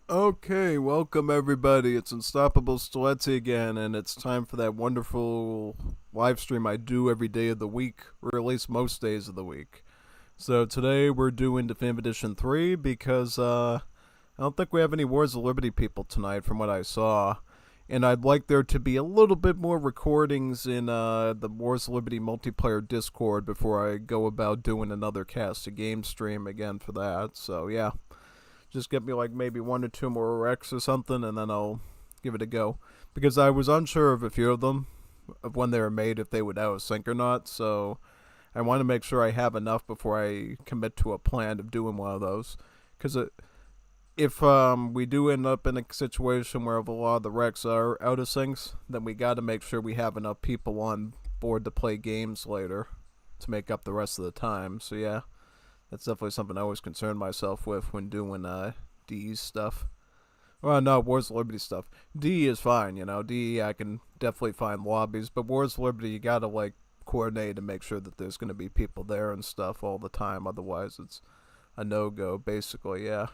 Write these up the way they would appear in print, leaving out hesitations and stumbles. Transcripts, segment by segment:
Okay, welcome everybody. It's Unstoppable Stiletzi again, and it's time for that wonderful live stream I do every day of the week, or at least most days of the week. So today we're doing Definitive Edition 3 because I don't think we have any Wars of Liberty people tonight from what I saw. And I'd like there to be a little bit more recordings in the Wars of Liberty multiplayer Discord before I go about doing another cast a game stream again for that. So yeah, just get me like maybe one or two more Rex or something, and then I'll give it a go. Because I was unsure of a few of them, of when they were made, if they would out of sync or not. So I want to make sure I have enough before I commit to a plan of doing one of those. Because if we do end up in a situation where a lot of the Rex are out of syncs, then we got to make sure we have enough people on board to play games later to make up the rest of the time. So yeah, that's definitely something I always concern myself with when doing D's stuff. Well, no, Wars of Liberty stuff. D is fine, you know. D I can definitely find lobbies, but Wars of Liberty you gotta like coordinate and make sure that there's gonna be people there and stuff all the time. Otherwise, it's a no go. Basically, yeah.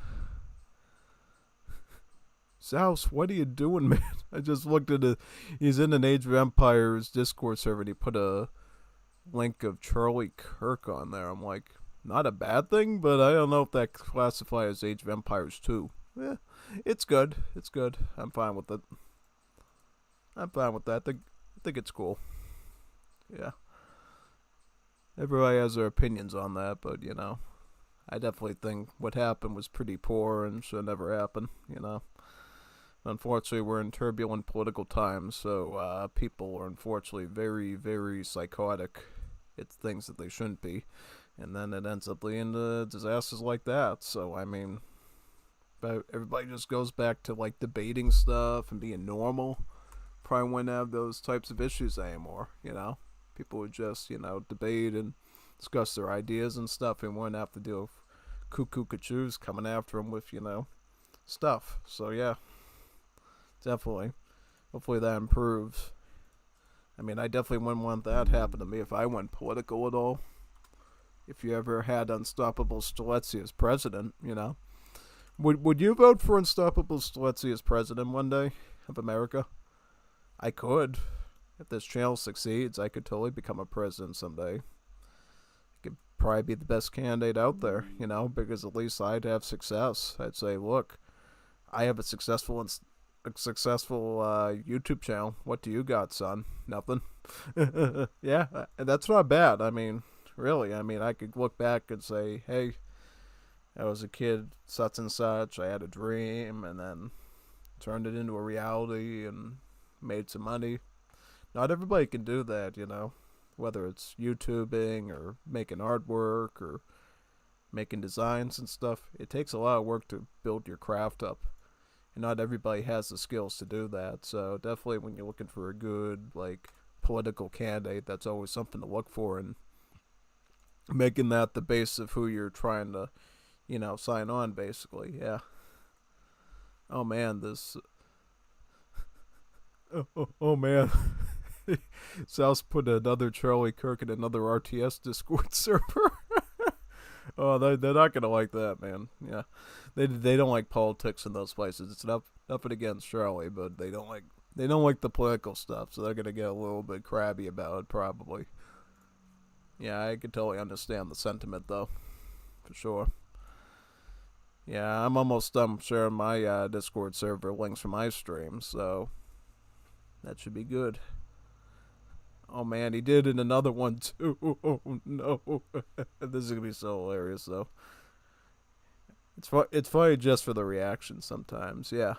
Souse, what are you doing, man? I just looked at it. He's in an Age of Empires Discord server and he put a link of Charlie Kirk on there. I'm like, not a bad thing, but I don't know if that classifies as Age of Empires 2. Yeah, it's good. It's good. I'm fine with it. I'm fine with that. I think it's cool. Yeah. Everybody has their opinions on that, but, I definitely think what happened was pretty poor and should never happen, Unfortunately, we're in turbulent political times, so people are unfortunately very, very psychotic. It's things that they shouldn't be. And then it ends up leading to disasters like that. So, I mean, but everybody just goes back to like debating stuff and being normal. Probably wouldn't have those types of issues anymore. People would just, debate and discuss their ideas and stuff and wouldn't have to deal with cuckoo cachoos coming after them with, stuff. So, yeah, definitely. Hopefully that improves. I mean, I definitely wouldn't want that to happen to me if I went political at all. If you ever had Unstoppable Stiletzi as president. Would you vote for Unstoppable Stiletzi as president one day of America? I could. If this channel succeeds, I could totally become a president someday. I could probably be the best candidate out there, because at least I'd have success. I'd say, look, I have a successful YouTube channel. What do you got, son? Nothing. Yeah, that's not bad. I mean, really. I mean, I could look back and say, hey, I was a kid, such and such. I had a dream, and then turned it into a reality and made some money. Not everybody can do that. Whether it's YouTubing or making artwork or making designs and stuff, it takes a lot of work to build your craft up. And not everybody has the skills to do that. So definitely when you're looking for a good, like, political candidate, that's always something to look for. And making that the base of who you're trying to, sign on, basically. Yeah. Oh, man, this... Oh man. South put another Charlie Kirk in another RTS Discord server. Oh, they're not gonna like that, man. Yeah, they don't like politics in those places. It's nothing against Charlie, but they don't like the political stuff, so they're gonna get a little bit crabby about it, probably. Yeah, I can totally understand the sentiment though, for sure. Yeah, I'm almost done sharing my Discord server links for my streams, so that should be good. Oh man, he did in another one too. Oh no, this is gonna be so hilarious though. It's funny just for the reaction sometimes. Yeah,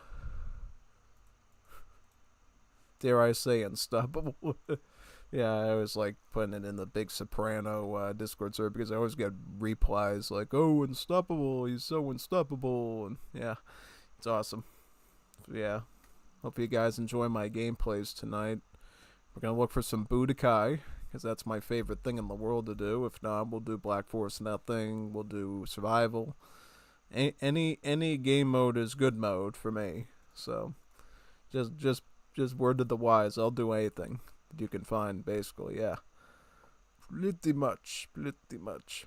dare I say unstoppable. Yeah, I always like putting it in the Big Soprano Discord server because I always get replies like, "Oh, unstoppable! He's so unstoppable!" And yeah, it's awesome. So, yeah, hope you guys enjoy my gameplays tonight. We're gonna look for some Budokai because that's my favorite thing in the world to do. If not, we'll do Black Forest Nothing. We'll do Survival. Any game mode is good mode for me. So just word to the wise. I'll do anything that you can find. Basically, yeah. Pretty much. Pretty much.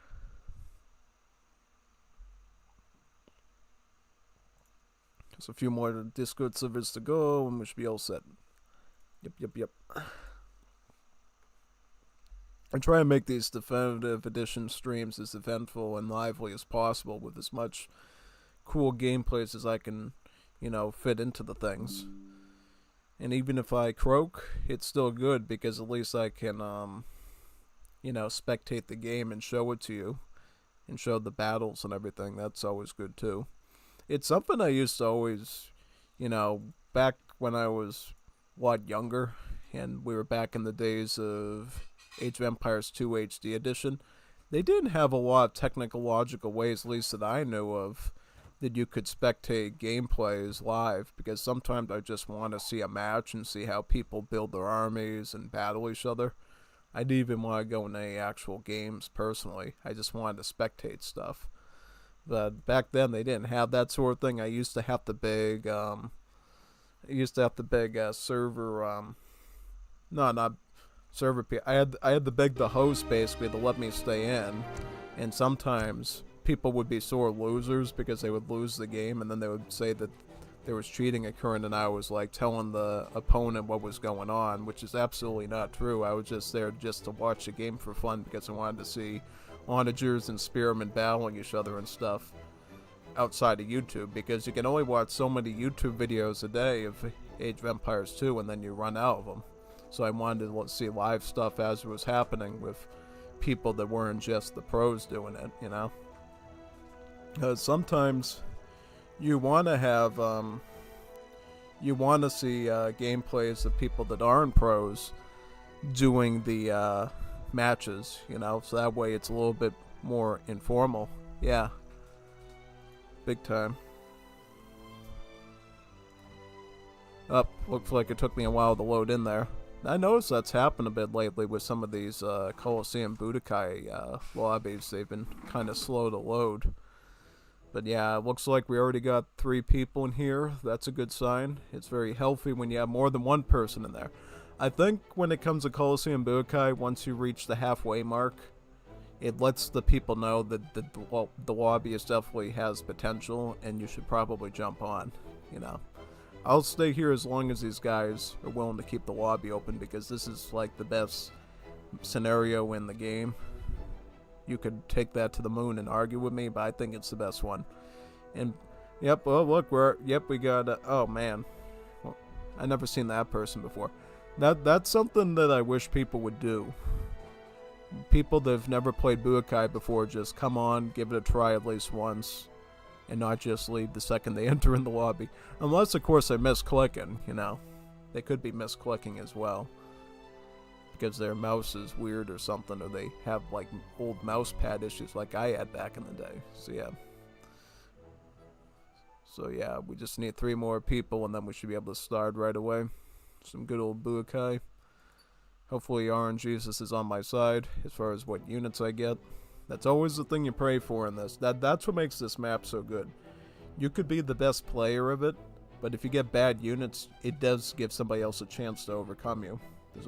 There's a few more Discord servers to go, and we should be all set. Yep. I try and make these definitive edition streams as eventful and lively as possible with as much cool gameplays as I can, fit into the things. And even if I croak, it's still good because at least I can, spectate the game and show it to you. And show the battles and everything. That's always good too. It's something I used to always, back when I was a lot younger. And we were back in the days of Age of Empires 2 HD Edition. They didn't have a lot of technological ways, at least that I knew of, that you could spectate gameplays live, because sometimes I just want to see a match and see how people build their armies and battle each other. I didn't even want to go in any actual games personally. I just wanted to spectate stuff. But back then they didn't have that sort of thing. I used to have the big, server. No, not server. I had the host basically to let me stay in, and sometimes people would be sore losers because they would lose the game, and then they would say that there was cheating occurring, and I was like telling the opponent what was going on, which is absolutely not true. I was just there just to watch the game for fun because I wanted to see onagers and spearmen battling each other and stuff outside of YouTube, because you can only watch so many YouTube videos a day of Age of Empires 2 and then you run out of them. So I wanted to see live stuff as it was happening with people that weren't just the pros doing it, Because sometimes you want to have, you want to see gameplays of people that aren't pros doing the matches, so that way it's a little bit more informal. Yeah. Big time. Looks like it took me a while to load in there. I noticed that's happened a bit lately with some of these Colloseum Budokai lobbies. They've been kind of slow to load. But yeah, it looks like we already got 3 people in here. That's a good sign. It's very healthy when you have more than one person in there. I think when it comes to Colloseum Budokai, once you reach the halfway mark, it lets the people know that the lobby definitely has potential, and you should probably jump on, I'll stay here as long as these guys are willing to keep the lobby open, because this is like the best scenario in the game. You could take that to the moon and argue with me, but I think it's the best one. And, yep, well, look, we got, oh man. Well, I never seen that person before. That's something that I wish people would do. People that have never played Budokai before, just come on, give it a try at least once, and not just leave the second they enter in the lobby. Unless, of course, they miss clicking, They could be misclicking as well, because their mouse is weird or something, or they have like old mouse pad issues like I had back in the day. So yeah, we just need 3 more people, and then we should be able to start right away. Some good old Budokai. Hopefully RNGesus is on my side as far as what units I get. That's always the thing you pray for in this. That's what makes this map so good. You could be the best player of it, but if you get bad units, it does give somebody else a chance to overcome you. There's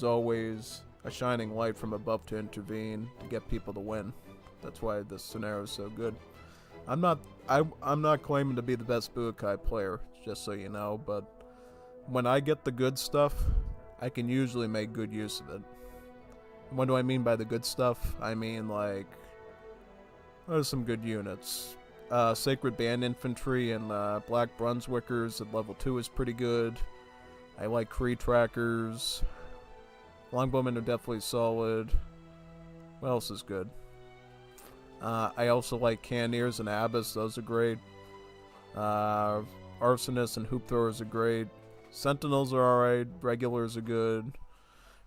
always a shining light from above to intervene to get people to win. That's why this scenario is so good. I'm not claiming to be the best Budokai player, just so you know, but when I get the good stuff, I can usually make good use of it. What do I mean by the good stuff? I mean, like, there's some good units. Sacred Band Infantry and Black Brunswickers at level 2 is pretty good. I like Kree Trackers. Longbowmen are definitely solid. What else is good? I also like Cannoneers and Abyss. Those are great. Arsonists and Hoop Throwers are great. Sentinels are alright. Regulars are good.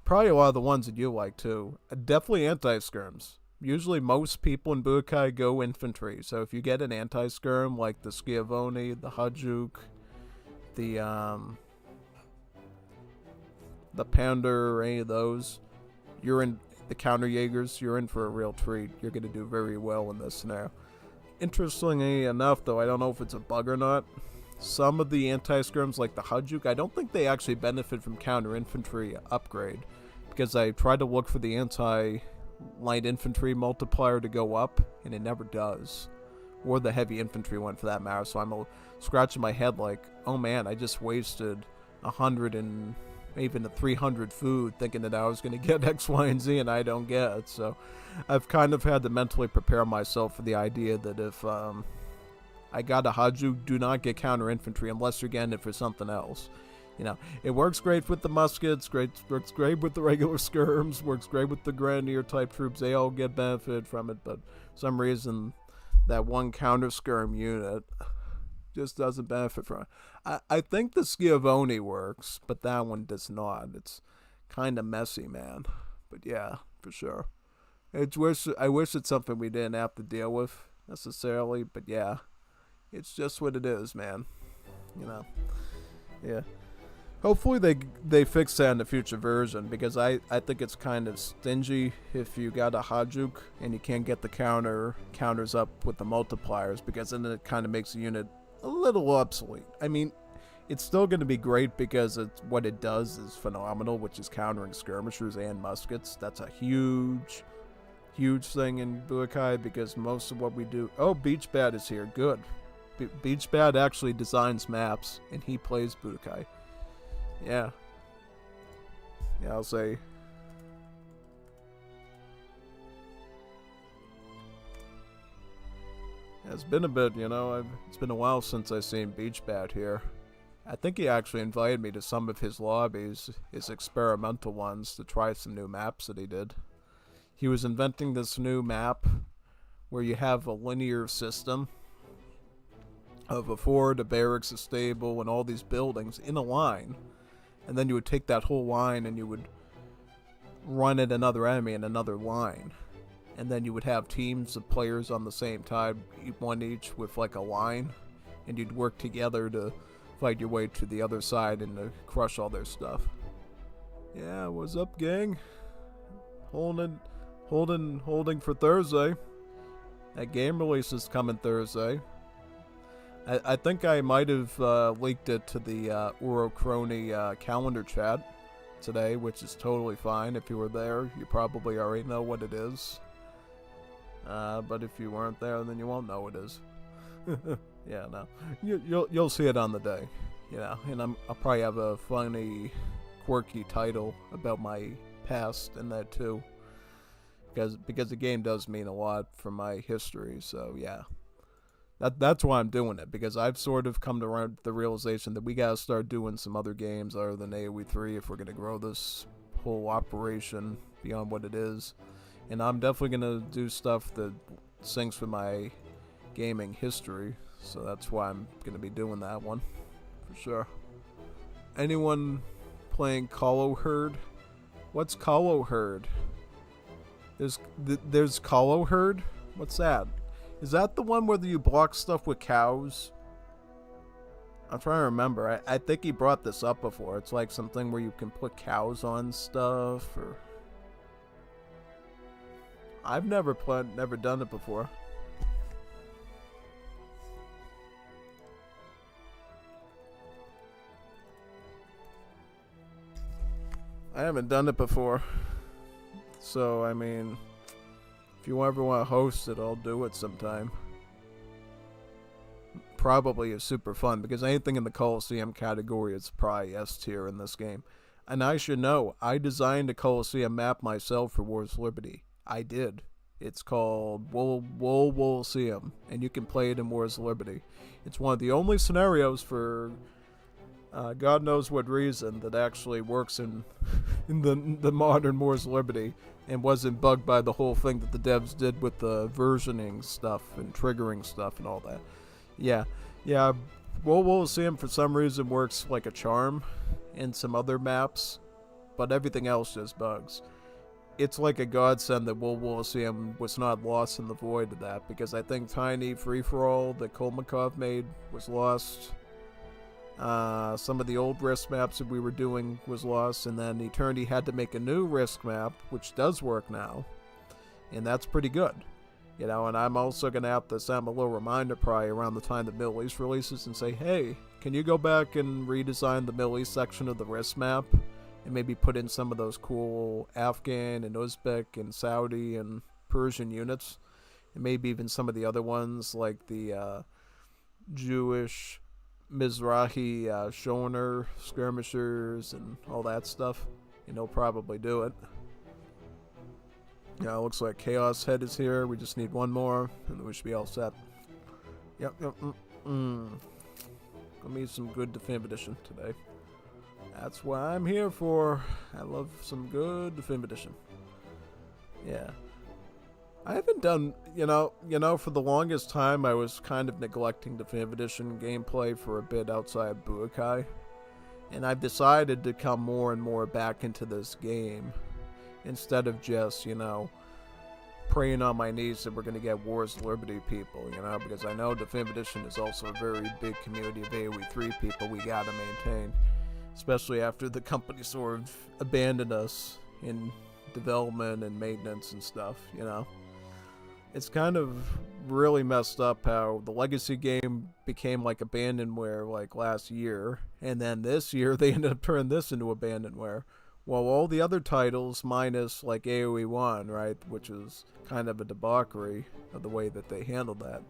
Probably a lot of the ones that you like too. Definitely anti-skirms. Usually most people in Budokai go infantry. So if you get an anti-skirm like the Schiavone, the Hajuk, the Pounder, or any of those, you're in the Counter-Jaegers, you're in for a real treat. You're going to do very well in this scenario. Interestingly enough, though, I don't know if it's a bug or not, some of the anti-skirms like the Hajuk, I don't think they actually benefit from counter-infantry upgrade, because I tried to look for the anti-light infantry multiplier to go up, and it never does. or the heavy infantry one for that matter. So I'm scratching my head like, oh man, I just wasted 100 and even a 300 food thinking that I was going to get X, Y, and Z, and I don't get it. So I've kind of had to mentally prepare myself for the idea that if I got a Haju, do not get counter infantry unless you're getting it for something else. You know, it works great with the muskets, works great with the regular skirms, works great with the grenadier type troops. They all get benefit from it, but for some reason that one counter skirm unit just doesn't benefit from it. I think the Schiavone works, but that one does not. It's kind of messy, man. But yeah, for sure. I wish it's something we didn't have to deal with necessarily, but yeah, it's just what it is, man. You know, yeah. Hopefully they fix that in the future version, because I think it's kind of stingy if you got a Hajuk and you can't get the counters up with the multipliers, because then it kind of makes the unit a little obsolete. I mean, it's still going to be great because what it does is phenomenal, which is countering skirmishers and muskets. That's a huge thing in Budokai, because most of what we do... Oh, Beach Bat is here. Good. Beach Bat actually designs maps, and he plays Budokai. Yeah. Yeah, I'll say. Yeah, it's been a bit, you know. It's been a while since I've seen Beach Bat here. I think he actually invited me to some of his lobbies, his experimental ones, to try some new maps that he did. He was inventing this new map where you have a linear system of a fort, a barracks, a stable, and all these buildings in a line. And then you would take that whole line and you would run at another enemy in another line. And then you would have teams of players on the same time, one each with like a line. And you'd work together to fight your way to the other side and to crush all their stuff. Yeah, what's up, gang? Holding for Thursday. That game release is coming Thursday. I think I might have leaked it to the Urocrony calendar chat today, which is totally fine. If you were there, you probably already know what it is. But if you weren't there, then you won't know what it is. Yeah, no. You'll see it on the day. You know, and I'll probably have a funny, quirky title about my past in that too. Because the game does mean a lot for my history, so yeah. That's why I'm doing it, because I've sort of come to the realization that we gotta start doing some other games other than AoE 3 if we're gonna grow this whole operation beyond what it is. And I'm definitely gonna do stuff that syncs with my gaming history, so that's why I'm gonna be doing that one, for sure. Anyone playing Collo Herd? What's Collo Herd? There's Collo Herd? What's that? Is that the one where you block stuff with cows? I'm trying to remember. I think he brought this up before. It's like something where you can put cows on stuff, or... I've never done it before. I haven't done it before. So, I mean... If you ever want to host it, I'll do it sometime. Probably is super fun, because anything in the Colloseum category is probably S tier in this game. And I should know, I designed a Colloseum map myself for Wars of Liberty. I did. It's called Colloseum, and you can play it in Wars of Liberty. It's one of the only scenarios for God knows what reason that actually works in the modern Wars of Liberty, and wasn't bugged by the whole thing that the devs did with the versioning stuff and triggering stuff and all that. Yeah. Colloseum for some reason works like a charm in some other maps, but everything else just bugs. It's like a godsend that Colloseum was not lost in the void of that, because I think Tiny Free-For-All that Kolmakov made was lost. Some of the old risk maps that we were doing was lost, and then Eternity had to make a new risk map, which does work now, and that's pretty good. You know, and I'm also going to have to send a little reminder probably around the time the Middle East releases and say, hey, can you go back and redesign the Middle East section of the risk map, and maybe put in some of those cool Afghan and Uzbek and Saudi and Persian units? and maybe even some of the other ones like the Jewish Mizrahi Shoner skirmishers and all that stuff. He'll probably do it. Yeah, it looks like Chaos Head is here. We just need one more, and then we should be all set. Yep. Gonna need some good Definitive Edition today. That's what I'm here for. I love some good Definitive Edition. Yeah. I haven't done, for the longest time I was kind of neglecting Definitive Edition gameplay for a bit outside Budokai. And I've decided to come more and more back into this game. Instead of just, praying on my knees that we're going to get Wars of Liberty people, because I know Definitive Edition is also a very big community of AoE 3 people we got to maintain. Especially after the company sort of abandoned us in development and maintenance and stuff, It's kind of really messed up how the Legacy game became like abandonware like last year, and then this year they ended up turning this into abandonware. Well, all the other titles, minus like AoE 1, right, which is kind of a debauchery of the way that they handled that,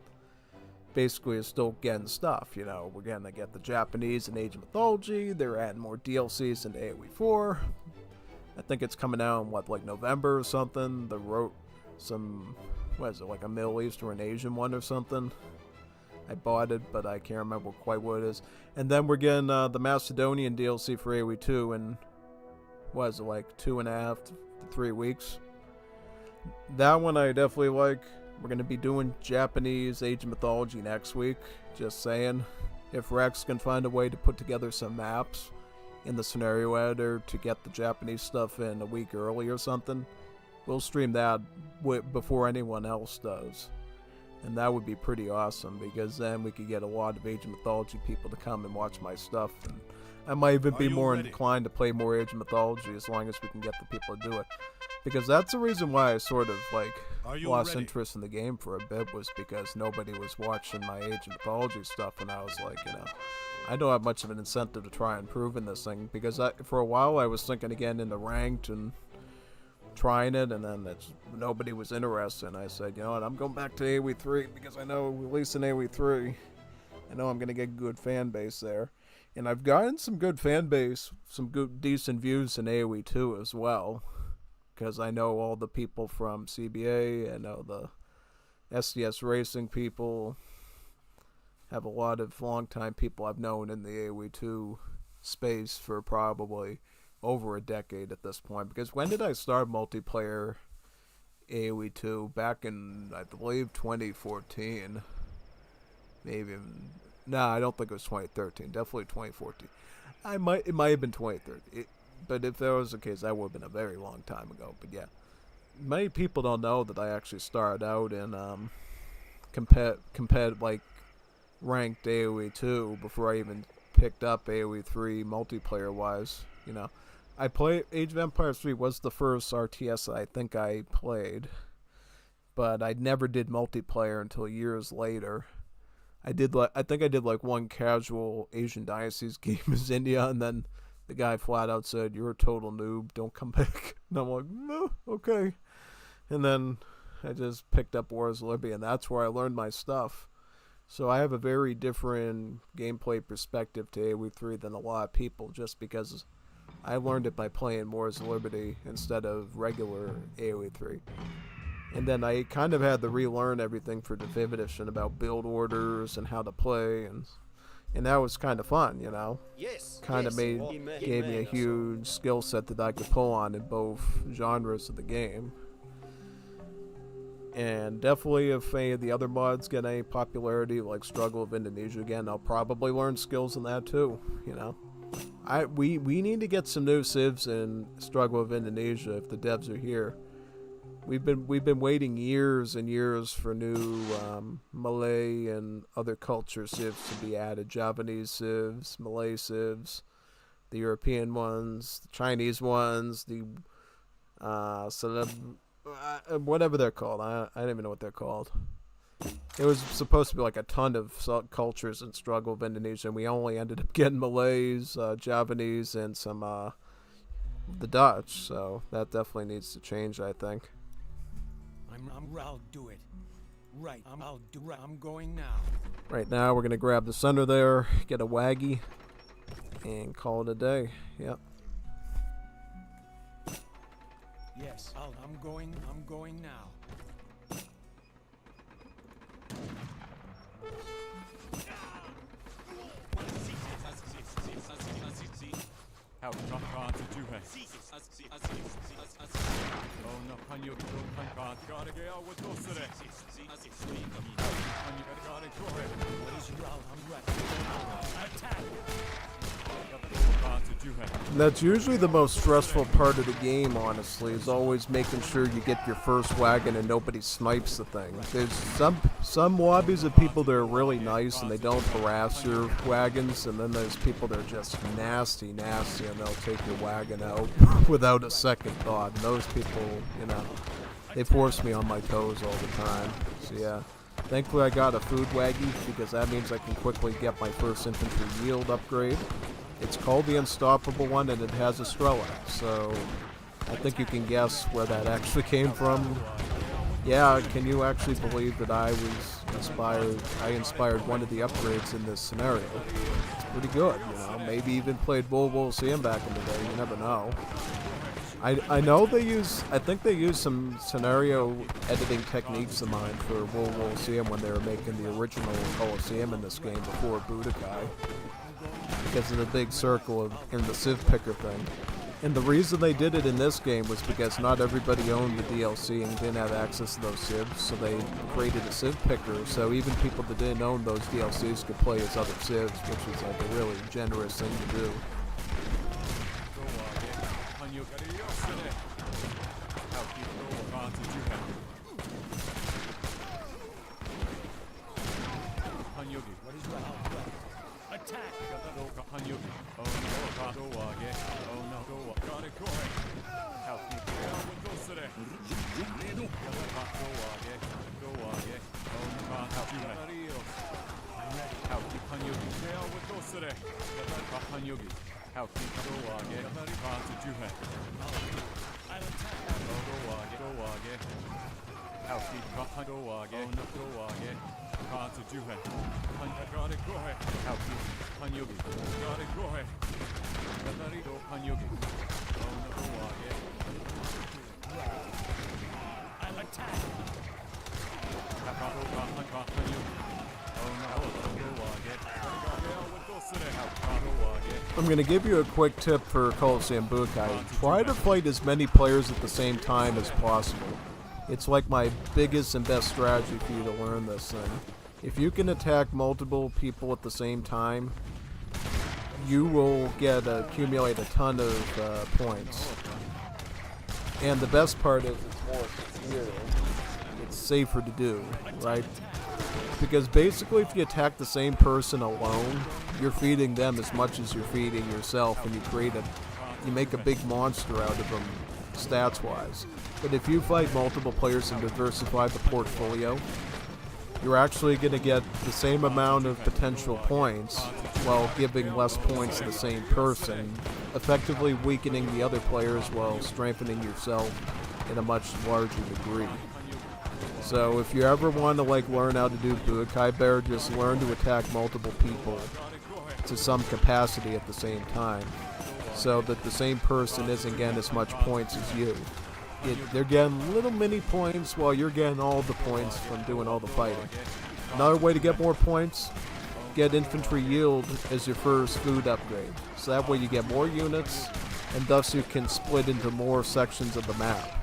basically is still getting stuff, We're going to get the Japanese and Age of Mythology. They're adding more DLCs into AoE 4. I think it's coming out in, like November or something. They wrote some, like a Middle East or an Asian one or something. I bought it, but I can't remember quite what it is. And then we're getting the Macedonian DLC for AoE 2 in, like 2.5 to 3 weeks. That one I definitely like. We're going to be doing Japanese Age of Mythology next week. Just saying. If Rex can find a way to put together some maps in the scenario editor to get the Japanese stuff in a week early or something, we'll stream that before anyone else does. And that would be pretty awesome, because then we could get a lot of Age of Mythology people to come and watch my stuff. And I might even be more inclined to play more Age of Mythology as long as we can get the people to do it. Because that's the reason why I sort of lost interest in the game for a bit, was because nobody was watching my Age of Mythology stuff, and I was like, I don't have much of an incentive to try and improve in this thing, because for a while I was thinking of getting into ranked and trying it, and then nobody was interested, and I said, you know what, I'm going back to AoE 3, because I know at least in AoE 3, I know I'm going to get a good fan base there. And I've gotten some good fan base, some good decent views in AoE 2 as well, because I know all the people from CBA, I know the SDS Racing people, have a lot of long-time people I've known in the AoE 2 space for probably over a decade at this point. Because when did I start multiplayer AoE 2? Back in, I believe, 2014. Maybe. No, I don't think it was 2013. Definitely 2014. It might have been 2013. But if that was the case, that would have been a very long time ago. But yeah, many people don't know that I actually started out in like ranked AoE 2 before I even picked up AoE 3 multiplayer wise. I played Age of Empires 3 was the first RTS that I think I played, but I never did multiplayer until years later. I think I did like one casual Asian Dynasties game as India, and then the guy flat out said, "You're a total noob, don't come back." And I'm like, no, okay. And then I just picked up Wars of Liberty, and that's where I learned my stuff. So I have a very different gameplay perspective to AoE 3 than a lot of people, just because I learned it by playing Wars of Liberty instead of regular AoE 3. And then I kind of had to relearn everything for Definitive Edition about build orders and how to play, and that was kind of fun, Yes. Kind of gave me a huge skill set that I could pull on in both genres of the game. And definitely, if any of the other mods get any popularity, like Struggle of Indonesia again, I'll probably learn skills in that too, We need to get some new civs in Struggle of Indonesia if the devs are here. We've been waiting years and years for new Malay and other culture civs to be added. Javanese civs, Malay civs, the European ones, the Chinese ones, the whatever they're called. I don't even know what they're called. It was supposed to be like a ton of cultures in Struggle of Indonesia, and we only ended up getting Malays, Javanese, and some the Dutch. So that definitely needs to change, I think. I'll do it. Right, I'll do right. I'm going now. Right now, we're going to grab the center there, get a waggy, and call it a day. Yep. Yes, I'm going now. How to do it. Oh no, can you gotta get out with those today? What is you out? I'm ready. Attack! That's usually the most stressful part of the game, honestly, is always making sure you get your first wagon and nobody snipes the thing. There's some lobbies of people that are really nice and they don't harass your wagons, and then there's people that are just nasty, and they'll take your wagon out without a second thought. And those people, you know, they force me on my toes all the time. So yeah. Thankfully I got a food waggy, because that means I can quickly get my first infantry yield upgrade. It's called the Unstoppable one, and it has a Strela, so I think you can guess where that actually came from. Yeah, can you actually believe that I inspired one of the upgrades in this scenario? It's pretty good, you know, maybe even played Colloseum back in the day, you never know. I know I think they use some scenario editing techniques of mine for Colloseum when they were making the original Colloseum in this game before Budokai, because of the big circle in the Civ Picker thing. And the reason they did it in this game was because not everybody owned the DLC and didn't have access to those civs, so they created a Civ Picker, so even people that didn't own those DLCs could play as other civs, which is like a really generous thing to do. I'm going to give you a quick tip for Colloseum Budokai. Try to fight as many players at the same time as possible. It's like my biggest and best strategy for you to learn this thing. If you can attack multiple people at the same time, you will accumulate a ton of points. And the best part is it's more secure. It's safer to do, right? Because basically if you attack the same person alone, you're feeding them as much as you're feeding yourself, and you make a big monster out of them stats-wise. But if you fight multiple players and diversify the portfolio, you're actually going to get the same amount of potential points while giving less points to the same person, effectively weakening the other players while strengthening yourself in a much larger degree. So if you ever want to learn how to do Budokai better, just learn to attack multiple people to some capacity at the same time, so that the same person isn't getting as much points as you. They're getting little mini points while you're getting all the points from doing all the fighting. Another way to get more points, get infantry yield as your first food upgrade. So that way you get more units, and thus you can split into more sections of the map.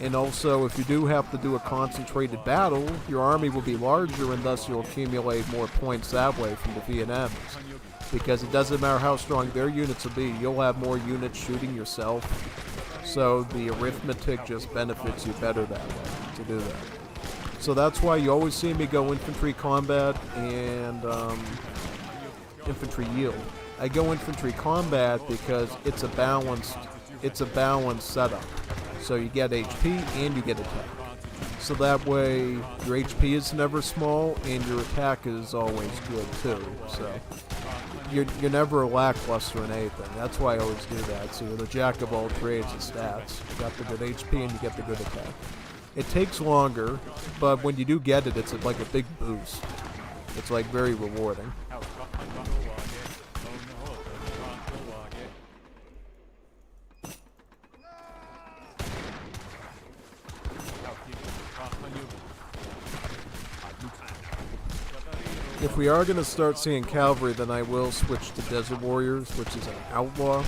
And also, if you do have to do a concentrated battle, your army will be larger, and thus you'll accumulate more points that way from defeating enemies. Because it doesn't matter how strong their units will be, you'll have more units shooting yourself. So the arithmetic just benefits you better that way to do that. So that's why you always see me go infantry combat and infantry yield. I go infantry combat because it's a balanced setup. So you get HP and you get attack. So that way your HP is never small and your attack is always good too. So you're never lackluster in anything. That's why I always do that. So you're the jack of all trades and stats. You got the good HP and you get the good attack. It takes longer, but when you do get it, it's like a big boost. It's like very rewarding. If we are going to start seeing cavalry, then I will switch to Desert Warriors, which is an outlaw.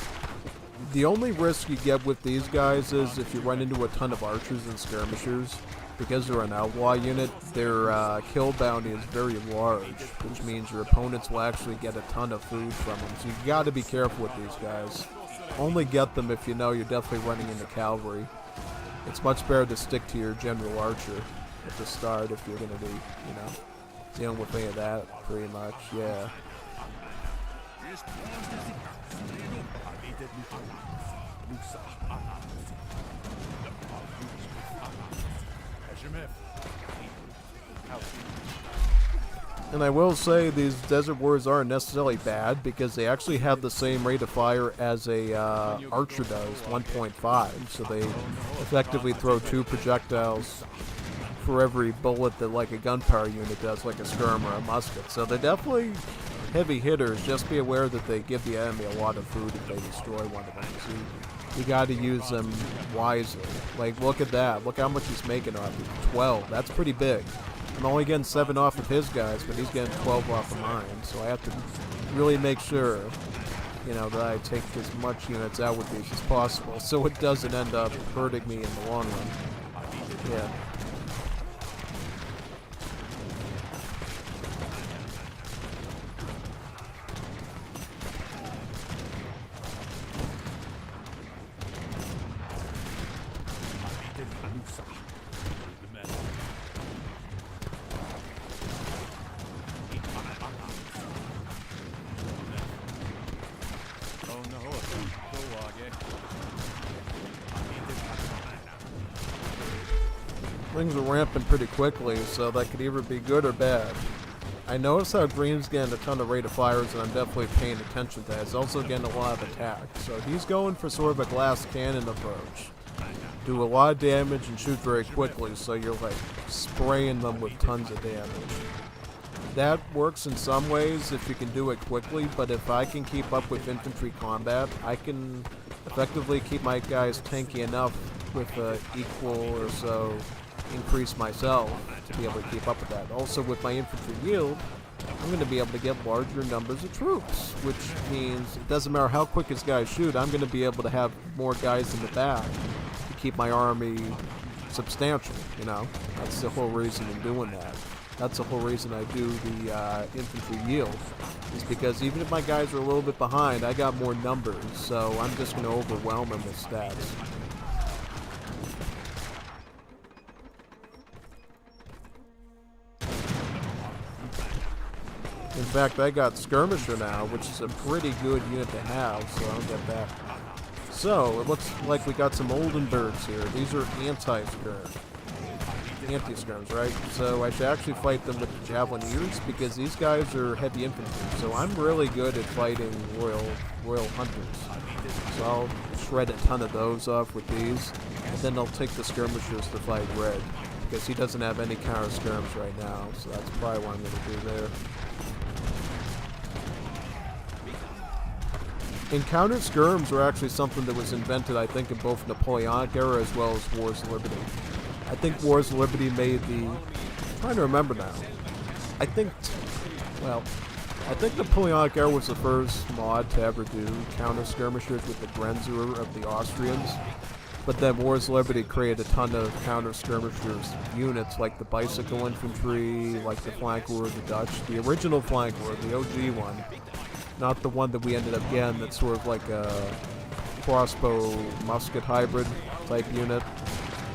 The only risk you get with these guys is if you run into a ton of archers and skirmishers. Because they're an outlaw unit, their kill bounty is very large, which means your opponents will actually get a ton of food from them. So you got to be careful with these guys. Only get them if you know you're definitely running into cavalry. It's much better to stick to your general archer at the start if you're going to be, dealing with any of that, pretty much, yeah. And I will say these Desert Warriors aren't necessarily bad because they actually have the same rate of fire as a archer does, 1.5. So they effectively throw 2 projectiles for every bullet that like a gunpowder unit does, like a skirm or a musket. So they're definitely heavy hitters. Just be aware that they give the enemy a lot of food if they destroy one of them. So you got to use them wisely. Like, look at that. Look how much he's making off it. 12. That's pretty big. I'm only getting 7 off of his guys, but he's getting 12 off of mine. So I have to really make sure, that I take as much units out with these as possible, so it doesn't end up hurting me in the long run. Yeah. Things are ramping pretty quickly, so that could either be good or bad. I notice how Green's getting a ton of rate of fires, and I'm definitely paying attention to that. He's also getting a lot of attack, so he's going for sort of a glass cannon approach. Do a lot of damage and shoot very quickly, so you're like spraying them with tons of damage. That works in some ways if you can do it quickly, but if I can keep up with infantry combat, I can effectively keep my guys tanky enough with equal or so increase myself to be able to keep up with that. Also, with my infantry yield, I'm going to be able to get larger numbers of troops, which means it doesn't matter how quick his guys shoot, I'm going to be able to have more guys in the back to keep my army substantial, That's the whole reason I'm doing that. That's the whole reason I do the infantry yield, is because even if my guys are a little bit behind, I got more numbers, so I'm just going to overwhelm them with stats. In fact, I got Skirmisher now, which is a pretty good unit to have, so I'll get that. So, it looks like we got some Oldenburgs here. These are anti-skirms. Anti-skirms, right? So I should actually fight them with the Javelineers, because these guys are heavy infantry. So I'm really good at fighting Royal Hunters. So I'll shred a ton of those off with these, and then I'll take the Skirmishers to fight Red, because he doesn't have any counter-skirms right now, so that's probably what I'm going to do there. Encounter skirms were actually something that was invented, I think, in both Napoleonic era as well as Wars of Liberty. I think Wars of Liberty made I'm trying to remember now. I think Napoleonic era was the first mod to ever do counter skirmishers with the Grenzer of the Austrians. But then Wars of Liberty created a ton of counter skirmishers units, like the bicycle infantry, like the flanker of the Dutch, the original flanker, the OG one. Not the one that we ended up getting that's sort of like a crossbow musket hybrid type unit.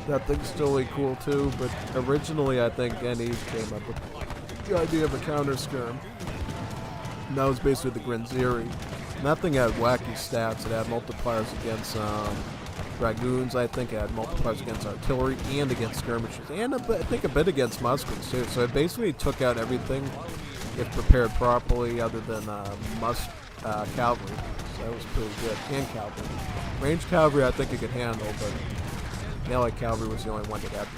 That thing's still really cool too, but originally I think NE came up with the idea of a counter skirm. And that was basically the Grenzieri. And that thing had wacky stats. It had multipliers against dragoons, I think it had multipliers against artillery and against skirmishers, and I think a bit against muskets too. So it basically took out everything if prepared properly, other than cavalry. So that was pretty good. And cavalry. Ranged cavalry I think it could handle, but melee cavalry was the only one that had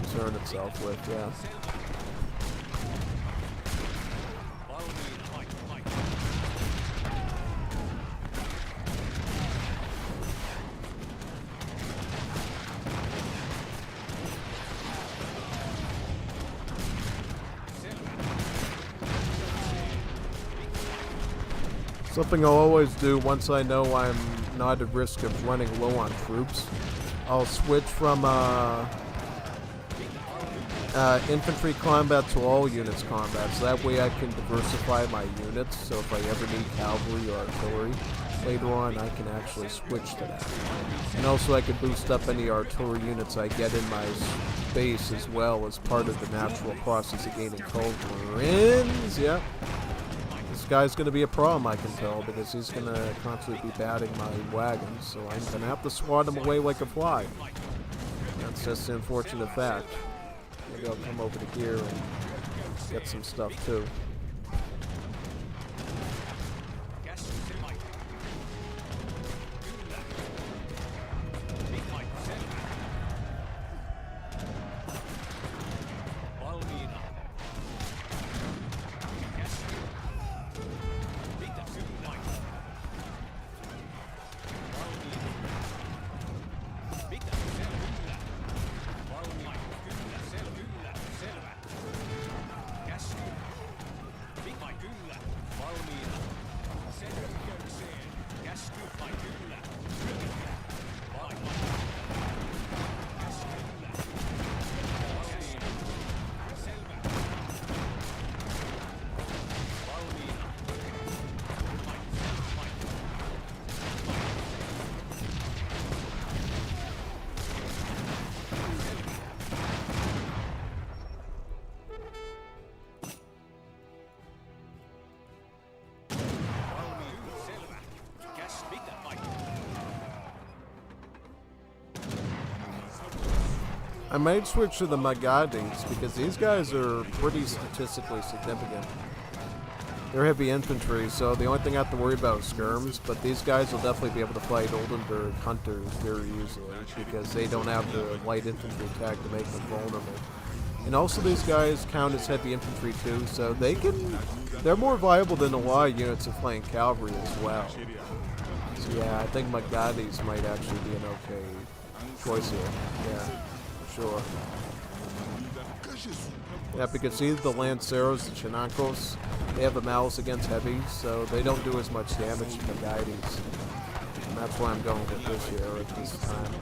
concern itself with, yeah. Something I'll always do once I know I'm not at risk of running low on troops, I'll switch from infantry combat to all units combat, so that way I can diversify my units, so if I ever need cavalry or artillery later on, I can actually switch to that. And also I could boost up any artillery units I get in my base as well as part of the natural process of gaining culverins. Yep. This guy's going to be a problem, I can tell, because he's going to constantly be batting my wagons, so I'm going to have to swat him away like a fly. That's just an unfortunate fact. Maybe I'll come over to here and get some stuff too. I might switch to the Magadis because these guys are pretty statistically significant. They're heavy infantry, so the only thing I have to worry about is skirms, but these guys will definitely be able to fight Oldenburg hunters very easily because they don't have the light infantry attack to make them vulnerable. And also these guys count as heavy infantry too, so they're more viable than a lot of units of flank cavalry as well. So yeah, I think Magadis might actually be an okay choice here. Yeah. Sure. Yeah, because see the Lanceros, the Chinacos, they have a malice against heavies, so they don't do as much damage to the Guides. And that's why I'm going with this here at this time.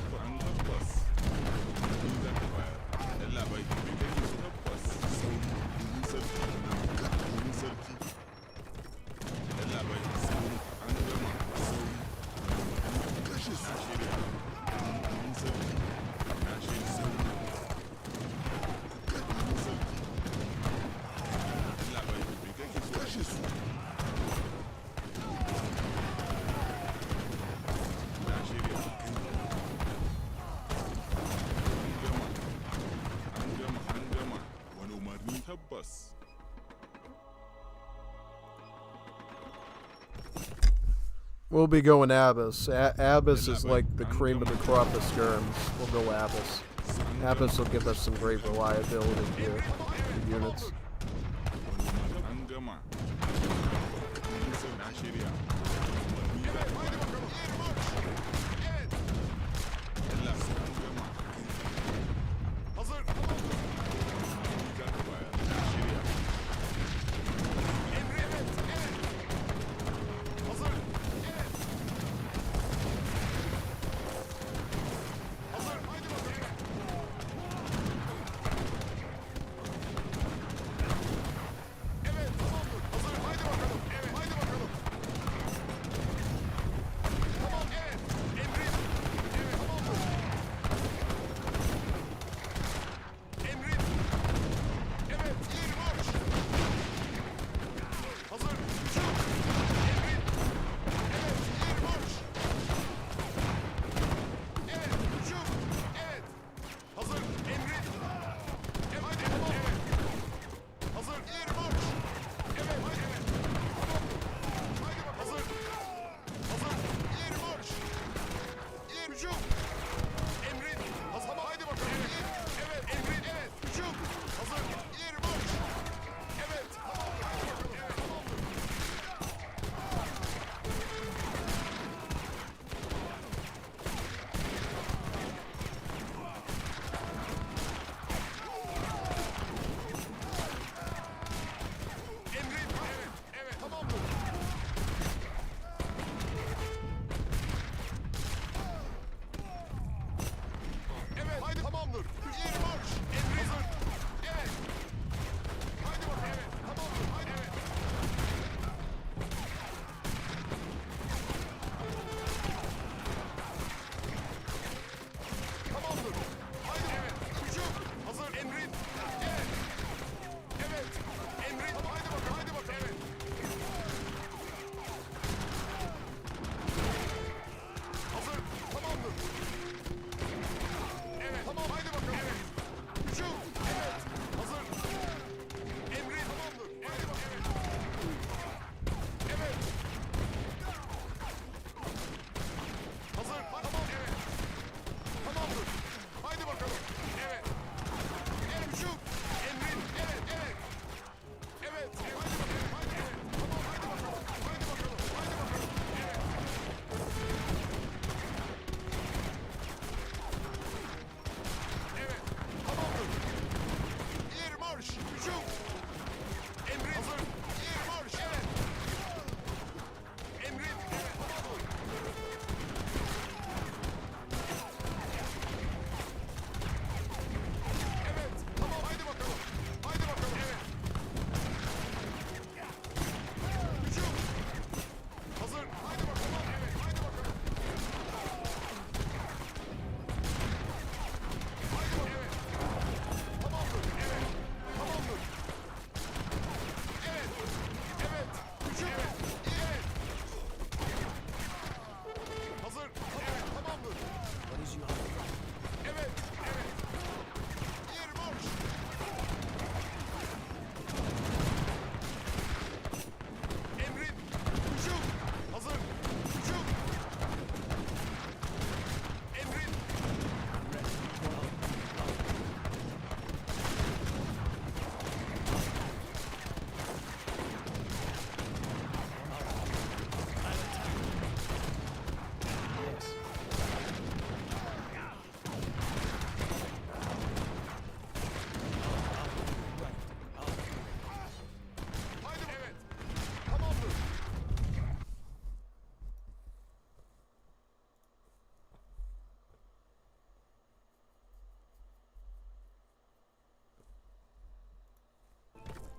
We'll be going Abyss. Abyss is like the cream of the crop of skirms. We'll go Abyss. Abyss will give us some great reliability here for units.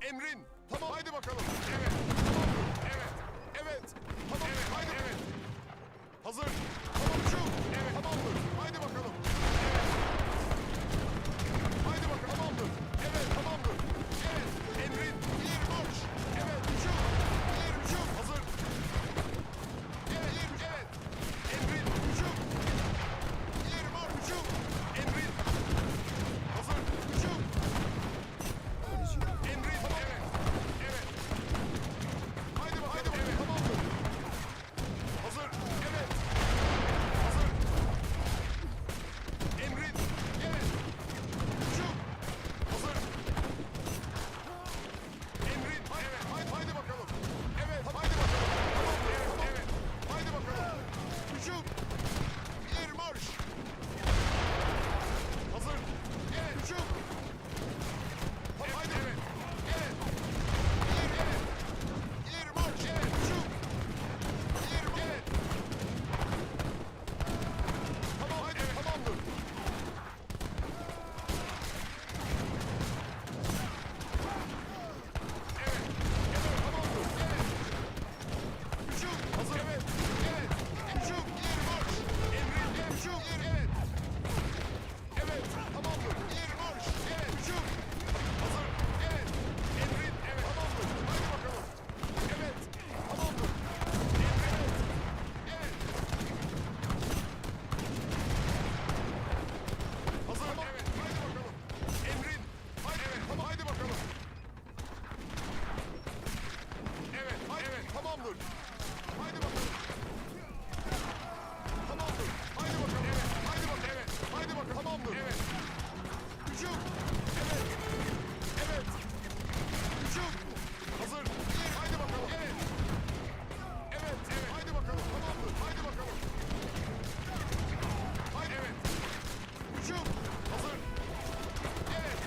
Emrin. Tamam haydi bakalım. Evet. Tamamdır. Evet. Evet. Tamam. Evet. Haydi. Evet. Hazır. Tamam şu. Evet. Tamamdır. Haydi bakalım. Evet. Haydi bakalım. Tamamdır. Evet. Tamamdır. Evet. Emrin. Bir marş. Evet. Şu. Bir şu. Hazır. Evet. Bir. Evet. Emrin. Şu. Bir marş. Şu. Emrin. Hazır. Şu. Emrin. Tamam. Evet. Evet. Haydi bakalım. Haydi bakalım. Evet. Tamamdır. Hazır. Evet. Hazır. Emrin. Evet. Şu. Hazır. Emrin. Evet. Haydi bakalım. Evet. Haydi bakalım. Tamam. Evet. Evet. Haydi bakalım. Hücum. Bir marş. Hazır. Evet. Hücum. Tamam. Haydi. Evet. Evet. Bir. Evet. Bir marş. Evet. Hücum. Bir. Evet. Tamam. Haydi. Evet. Tamamdır. Evet. Evet. Tamamdır. Evet. Hücum. Hazır. Evet. Evet. Hücum. Bir marş. Emrin. Hücum. Bir. Evet. Evet. Tamamdır. Bir marş. Evet. Hücum. Hazır. Evet. Emrin. Evet. Tamamdır. Haydi bakalım. Evet. Tamamdır. Emrin. Evet. Hazır. Evet. Haydi bakalım. Emrin. Haydi. Evet. Tamam. Haydi bakalım. Evet. Haydi. Evet. Tamamdır. Haydi bakalım. Tamamdır. Haydi bakalım. Evet. Haydi bakalım. Evet. Haydi bakalım. Tamamdır. Evet. Hücum. Evet. Evet. Hücum. Hazır. Bir. Haydi bakalım. Evet. Evet. Evet. Haydi bakalım. Tamamdır. Haydi bakalım. Haydi. Evet. Hücum. Hazır. Evet.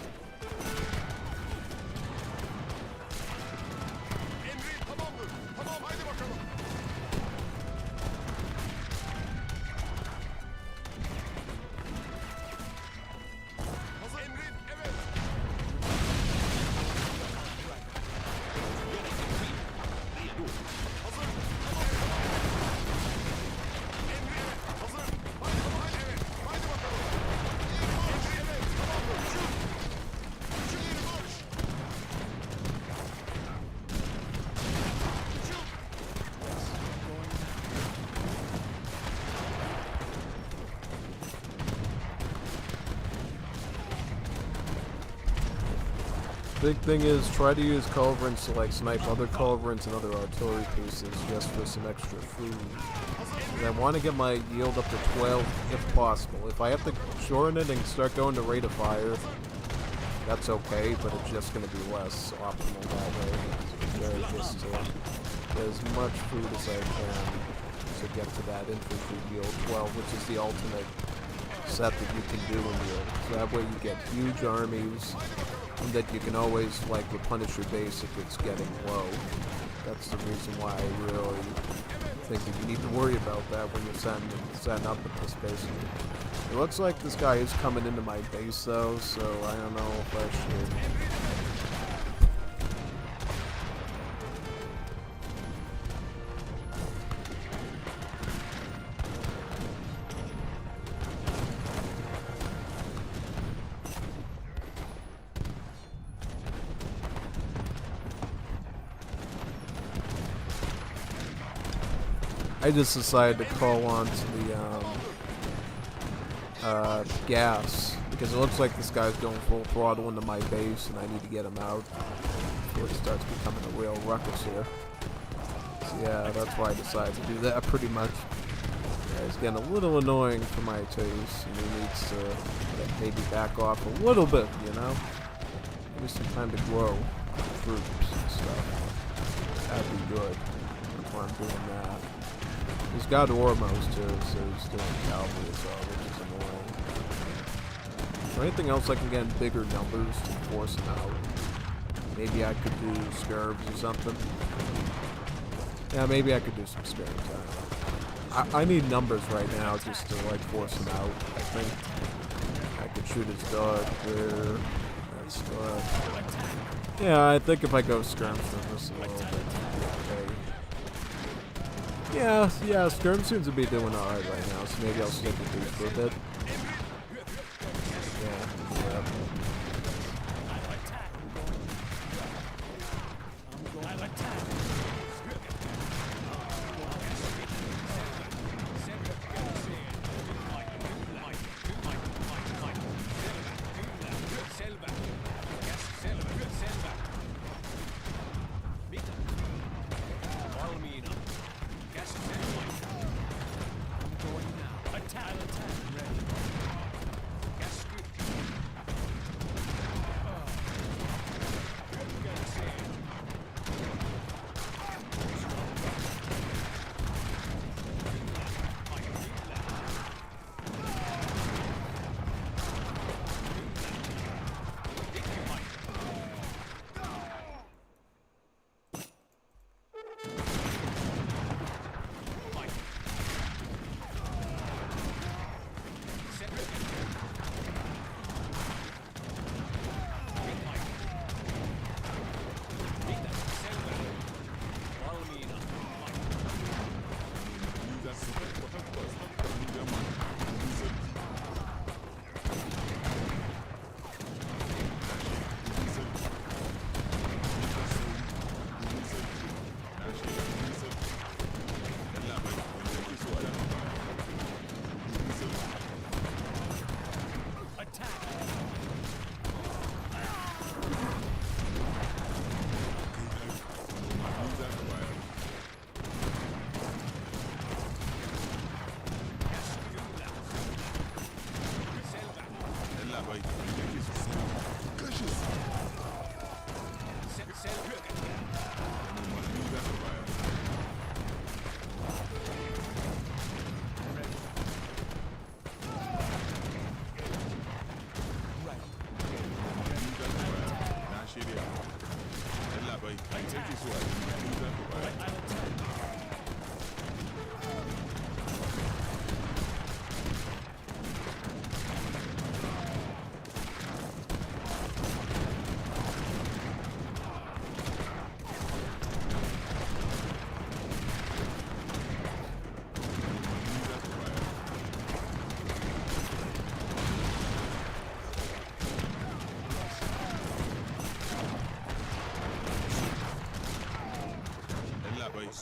Emrin. Tamamdır. Tamam. Haydi bakalım. Hazır. Emrin. Evet. Hazır. Tamam. Emrin. Evet. Hazır. Haydi. Tamam. Haydi. Evet. Haydi bakalım. Bir marş. Evet. Tamamdır. Hücum. Hücum. Bir marş. Hücum. Big thing is try to use culverins to like snipe other culverins and other artillery pieces just for some extra food. And I want to get my yield up to 12 if possible. If I have to shorten it and start going to rate of fire, that's okay, but it's just going to be less optimal that way. Just to get as much food as I can to get to that infantry yield 12, which is the ultimate set that you can do in yield. So that way you get huge armies, and that you can always like replenish your base if it's getting low. That's the reason why I really think that you need to worry about that when you're setting up at this base. It looks like this guy is coming into my base though, so I don't know if I should. I just decided to call on to the gas because it looks like this guy's going full throttle into my base, and I need to get him out before he starts becoming a real ruckus here. So yeah, that's why I decided to do that pretty much. Yeah, he's getting a little annoying for my taste, and he needs to maybe back off a little bit, you know? Give me some time to grow troops and stuff. That'd be good. That's why I'm doing that. He's got Ormos too, so he's doing cavalry as well, which is annoying. Is there anything else I can get in bigger numbers to force him out? Maybe I could do scarabs or something. Yeah, maybe I could do some scarabs. I don't know. I need numbers right now just to like force him out. I think I could shoot his dog there. That's Yeah, I think if I go skirms then this a little bit. Okay. Yeah, skirm seems to be doing alright right now, so maybe I'll stick with these for a bit. Yeah.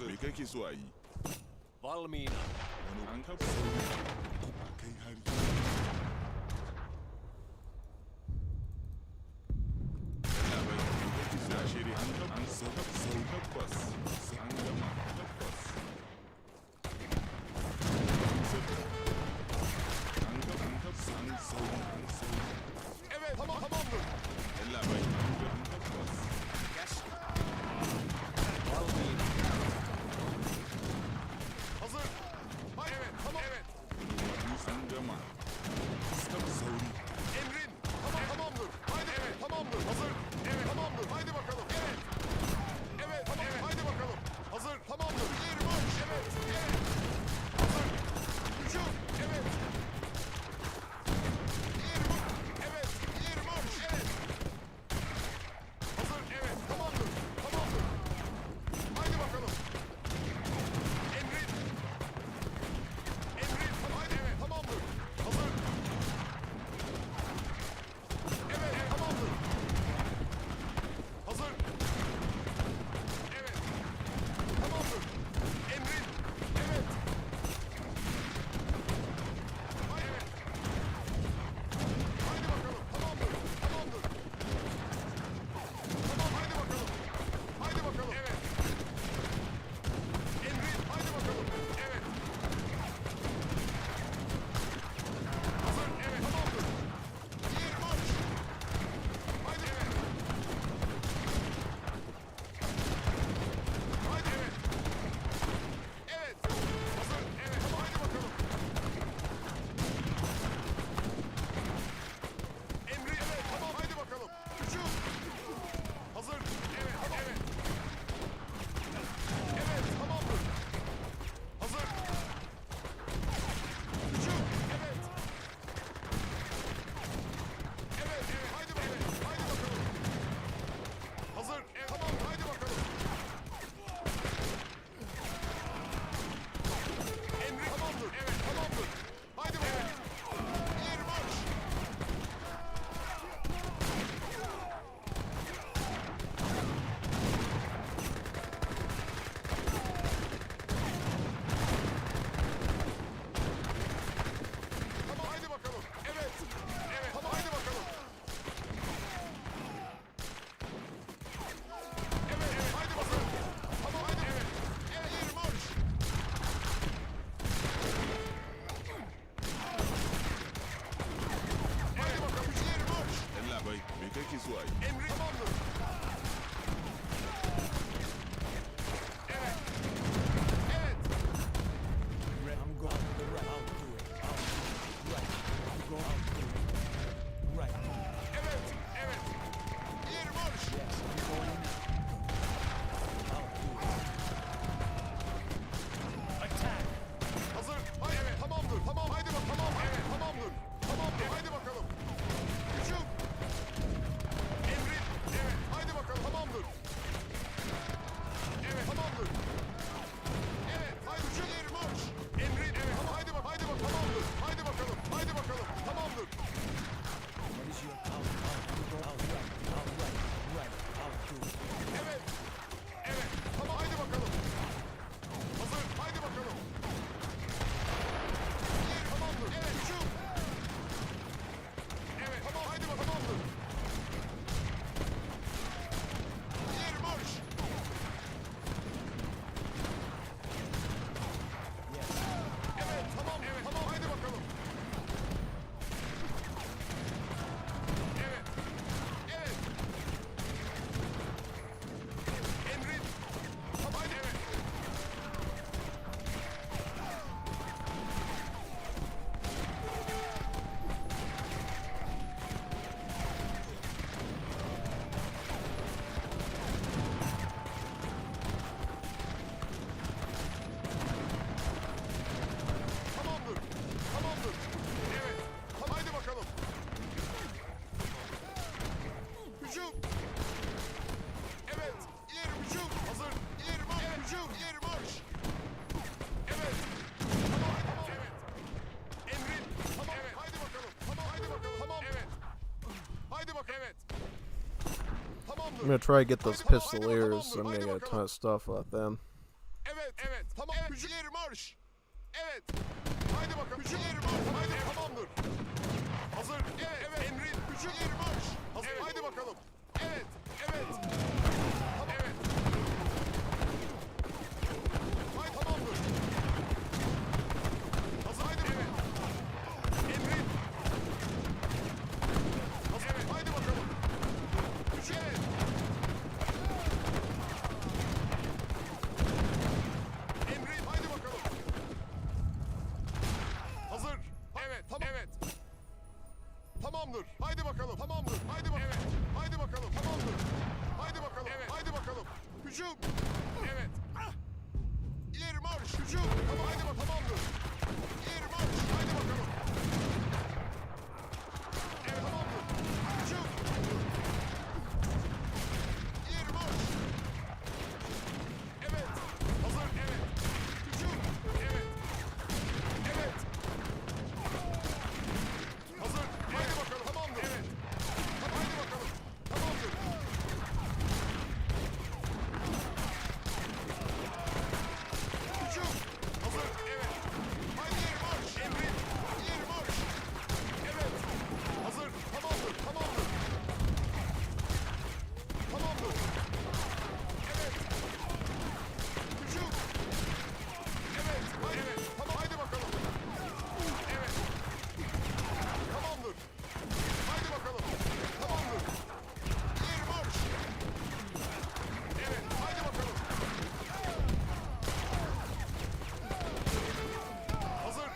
Me kake so a yi? Valmiina. Wani an kafa sauri a kai hari. Labai, me kake so a shirya? An kafa sau tabbas. An gama tabbas. An kafa sauri. Evet, tamamdır. Labai, an tabbas. Valmiina. Hazır. Hayır, evet, tamam. Evet. Sen gama. Stop sauri. Emrin. Tamamdır. Haydi evet, tamamdır. Hazır. Evet, tamamdır. Haydi bakalım. Evet. Evet, tamam. Evet. Haydi bakalım. Hazır. Tamamdır. İleri marş. gonna try to get those pistoliers. I'm gonna get a ton of stuff off them. Evet, evet. Tamam. Hücum ileri marş. Evet. Haydi bakalım. Hücum ileri marş. Haydi tamamdır. Hazır. Evet, evet. Emrin. Hücum ileri marş. Hazır. Evet. Haydi bakalım. Evet, evet. Tamam. Evet. Haydi tamamdır. Hazır. Haydi. Evet. Emrin. Hazır. Evet. Haydi bakalım. Hücum. Evet. Emrin. Haydi bakalım. Hazır. Evet. Tamam. Evet. Tamamdır. Haydi bakalım. Tamamdır. Haydi bakalım. Evet. Haydi bakalım. Tamamdır. Haydi bakalım. Evet. Haydi bakalım. Hücum. Evet. İleri marş. Hücum. Tamam. Haydi bakalım. Tamamdır. İleri marş. Haydi bakalım. Evet. Tamamdır. Hücum. İleri marş. Evet. Hazır. Evet. Hücum. Evet. Evet. Hazır. Haydi bakalım. Tamamdır. Evet. Haydi bakalım. Tamamdır. Hücum. Hazır. Evet. Haydi ileri marş. Emrin. İleri marş. Evet. Hazır. Tamamdır. Tamamdır. Tamamdır. Evet. Hücum. Evet. Haydi. Evet. Tamam. Haydi bakalım. Evet. Tamamdır. Haydi bakalım. Tamamdır. İleri marş. Evet. Haydi bakalım. Hazır.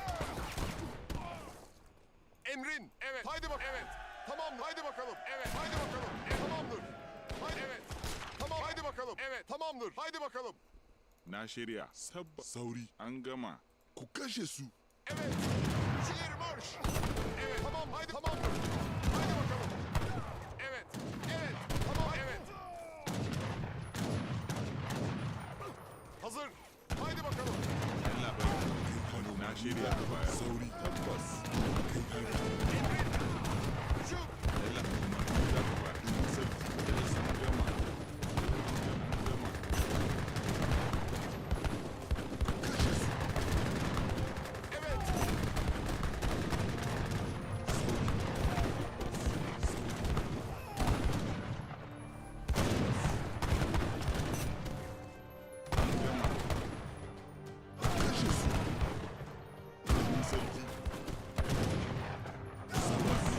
Emrin. Evet. Haydi bak. Evet. Tamam. Haydi bakalım. Evet. Haydi bakalım. Tamamdır. Haydi. Evet. Tamam. Haydi bakalım. Evet. Tamamdır. Haydi bakalım. Na shirya. Sauri. An gama. Ku kashe su. Evet. İleri marş. Evet. Tamam. Haydi. Tamamdır. Haydi bakalım. Evet. Evet. Tamam. Evet. Hazır. Haydi bakalım. Allah bai. Na shirya. Sauri. Tabbas. Emrin. Hücum. Allah kuma da ba. Sai sun gama. An gama. Evet. An gama. Kashe su. Domin sarki. Sabasi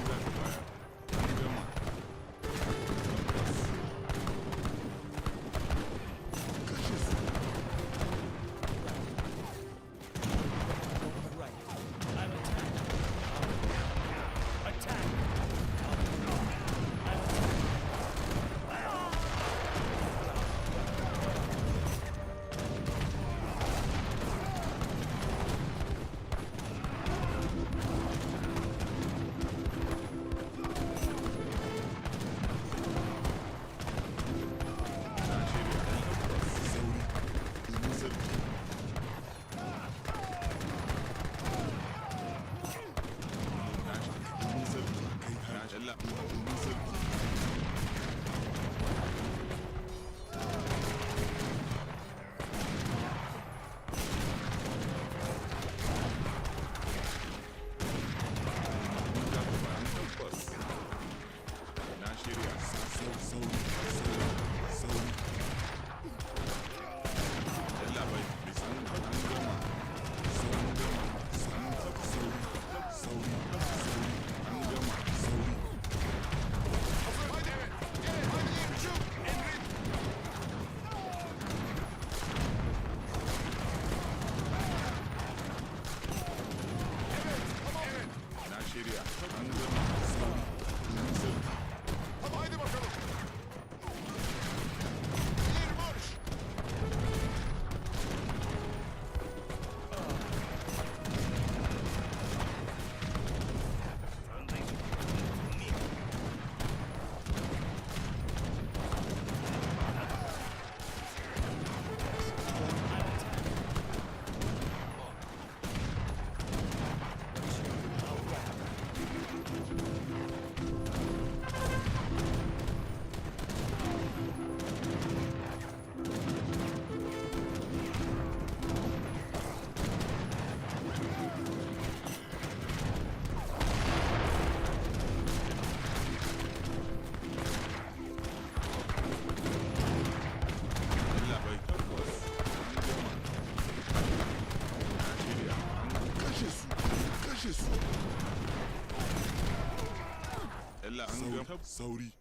Allah an ga sauri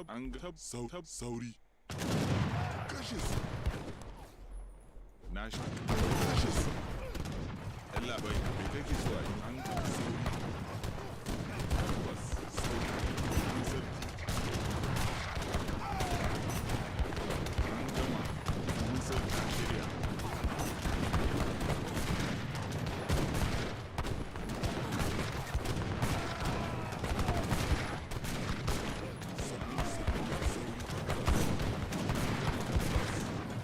an ga sauri Kashe su. na shi Kashe su. Allah bai bai kake so a yi an ga sauri tabbas sauri an sarki an gama an sarki an shirya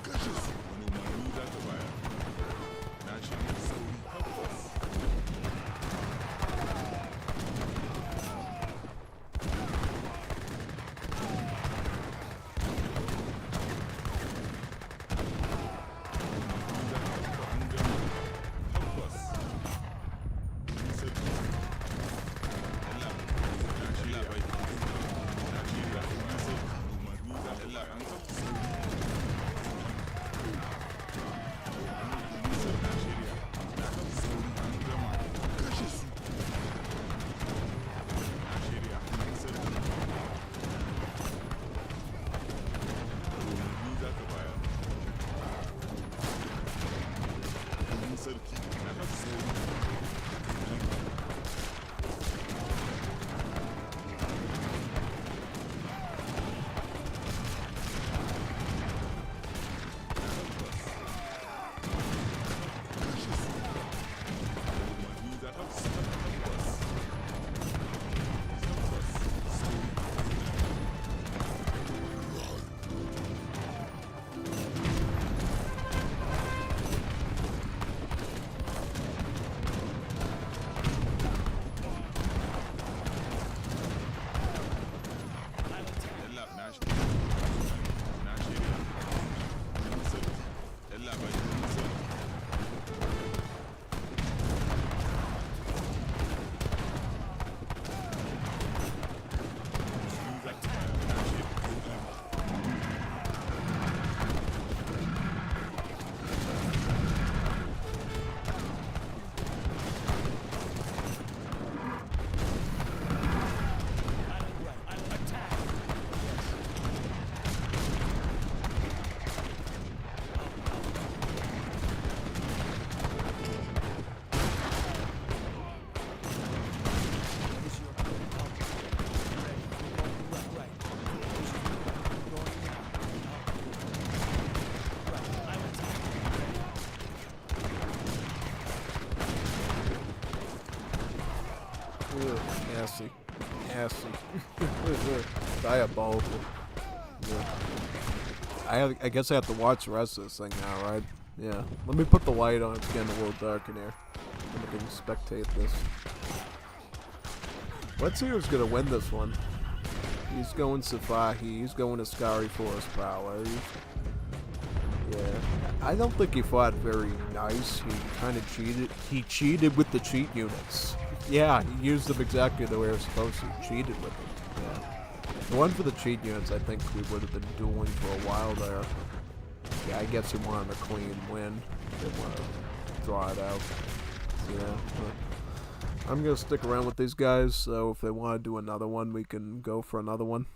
Kashe su. wani umarni za ka bayar na shi sauri tabbas an gama tabbas an sarki Allah na shirya bai na shirya an sarki umarni za Allah an sarki sauri na shirya na sauri an gama Kashe su. na shirya an sarki umarni za ka bayar an sarki na sauri Kashe su. umarni za ka tabbas sauri Allah na shirya an sarki Allah bai an sarki za ka bayar na shirya Ugh, nasty. Nasty. Diabolical. Yeah. I guess I have to watch the rest of this thing now, right? Yeah. Let me put the light on. It's getting a little dark in here. And we can spectate this. Let's see who's gonna win this one. He's going Safahi. He's going Ascari Forest Power. Yeah. I don't think he fought very nice. He kind of cheated. He cheated with the cheat units. Yeah, he used them exactly the way they were supposed to. He cheated with them. Yeah. The one for the cheat units, I think we would have been dueling for a while there. Yeah, I guess he wanted a clean win. Didn't want to draw it out. Yeah. But I'm going to stick around with these guys, so if they want to do another one, we can go for another one.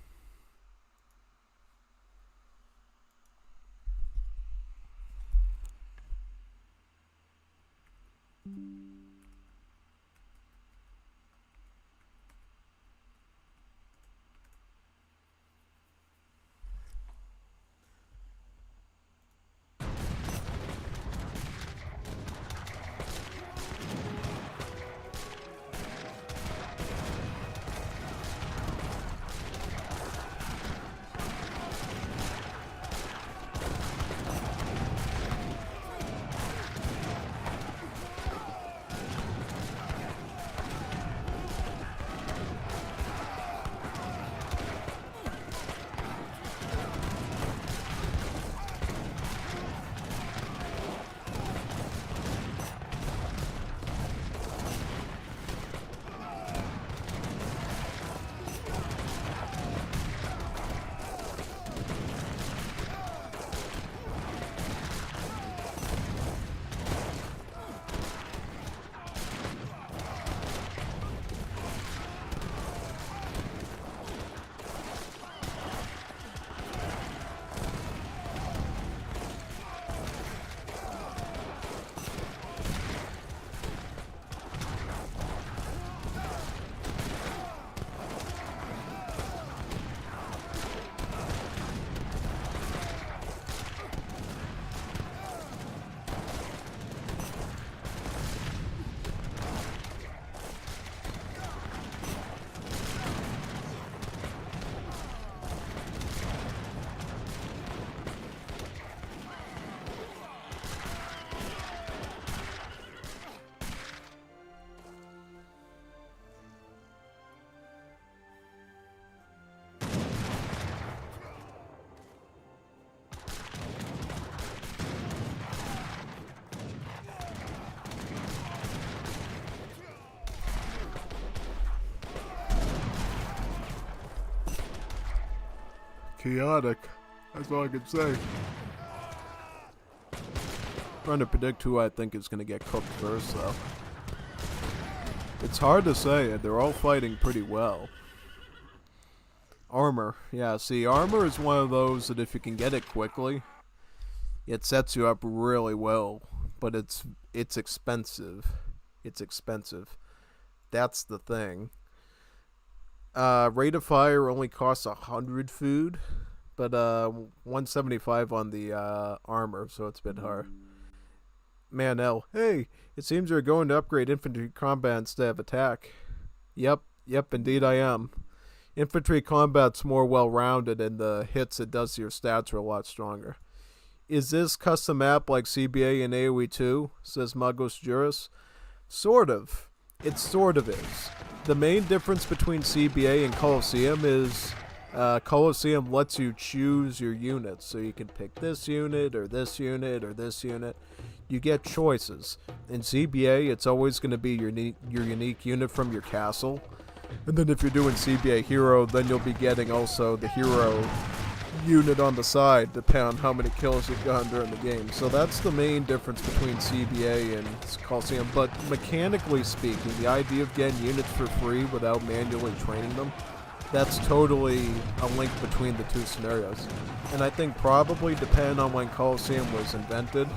chaotic. That's all I can say. Trying to predict who I think is going to get cooked first, though. It's hard to say. They're all fighting pretty well. Armor. Yeah, see, armor is one of those that if you can get it quickly, it sets you up really well. But it's expensive. It's expensive. That's the thing. Rate of fire only costs 100 food, but 175 on the armor, so it's a bit hard. Manel, hey, it seems you're going to upgrade infantry combat instead of attack. Yep, indeed I am. Infantry combat's more well-rounded, and the hits it does to your stats are a lot stronger. Is this custom map like CBA and AoE 2? Says Magos Juris. Sort of. It sort of is. The main difference between CBA and Colloseum is Colloseum lets you choose your units. So you can pick this unit or this unit or this unit. You get choices. In CBA, it's always going to be your unique unit from your castle. And then if you're doing CBA Hero, then you'll be getting also the Hero unit on the side, depending on how many kills you've gotten during the game. So that's the main difference between CBA and Colloseum. But mechanically speaking, the idea of getting units for free without manually training them, that's totally a link between the two scenarios. And I think probably depending on when Colloseum was invented,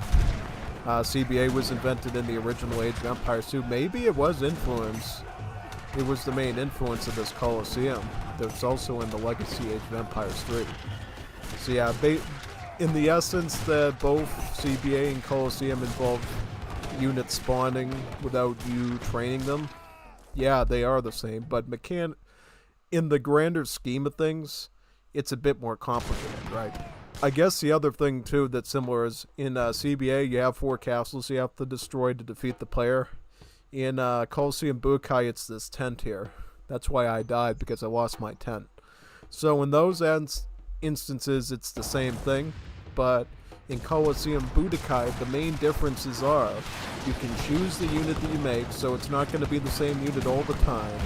CBA was invented in the original Age of Empires too. Maybe it was influence. It was the main influence of this Colloseum. That's also in the Legacy Age of Empires 3. So yeah, in the essence that both CBA and Colloseum involve units spawning without you training them, yeah, they are the same. But in the grander scheme of things, it's a bit more complicated, right? I guess the other thing too that's similar is in CBA you have 4 castles you have to destroy to defeat the player. In Colloseum Budokai, it's this tent here. That's why I died, because I lost my tent. So in those instances, it's the same thing. But in Colloseum Budokai, the main differences are you can choose the unit that you make, so it's not going to be the same unit all the time.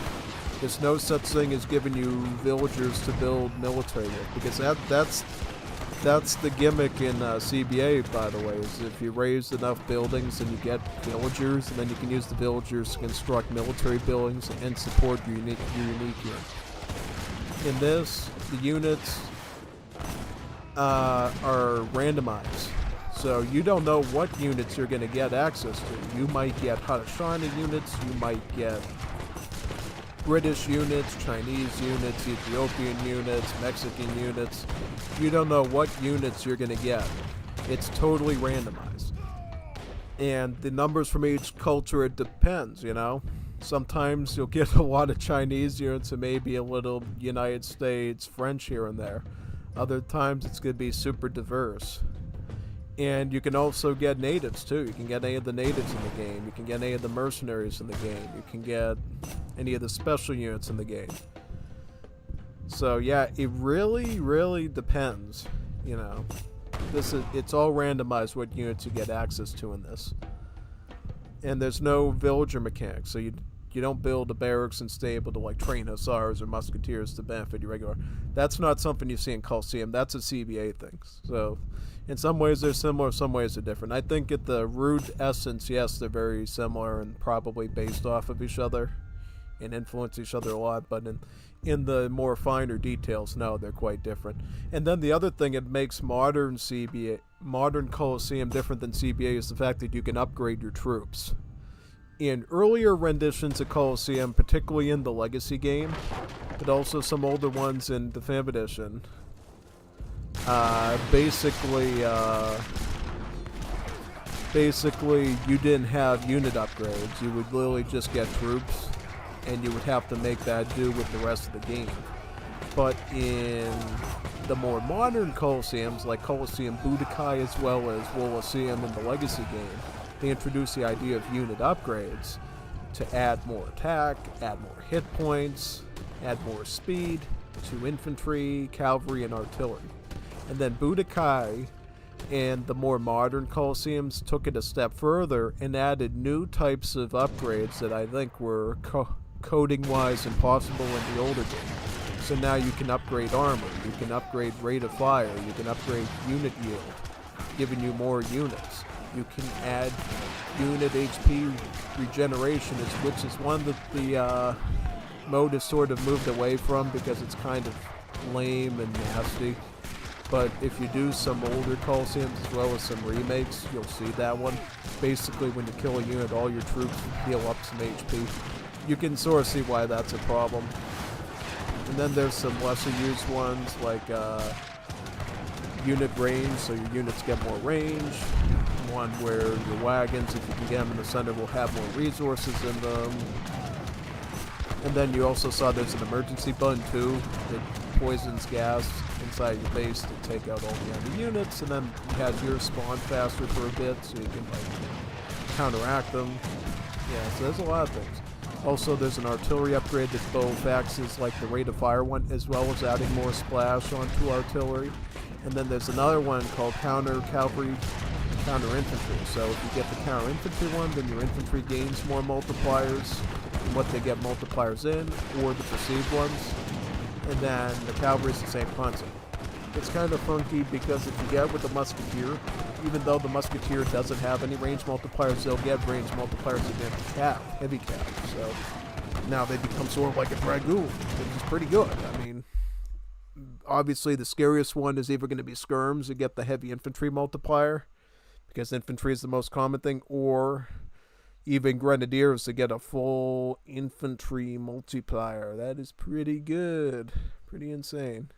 There's no such thing as giving you villagers to build military with, because that's the gimmick in CBA, by the way, is if you raise enough buildings and you get villagers, and then you can use the villagers to construct military buildings and support your unique unit. In this, the units are randomized. So you don't know what units you're going to get access to. You might get Haudenosaunee units, you might get British units, Chinese units, Ethiopian units, Mexican units. You don't know what units you're going to get. It's totally randomized. And the numbers from each culture, it depends, you know. Sometimes you'll get a lot of Chinese units and maybe a little United States, French here and there. Other times it's going to be super diverse. And you can also get natives too. You can get any of the natives in the game. You can get any of the mercenaries in the game. You can get any of the special units in the game. So yeah, it really depends. You know, it's all randomized what units you get access to in this. And there's no villager mechanics, so you don't build a barracks and stable to like train hussars or musketeers to benefit your regular. That's not something you see in Colloseum. That's a CBA thing. So in some ways they're similar, some ways they're different. I think at the root essence, yes, they're very similar and probably based off of each other and influence each other a lot, but in the more finer details, no, they're quite different. And then the other thing that makes modern Colloseum different than CBA is the fact that you can upgrade your troops. In earlier renditions of Colloseum, particularly in the Legacy game, but also some older ones in Definitive Edition, basically you didn't have unit upgrades. You would literally just get troops, and you would have to make that do with the rest of the game. But in the more modern Colloseums, like Colloseum Budokai as well as Colloseum in the Legacy game, they introduce the idea of unit upgrades to add more attack, add more hit points, add more speed to infantry, cavalry, and artillery. And then Budokai and the more modern Colloseums took it a step further and added new types of upgrades that I think were coding-wise impossible in the older game. So now you can upgrade armor, you can upgrade rate of fire, you can upgrade unit yield, giving you more units. You can add unit HP regeneration, which is one that the mode has sort of moved away from because it's kind of lame and nasty. But if you do some older Colosseums as well as some remakes, you'll see that one. Basically, when you kill a unit, all your troops heal up some HP. You can sort of see why that's a problem. And then there's some lesser used ones like unit range, so your units get more range. One where your wagons, if you can get them in the center, will have more resources in them. And then you also saw there's an emergency button too that poisons gas inside your base to take out all the enemy units, and then it has yours spawn faster for a bit so you can like counteract them. Yeah, so there's a lot of things. Also, there's an artillery upgrade that both axes like the rate of fire one, as well as adding more splash onto artillery. And then there's another one called counter cavalry, counter infantry. So if you get the counter infantry one, then your infantry gains more multipliers than what they get multipliers in, or the perceived ones. And then the cavalry is the same concept. It's kind of funky because if you get with the musketeer, even though the musketeer doesn't have any range multipliers, they'll get range multipliers against heavy cav. So now they become sort of like a dragoon, which is pretty good. I mean, obviously the scariest one is either going to be skirms to get the heavy infantry multiplier, because infantry is the most common thing, or even grenadiers to get a full infantry multiplier. That is pretty good. Pretty insane.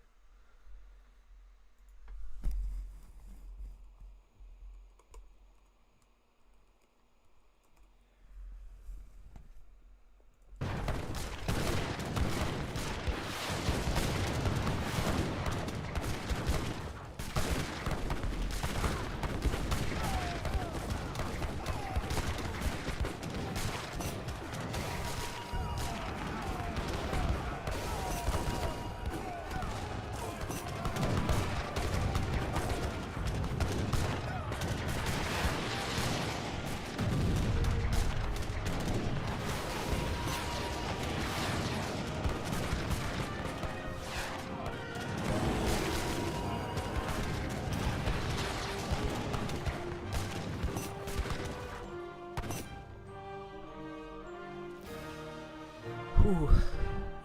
Whew.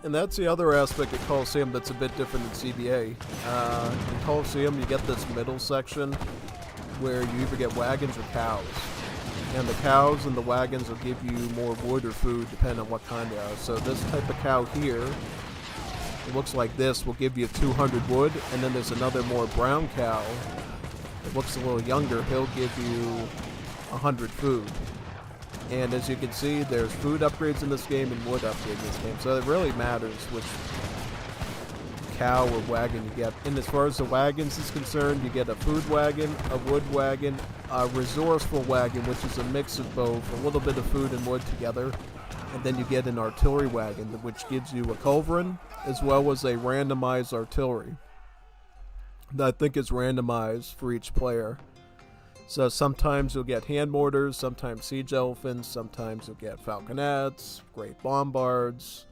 And that's the other aspect of Colosseum that's a bit different than CBA. In Colosseum, you get this middle section where you either get wagons or cows. And the cows and the wagons will give you more wood or food depending on what kind they are. So this type of cow here, it looks like this, will give you 200 wood. And then there's another more brown cow that looks a little younger. He'll give you 100 food. And as you can see, there's food upgrades in this game and wood upgrades in this game. So it really matters which cow or wagon you get. And as far as the wagons is concerned, you get a food wagon, a wood wagon, a resourceful wagon, which is a mix of both, a little bit of food and wood together. And then you get an artillery wagon, which gives you a culverin, as well as a randomized artillery. That I think is randomized for each player. So sometimes you'll get hand mortars, sometimes siege elephants, sometimes you'll get falconets, great bombards,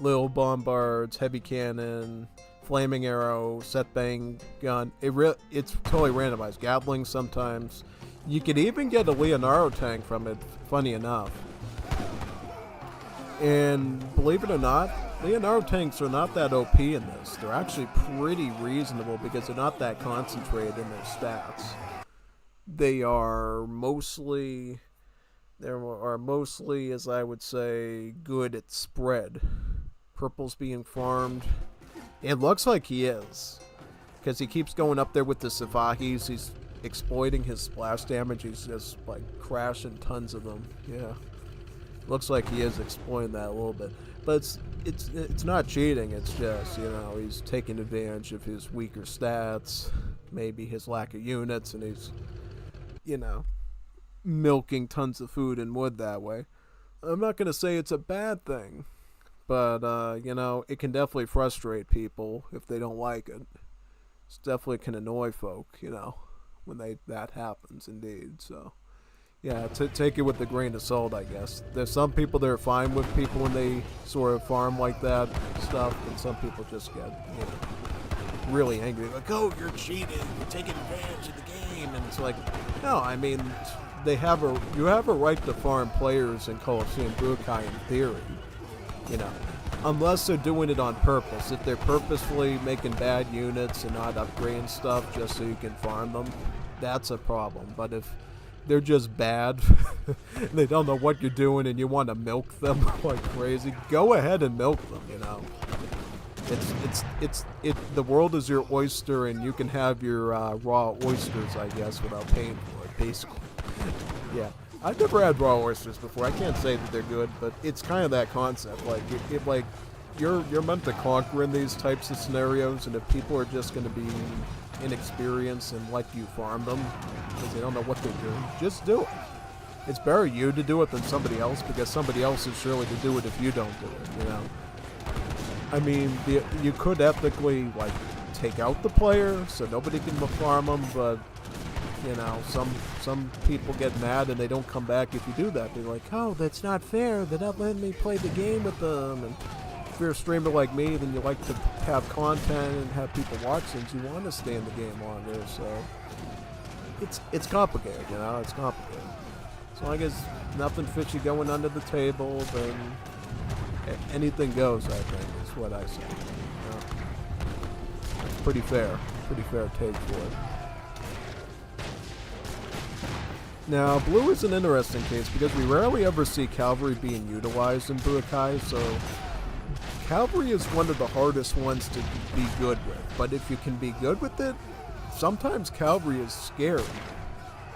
little bombards, heavy cannon, flaming arrow, set bang gun. It's totally randomized. Gatling sometimes. You could even get a Leonardo tank from it, funny enough. And believe it or not, Leonardo tanks are not that OP in this. They're actually pretty reasonable because they're not that concentrated in their stats. They are mostly, as I would say, good at spread. Purple's being farmed. It looks like he is, because he keeps going up there with the Savahis. He's exploiting his splash damage. He's just like crashing tons of them. Yeah, looks like he is exploiting that a little bit, but it's not cheating. It's just, you know, he's taking advantage of his weaker stats, maybe his lack of units, and he's, you know, milking tons of food and wood that way. I'm not going to say it's a bad thing, but, you know, it can definitely frustrate people if they don't like it. It definitely can annoy folk, you know, when that happens, indeed. So, Yeah, take it with a grain of salt, I guess. There's some people that are fine with people when they sort of farm like that stuff, and some people just get, really angry. Like, oh, you're cheating, you're taking advantage of the game, and it's like, no, I mean, you have a right to farm players in Colloseum Budokai in theory, unless they're doing it on purpose. If they're purposefully making bad units and not upgrading stuff just so you can farm them, that's a problem. But if they're just bad, they don't know what you're doing, and you want to milk them like crazy, go ahead and milk them, The world is your oyster, and you can have your raw oysters, I guess, without paying for it, basically. Yeah. I've never had raw oysters before. I can't say that they're good, but it's kind of that concept. Like, you're meant to conquer in these types of scenarios, and if people are just going to be inexperienced and let you farm them because they don't know what they're doing, just do it. It's better you to do it than somebody else, because somebody else is surely to do it if you don't do it, I mean, you could ethically, take out the player so nobody can farm them, but some people get mad and they don't come back if you do that. They're like, oh, that's not fair. They're not letting me play the game with them. And if you're a streamer like me, then you like to have content and have people watch things. You want to stay in the game longer. So it's complicated, It's complicated. As long as nothing fishy going under the table, then anything goes, I think, is what I say. It's pretty fair take for it. Now, blue is an interesting case because we rarely ever see cavalry being utilized in Budokai, so cavalry is one of the hardest ones to be good with. But if you can be good with it, sometimes cavalry is scary.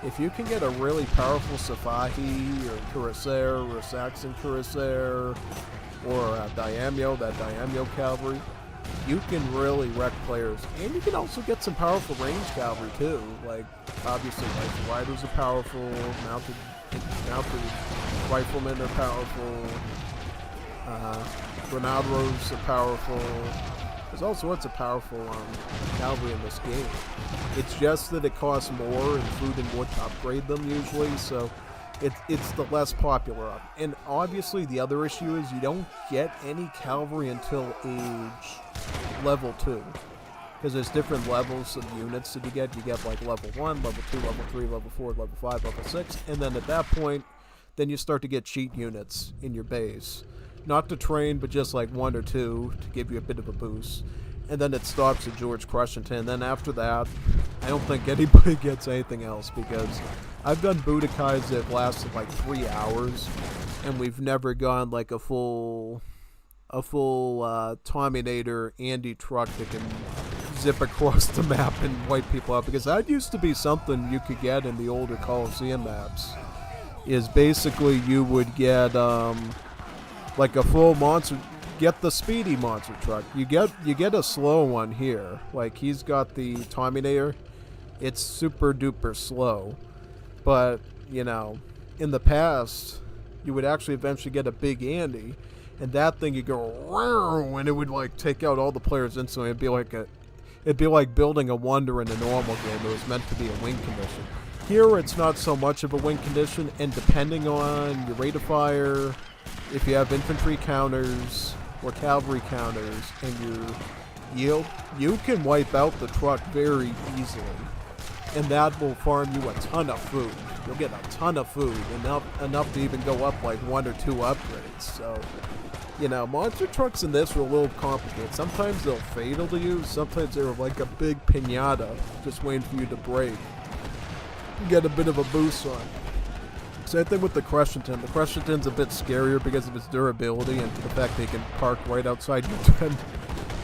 If you can get a really powerful Safahi or Cuirassier or Saxon Cuirassier or that Daimyo cavalry, you can really wreck players. And you can also get some powerful range cavalry too. Like, obviously, riders are powerful, mounted riflemen are powerful, Granaderos are powerful. There's all sorts of powerful cavalry in this game. It's just that it costs more in food and wood to upgrade them usually, so it's the less popular. And obviously the other issue is you don't get any cavalry until age level 2. Because there's different levels of units that you get. You get like level 1, level 2, level 3, level 4, level 5, level 6. And then at that point, then you start to get cheat units in your base. Not to train, but just like 1 or 2 to give you a bit of a boost. And then it stops at George Crushington. And then after that, I don't think anybody gets anything else, because I've done Budokais that lasted like 3 hours, and we've never gone like a full Tominator Andy truck that can zip across the map and wipe people out, because that used to be something you could get in the older Colosseum maps. Is basically you would get like a full monster. Get the speedy monster truck. You get a slow one here. Like, he's got the Tominator. It's super duper slow. But, in the past, you would actually eventually get a big Andy, and that thing you go wow, and it would like take out all the players instantly. It'd be like building a wonder in a normal game. It was meant to be a win condition. Here it's not so much of a win condition, and depending on your rate of fire, if you have infantry counters or cavalry counters and your yield, you can wipe out the truck very easily, and that will farm you a ton of food. You'll get a ton of food, enough to even go up like 1 or 2 upgrades. So, monster trucks in this are a little complicated. Sometimes they'll fatal to you, sometimes they're like a big pinata just waiting for you to break. You get a bit of a boost on. Same thing with the Crushington. The Crushington's a bit scarier because of its durability and the fact they can park right outside your tent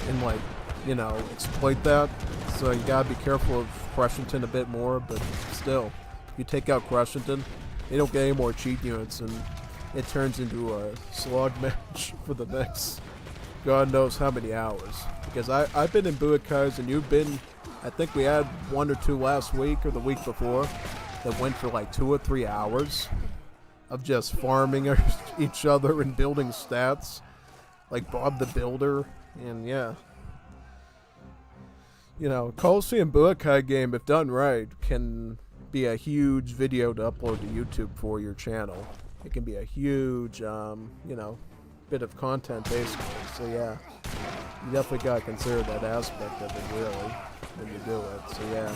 and exploit that. So you gotta be careful of Crushington a bit more, but still, if you take out Crushington, they don't get any more cheat units, and it turns into a slog match for the next God knows how many hours. Because I've been in Budokais, and you've been, I think we had 1 or 2 last week or the week before, that went for like 2 or 3 hours of just farming each other and building stats, like Bob the Builder. And yeah, Colosseum Budokai game, if done right, can be a huge video to upload to YouTube for your channel. It can be a huge, bit of content basically. So yeah, you definitely gotta consider that aspect of it really when you do it. So yeah.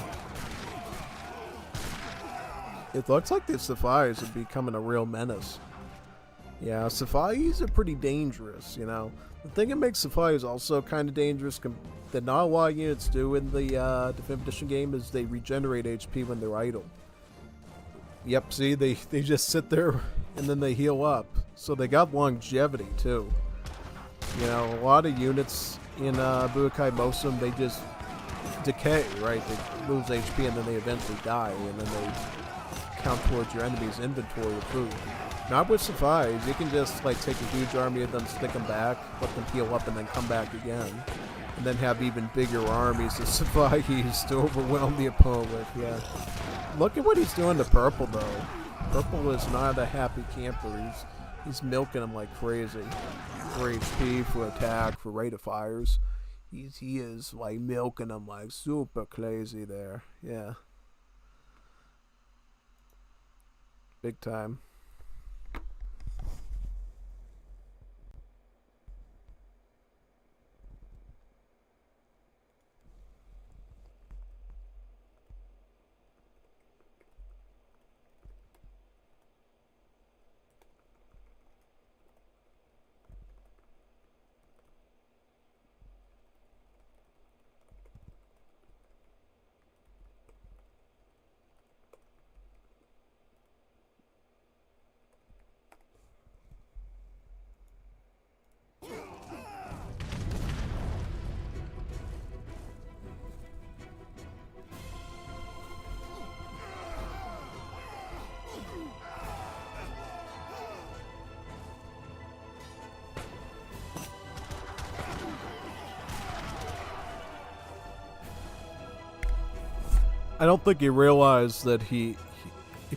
It looks like the Safaris are becoming a real menace. Yeah, Safaris are pretty dangerous, you know. The thing that makes Safaris also kind of dangerous that not a lot of units do in the Definitive Edition game is they regenerate HP when they're idle. Yep, see, they just sit there and then they heal up. So they got longevity too. You know, a lot of units in Budokai Colloseum, they just decay, right? They lose HP and then they eventually die, and then they count towards your enemy's inventory of food. Not with Safaris. You can just like take a huge army of them, stick them back, let them heal up, and then come back again. And then have even bigger armies of Safaris to overwhelm the opponent with, yeah. Look at what he's doing to Purple, though. Purple is not a happy camper. He's milking him like crazy. For HP, for attack, for rate of fires. He is like milking him like super crazy there, yeah. Big time. I don't think he realized that he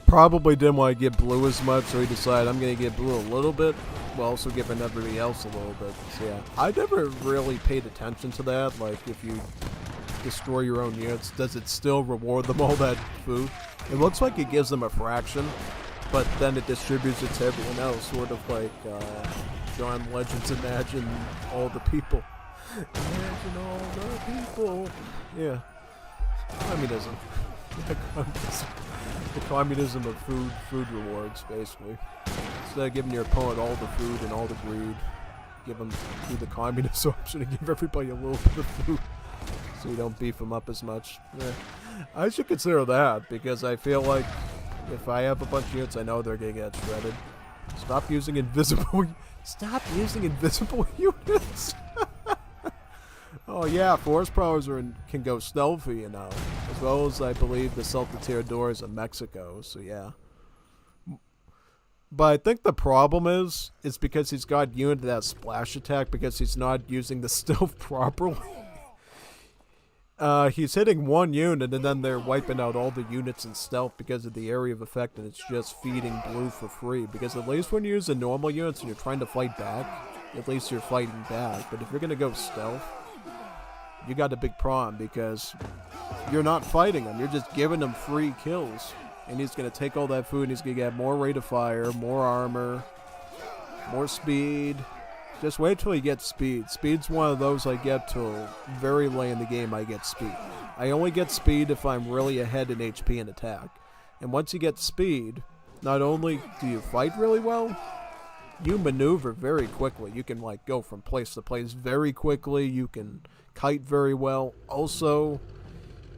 probably didn't want to get blue as much, so he decided I'm going to get blue a little bit, while also giving everybody else a little bit. So yeah, I never really paid attention to that. Like, if you destroy your own units, does it still reward them all that food? It looks like it gives them a fraction, but then it distributes it to everyone else, sort of like John Legend's Imagine All the People. Imagine all the people. Yeah. Communism. Yeah, communism. The communism of food rewards, basically. Instead of giving your opponent all the food and all the greed, give them do the communist option and give everybody a little bit of food, so you don't beef them up as much. Yeah. I should consider that, because I feel like if I have a bunch of units, I know they're gonna get shredded. Stop using invisible. Stop using invisible units. Oh yeah, forest prowlers can go stealthy, you know, as well as I believe the Saltateadores of Mexico. So yeah, but I think the problem is because he's got unit that splash attack because he's not using the stealth properly. He's hitting one unit and then they're wiping out all the units in stealth because of the area of effect, and it's just feeding blue for free. Because at least when you're using normal units and you're trying to fight back, at least you're fighting back. But if you're gonna go stealth, you got a big problem, because you're not fighting him. You're just giving him free kills. And he's going to take all that food and he's going to get more rate of fire, more armor, more speed. Just wait till he gets speed. Speed's one of those I get till very late in the game I get speed. I only get speed if I'm really ahead in HP and attack. And once you get speed, not only do you fight really well, you maneuver very quickly. You can like go from place to place very quickly. You can kite very well. Also,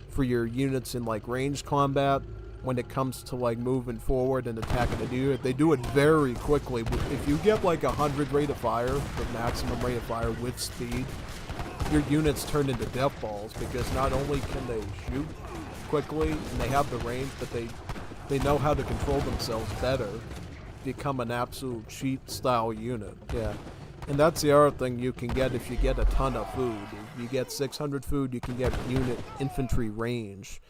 for your units in like ranged combat, when it comes to like moving forward and attacking a unit, they do it very quickly. If you get like 100 rate of fire, the maximum rate of fire with speed, your units turn into death balls, because not only can they shoot quickly and they have the range, but they know how to control themselves better. Become an absolute cheat style unit. Yeah. And that's the other thing you can get if you get a ton of food. If you get 600 food, you can get unit infantry range.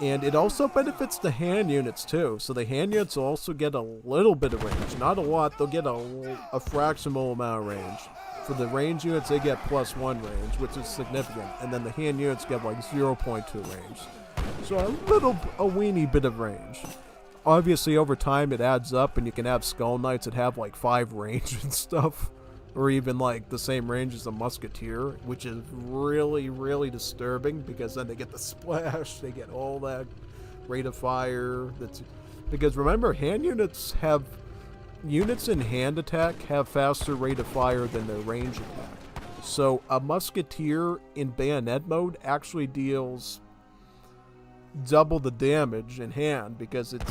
And it also benefits the hand units too. So the hand units will also get a little bit of range. Not a lot, they'll get a fractional amount of range. For the range units, they get +1 range, which is significant. And then the hand units get like 0.2 range. So a weeny bit of range. Obviously, over time, it adds up, and you can have Skull Knights that have like 5 range and stuff. Or even like the same range as a Musketeer, which is really, really disturbing because then they get the splash, they get all that rate of fire. Because remember, hand units have... Units in hand attack have faster rate of fire than their range attack. So a Musketeer in bayonet mode actually deals double the damage in hand because it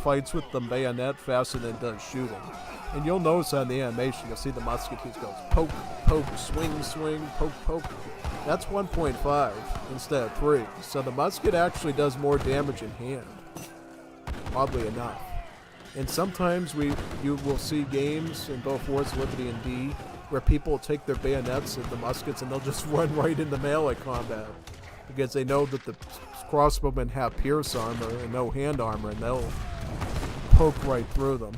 fights with the bayonet faster than it does shooting. And you'll notice on the animation, you'll see the Musketeers goes poke, poke, swing, swing, poke, poke. That's 1.5 instead of 3. So the musket actually does more damage in hand, oddly enough. And sometimes you will see games in both Wars, Liberty, and D where people will take their bayonets and the muskets and they'll just run right into melee combat because they know that the crossbowmen have pierce armor and no hand armor, and they'll poke right through them.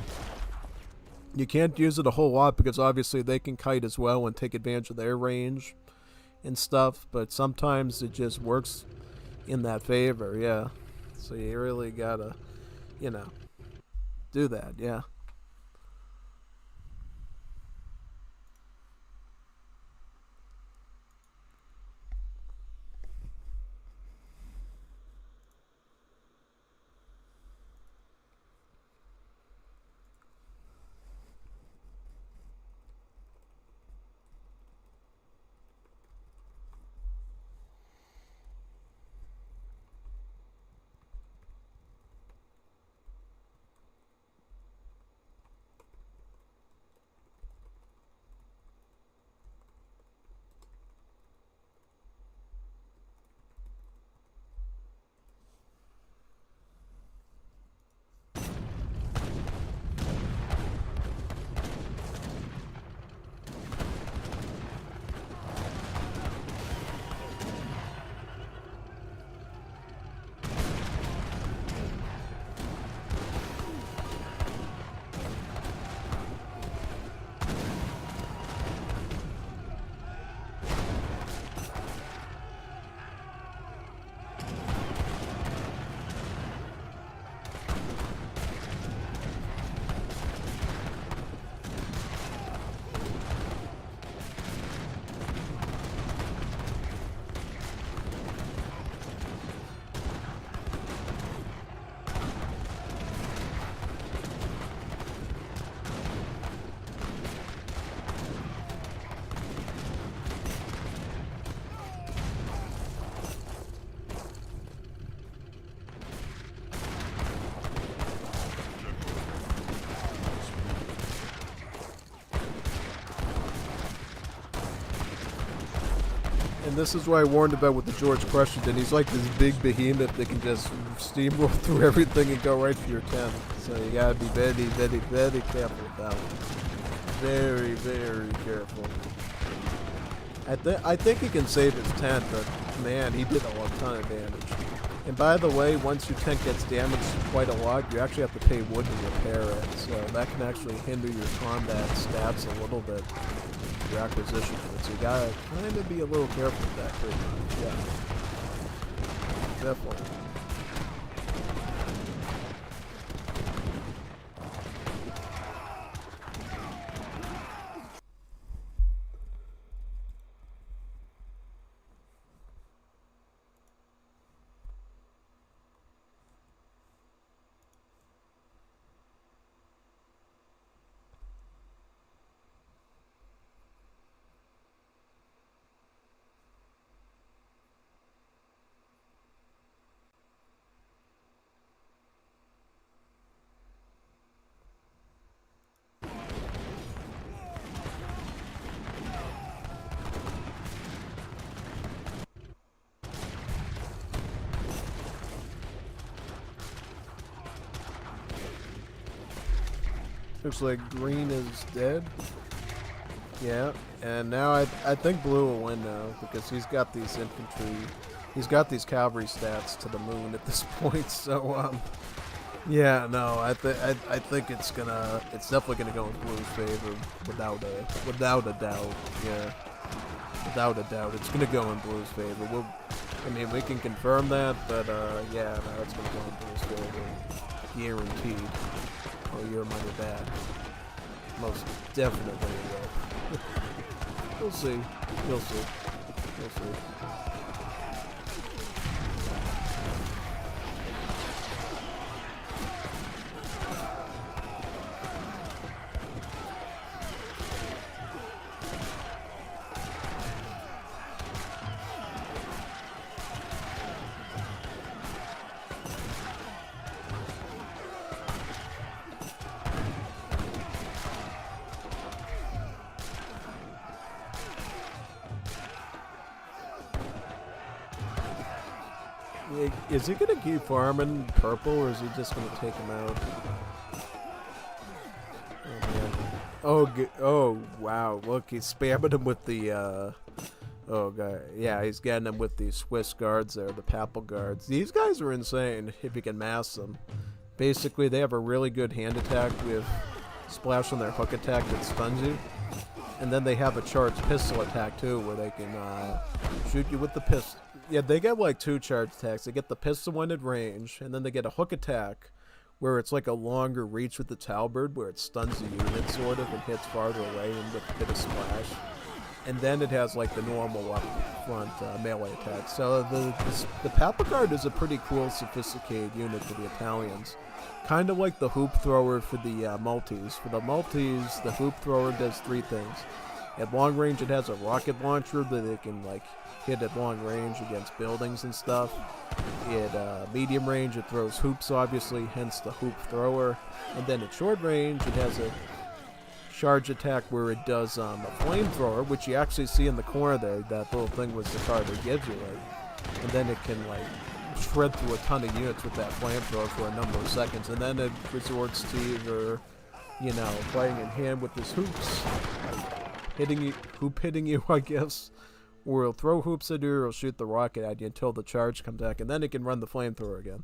You can't use it a whole lot because obviously they can kite as well and take advantage of their range and stuff, but sometimes it just works in that favor, yeah. So you really gotta, do that, yeah. And this is what I warned about with the George Crushington. He's like this big behemoth that can just steamroll through everything and go right for your 10. So you gotta be very, very, very careful with that one. Very, very careful. I think he can save his 10, but man, he did a ton of damage. And by the way, once your tank gets damaged quite a lot, you actually have to pay wood to repair it. So that can actually hinder your combat stats a little bit. Your acquisition of it. So you gotta kind of be a little careful with that pretty much. Yeah. Definitely. Looks like green is dead. Yeah, and now I think blue will win now because he's got these infantry, he's got these cavalry stats to the moon at this point. So yeah, no, I think it's definitely gonna go in blue's favor without a doubt. Yeah, without a doubt, it's gonna go in blue's favor. I mean, we can confirm that, but yeah, no, it's gonna go into this building. Guaranteed. Oh, your money back. Most definitely will. We'll see. You'll see. You'll see. Is he gonna keep farming purple, or is he just gonna take him out? Oh man! Oh wow! Look, he's spamming him with the oh god, yeah, he's getting him with the Swiss guards there, the papal guards. These guys are insane if you can mass them. Basically, they have a really good hand attack with splash on their hook attack that stuns you, and then they have a charged pistol attack too, where they can shoot you with the pistol. Yeah, they get like 2 charge attacks. They get the pistol one at range, and then they get a hook attack where it's like a longer reach with the halberd, where it stuns the unit sort of and hits farther away and with a bit of splash. And then it has like the normal up front melee attack. So the Papal Guard is a pretty cool, sophisticated unit for the Italians. Kind of like the hoop thrower for the Maltese. For the Maltese, the hoop thrower does 3 things. At long range, it has a rocket launcher that it can like hit at long range against buildings and stuff. At medium range, it throws hoops, obviously, hence the hoop thrower. And then at short range, it has a charge attack where it does a flamethrower, which you actually see in the corner there. That little thing was the card that gives you it. And then it can like shred through a ton of units with that flamethrower for a number of seconds. And then it resorts to either, you know, playing in hand with his hoops, hitting you, I guess. Or he'll throw hoops at you, or he'll shoot the rocket at you until the charge comes back, and then he can run the flamethrower again.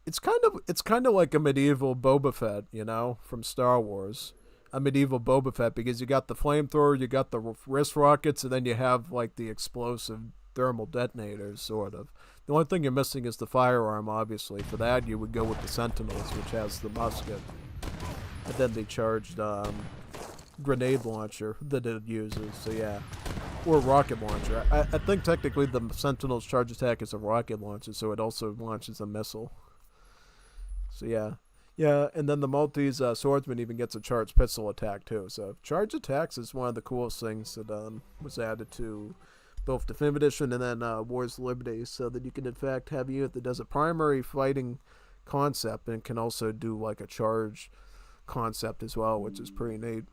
It's kind of like a medieval Boba Fett, you know, from Star Wars. A medieval Boba Fett, because you got the flamethrower, you got the wrist rockets, and then you have like the explosive thermal detonators, sort of. The only thing you're missing is the firearm, obviously. For that, you would go with the Sentinels, which has the musket, and then the charged grenade launcher that it uses. So yeah. Or rocket launcher. I think technically the Sentinel's charge attack is a rocket launcher, so it also launches a missile. So yeah. Yeah, and then the Maltese swordsman even gets a charged pistol attack too. So charge attacks is one of the coolest things that was added to both Definitive Edition and then Wars of Liberty, so that you can in fact have a unit that does a primary fighting concept and can also do like a charge concept as well, which is pretty neat.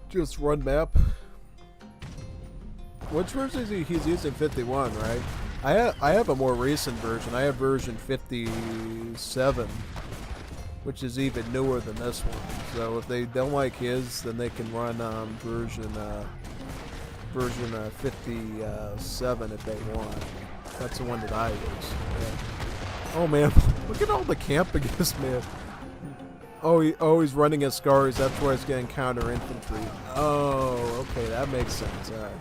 Just run map. Which version is he's using 51, right? I have a more recent version. I have version 57, which is even newer than this one. So if they don't like his, then they can run version 57 if they want. That's the one that I use. Yeah. Oh man, look at all the camp against man. Oh, he's running Ascaris. That's where he's getting counter infantry. Oh, okay, that makes sense. All right.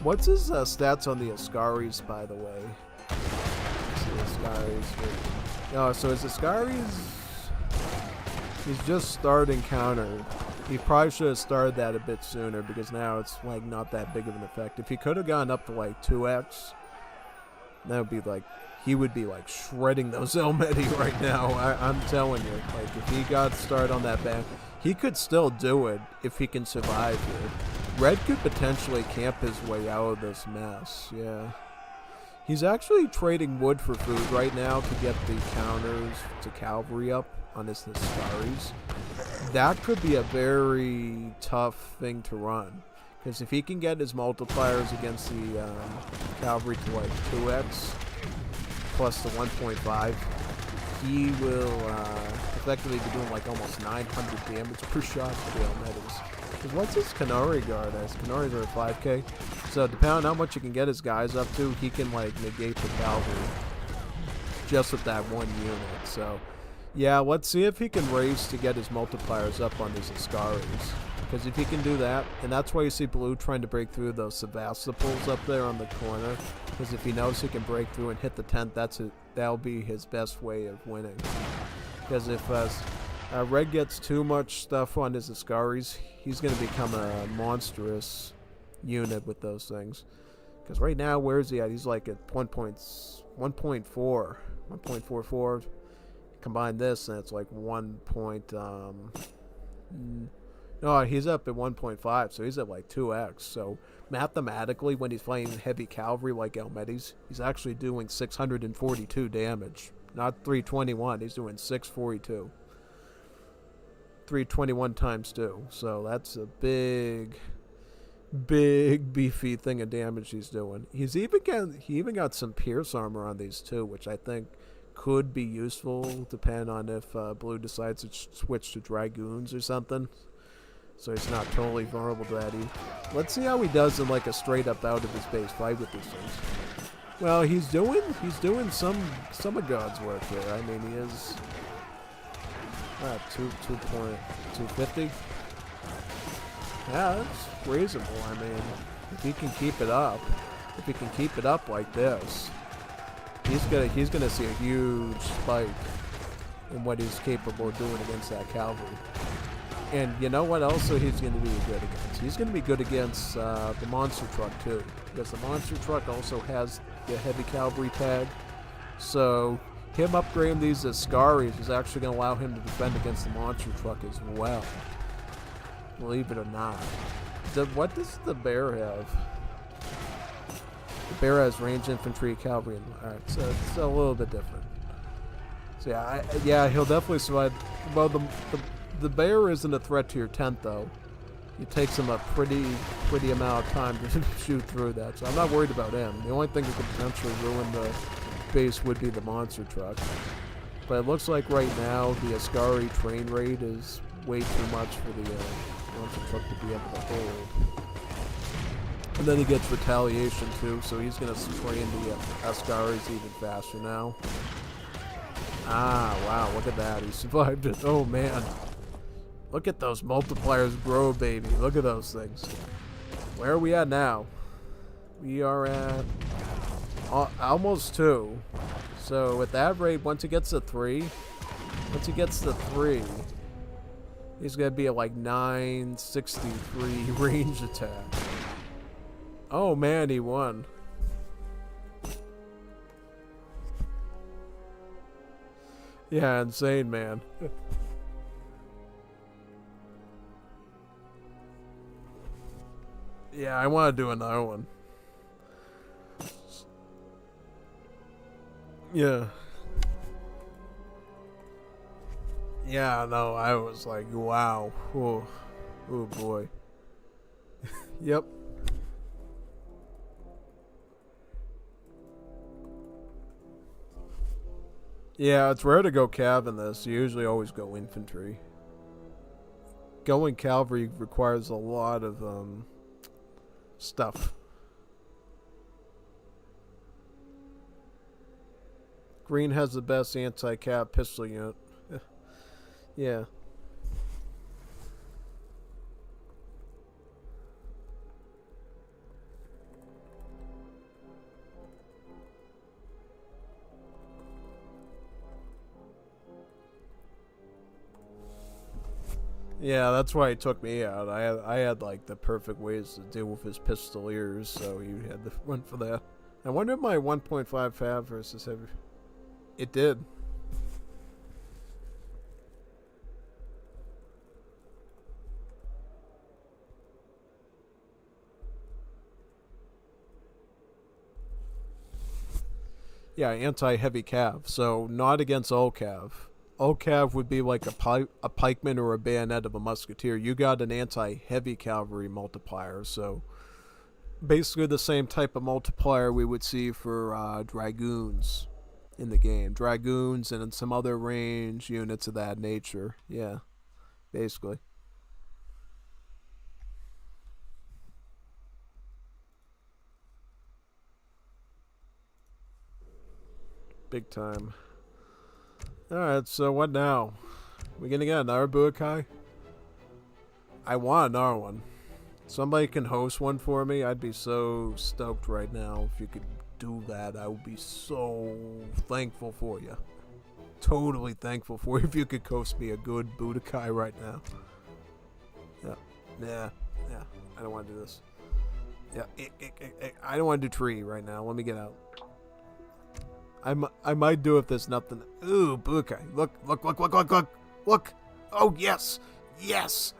What's his stats on the Ascaris, by the way? Let's see, Ascaris. Oh, so his Ascaris, he's just starting counter. He probably should have started that a bit sooner, because now it's like not that big of an effect. If he could have gone up to like 2x, that would be like he would be like shredding those Elmedi right now. I'm telling you, like if he got started on that back, he could still do it if he can survive it. Red could potentially camp his way out of this mess. Yeah. He's actually trading wood for food right now to get the counters to cavalry up on his Niscaris. That could be a very tough thing to run. Because if he can get his multipliers against the cavalry to like 2x plus the 1.5, he will effectively be doing like almost 900 damage per shot to the Elmetis. Because what's his Canary guard as? Canaries are at 5k. So depending on how much you can get his guys up to, he can like negate the cavalry just with that one unit. So yeah, let's see if he can race to get his multipliers up on his Ascaris. Because if he can do that, and that's why you see Blue trying to break through those Sevastopol's up there on the corner. Because if he knows he can break through and hit the 10th, that'll be his best way of winning. Because if Red gets too much stuff on his Ascaris, he's going to become a monstrous unit with those things. Because right now, where is he at? He's like at 1.44. Combine this, and it's like 1. No, he's up at 1.5, so he's at like 2x. So mathematically, when he's playing heavy cavalry like Elmedi's, he's actually doing 642 damage. Not 321, he's doing 642. 321 times 2. So that's a big beefy thing of damage he's doing. He even got some pierce armor on these too, which I think could be useful depending on if Blue decides to switch to Dragoons or something. So he's not totally vulnerable to that. Let's see how he does in like a straight up out of his base fight with these things. Well, he's doing some of God's work here. I mean, he is 2.250. Yeah, that's reasonable. I mean, if he can keep it up like this, he's gonna see a huge spike in what he's capable of doing against that cavalry. And you know what else he's going to be good against? He's going to be good against the monster truck too, because the monster truck also has the heavy cavalry tag. So him upgrading these Ascaris is actually going to allow him to defend against the monster truck as well. Believe it or not. What does the bear have? The bear has range infantry, cavalry, and alright, so it's a little bit different. So yeah, he'll definitely survive. Well, the bear isn't a threat to your tent though. It takes him a pretty amount of time to shoot through that, so I'm not worried about him. The only thing that could potentially ruin the base would be the monster truck. But it looks like right now the Ascari train rate is way too much for the monster truck to be able to hold. And then he gets retaliation too, so he's going to train the Ascaris even faster now. Ah, wow, look at that. He survived it. Oh, man. Look at those multipliers grow, baby. Look at those things. Where are we at now? We are at almost 2. So at that rate, once he gets to 3, he's going to be at like 963 range attack. Oh, man, he won. Yeah, insane, man. Yeah, I want to do another one. Yeah. Yeah, no, I was like, wow. Oh, oh boy. Yep. Yeah, it's rare to go cav in this. You usually always go infantry. Going cavalry requires a lot of stuff. Green has the best anti-cav pistol unit. Yeah. Yeah, that's why he took me out. I had like the perfect ways to deal with his pistoliers, so he had to run for that. I wonder if my 1.5 Fav versus heavy. It did. Yeah, anti-heavy cav. So not against all cav. All cav would be like a pikeman or a bayonet of a musketeer. You got an anti-heavy cavalry multiplier. So basically the same type of multiplier we would see for dragoons in the game. Dragoons and some other range units of that nature. Yeah, basically. Big time. Alright, so what now? We gonna get another Budokai? I want another one. Somebody can host one for me. I'd be so stoked right now if you could do that. I would be so thankful for you. Totally thankful for you if you could host me a good Budokai right now. Yeah. I don't want to do this. Yeah, I don't want to do tree right now. Let me get out. I might do if there's nothing. Ooh, Budokai. Look. Oh, yes. Yes.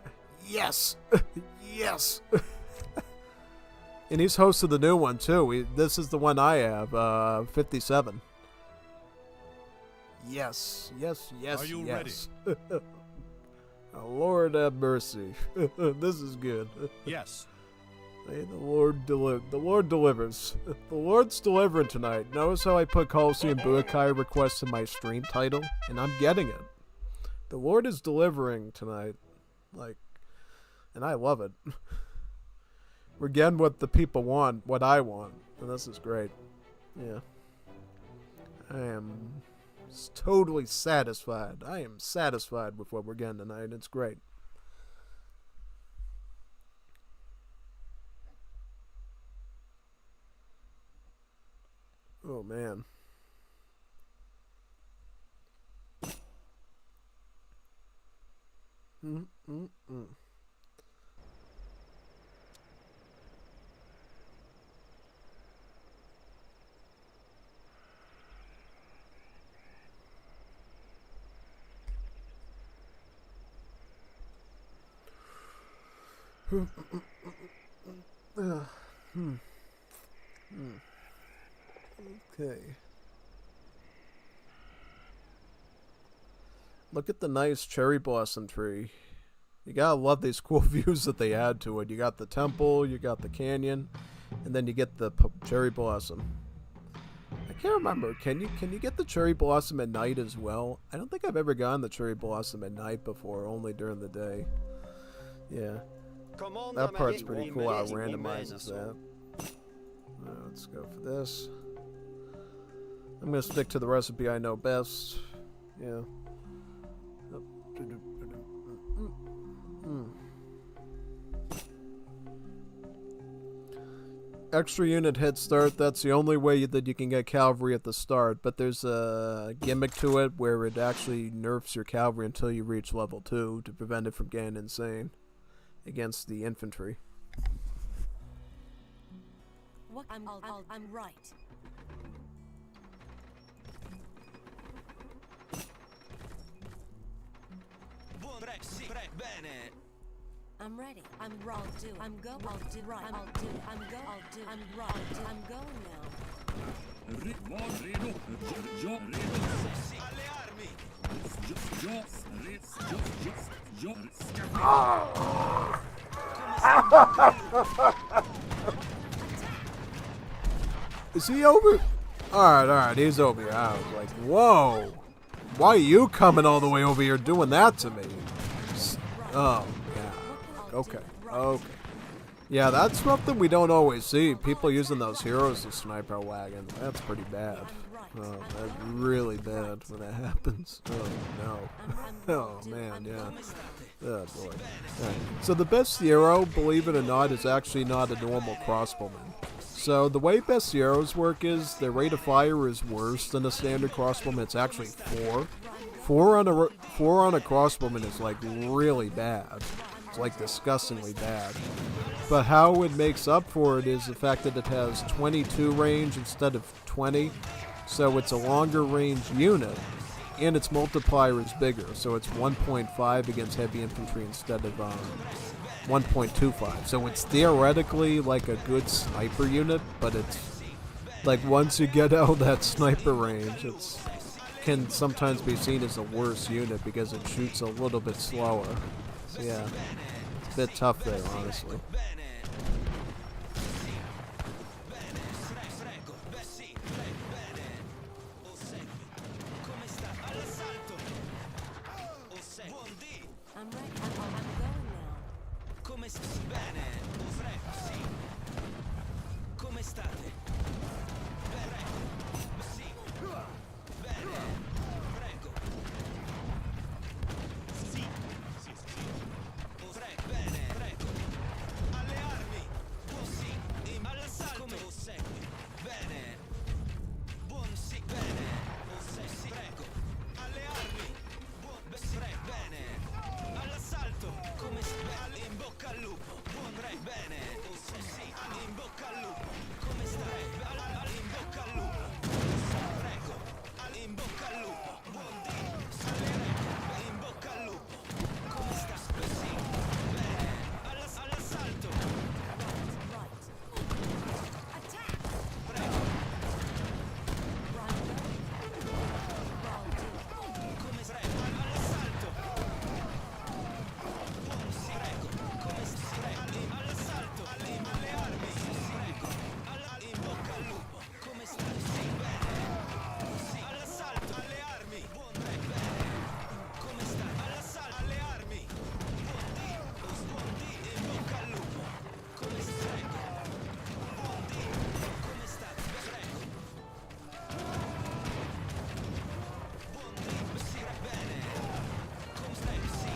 And he's hosted the new one, too. This is the one I have, 57. Yes. Are you ready? Oh, Lord have mercy. This is good. Yes. May the Lord delivers. The Lord's delivering tonight. Notice how I put Colloseum Budokai requests in my stream title? And I'm getting it. The Lord is delivering tonight. And I love it. We're getting what the people want, what I want. And this is great. Yeah. I am totally satisfied. I am satisfied with what we're getting tonight. It's great. Oh, man. Okay. Look at the nice cherry blossom tree. You gotta love these cool views that they add to it. You got the temple, you got the canyon, and then you get the cherry blossom. I can't remember. Can you get the cherry blossom at night as well? I don't think I've ever gotten the cherry blossom at night before, only during the day. Yeah. That part's pretty cool how it randomizes that. Let's go for this. I'm gonna stick to the recipe I know best. Yeah. Extra unit head start, that's the only way that you can get cavalry at the start, but there's a gimmick to it where it actually nerfs your cavalry until you reach level 2 to prevent it from getting insane against the infantry. What? I'm right. I'm ready. I'm raw. Do. I'm go. I'll do. Right. I'll do. I'm go. I'll do. I'm raw. I'm going now. Is he over? Alright, he's over here. I was like, whoa. Why are you coming all the way over here doing that to me? Oh, yeah. Okay. Yeah, that's something we don't always see. People using those heroes as sniper wagons. That's pretty bad. Oh, that's really bad when that happens. Oh, no. Oh, man, yeah. Oh, boy. Right. So the bestiero, believe it or not, is actually not a normal crossbowman. So the way bestieros work is their rate of fire is worse than a standard crossbowman. It's actually 4. 4 on a crossbowman is like really bad. It's like disgustingly bad. But how it makes up for it is the fact that it has 22 range instead of 20. So it's a longer range unit, and its multiplier is bigger. So it's 1.5 against heavy infantry instead of 1.25. So it's theoretically like a good sniper unit, but it's like once you get out of that sniper range, it's can sometimes be seen as a worse unit because it shoots a little bit slower. So yeah, it's a bit tough there, honestly. I'm ready. I'm going now. Come stai? Bene, prego, sì. Come state? Prego, sì. Bene, prego. Sì, sì, sì. Prego, bene, prego. Alle armi. Buon sì. All'assalto. Come segui? Bene. Buon sì, bene. Sì, prego. Alle armi. Buon prego, bene. All'assalto, come in bocca al lupo, buon re, bene, sì, in bocca al lupo, come stai? In bocca al lupo, prego, in bocca al lupo, buon di, in bocca al lupo, come sta? Sì, bene, all'assalto, Attack! prego, Right. come prego, all'assalto, buon sì, prego, come si prego, all'assalto, alle armi, prego, in bocca al lupo, come stai? Sì, bene, sì, all'assalto, alle armi, buon re, bene, come stai? All'assalto, alle armi, buon di, in bocca al lupo, come stai? Buon di, come stai? Prego, buon di, sì, bene, come stai? Sì.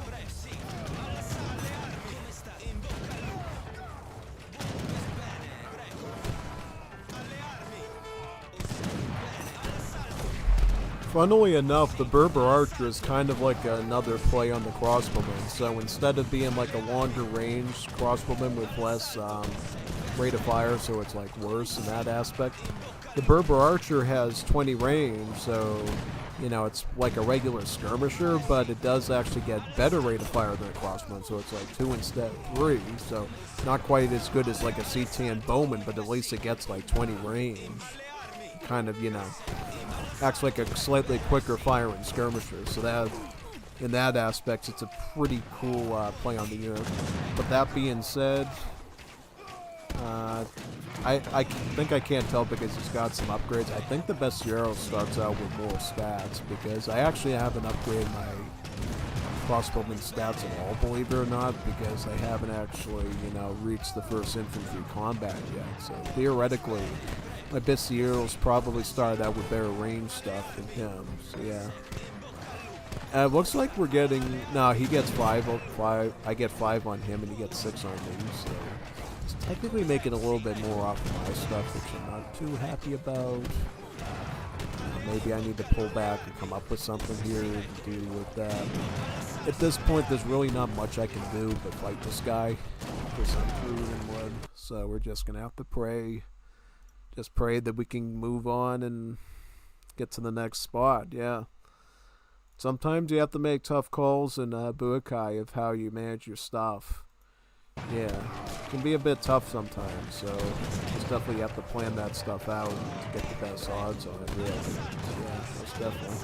Prego, sì, all'assalto, alle armi, come sta? In bocca al lupo, bene, prego, alle armi, bene, all'assalto, Funnily enough, the Berber Archer is kind of like another play on the crossbowman. So instead of being like a longer range crossbowman with less rate of fire, so it's like worse in that aspect, the Berber Archer has 20 range, so you know it's like a regular skirmisher, but it does actually get better rate of fire than a crossbowman, so it's like 2 instead of 3. So not quite as good as like a CTN bowman, but at least it gets like 20 range. Kind of, you know, acts like a slightly quicker firing skirmisher. So that, in that aspect, it's a pretty cool play on the unit. But that being said, I think I can't tell because he's got some upgrades. I think the Bestiaro starts out with more stats because I actually haven't upgraded my crossbowman stats at all, believe it or not, because I haven't actually, you know, reached the first infantry combat yet. So theoretically, my Bestiaros probably started out with better range stuff than him. So yeah. It looks like we're getting... No, he gets 5. I get 5 on him and he gets 6 on me. So it's technically making a little bit more off of my stuff, which I'm not too happy about. Maybe I need to pull back and come up with something here to do with that. At this point, there's really not much I can do but fight this guy. Because I'm through in wood. So we're just going to have to pray. Just pray that we can move on and get to the next spot, yeah. Sometimes you have to make tough calls in Budokai of how you manage your stuff. Yeah, it can be a bit tough sometimes, so just definitely have to plan that stuff out to get the best odds on it, really. Yeah, most definitely.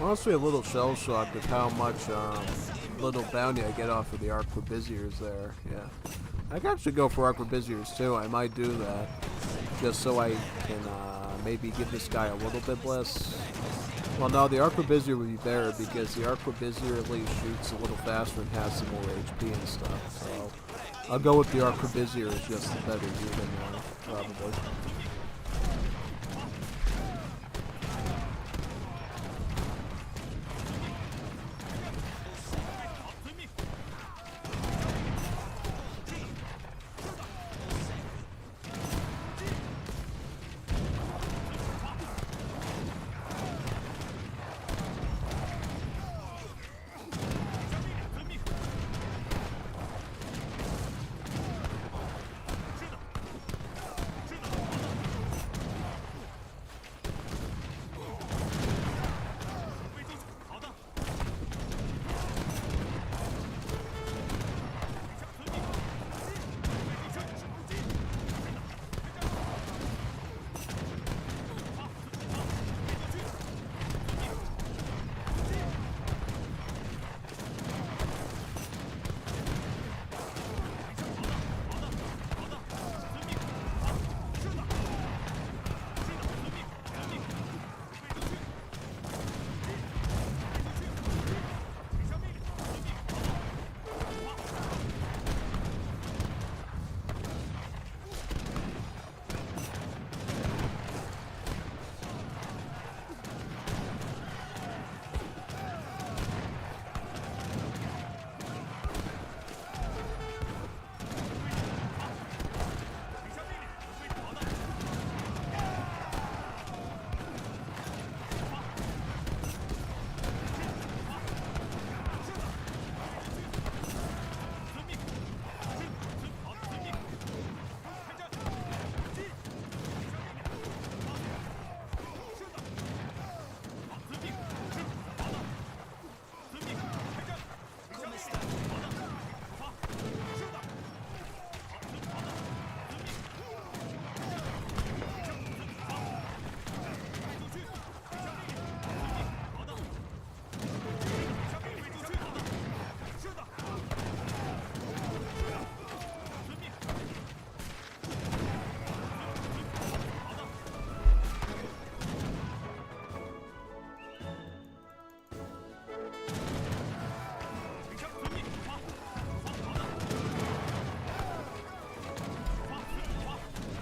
Honestly, a little shell shocked of how much little bounty I get off of the Arquebusiers there. Yeah, I could actually go for Arquebusiers too. I might do that just so I can maybe give this guy a little bit less. Well, no, the Arquebusier would be better because the Arquebusier at least shoots a little faster and has some more HP and stuff. So I'll go with the Arquebusier as just the better unit now, probably.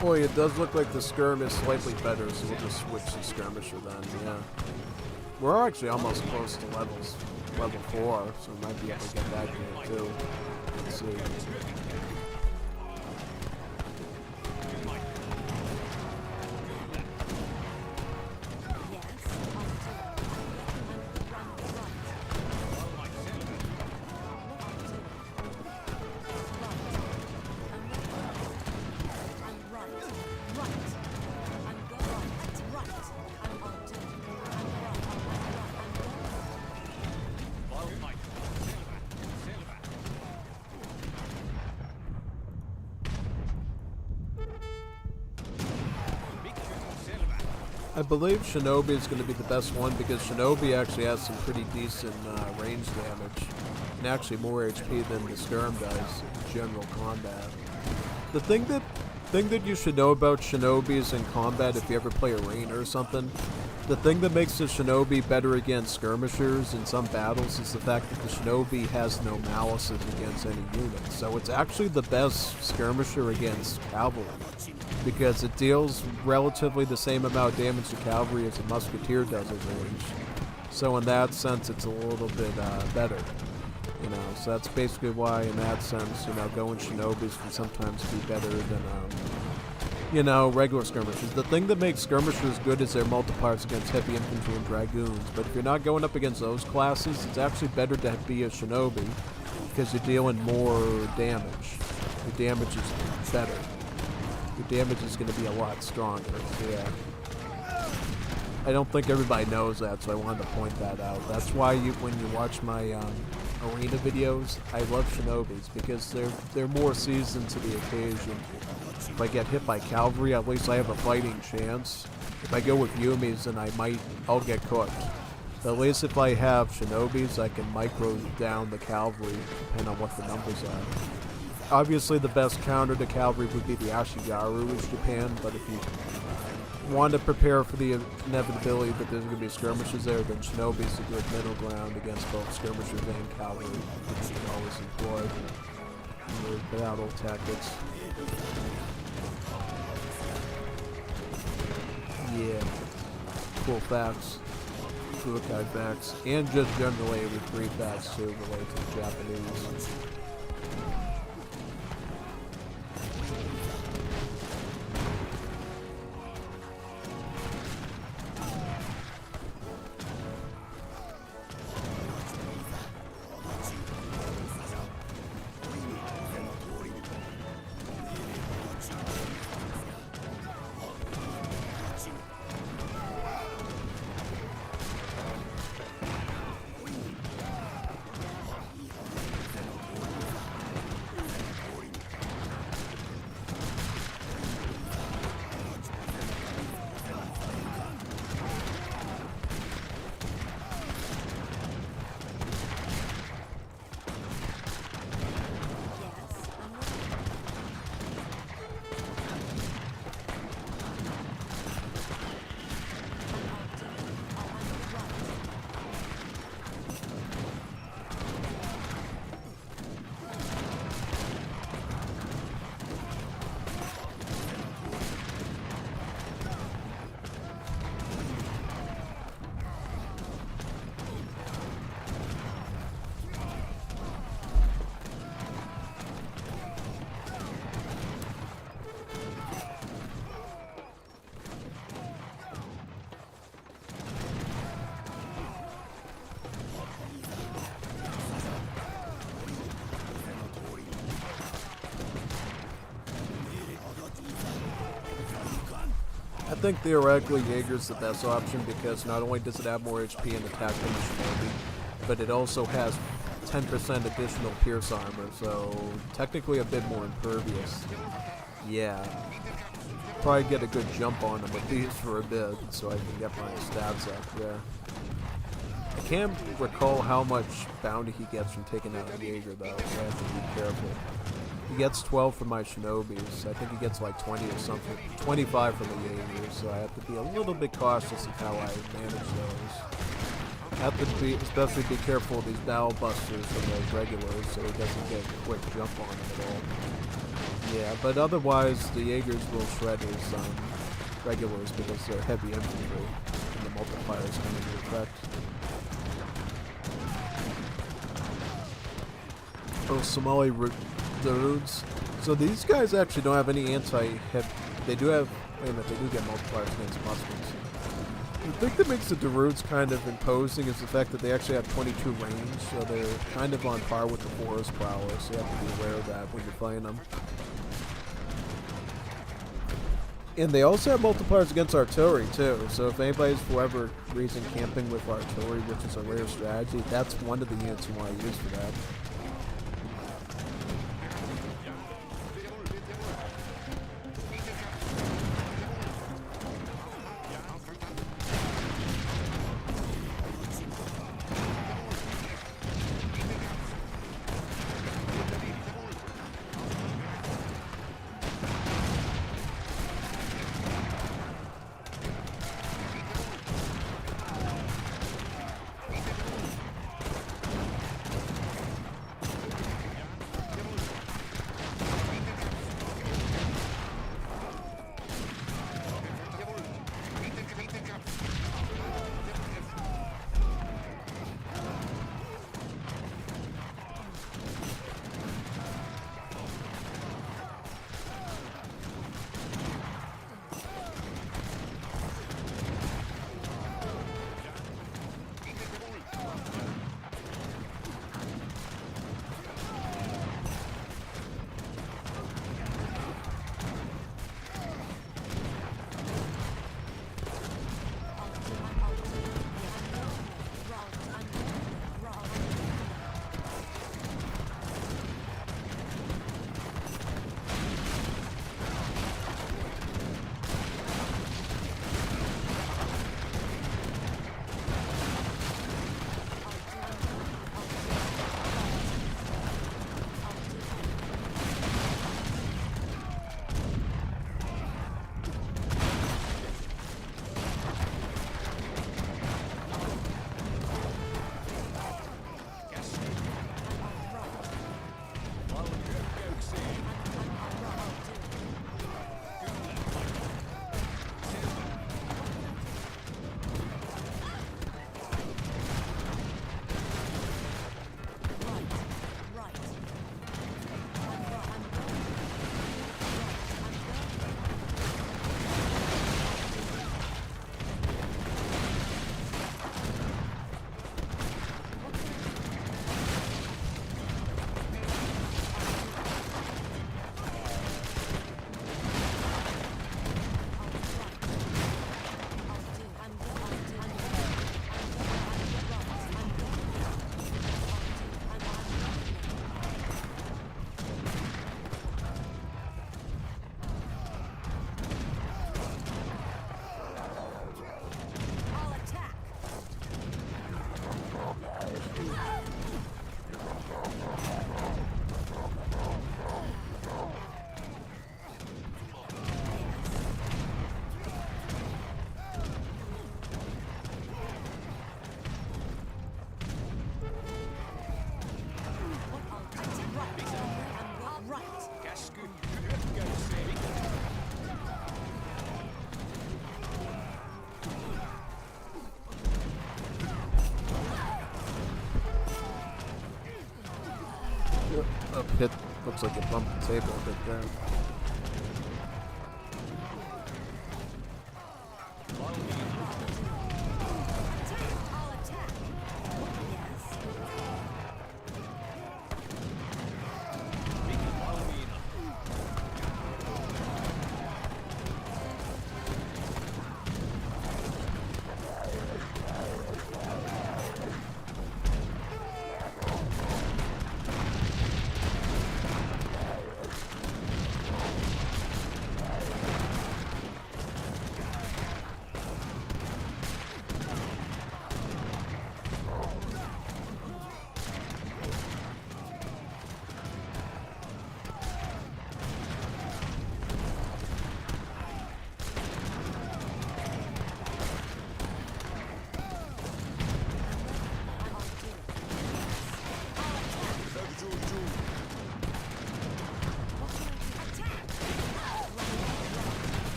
Boy, it does look like the skirm is slightly better, so we'll just switch to skirmisher then, yeah. We're actually almost close to level 4, so we might be able to get that here too. Let's see. I believe Shinobi is going to be the best one because Shinobi actually has some pretty decent range damage and actually more HP than the Skirm does in general combat. The thing that you should know about Shinobis in combat if you ever play Arena or something, the thing that makes the Shinobi better against skirmishers in some battles is the fact that the Shinobi has no malices against any unit. So it's actually the best skirmisher against cavalry, because it deals relatively the same amount of damage to cavalry as a musketeer does at range. So in that sense, it's a little bit better. You know, so that's basically why, in that sense, you know, going Shinobis can sometimes be better than, you know, regular skirmishers. The thing that makes skirmishers good is their multipliers against heavy infantry and dragoons. But if you're not going up against those classes, it's actually better to be a Shinobi, because you're dealing more damage. Your damage is better. Your damage is going to be a lot stronger. So yeah. I don't think everybody knows that, so I wanted to point that out. That's why when you watch my arena videos, I love Shinobis, because they're more seasoned to the occasion. If I get hit by cavalry, at least I have a fighting chance. If I go with Yumis, then I'll get cooked. But at least if I have shinobis, I can micro down the cavalry, depending on what the numbers are. Obviously, the best counter to cavalry would be the Ashigaru, which is Japan, but if you want to prepare for the inevitability that there's going to be skirmishes there, then shinobi is a good middle ground against both skirmishers and cavalry, which you can always employ in your battle tactics. Yeah, cool facts, Budokai facts, and just generally with 3 facts too related to the Japanese. I think theoretically Jaeger's the best option because not only does it have more HP and attack than the Shinobi, but it also has 10% additional pierce armor, so technically a bit more impervious. Yeah. Probably get a good jump on him with these for a bit so I can get my stats up there. I can't recall how much bounty he gets from taking out a Jaeger though, so I have to be careful. He gets 12 from my Shinobis. I think he gets like 20 or something. 25 from the Jaegers, so I have to be a little bit cautious of how I manage those. I have to be, especially be careful of these battle busters from those regulars so he doesn't get a quick jump on him at all. Yeah, but otherwise the Jaegers will shred his regulars because they're heavy infantry and the multipliers come into effect. Oh, Somali Darudes. So these guys actually don't have any anti-hip. They do have. Wait a minute, they do get multipliers against Muslims. The thing that makes the Darudes kind of imposing is the fact that they actually have 22 range, so they're kind of on par with the Forest Prowlers, so you have to be aware of that when you're playing them. And they also have multipliers against artillery too, so if anybody's for whatever reason camping with artillery, which is a rare strategy, that's one of the units you want to use for that. hit. Looks like it bumped the table a bit there. I'll attack. Yes.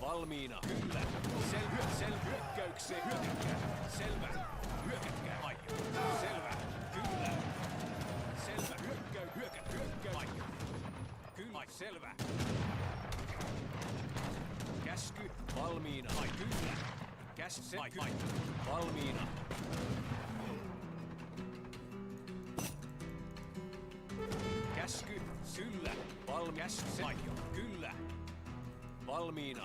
Valmiina. Kyllä. Selvä. Hyökkäykseen. Hyökätkää. Selvä. Hyökätkää. Aio. Selvä. Kyllä. Selvä. Hyökkäy. Aio. Kyllä. Selvä. Käsky. Valmiina. Ai kyllä. Ai. Valmiina. Käsky. Syllä. Käsky. Aio. Kyllä. Valmiina.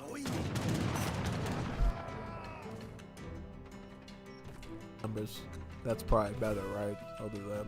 Numbers. That's probably better, right? I'll do that.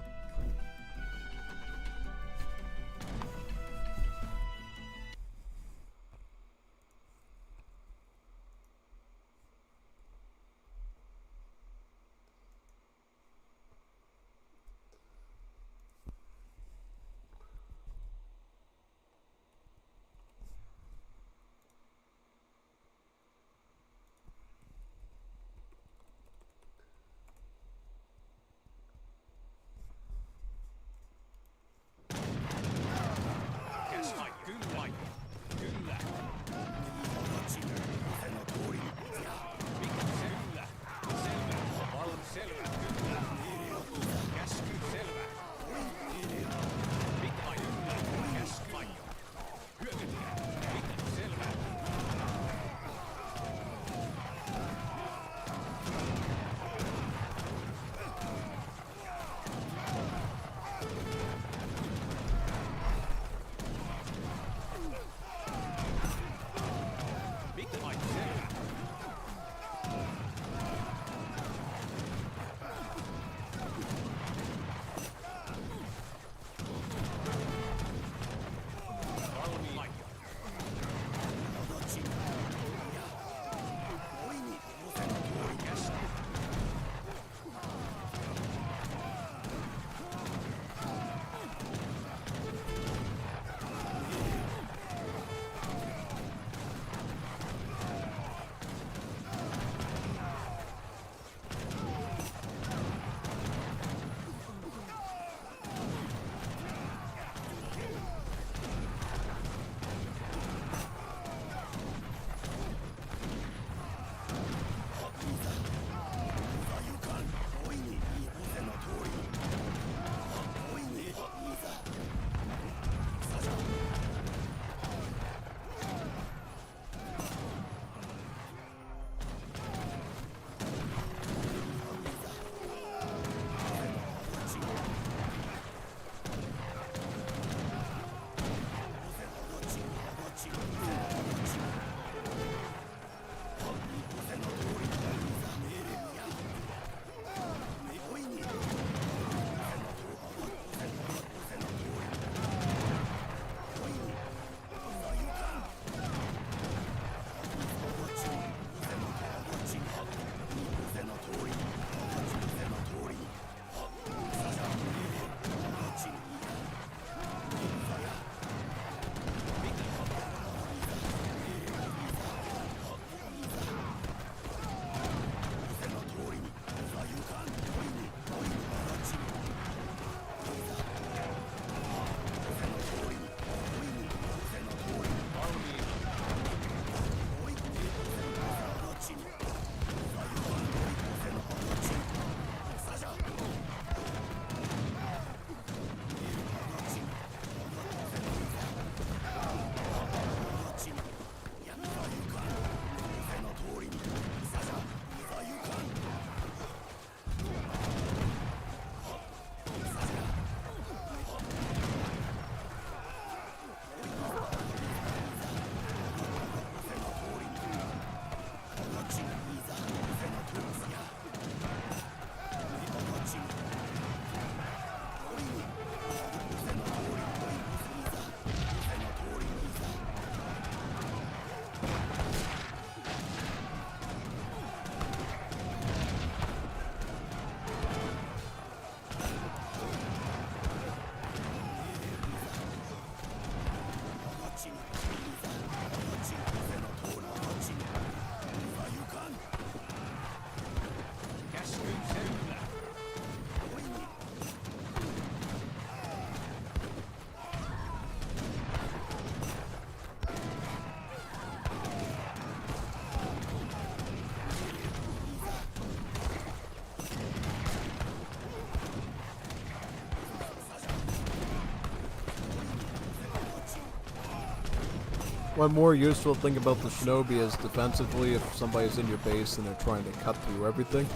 One more useful thing about the shinobi is defensively, if somebody's in your base and they're trying to cut through everything,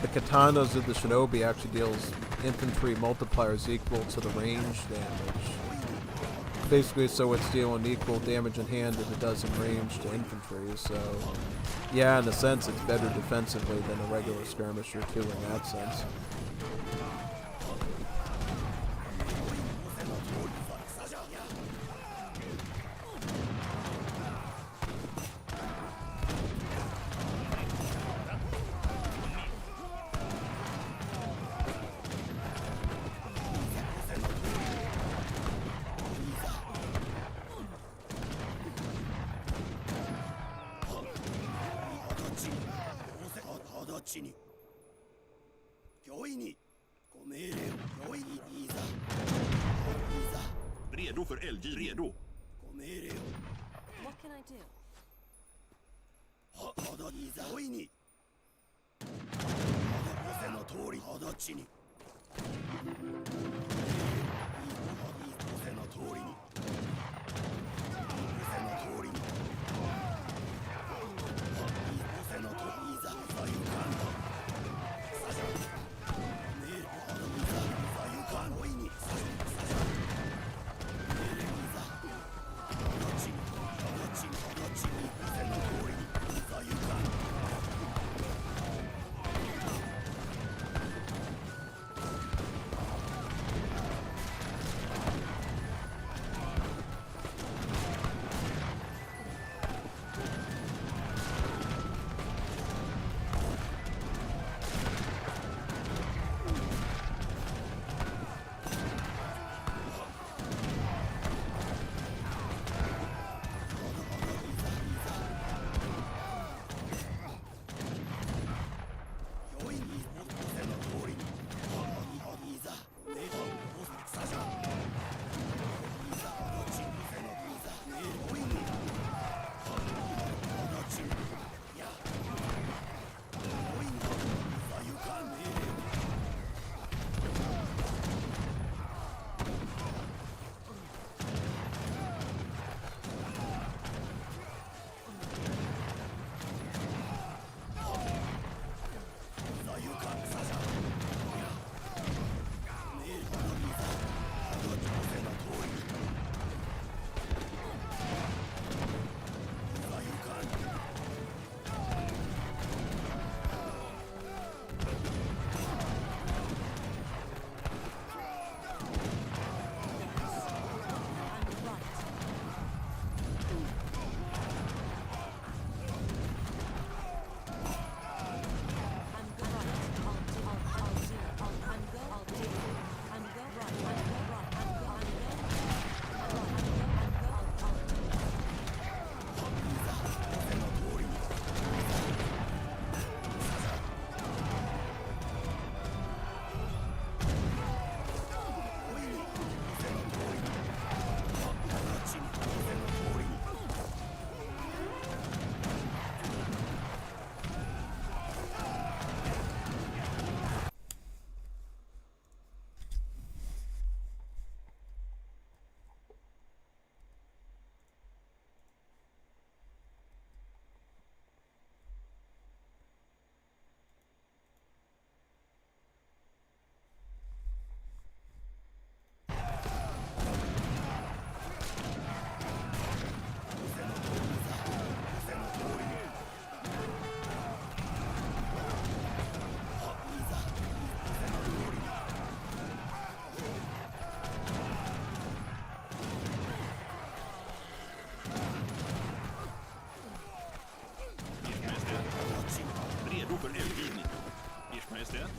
the katanas of the shinobi actually deals infantry multipliers equal to the range damage. Basically, so it's dealing equal damage in hand as it does in range to infantry, so yeah, in a sense it's better defensively than a regular skirmisher too in that sense. Redo för eldgiv. Redo. What can I do? Redo för eldgivning. Ers Majestät.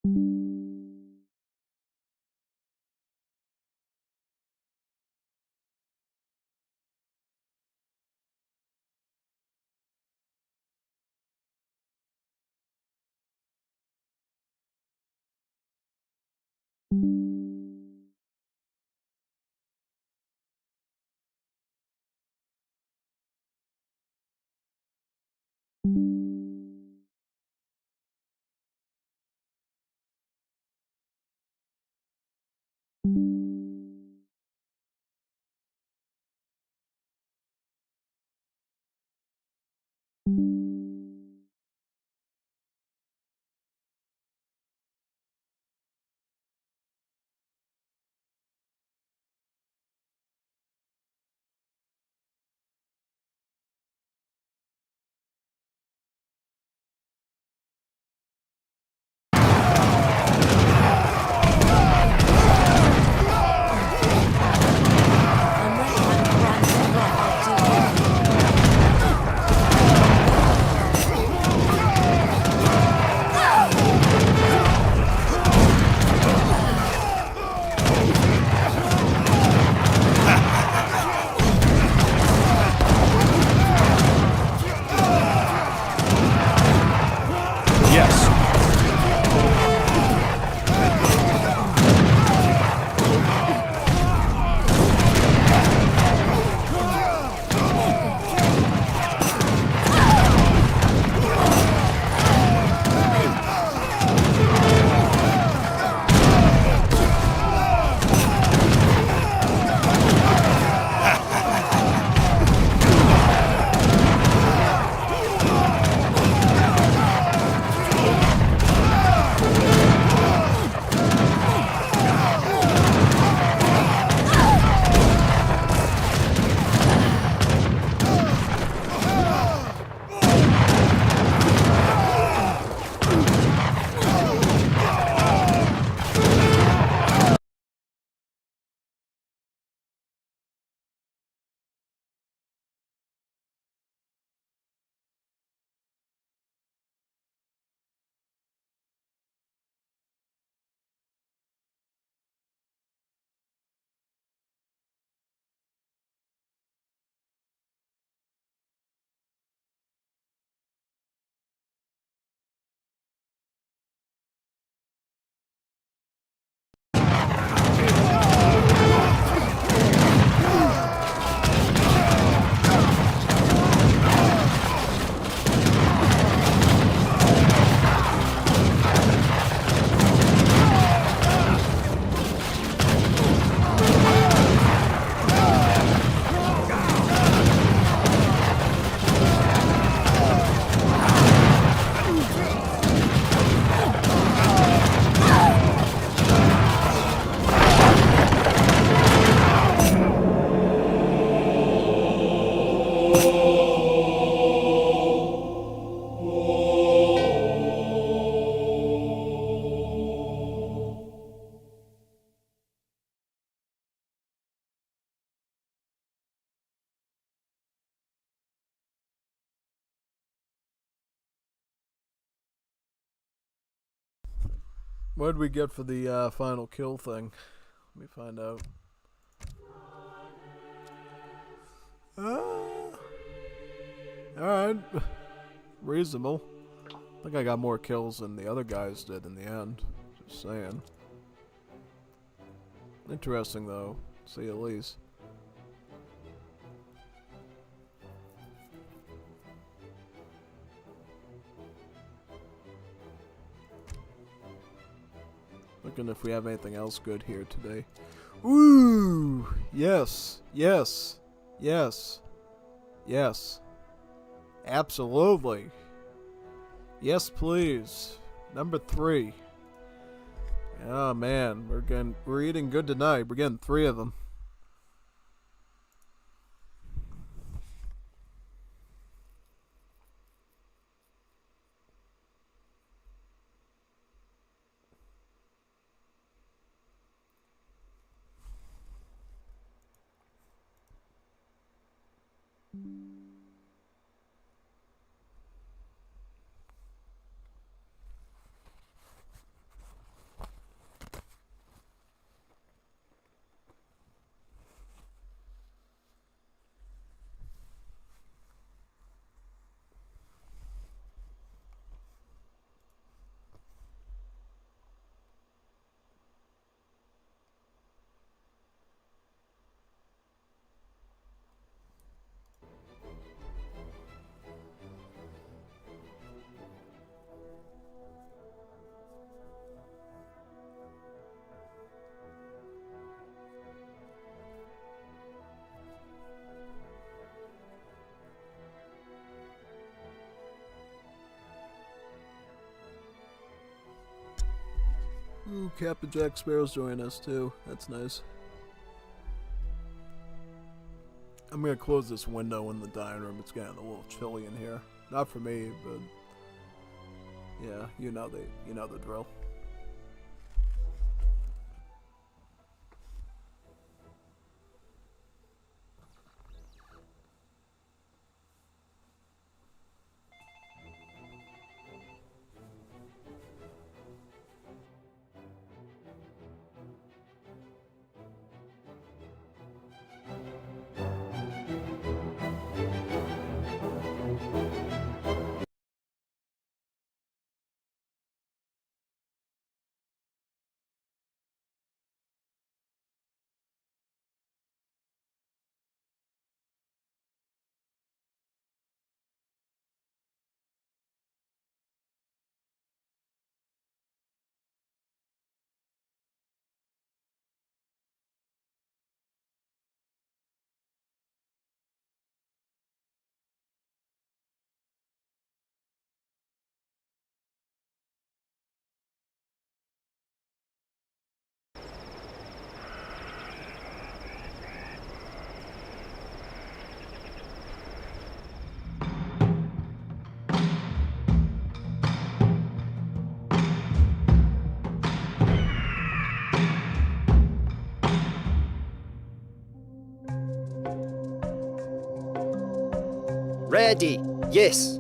I'm ready. I'm right. I'll do it. Yes. What did we get for the final kill thing? Let me find out. Alright. Reasonable. I think I got more kills than the other guys did in the end. Just saying. Interesting though, to say the least. Looking if we have anything else good here today. Ooh! Yes! Yes! Yes! Yes! Absolutely! Yes, please! Number 3. Oh man, we're eating good tonight. We're getting 3 of them. Ooh, Captain Jack Sparrow's joining us too. That's nice. I'm gonna close this window in the dining room. It's getting a little chilly in here. Not for me, but yeah, you know the drill. Ready. Yes.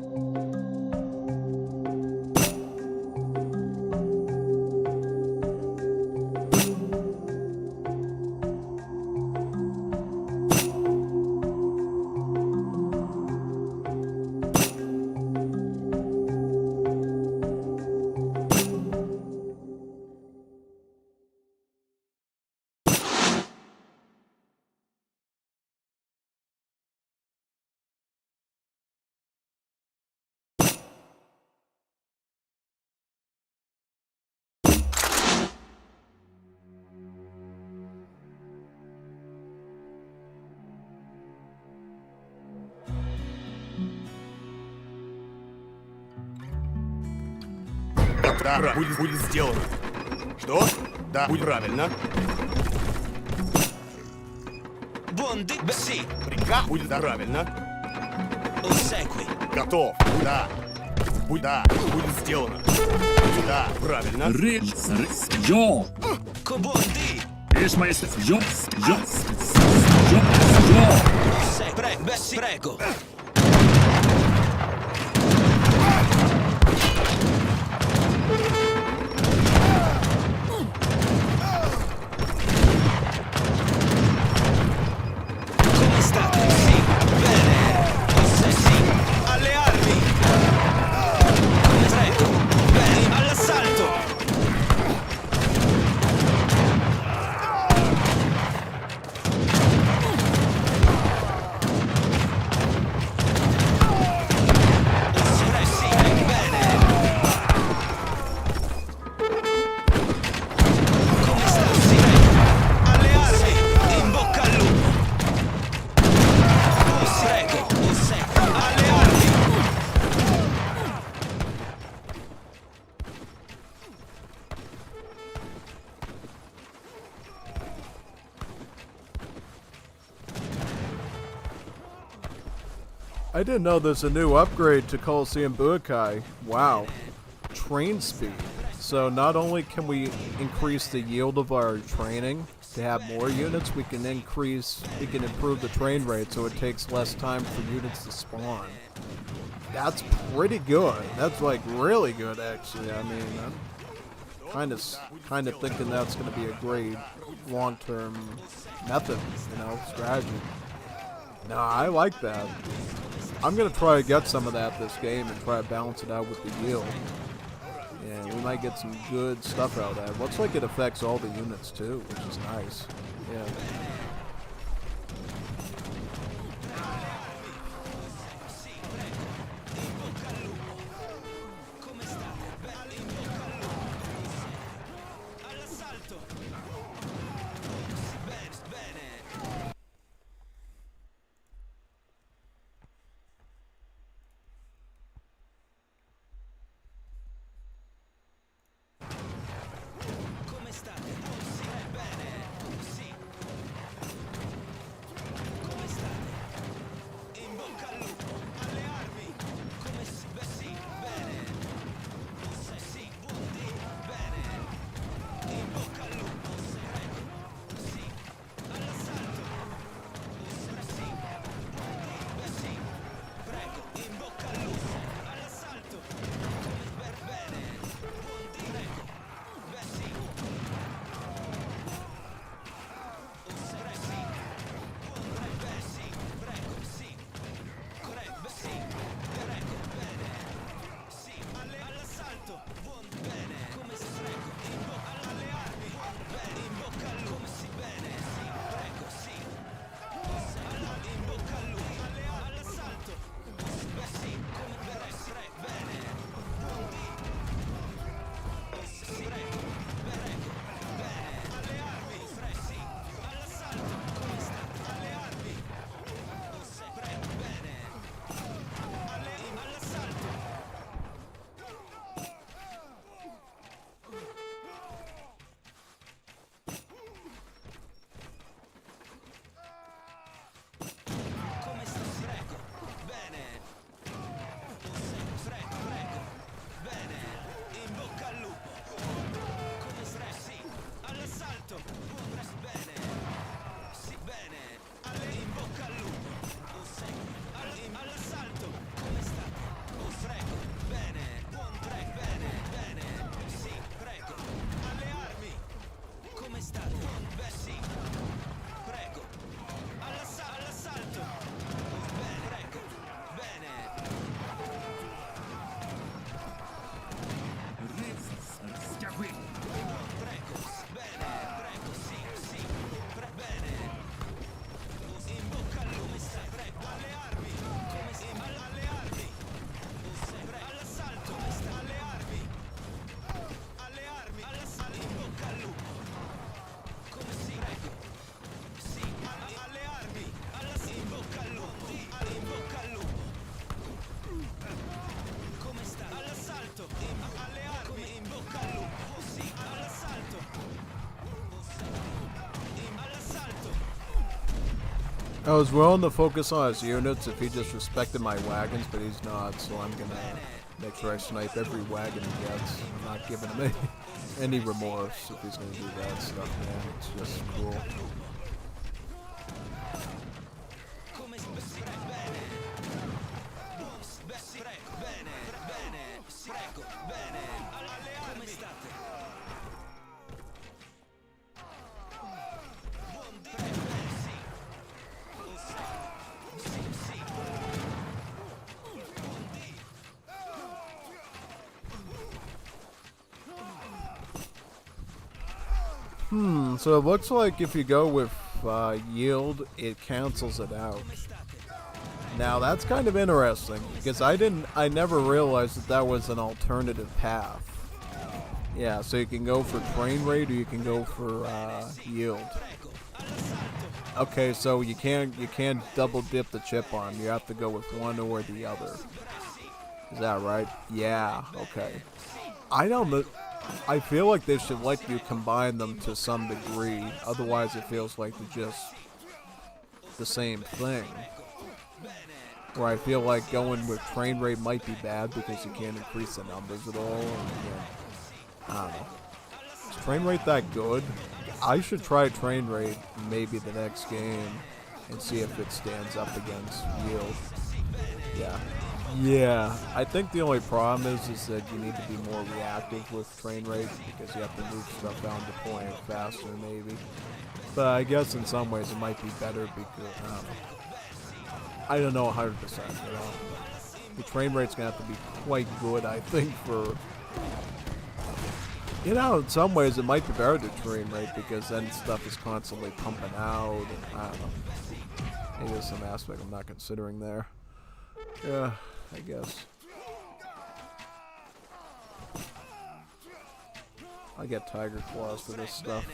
Да, будет сделано. Что? Да, будет правильно. Sì, Приказ будет правильно. ossequi. Готов. Да. Да, будет сделано. Да, правильно. Ja! Buondì. Ers Majestät! Ja! Sì, prego. Come state? Sì, bene. Sì, alle armi. Come prego. Bene, all'assalto. Sì, bene. Come sta? Sì, alle armi. In bocca al lupo. Prego, ossequio. Alle armi. I didn't know there's a new upgrade to Colloseum Budokai. Wow. Train speed. So not only can we increase the yield of our training to have more units, we can improve the train rate so it takes less time for units to spawn. That's pretty good. That's like really good actually. I mean, I'm kind of thinking that's going to be a great long-term method, strategy. No, I like that. I'm gonna try to get some of that this game and try to balance it out with the yield. Yeah, we might get some good stuff out of that. Looks like it affects all the units too, which is nice. Yeah. Come state? Bene, in bocca al lupo. All'assalto. Bene. I was willing to focus on his units if he just respected my wagons, but he's not, so I'm gonna make sure I snipe every wagon he gets. I'm not giving him any remorse if he's gonna do that stuff, man. It's just cool. So it looks like if you go with yield, it cancels it out. Now that's kind of interesting because I never realized that that was an alternative path. Yeah, so you can go for train rate or you can go for yield. Okay, so you can't double dip the chip on. You have to go with one or the other. Is that right? Yeah. Okay. I don't know. I feel like they should let you combine them to some degree. Otherwise, it feels like they're just the same thing. Where I feel like going with train rate might be bad because you can't increase the numbers at all. And I don't know. Is train rate that good? I should try train rate maybe the next game and see if it stands up against yield. Yeah. Yeah, I think the only problem is that you need to be more reactive with train rate because you have to move stuff down to point faster maybe. But I guess in some ways it might be better because, I don't know 100%, you know. The train rate's going to have to be quite good, I think, for... You know, in some ways it might be better to train rate because then stuff is constantly pumping out and, I don't know. Maybe there's some aspect I'm not considering there. Yeah, I guess. I get tiger claws for this stuff.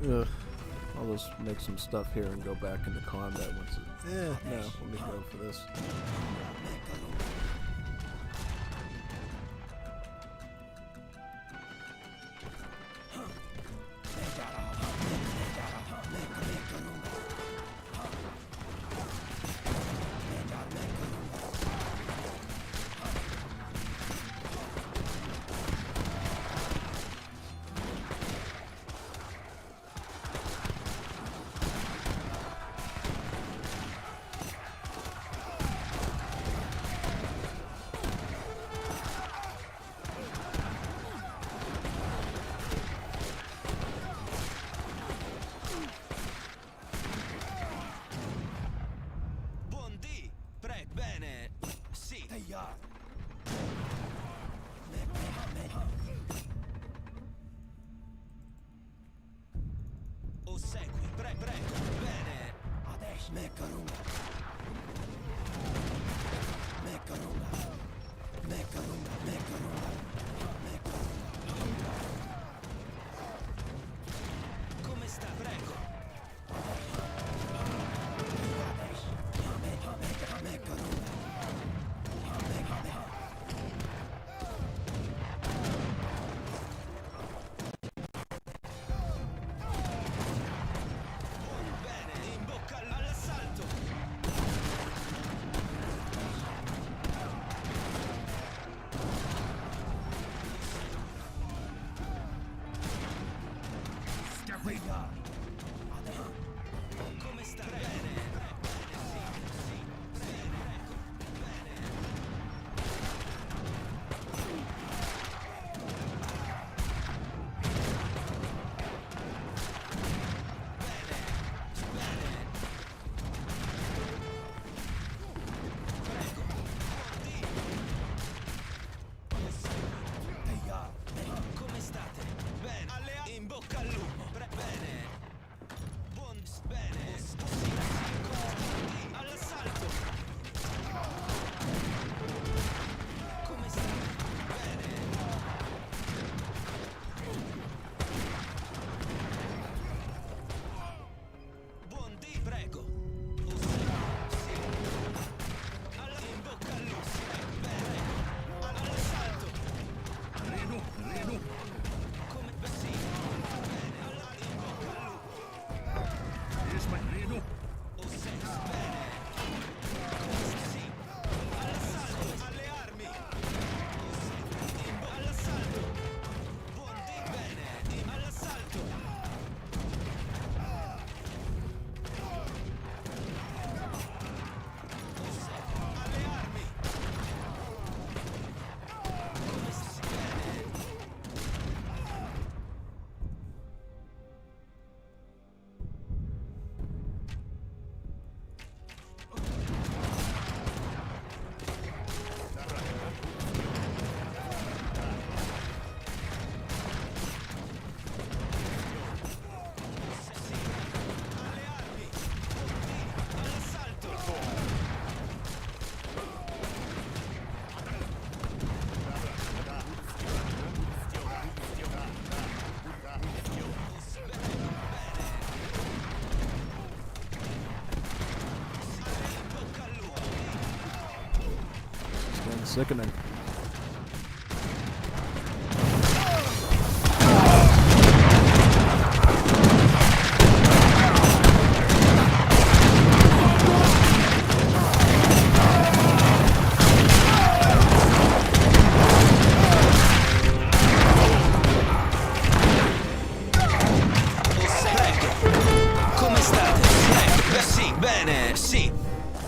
Ugh. I'll just make some stuff here and go back into combat once it... no, let me go for this. Osegui, prego, bene. Adesso. Meccarunga. Meccarunga. Meccarunga, meccarunga. Meccarunga. Come sta, prego? Adesso. Meccarunga. Bene, in bocca all'assalto. Come sta? Bene. Sì, bene, ecco, bene. Come state? Bene. In bocca al lupo. Bene. Bene. Sì. All'assalto. Come state? Bene. Buon dì, prego. Sì. In bocca al lupo. Bene. All'assalto. Redo. Come sì. Bene. In bocca al lupo. Yes, my redo. Bene. Sì. All'assalto. Alle armi. All'assalto. Buon dì. Bene. All'assalto. Alle armi. Come si bene? Alle armi. All'assalto. In bocca al lupo. Getting sickening. Come state? Prego. Sì, bene, sì.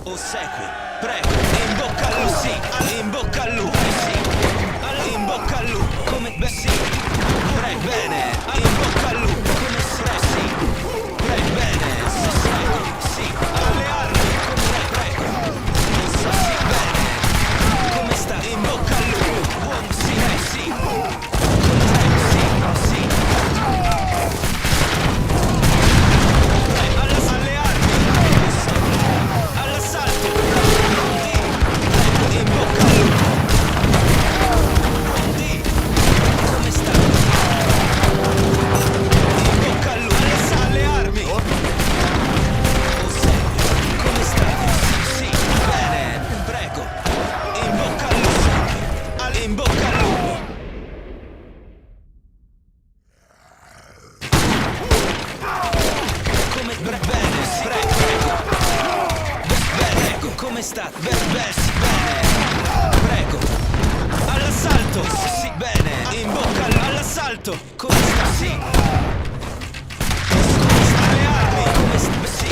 Ossequi, prego. In bocca al lupo, sì. In bocca al lupo, sì. In bocca al lupo. Come sì. Prego, bene. In bocca al lupo. Come sì. Prego, bene. Sì. Alle armi. Prego. Sì, bene. Come sta? In bocca al lupo. Buon sì, sì. Sì. Alle armi. All'assalto. In bocca al lupo. Come sta? In bocca al lupo. Alle armi. Come sta? Sì, bene. Prego. In bocca al lupo. In bocca al lupo. Come bene, sì, prego. Prego, come sta? Bene. Prego. All'assalto. Sì, bene. In bocca all'assalto. Come sta? Sì. Come sta? Le armi. Come sta? Sì.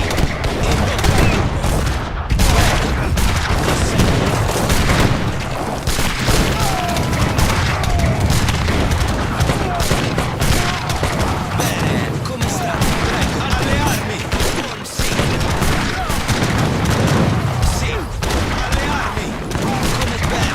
In bocca al lupo. Bene. Come sta? Prego. Alle armi. Buon sì. Sì. Alle armi. Come bene.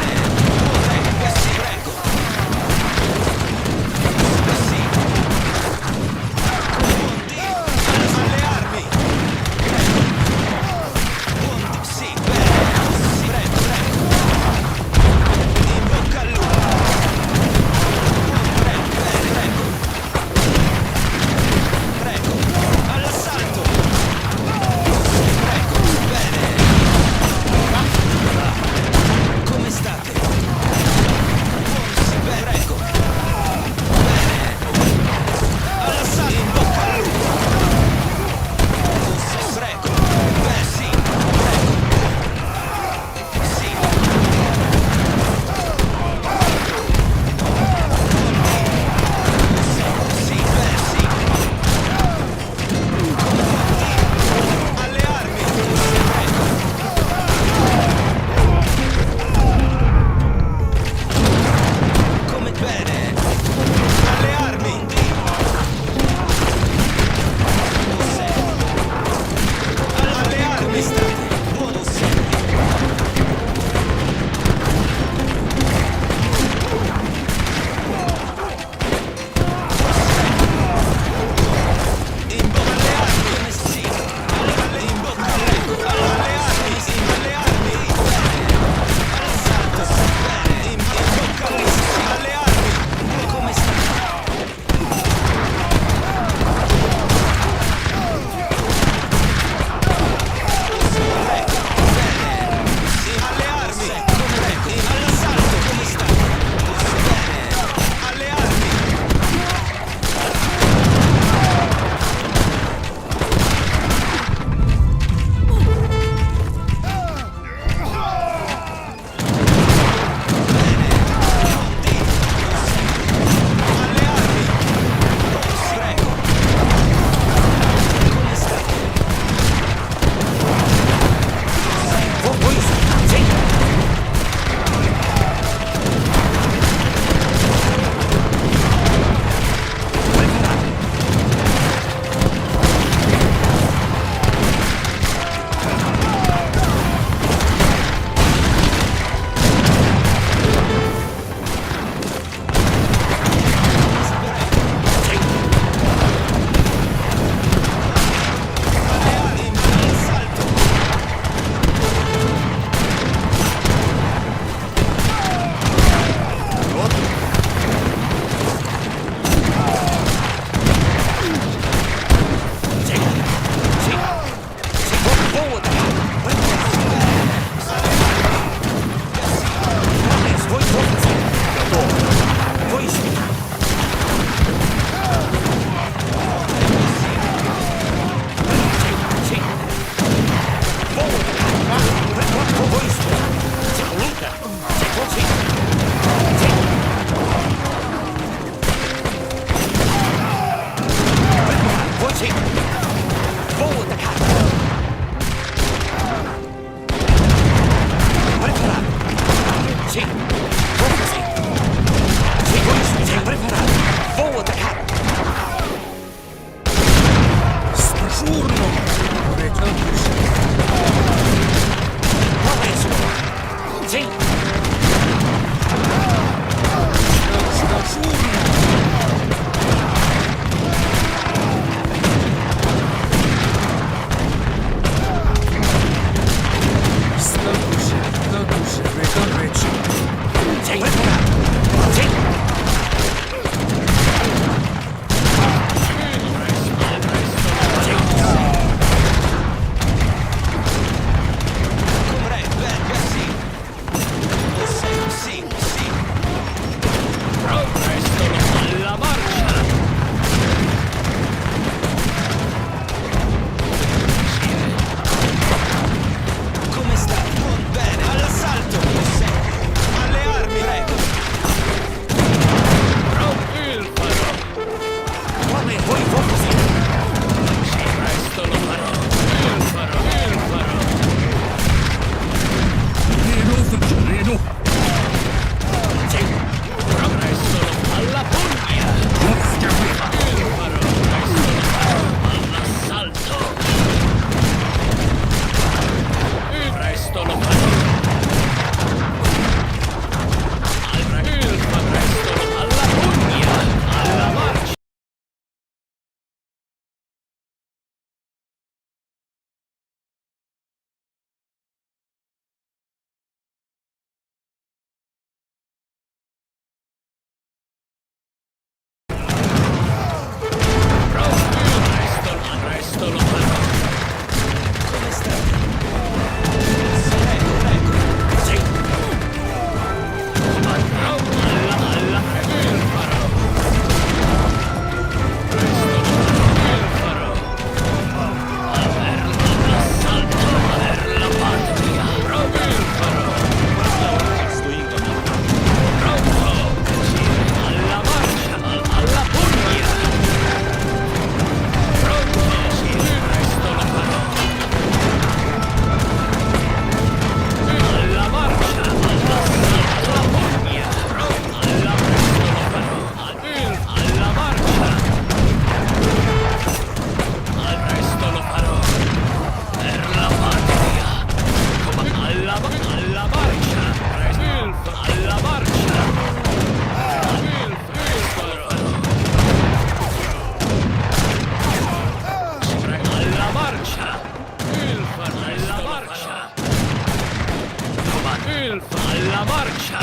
alla marcia!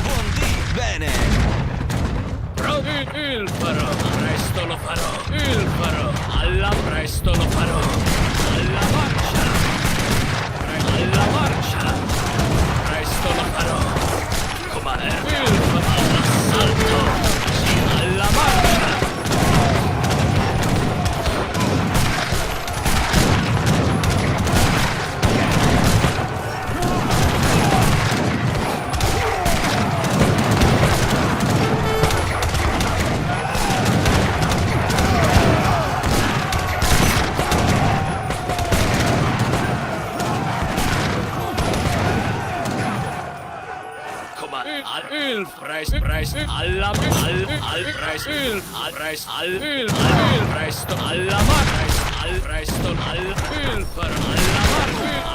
Buondì, bene. Il farò, presto lo farò, il farò, alla presto lo farò, alla marcia, alla marcia, presto lo farò, com'è, il farò, all'assalto, sì, alla marcia. Il presto, alla al presto, al presto, al presto, alla al presto, il farò,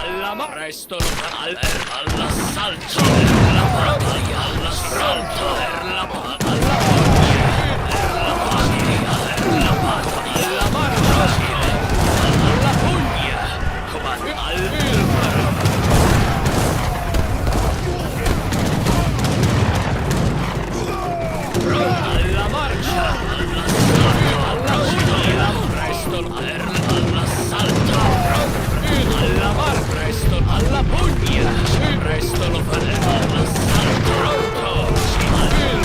alla presto, all'assalto, la battaglia, all'assalto, la battaglia, la battaglia, la marcia, alla pugna, comando, il farò. Alla marcia, all'assalto, presto, all'assalto, alla mar, presto, alla pugna, presto lo faremo, all'assalto, pronto, sì, il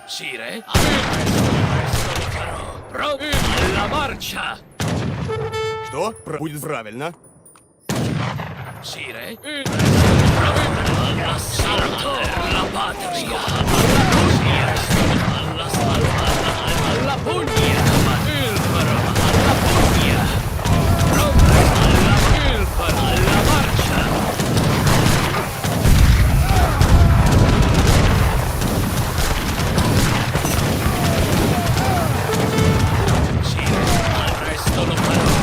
Sire? Presto lo farò. Pronti alla marcia! Что? Будет правильно. Sire? All'assalto per la patria! Alla salvata! Alla pugna! Il farò! Alla pugna! Pronti alla marcia! Sire, presto lo farò!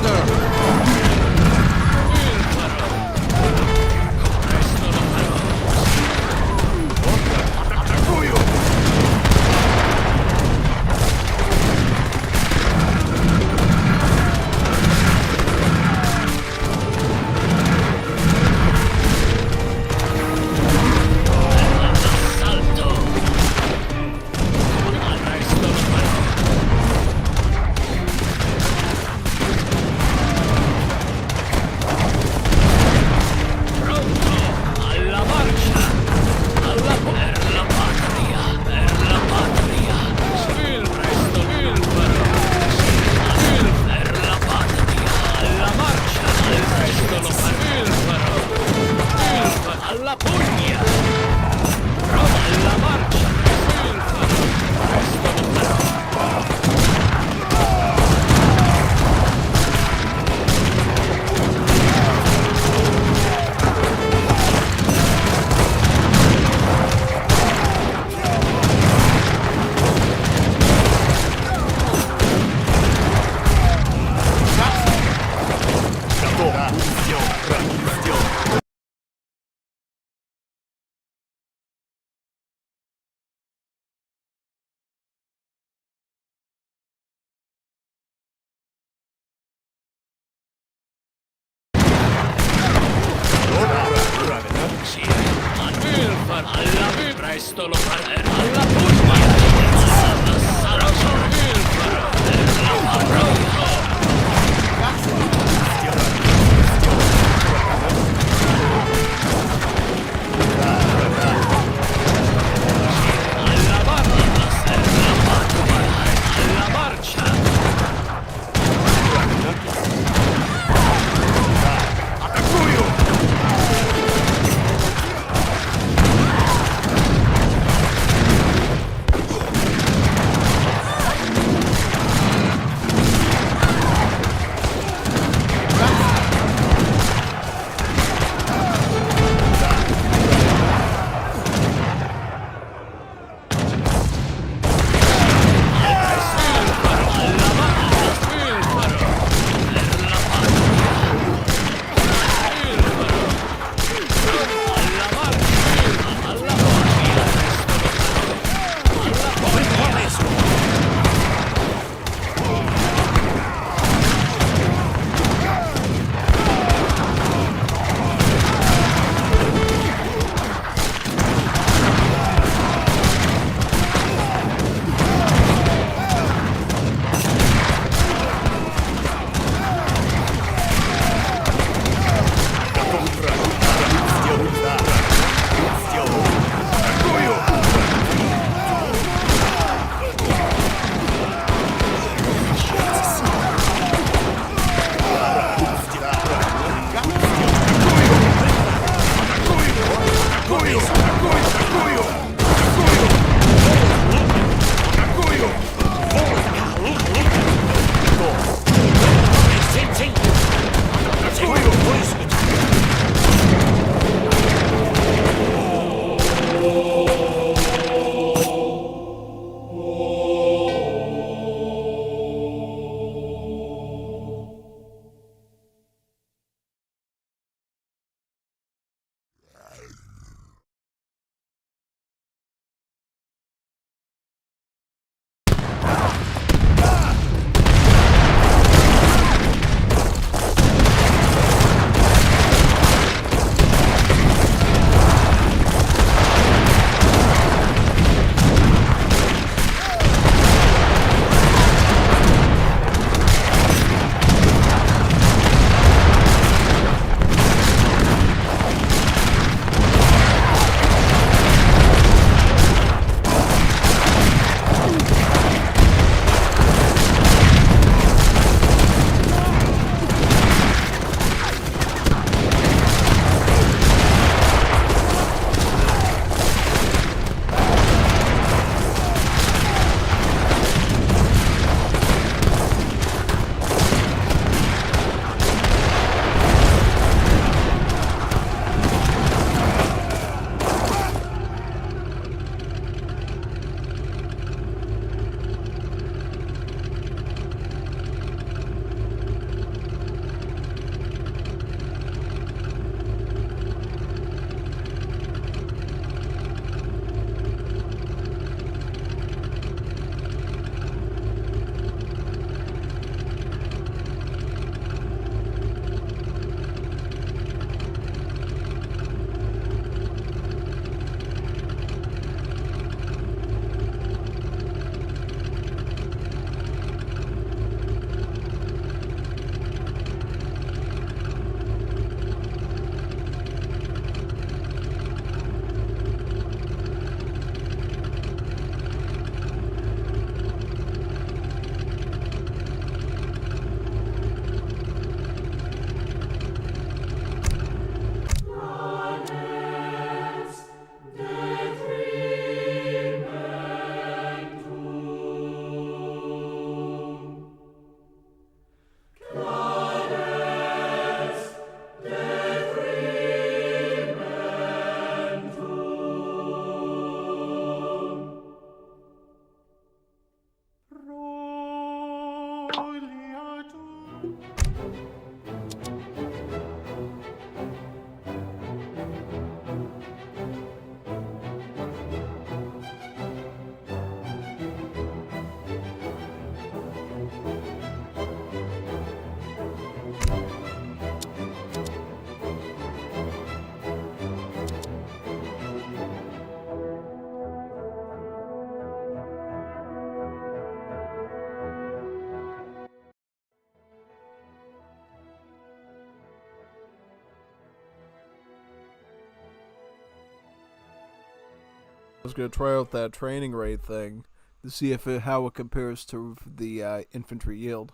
order! Il farò! Presto lo farò! Atakują! Assalto! Presto lo farò! Pronto! Alla marcia! Per la patria! Per la patria! Il presto! Il farò! Per la patria! Alla marcia! Il presto lo farò! Il farò! Alla pugna! Alla marcia! Il farò! Presto lo farò! Sì, il farò! Alla presto lo farò! Alla pugna! All'assalto! Il farò! Pronto! Alla marcia! Alla marcia! Atakują! I was gonna try out that training rate thing to see if how it compares to the infantry yield.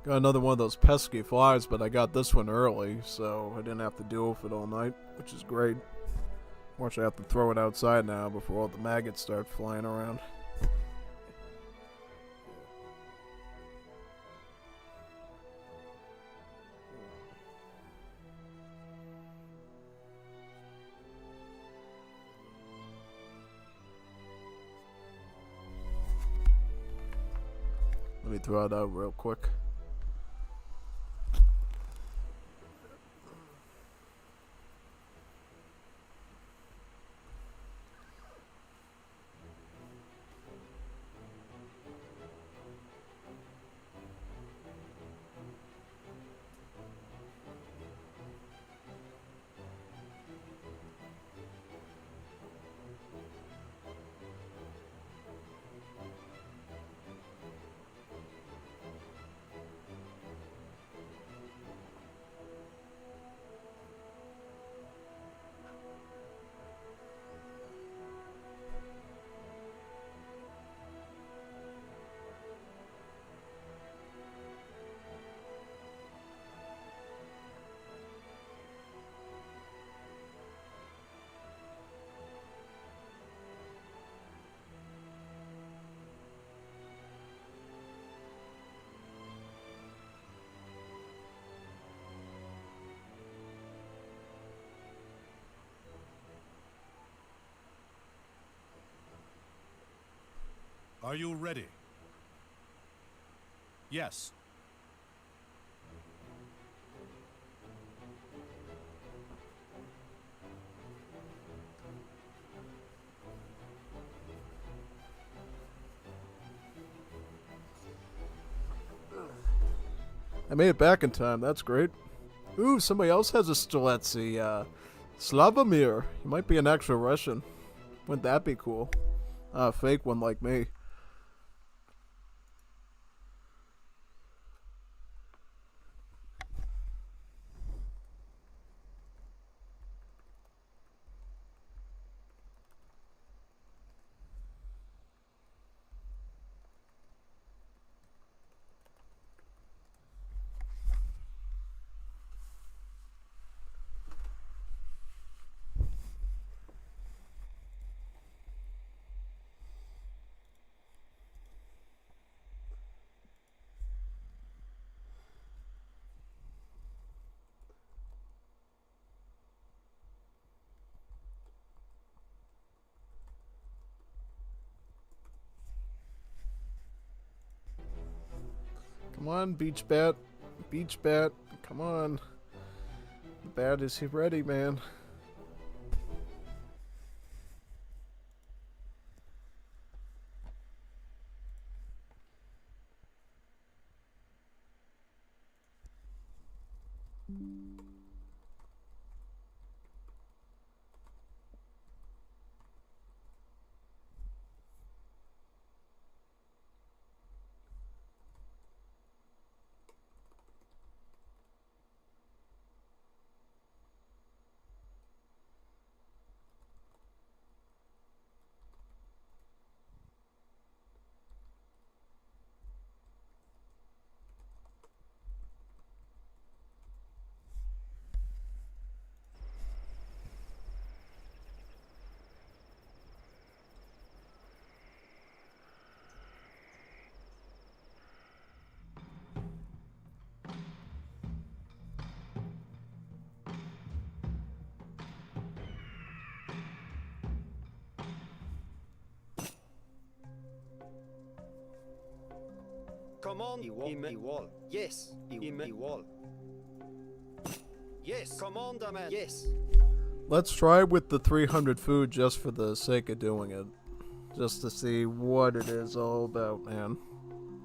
Got another one of those pesky flies, but I got this one early, so I didn't have to deal with it all night, which is great. Watch, I have to throw it outside now before all the maggots start flying around. Let me throw it out real quick. Are you ready? Yes. I made it back in time. That's great. Ooh, somebody else has a Stiletsy. Slavomir. He might be an actual Russian. Wouldn't that be cool? A fake one like me. Come on, Beach Bat. Beach Bat. Come on. The bat is he ready, man. Command wall. Yes. Wall. Yes. Commander man. Yes. Let's try with the 300 food just for the sake of doing it. Just to see what it is all about, man.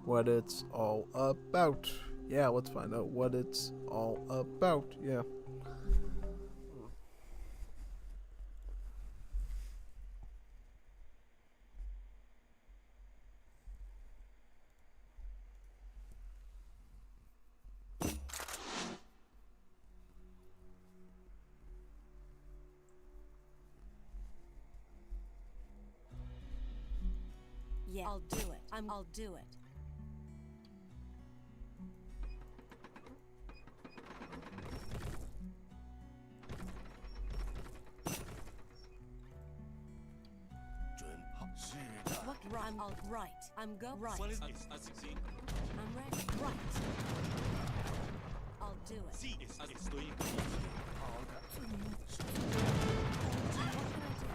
What it's all about. Yeah, let's find out what it's all about. Yeah. Yeah, I'll do it. I'll do it. What right? I'll right. I'm go right. I'm ready. Right. I'll do it. Sí, estoy en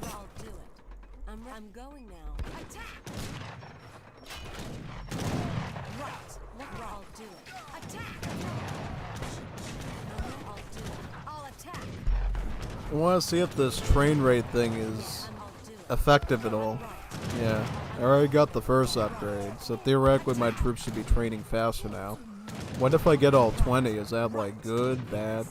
I'll do it. I'm going now. Attack! Right. What I'll do it. Attack! I'll do it. I'll attack. I want to see if this train rate thing is I'll do it. effective at all. Yeah, I already got the first upgrade, so theoretically my troops should be training faster now. What if I get all 20? Is that like good, bad?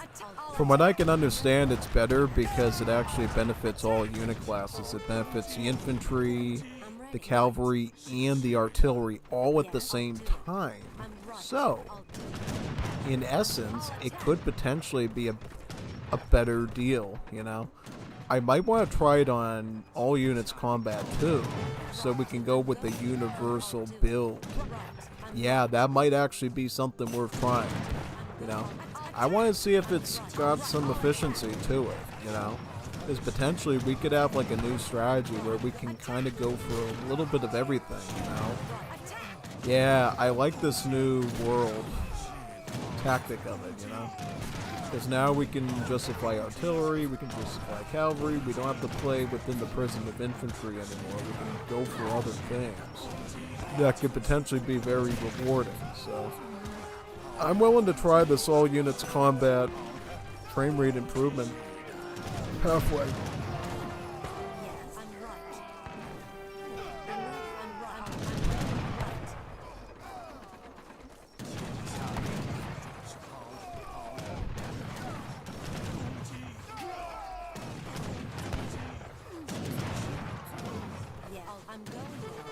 From what I can understand, it's better because it actually benefits all unit classes. It benefits the infantry, the cavalry, and the artillery all at the same time. So, in essence, it could potentially be a better deal, you know? I might want to try it on all units combat too, so we can go with the universal build. Yeah, that might actually be something worth trying, you know? I want to see if it's got some efficiency to it, you know? Because potentially we could have like a new strategy where we can kind of go for a little bit of everything, you know? Yeah, I like this new world tactic of it, you know? Because now we can justify artillery, we can justify cavalry, we don't have to play within the prison of infantry anymore, we can go for other things. that could potentially be very rewarding. So I'm willing to try this all units combat frame rate improvement halfway. Yes, I'm right. I'm right. Yeah, I'm going now.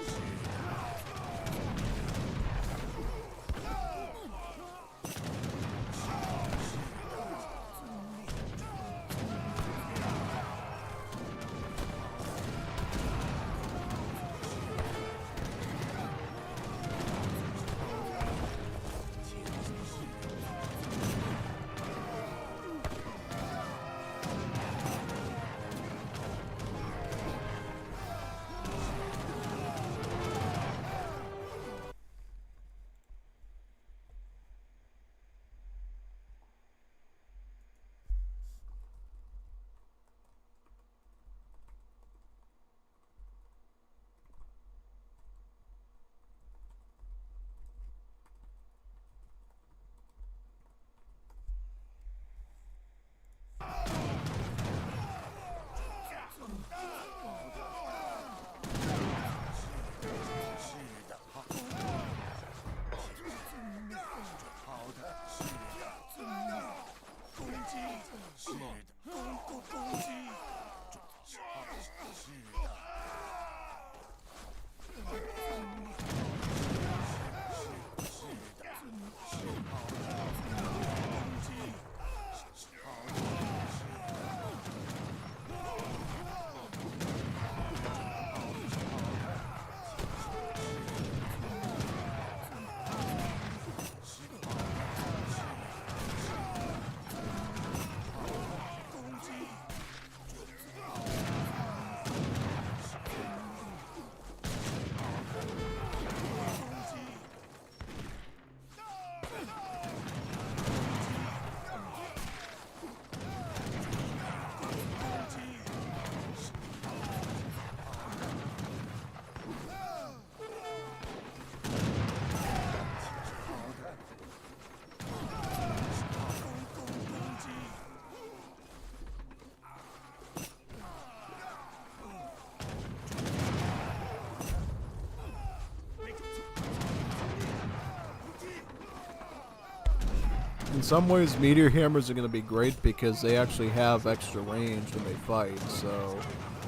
In some ways, meteor hammers are going to be great because they actually have extra range when they fight, so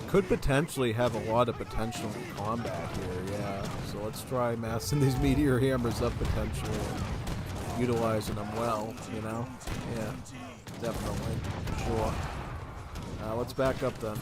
could potentially have a lot of potential in combat here, yeah. So let's try massing these meteor hammers up potentially and utilizing them well, you know? Yeah, definitely, for sure. Let's back up then.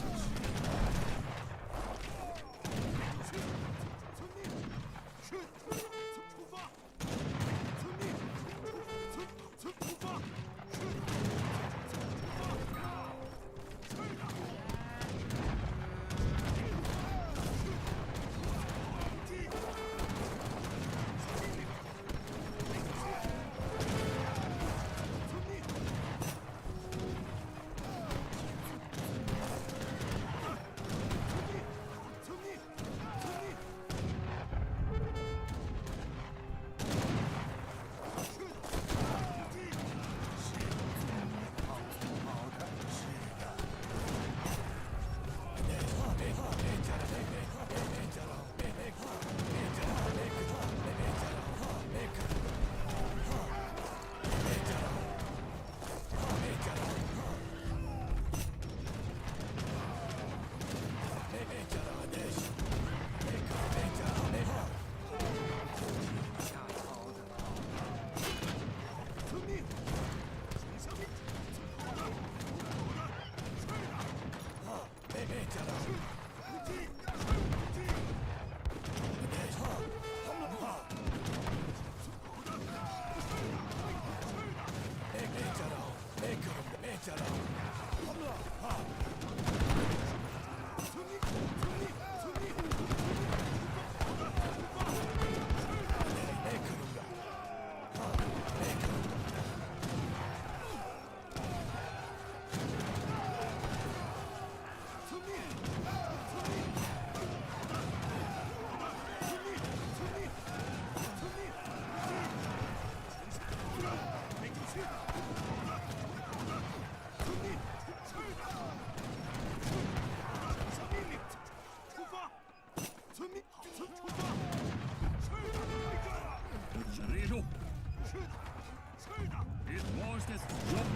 Hostes, Job,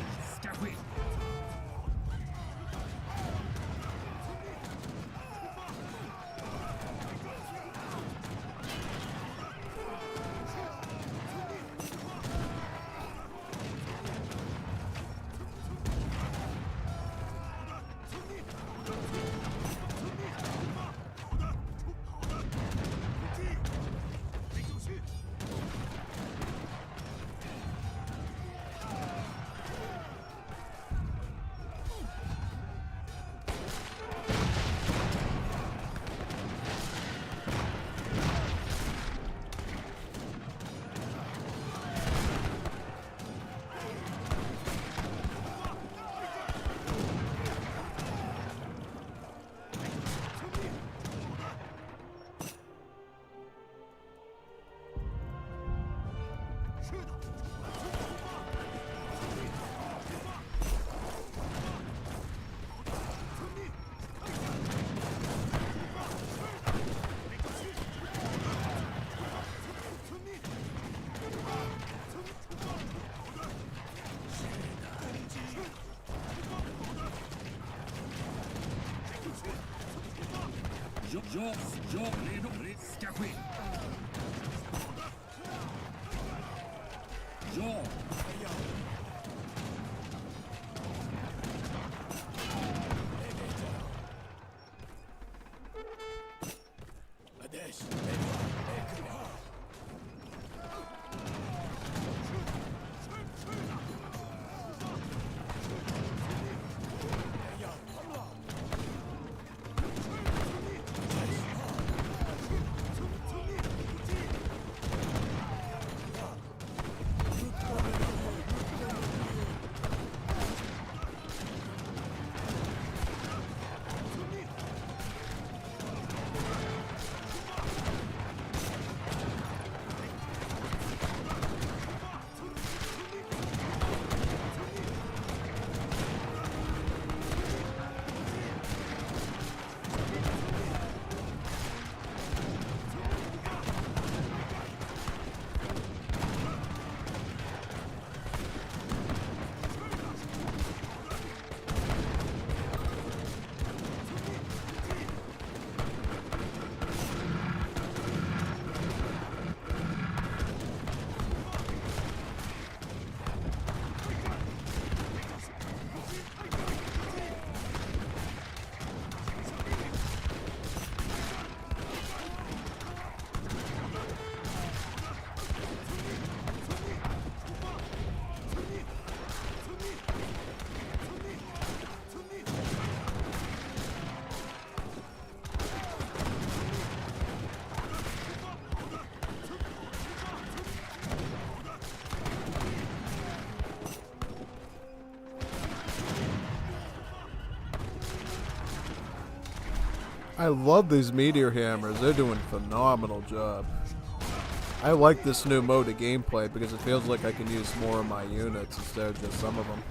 Scaffi. Job, redo, Scaffi. Job. I love these meteor hammers. They're doing a phenomenal job. I like this new mode of gameplay because it feels like I can use more of my units instead of just some of them.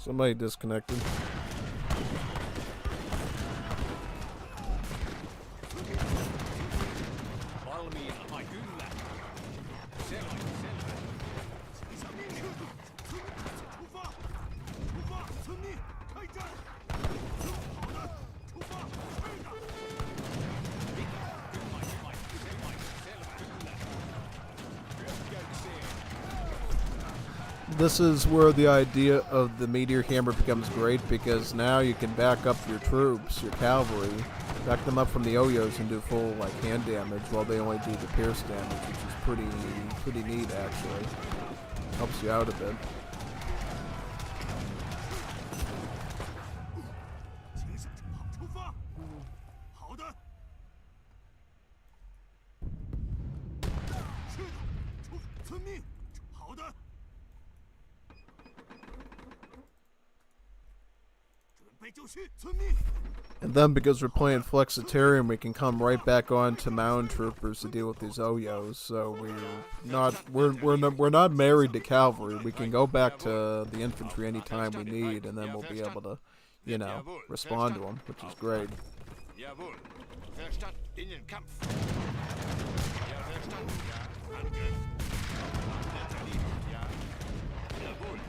Somebody disconnected. Valmiina vai kyllä? Selvä, selvä. This is where the idea of the meteor hammer becomes great, because now you can back up your troops, your cavalry, back them up from the Oyos and do full like hand damage while they only do the pierce damage, which is pretty neat actually. Helps you out a bit. And then because we're playing Flexitarian, we can come right back on to Mound Troopers to deal with these Oyos. So we're not married to cavalry. We can go back to the infantry anytime we need, and then we'll be able to, you know, respond to them, which is great. Jawohl. Verstand. In den Kampf. Ja, verstanden. Ja. Angriff. Netterlieb. Ja. Jawohl.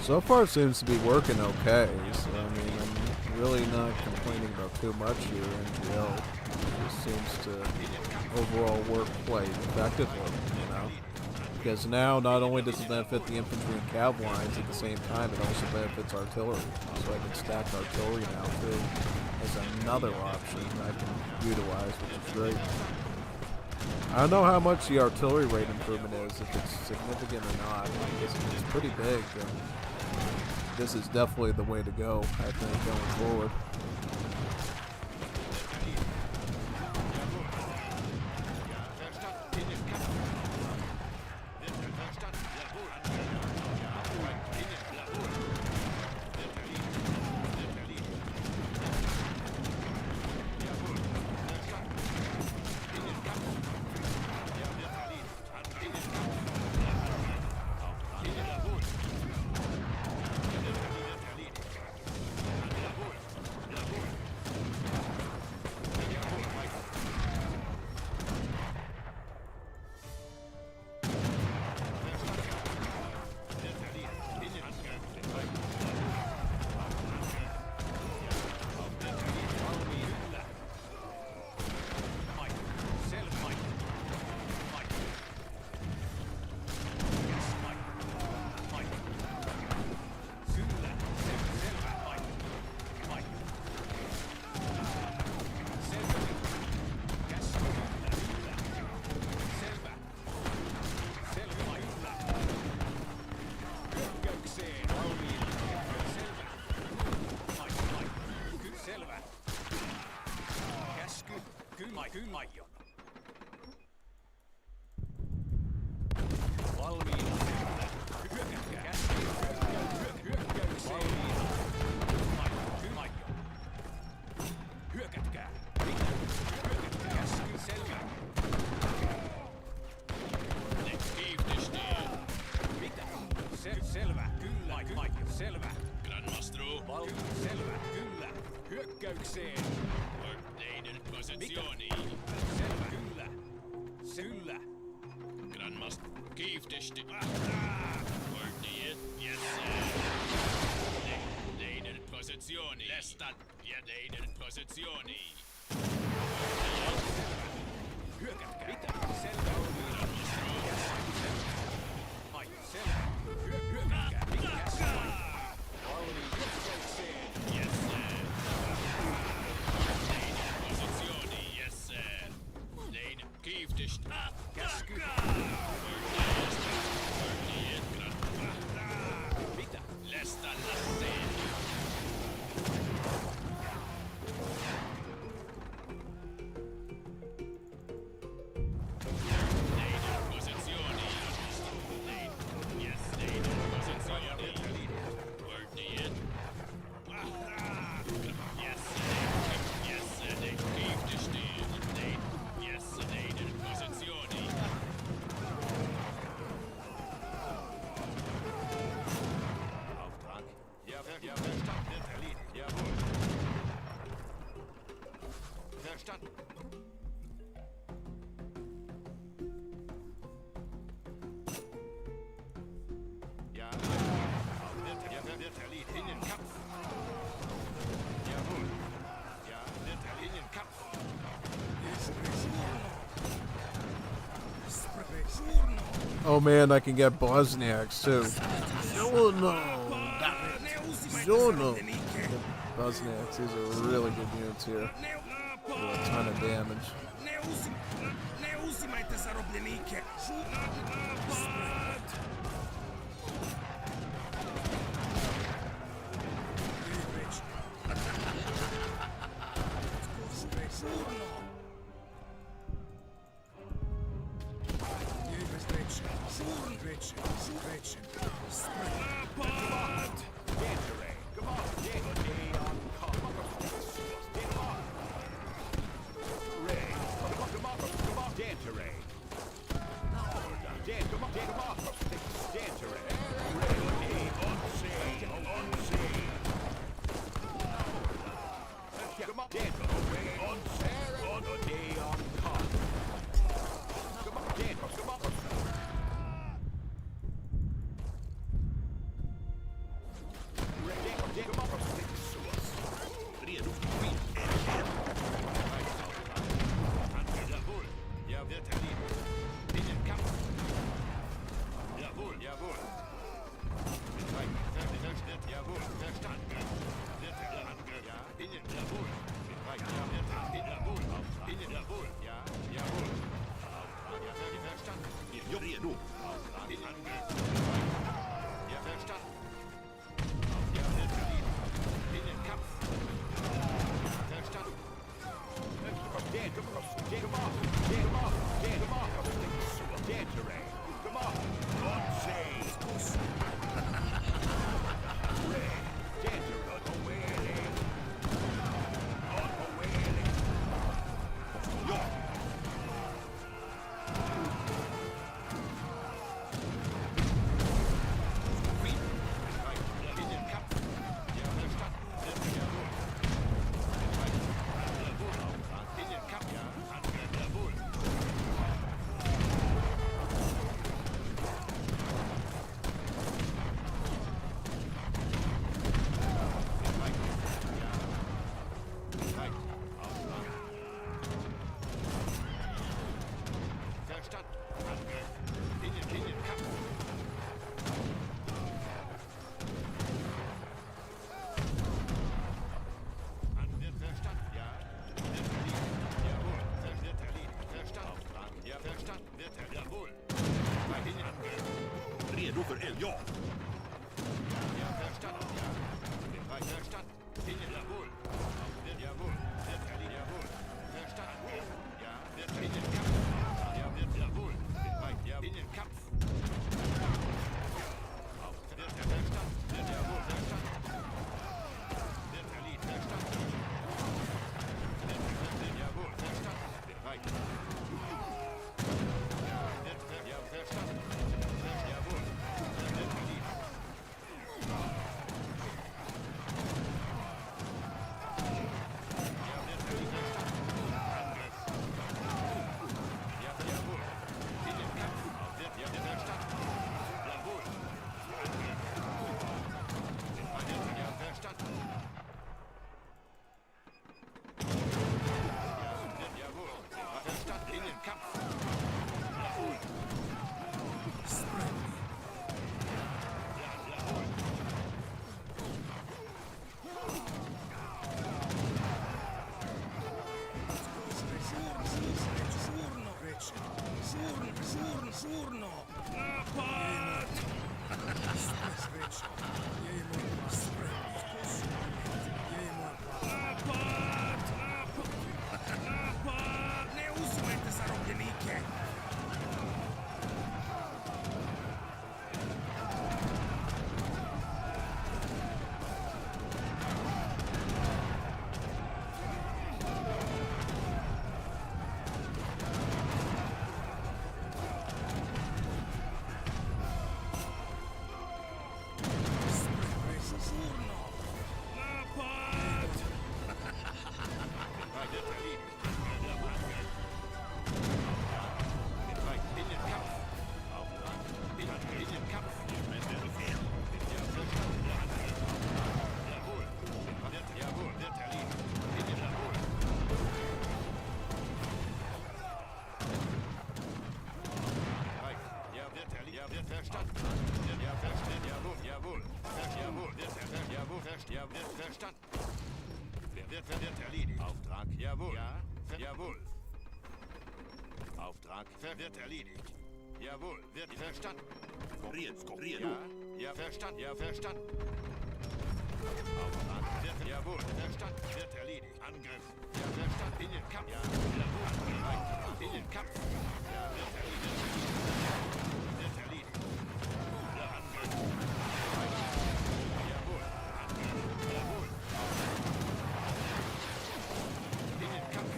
So far it seems to be working okay, so I mean, I'm really not complaining about too much here. NGL just seems to overall work quite effectively, you know? Because now not only does it benefit the infantry and cav lines at the same time, it also benefits artillery. So I can stack artillery now too as another option I can utilize, which is great. I don't know how much the artillery rate improvement is, if it's significant or not. It's pretty big. And this is definitely the way to go, I think, going forward. dich. Ordiniert. Yes, sir. Dei posizioni. Resta. Dei posizioni. Hyökätkää. Mitä? Selvä on. Ai, selvä. Hyökätkää. Mikä? Valmiin hyökkäykseen. Yes, sir. Dei posizioni. Yes, sir. Dei kiiftisch. Käsky. Mitä? Lesta lasseen. Auftrag. Ja, verstanden. Wird erledigt. Jawohl. Verstanden. Ja, wird erledigt. In den Kampf. Jawohl. Ja, wird erledigt. In den Kampf. Oh man, I can get Bosniaks too. Oh no. Oh no. Bosniaks, these are really good units here. Do a ton of damage. Ne uzimajte zarobljenike. verstanden. Ja, verstanden. Jawohl, jawohl. Jawohl, jawohl, verstanden. Wird erledigt. Auftrag, jawohl. Ja, jawohl. Auftrag, wird erledigt. Jawohl, wird verstanden. Kurier. Ja, verstanden, ja, verstanden. Auftrag, wird, jawohl, verstanden, wird erledigt. Angriff, ja, verstanden, in den Kampf. Ja, jawohl, in den Kampf. Ja, wird erledigt. Wird erledigt. Ja, Angriff. Jawohl, Angriff, jawohl. In den Kampf.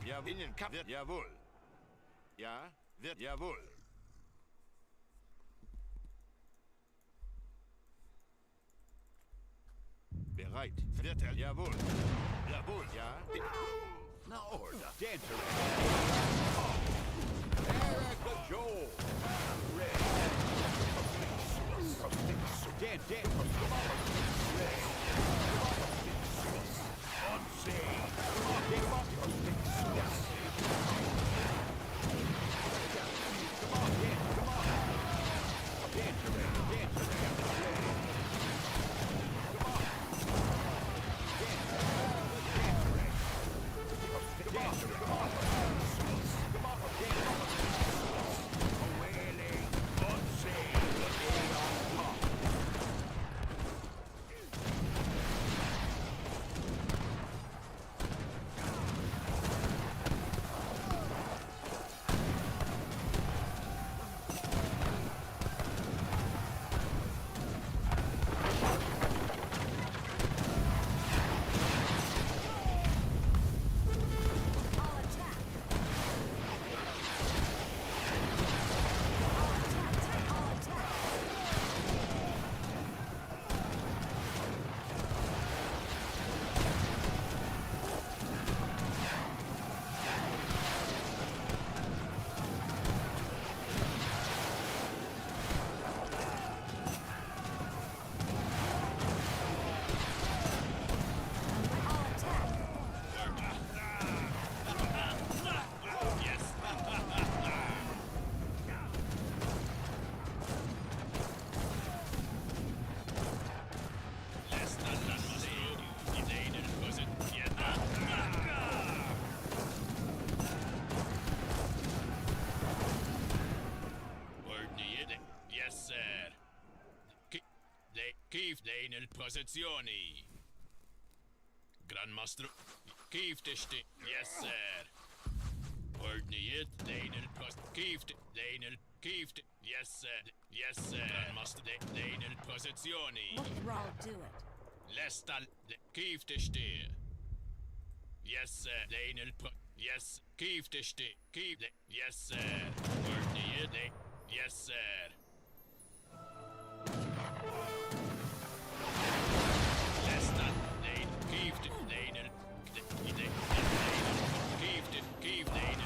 Jawohl. In den Kampf. Wird, jawohl. Ja, wird, jawohl. Bereit. Wird er, jawohl. Jawohl, ja. Na, order. Dancer. Erica Joel. Dan. كيف لين البوزيزيوني جراند ماستر كيف تشتي يس سير وردنيت لين البوز كيف يس سير جراند ماستر لين البوزيزيوني Look, Raul, do it. لستا كيف تشتي يس لين يس كيف تشتي كيف يس وردنيت يس سير لستا لين كيف لين كيف لين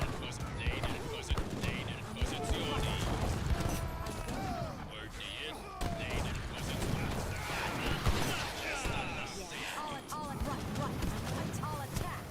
البوزيزيوني وردنيت لين البوزيزيوني All at right. All attack.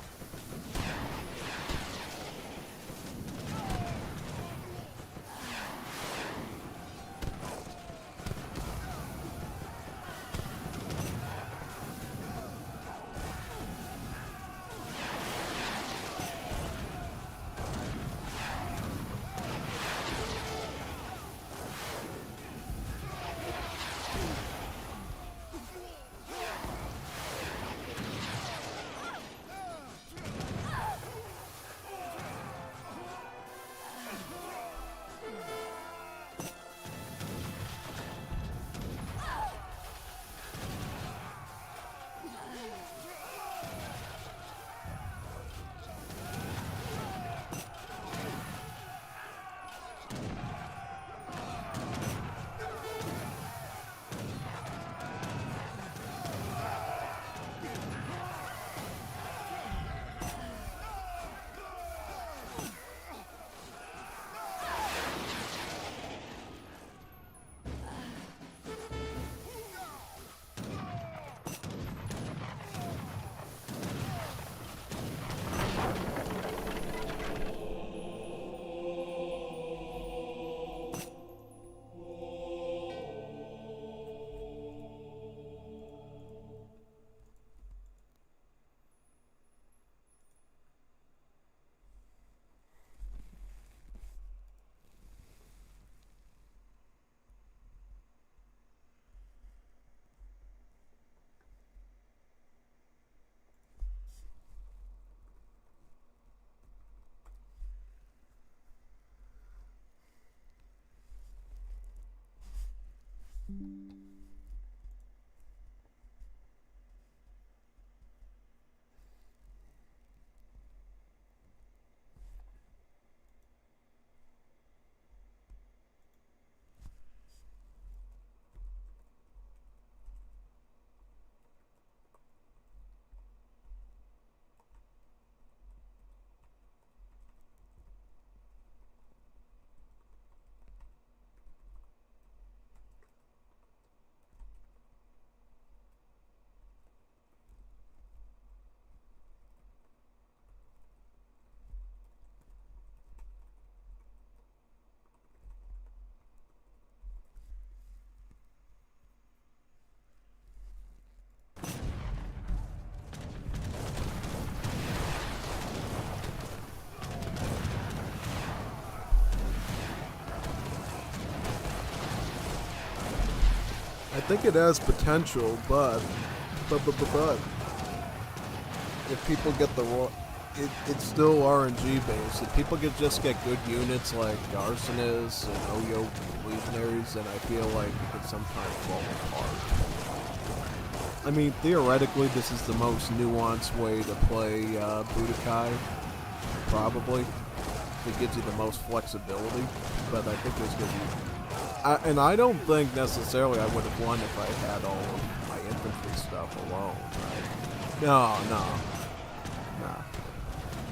I think it has potential, but if people get the raw, it's still RNG based. If people just get good units like Arsonists and Oyo Legionaries, then I feel like it could sometimes fall apart. I mean, theoretically, this is the most nuanced way to play Budokai, probably. It gives you the most flexibility, but I think there's going to be... and I don't think necessarily I would have won if I had all of my infantry stuff alone, right?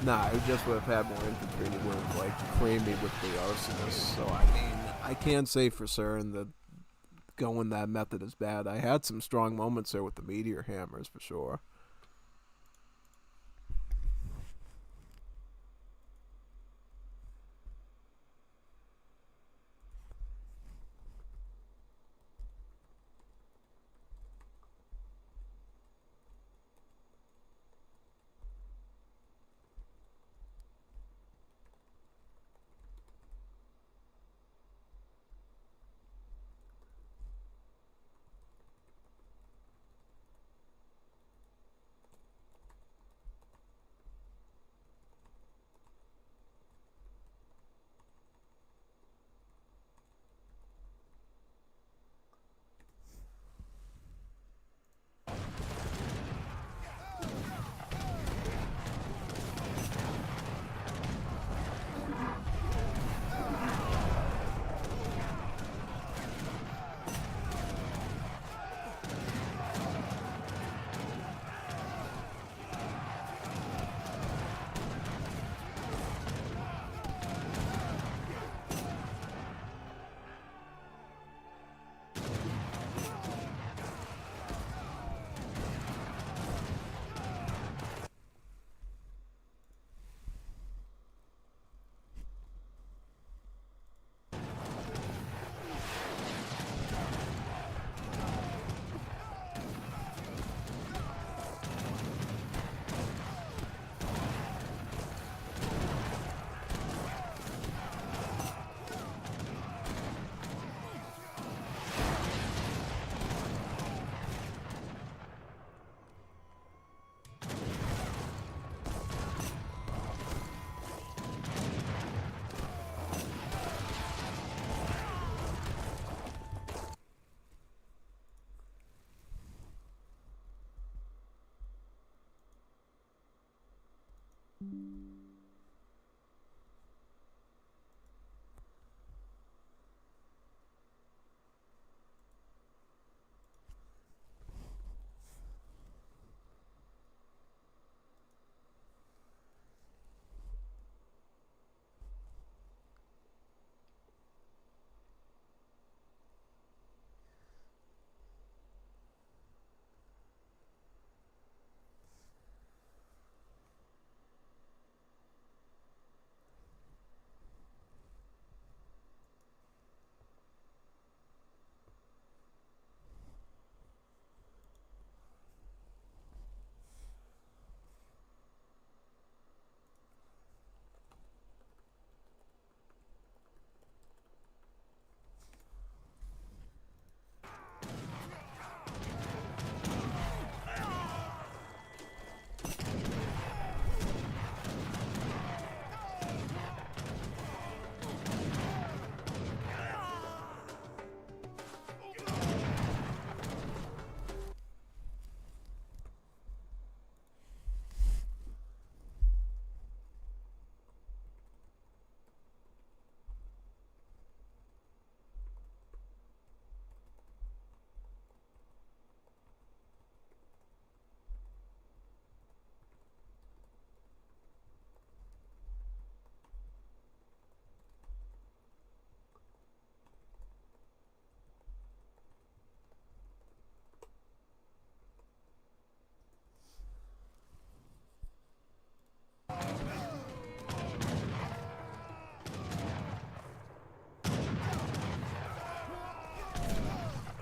No, I just would have had more infantry and it would have, like, creamed me with the Arsonists. So, I mean, I can't say for certain that going that method is bad. I had some strong moments there with the Meteor Hammers, for sure.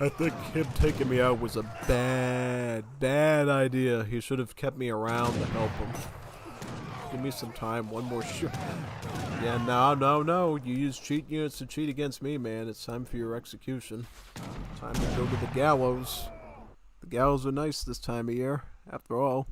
I think him taking me out was a bad idea. He should have kept me around to help him. Give me some time, one more shot. Yeah, no. You use cheat units to cheat against me, man. It's time for your execution. Time to go to the gallows. The gallows are nice this time of year, after all.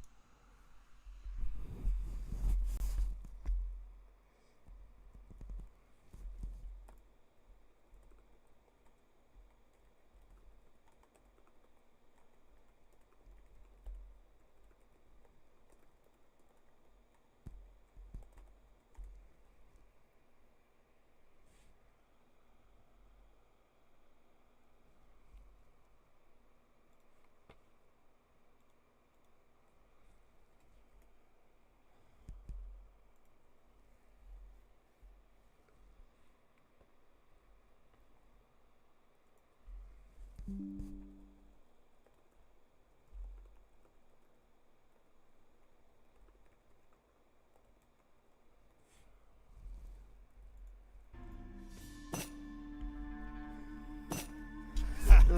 I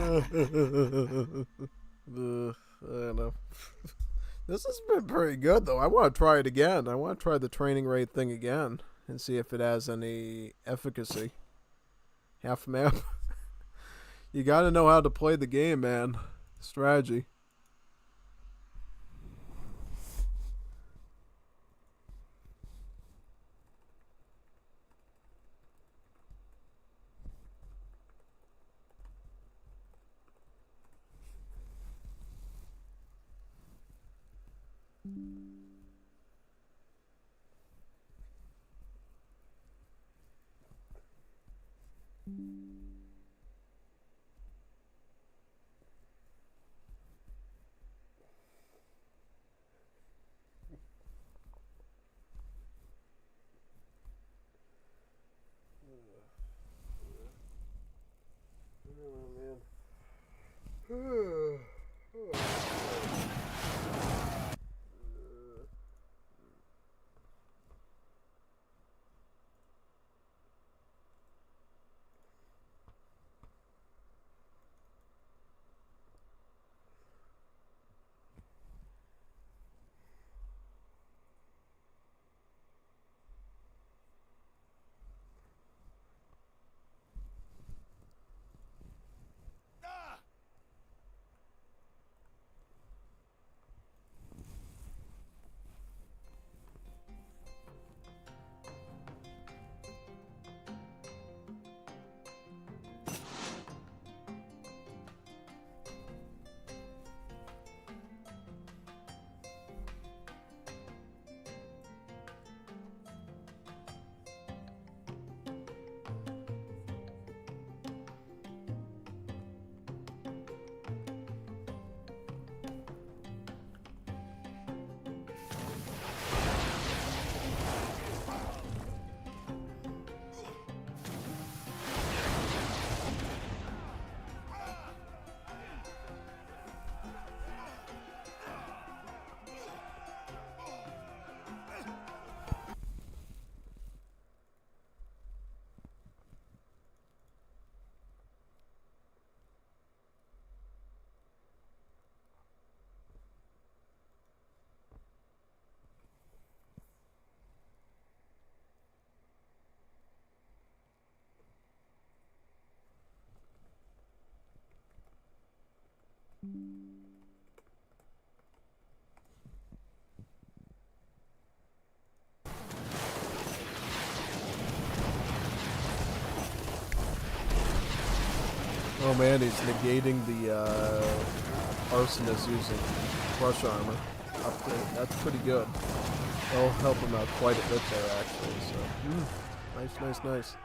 don't know. This has been pretty good, though. I want to try it again. I want to try the training raid thing again and see if it has any efficacy. Half map. You got to know how to play the game, man. Strategy. Oh man, he's negating the arsonist using crush armor upgrade. That's pretty good. That'll help him out quite a bit there, actually. So, nice.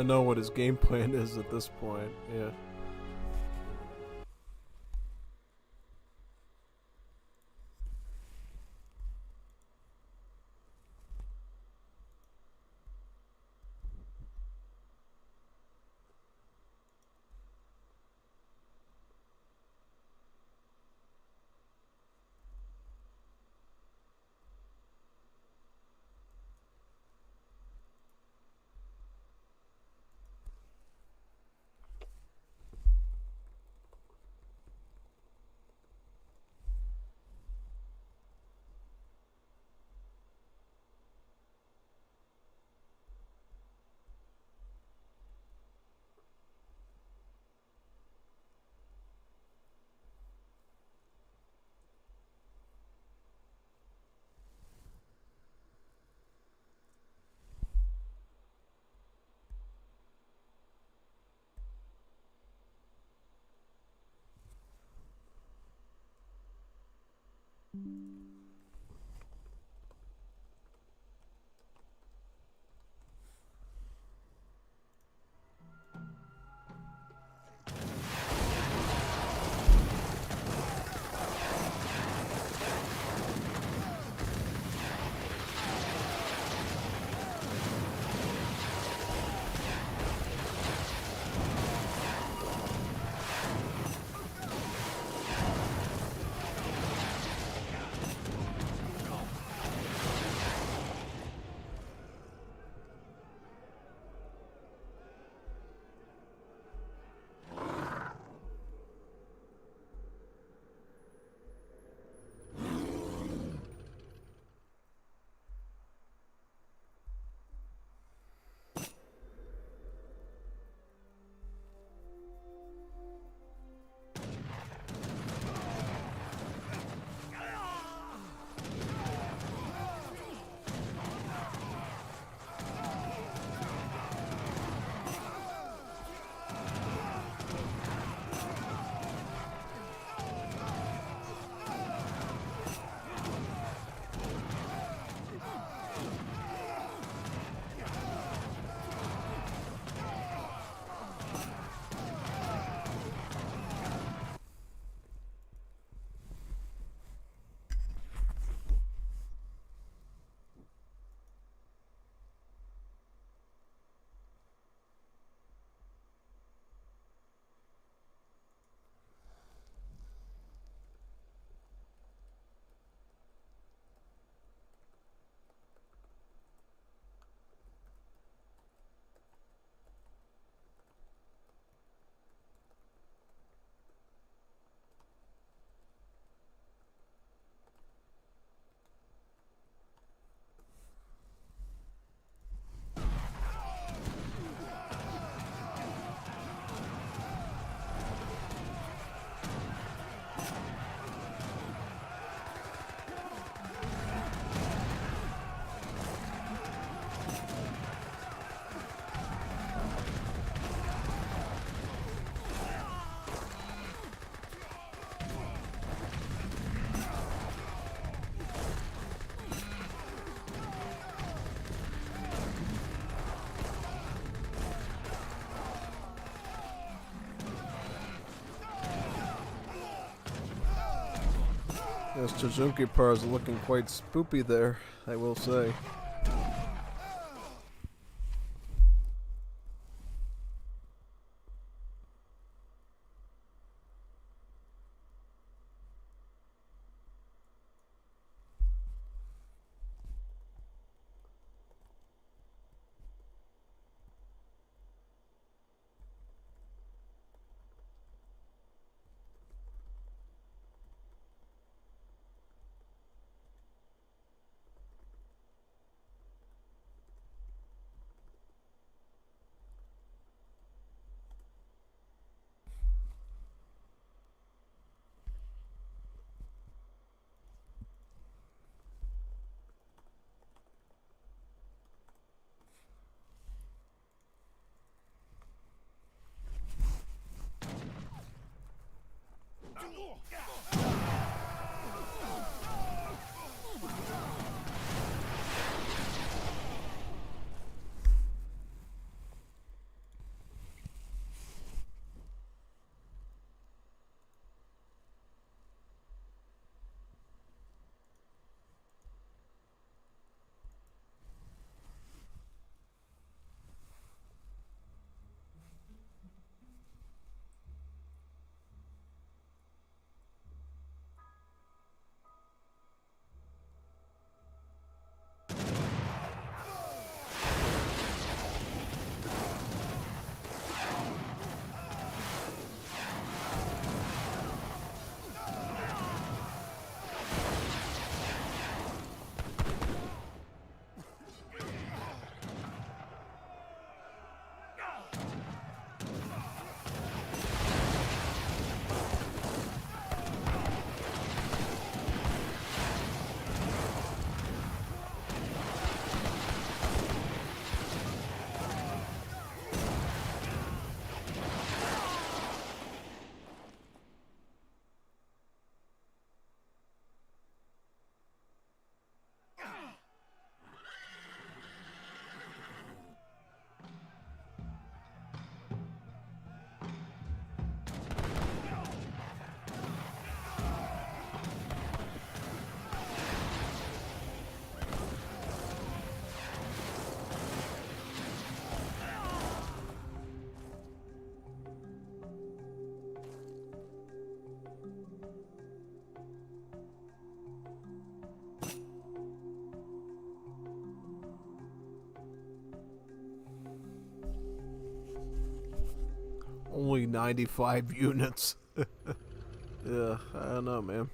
I know what his game plan is at this point. Yeah. Yes, Tajunki Par is looking quite spoopy there, I will say. 95 units. Yeah, I don't know, man.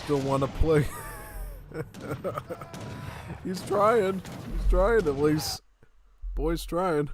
Still want to play. He's trying. He's trying at least. Boy's trying.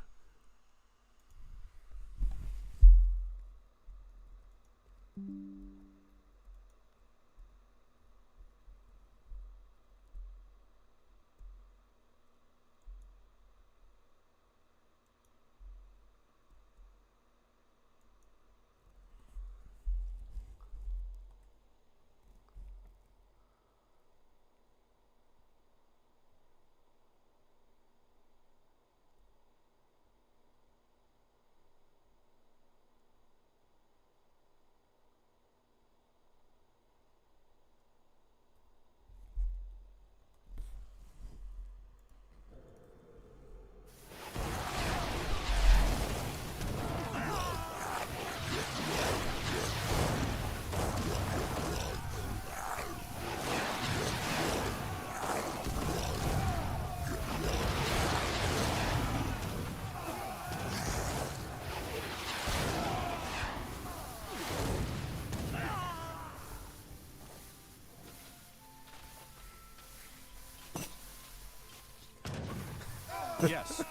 Yes.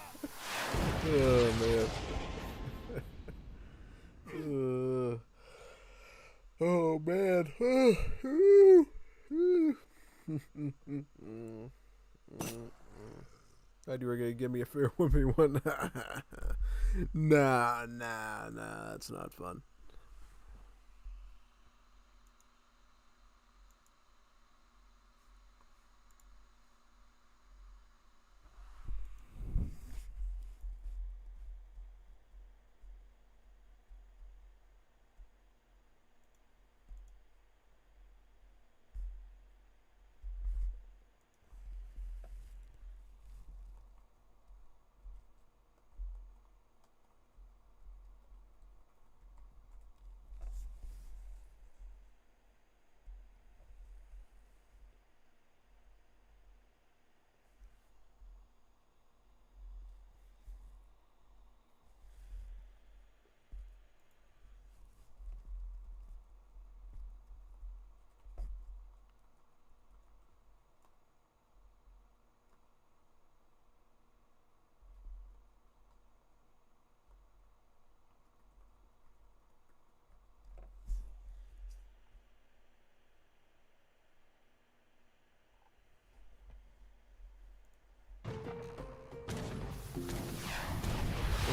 Oh man. Oh man. Thought you were gonna give me a fair woman one. Nah, that's not fun.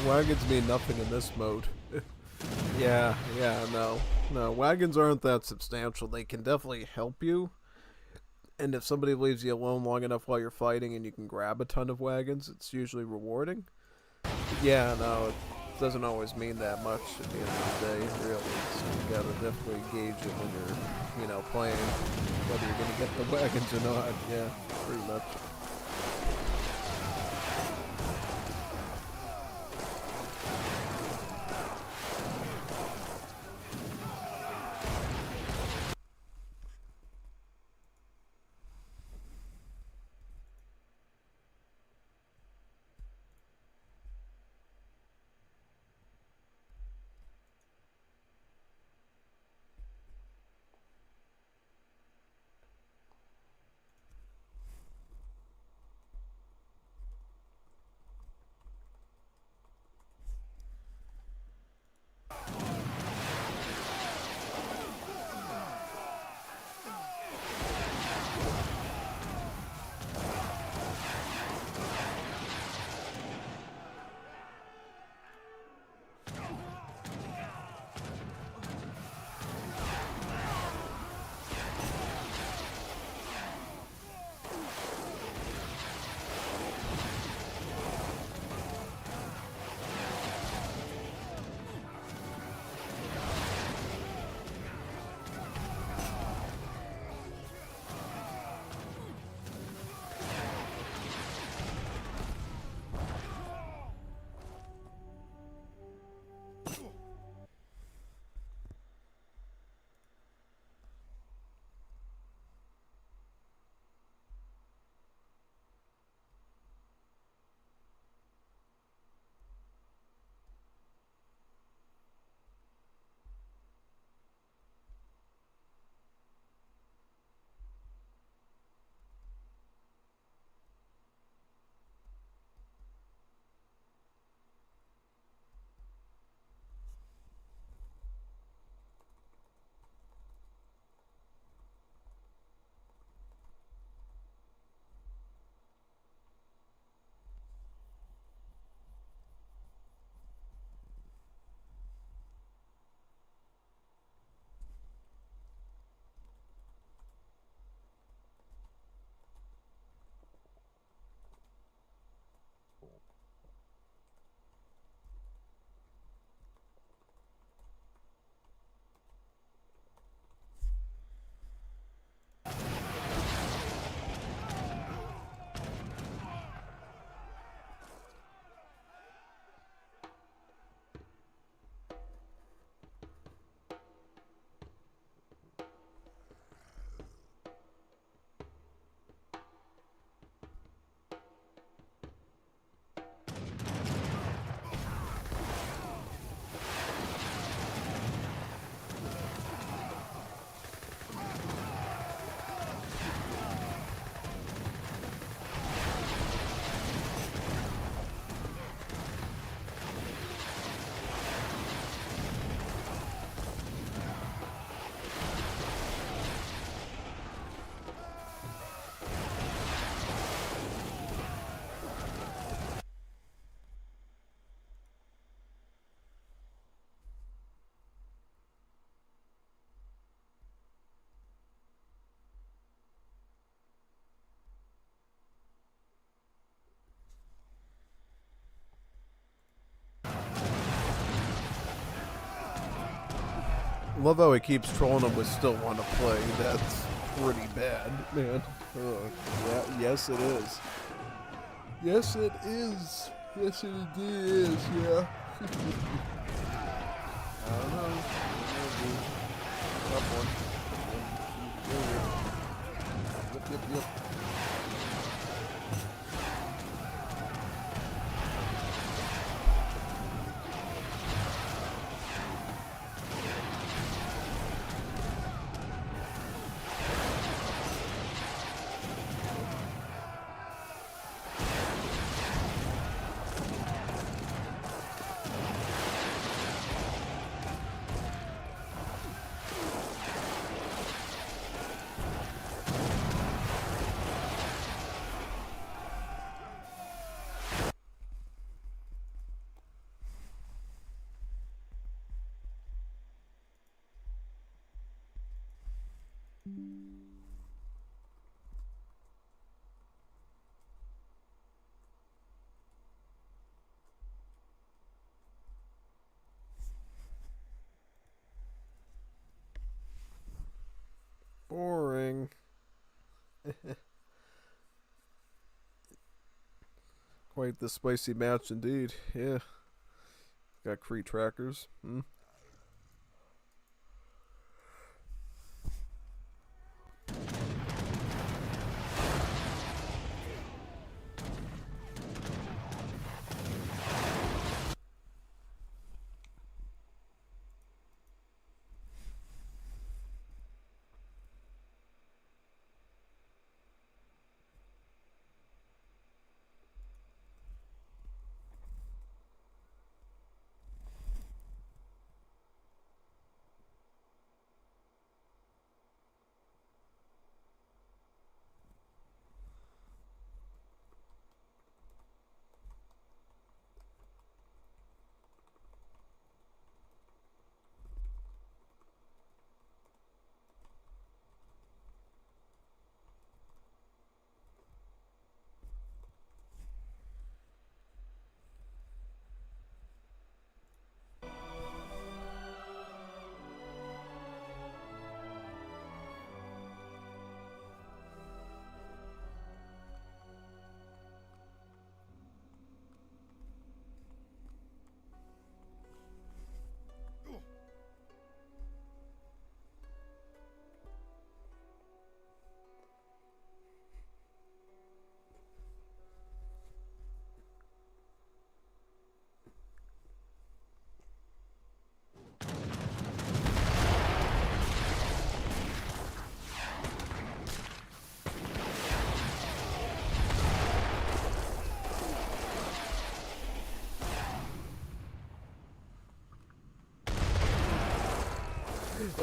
Wagons mean nothing in this mode. Yeah, no. Wagons aren't that substantial. They can definitely help you. And if somebody leaves you alone long enough while you're fighting and you can grab a ton of wagons, it's usually rewarding. Yeah, no, it doesn't always mean that much at the end of the day, really. So you gotta definitely gauge it when you're, playing, whether you're gonna get the wagons or not. Yeah, pretty much. Love how he keeps trolling him but still want to play. That's pretty bad, man. Yeah, yes it is. Yes it is. Yes it indeed is, yeah. I don't know. Tough one. Yep. Boring. Quite the spicy match indeed. Yeah. Got Cree trackers.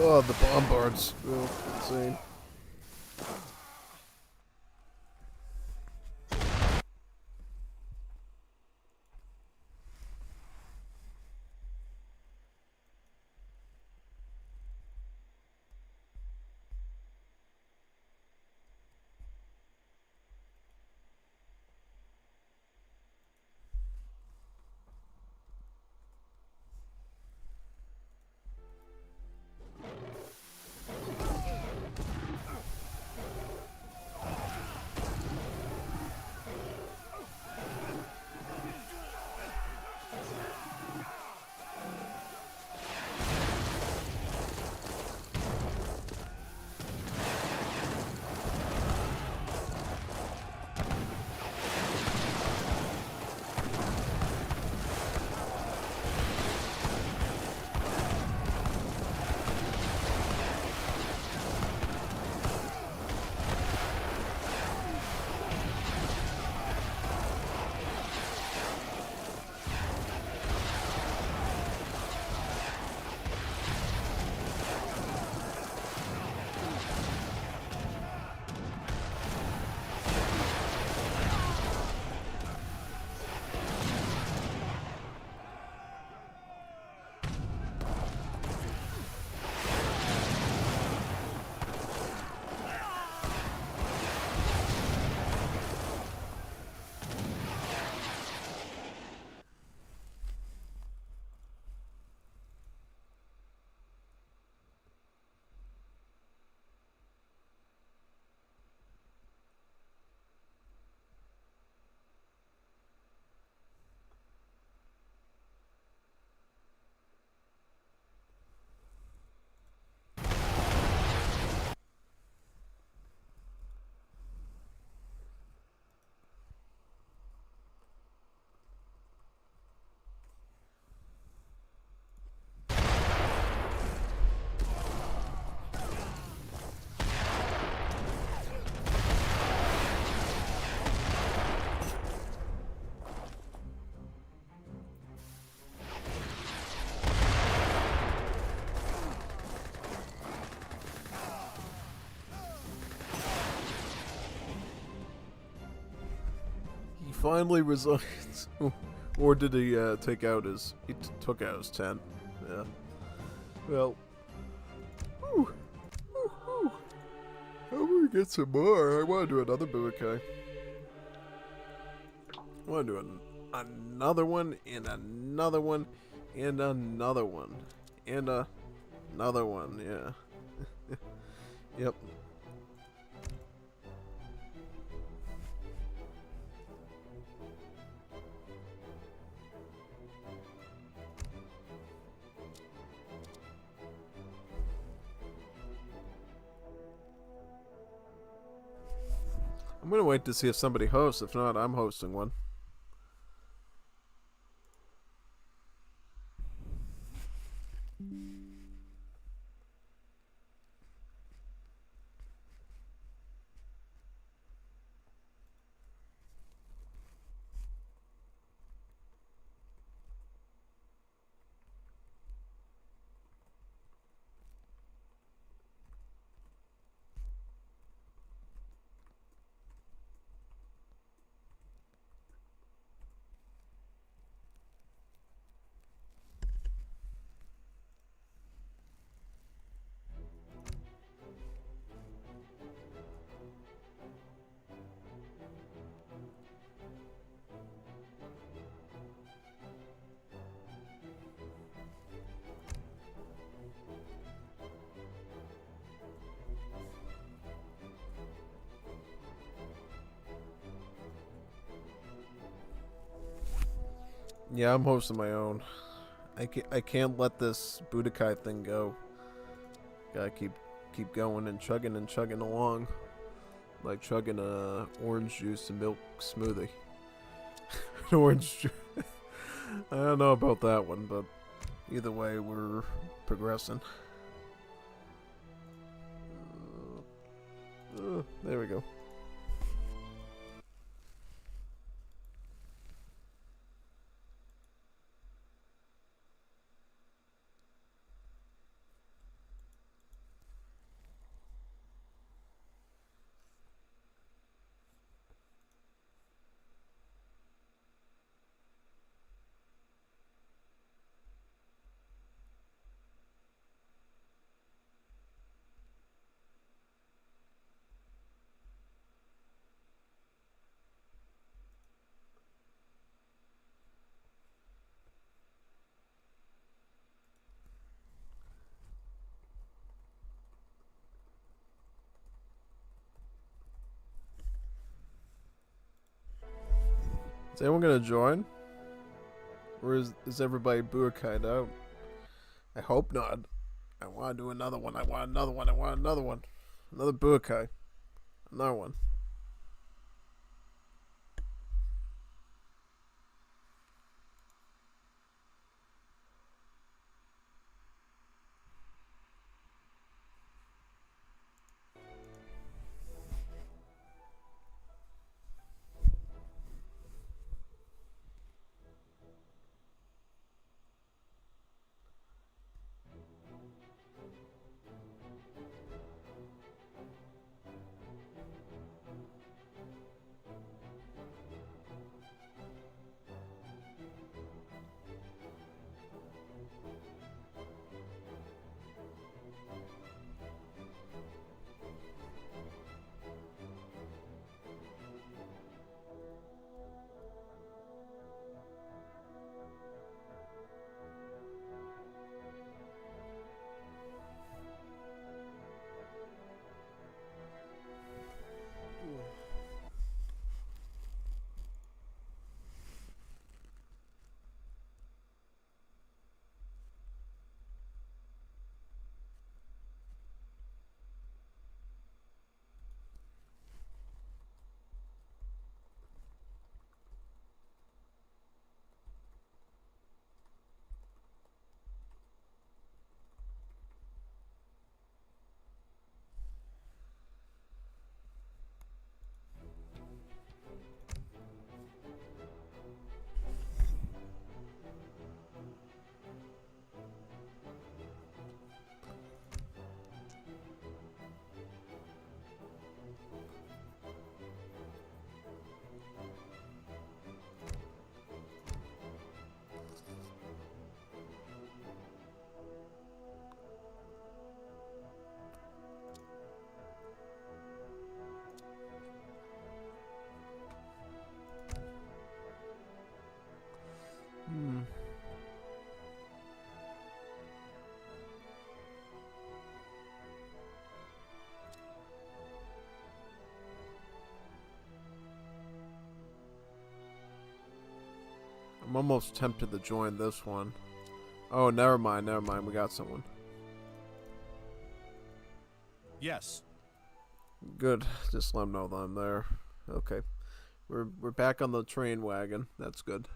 Oh, the bombards. Oh, insane. finally resigned. Or did he take out his... He took out his tent. Yeah. Well. Whew. Whew, whew. How do we get some more? I want to do another Budokai. I want to do another one, and another one, and another one, and another one, yeah. Yep. I'm gonna wait to see if somebody hosts. If not, I'm hosting one. Yeah, I'm hosting my own. I can't let this Budokai thing go. Gotta keep going and chugging along, like chugging a orange juice and milk smoothie. An orange juice. I don't know about that one, but either way, we're progressing. There we go. Is anyone gonna join? Or is everybody Budokai out? I hope not. I want to do another one. I want another one. I want another one. Another Budokai. Another one. almost tempted to join this one. Oh, never mind, never mind. We got someone. Yes. Good. Just let them know that I'm there. Okay. We're back on the train wagon. That's good.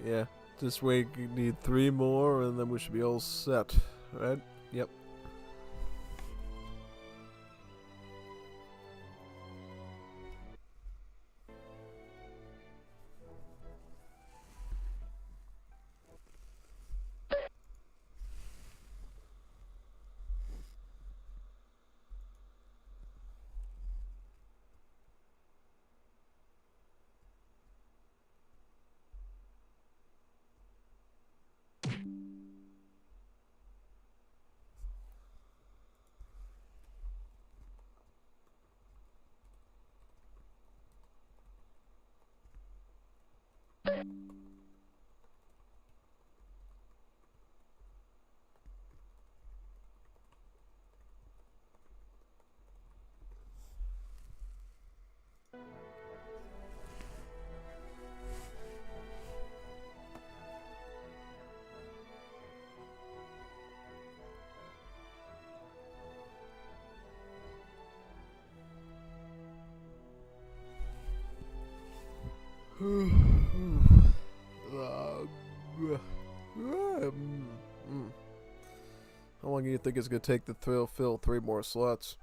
Yeah. This way you need 3 more and then we should be all set. Right? Yep. How long do you think it's gonna take to fill 3 more slots?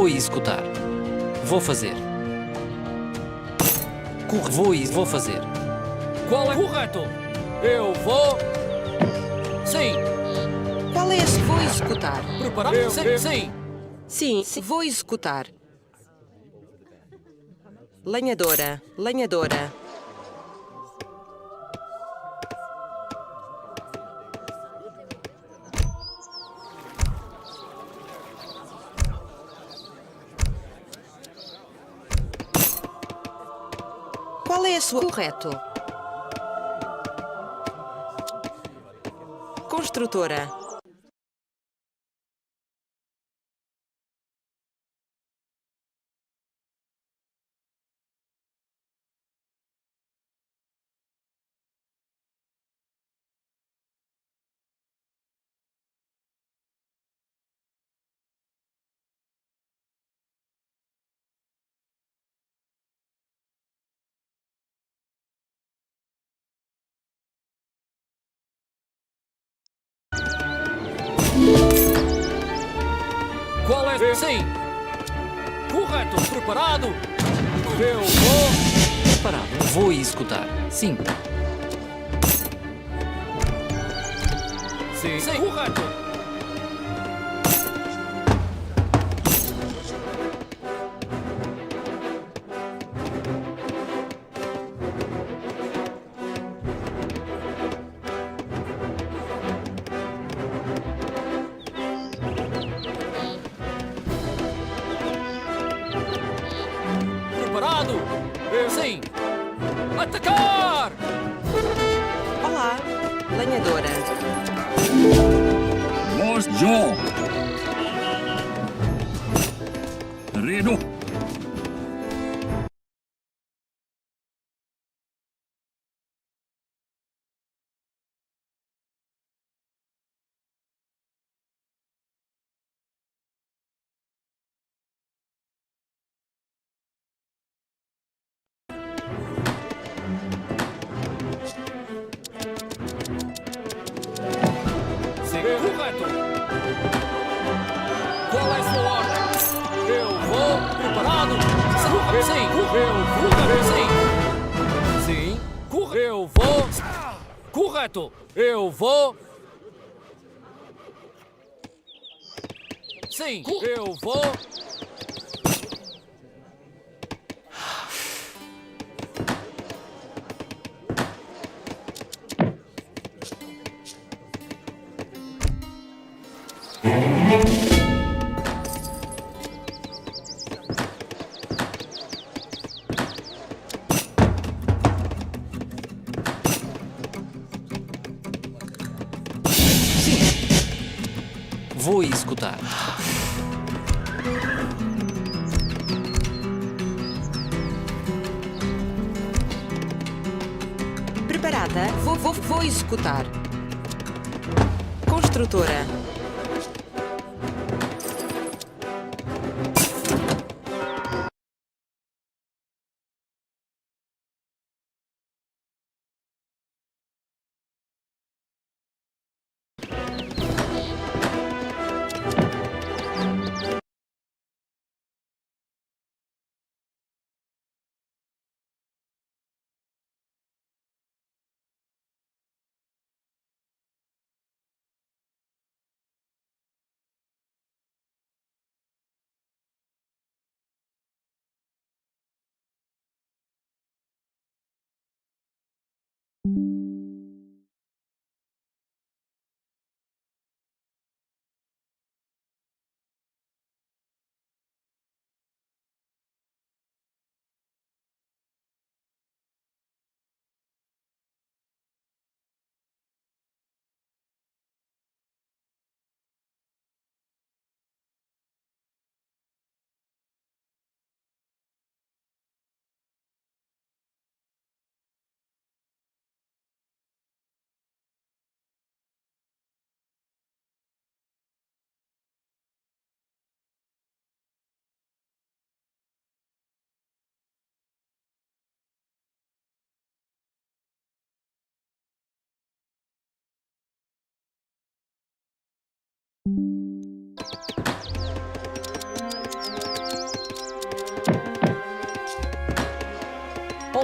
Vou executar. Vou fazer. Vou fazer. Qual é correto? Eu vou. Sim. Qual é esse? Vou executar. Preparado? Sim. Sim, vou executar. Lenhadora, lenhadora. Qual é a sua? Correto. Construtora. Qual é? Sim. Correto. Preparado? Eu vou. Preparado. Vou executar. Sim. Sim. Correto. Preparado? Sim. Atacar! Olá, lenhadora. Nós, João. Redo. Sim. Correto. Qual é a sua ordem? Eu vou. Preparado? Sim. Eu vou. Sim. Sim. Eu vou. Correto. Eu vou. Sim. Eu vou. Vou executar. Preparada? Vou executar. Construtora.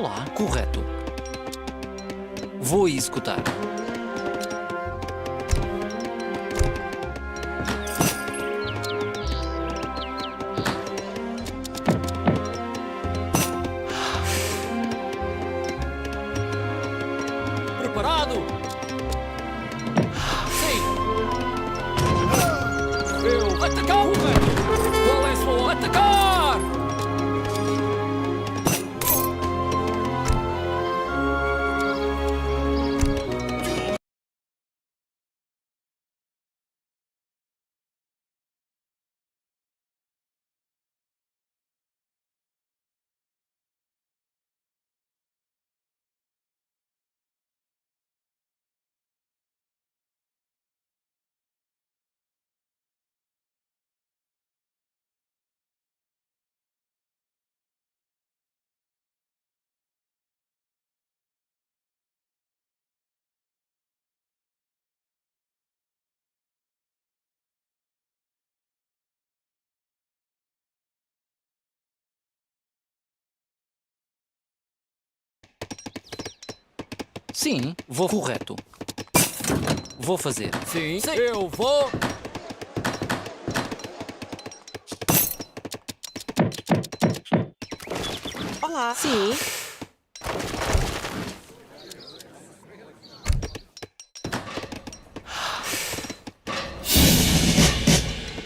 Olá, correto. Vou executar. Preparado? Sim. Eu atacar o correto. Qual é a sua atacar? Sim, vou correto. Vou fazer. Sim, sim. Eu vou. Olá. Sim.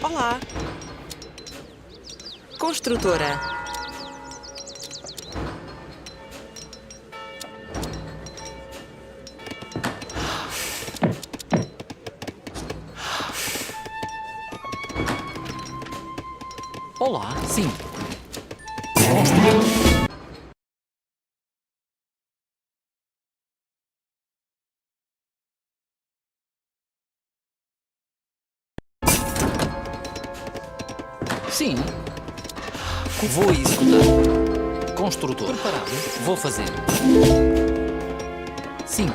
Olá. Construtora. Olá, sim. Sim. Vou executar. Construtor. Preparado. Vou fazer. Sim.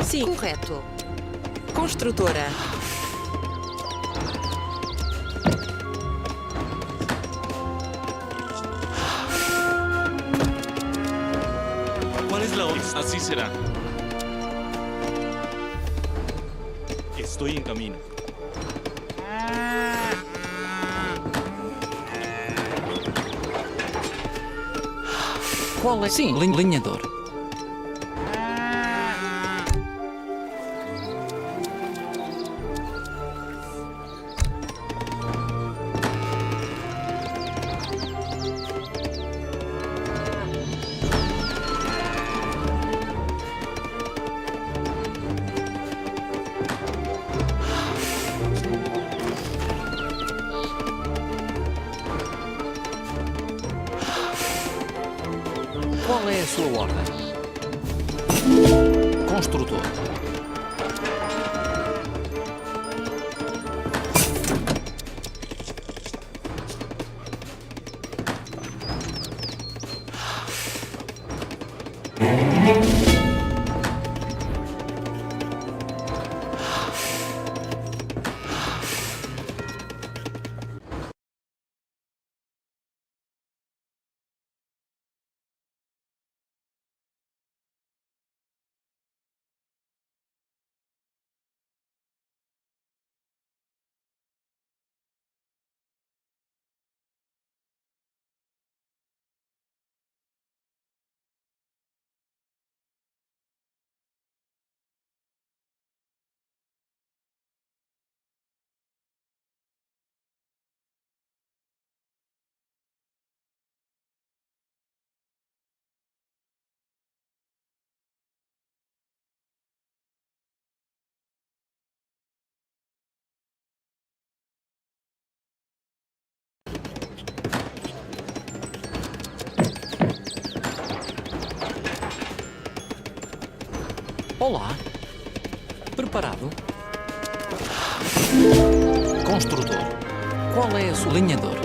Sim. Correto. Construtora. ¿Cuál es la hora? Así será. Estoy en camino. Qual é? Sim, linhador. Qual é a sua ordem? Construtor. Olá. Preparado? Construtor. Qual é a sua linhador?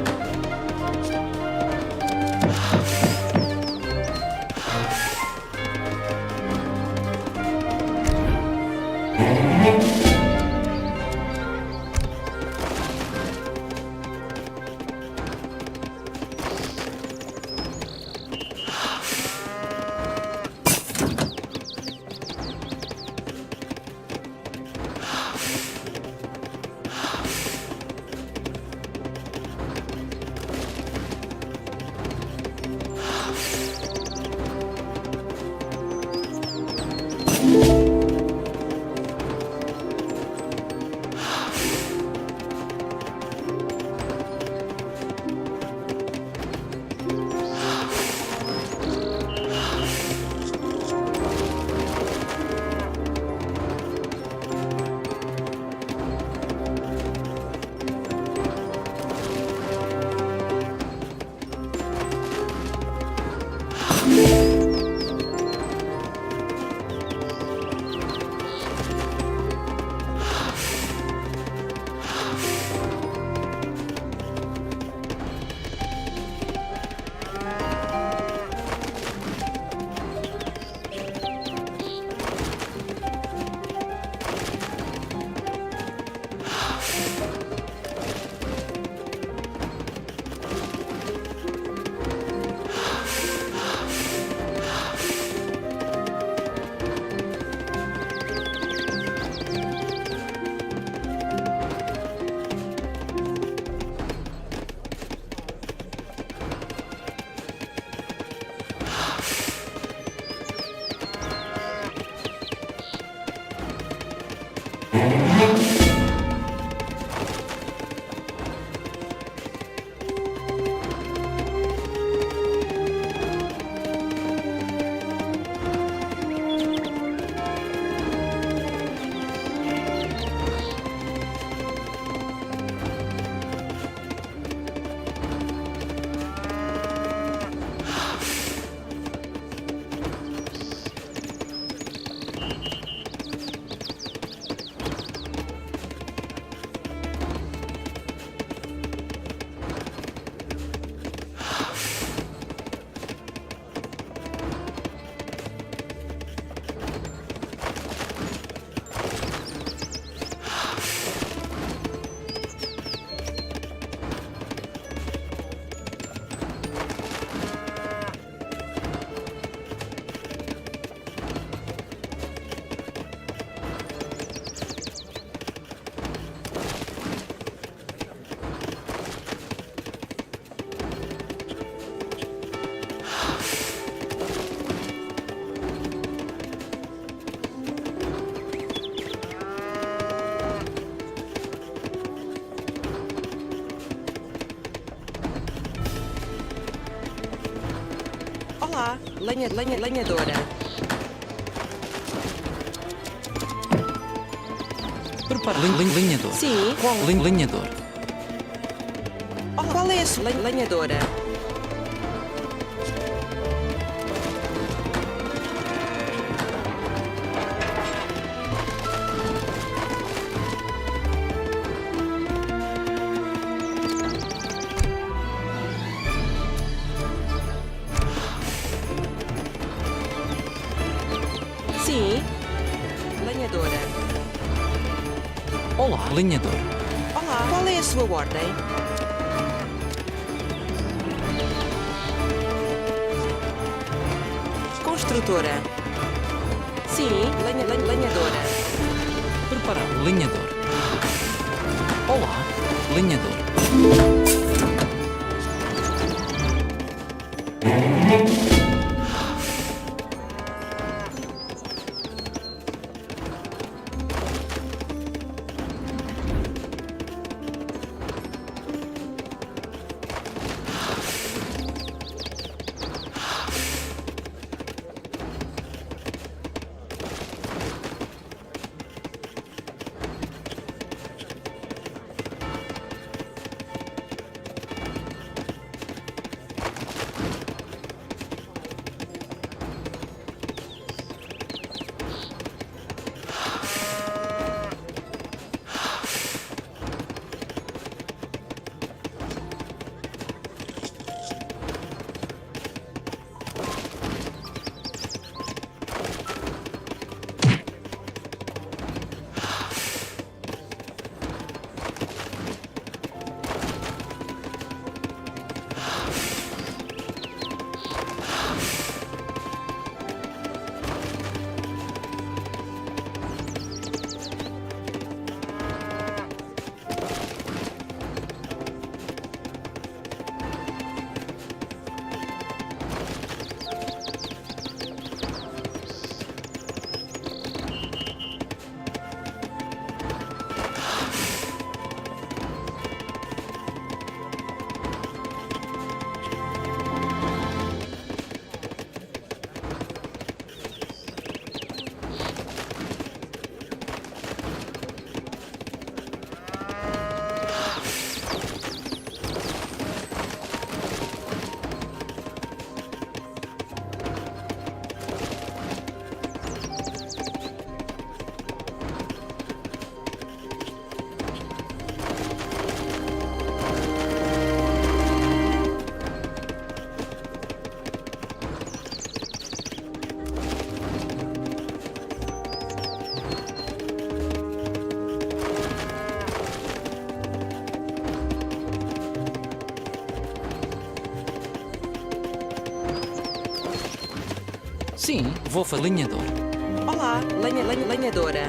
Olá, lenhadora. Prepara. Linhador. Sim. Qual linhador? Olá, qual é a sua lenhadora? Sim. Lenhadora. Olá, linhador. Olá, qual é a sua ordem? Construtora. Sim, lenhadora. Preparado. Linhador. Olá, linhador. Sim, vou fazer lenhador. Olá, lenhadora.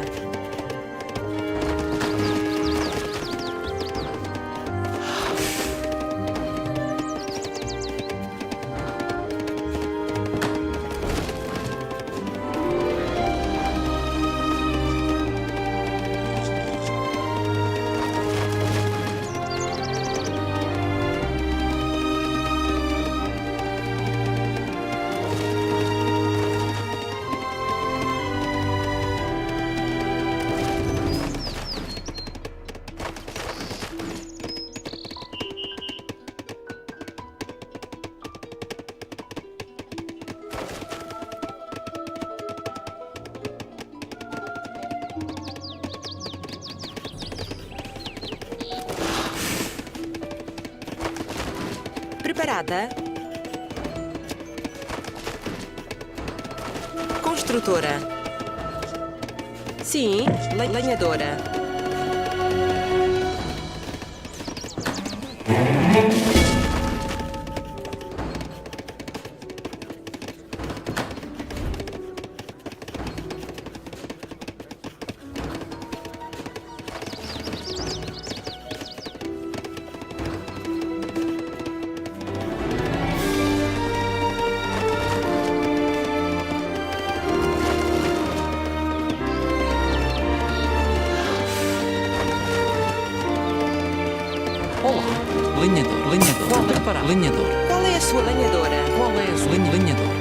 Preparada? Construtora. Sim, lenhadora. Olá, lenhador. Vou preparar lenhador. Qual é a sua lenhadora? Qual é a sua lenhador?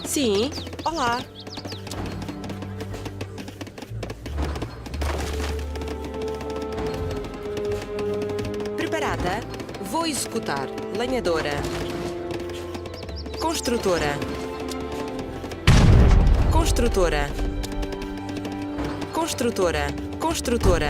Sim, olá. Preparada? Vou executar. Lenhadora. Construtora. Construtora. Construtora. Construtora.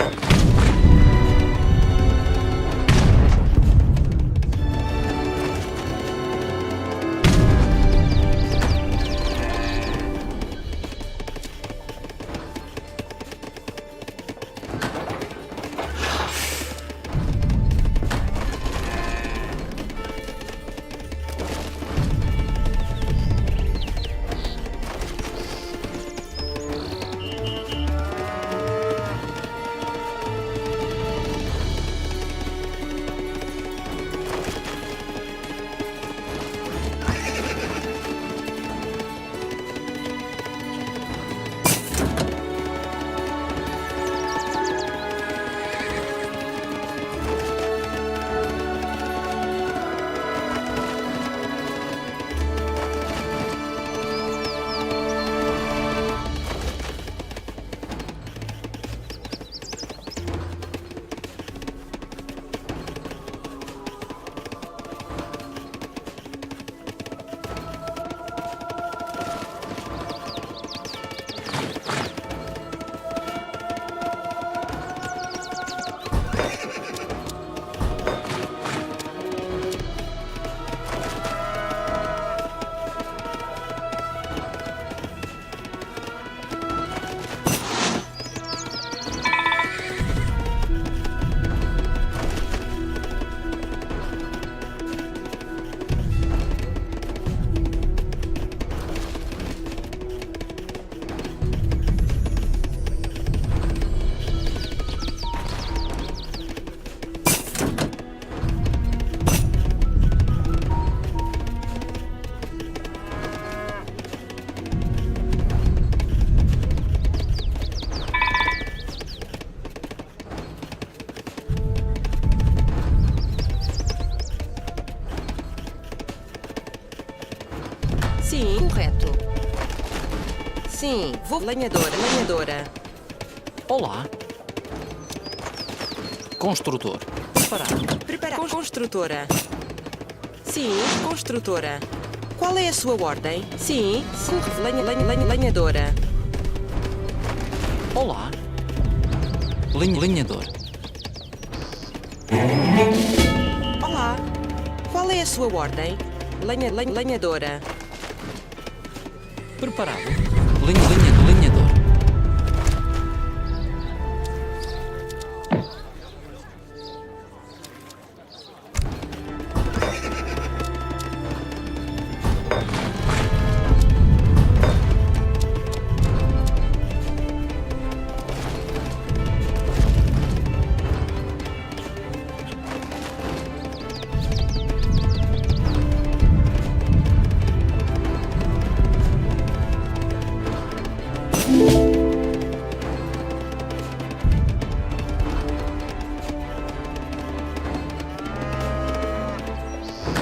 Sim, correto. Sim, vou. Lenhadora. Olá. Construtor. Preparar. Construtora. Sim, construtora. Qual é a sua ordem? Sim, lenhadora. Olá. Lenhador. Olá. Qual é a sua ordem? Lenhadora. Preparado. Lenhador.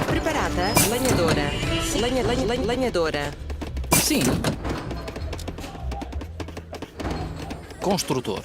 Preparada, lenhadora. Lenhadora. Sim. Construtor.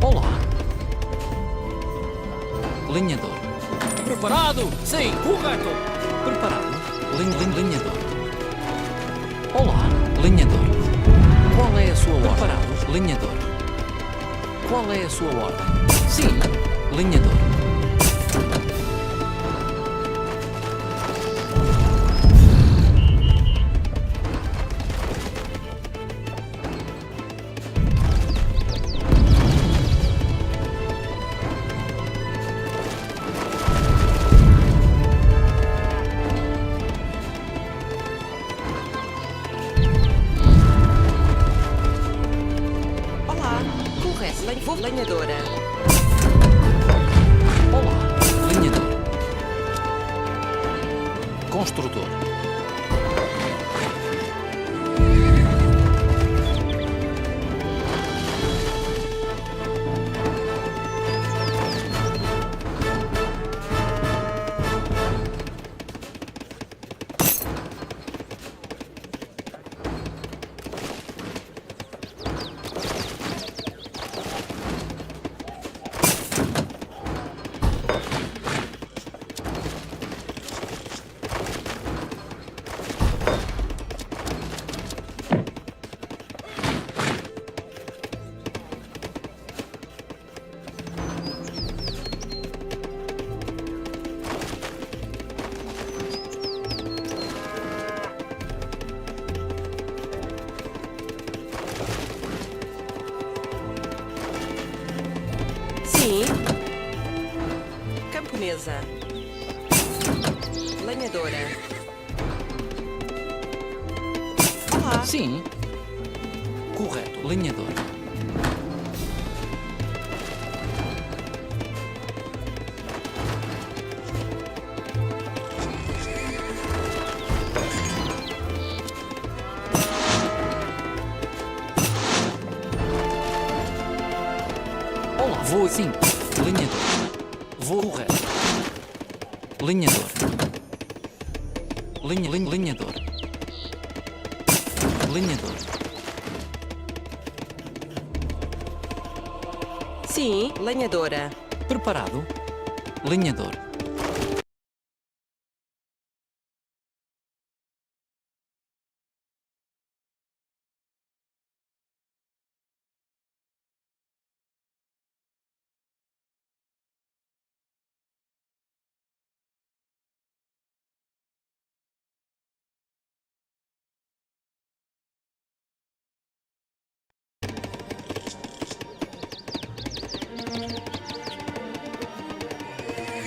Olá. Lenhador. Preparado? Sim, correto. Preparado. Lenhador. Olá. Lenhador. Qual é a sua ordem? Preparado. Lenhador. Qual é a sua ordem? Sim. Lenhador. Olá. Correto, lenhadora. Olá. Lenhador. Construtor. Sim. Camponesa. Lenhadora. Olá. Sim. Correto. Lenhador. Olá. Vou sim. Lenhador. Vou correto. Lenhador. Lenhador. Lenhador. Sim, lenhadora. Preparado? Lenhador.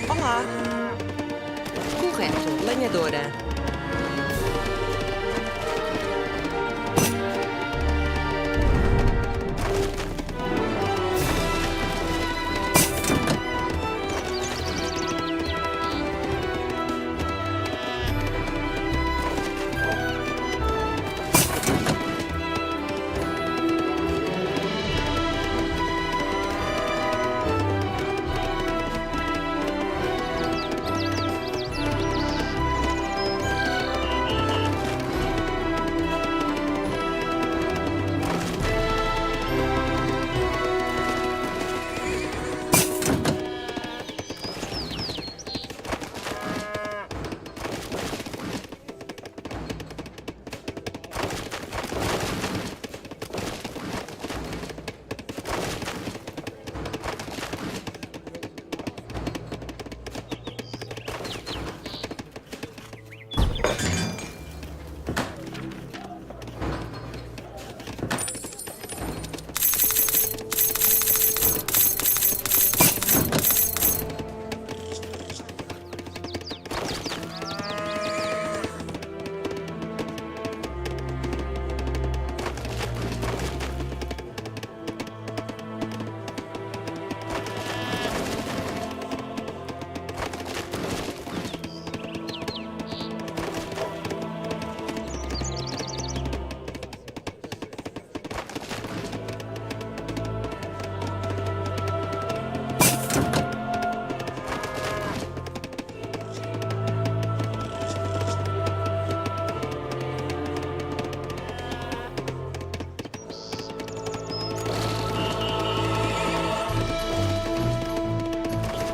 Olá. Correto, lenhadora.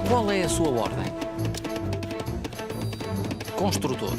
Qual é a sua ordem? Construtor.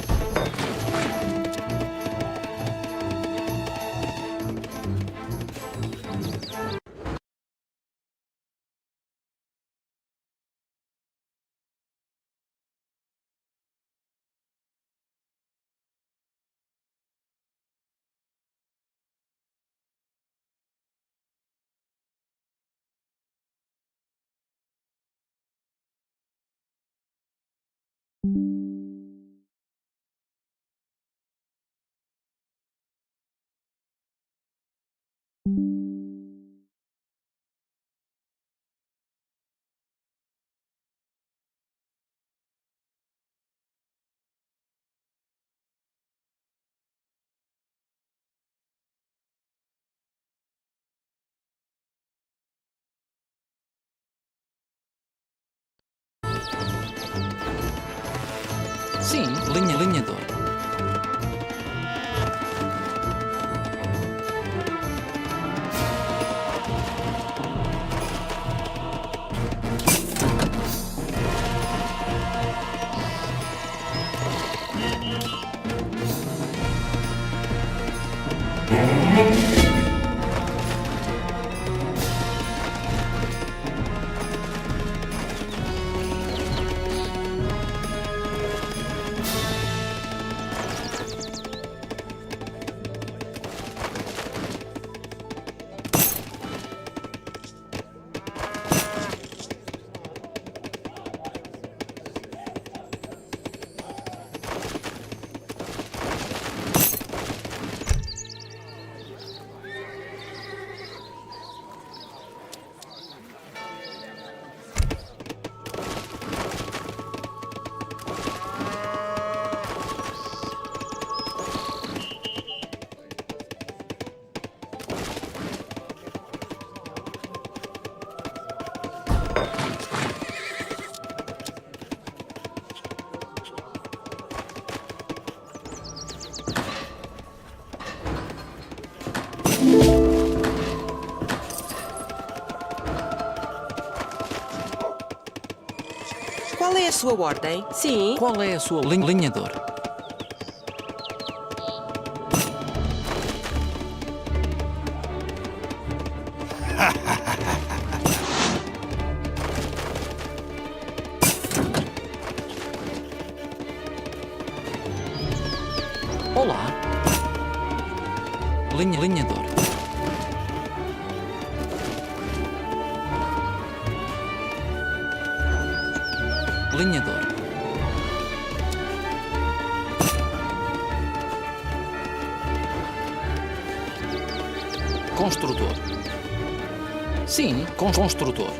Sim, lenhador. Qual é a sua ordem? Sim. Qual é a sua lenhador? Olá. Lenhador. Lenhador. Construtor. Sim, construtor.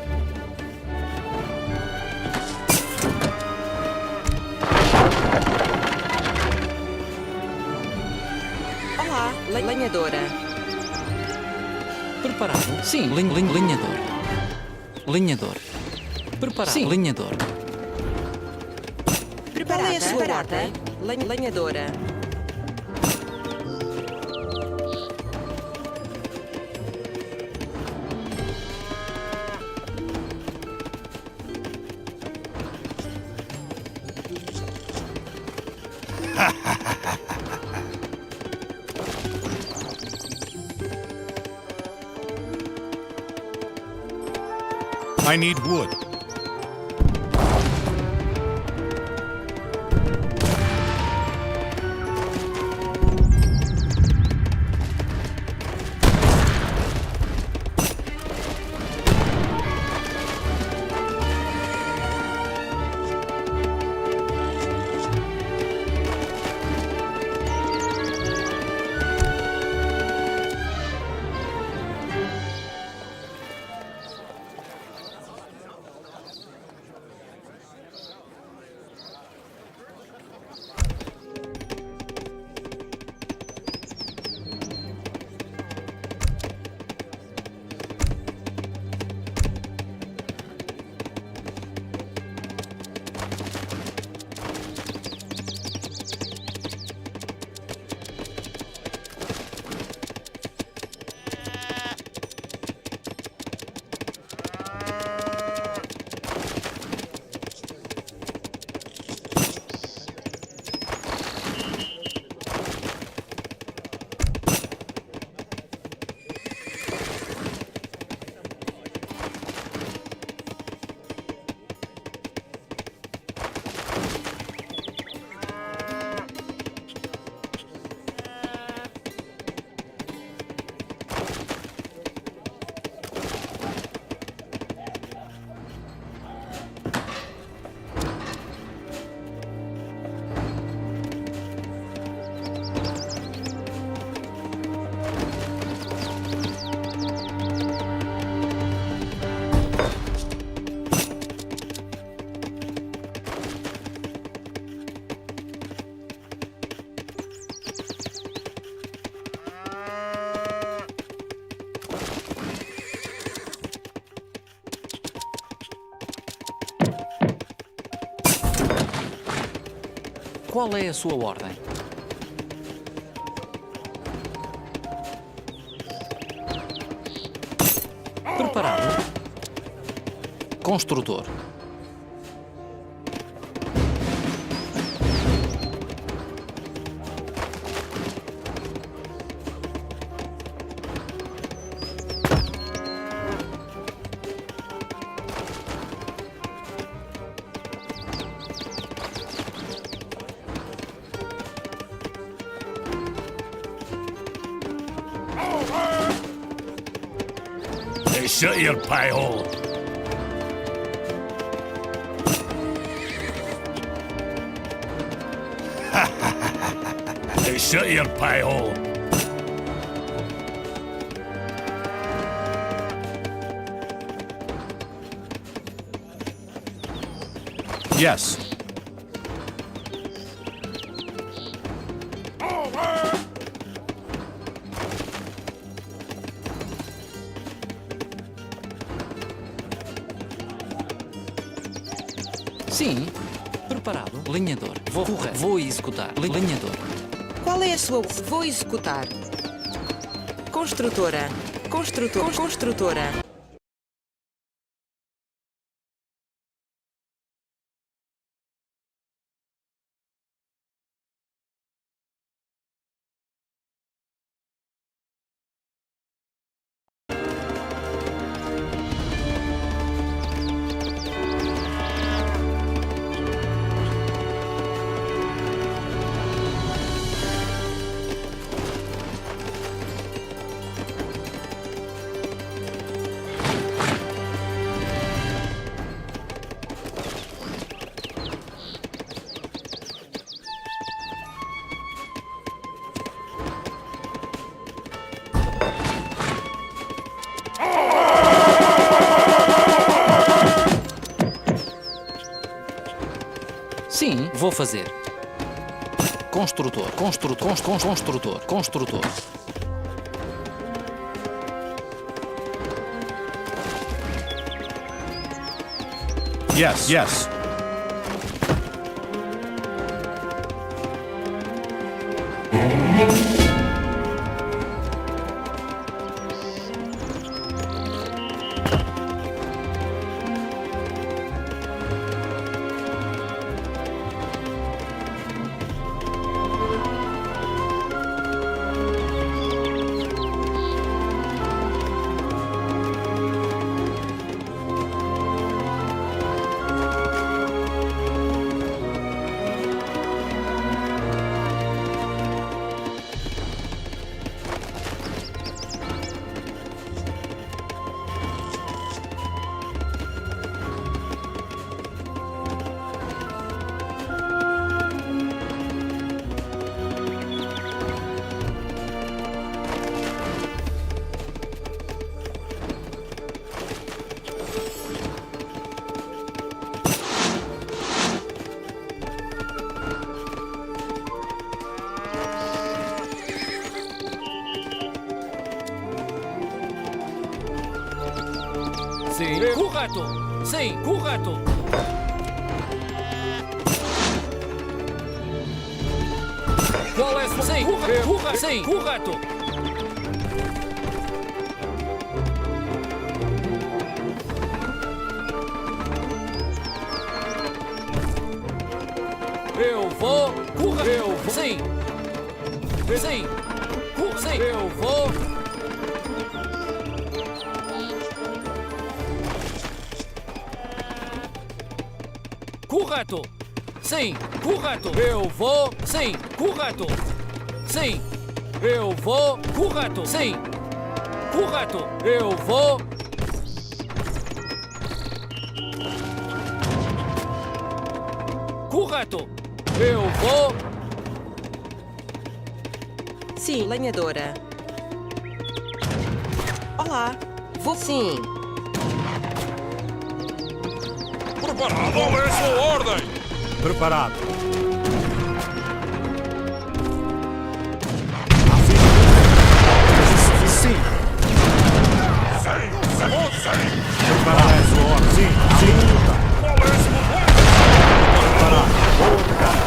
Olá, lenhadora. Preparado? Sim, lenhador. Lenhador. Preparado? Sim, lenhador. Qual é a sua ordem? Lenhadora. I need wood. Qual é a sua ordem? Preparado? Construtor. Hey, shut your pie hole. Hey, shut your pie hole. Yes. Sim. Preparado? Lenhador. Vou executar. Lenhador. Qual é a sua... Vou executar. Construtora. Construtora. Sim, vou fazer. Construtor. Yes. Sim, correto. Sim, correto. Qual é sua... Sim, correto. Sim, correto. Eu vou... Correto. Eu vou... Sim. Sim. Sim. Eu vou... Correto! Sim, correto! Eu vou! Sim, correto! Sim! Eu vou! Correto! Sim! Correto! Eu vou! Correto! Eu vou! Sim, lenhadora. Olá. Vou sim. Preparado! Qual é a sua ordem? Preparado. Sim. Preparado é a sua ordem. Sim. Qual é a sua ordem? Preparado. Vou atacar.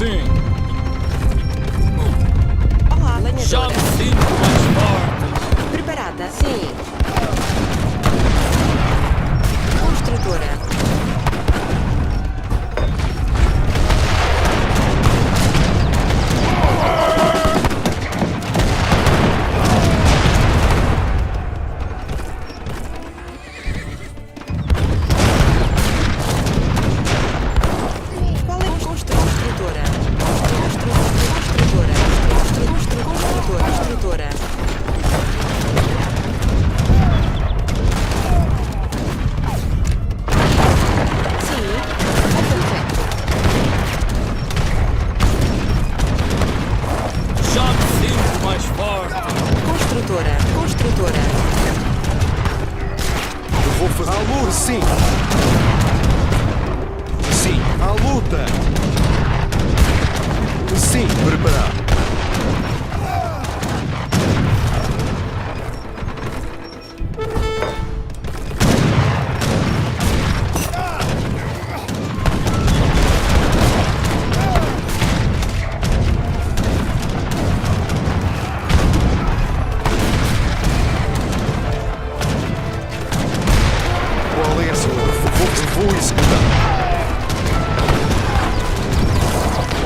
Sim. Olá, lenhadora. Chame cinco mais fortes. Preparada? Sim. Construtora. Qual é construtora? Construtora. Sim, perfeito. Chame cinco mais fortes. Construtora. Eu vou fazer. À luta, sim. Sim, à luta. Sim, preparado. Qual é a sua? Vou executar.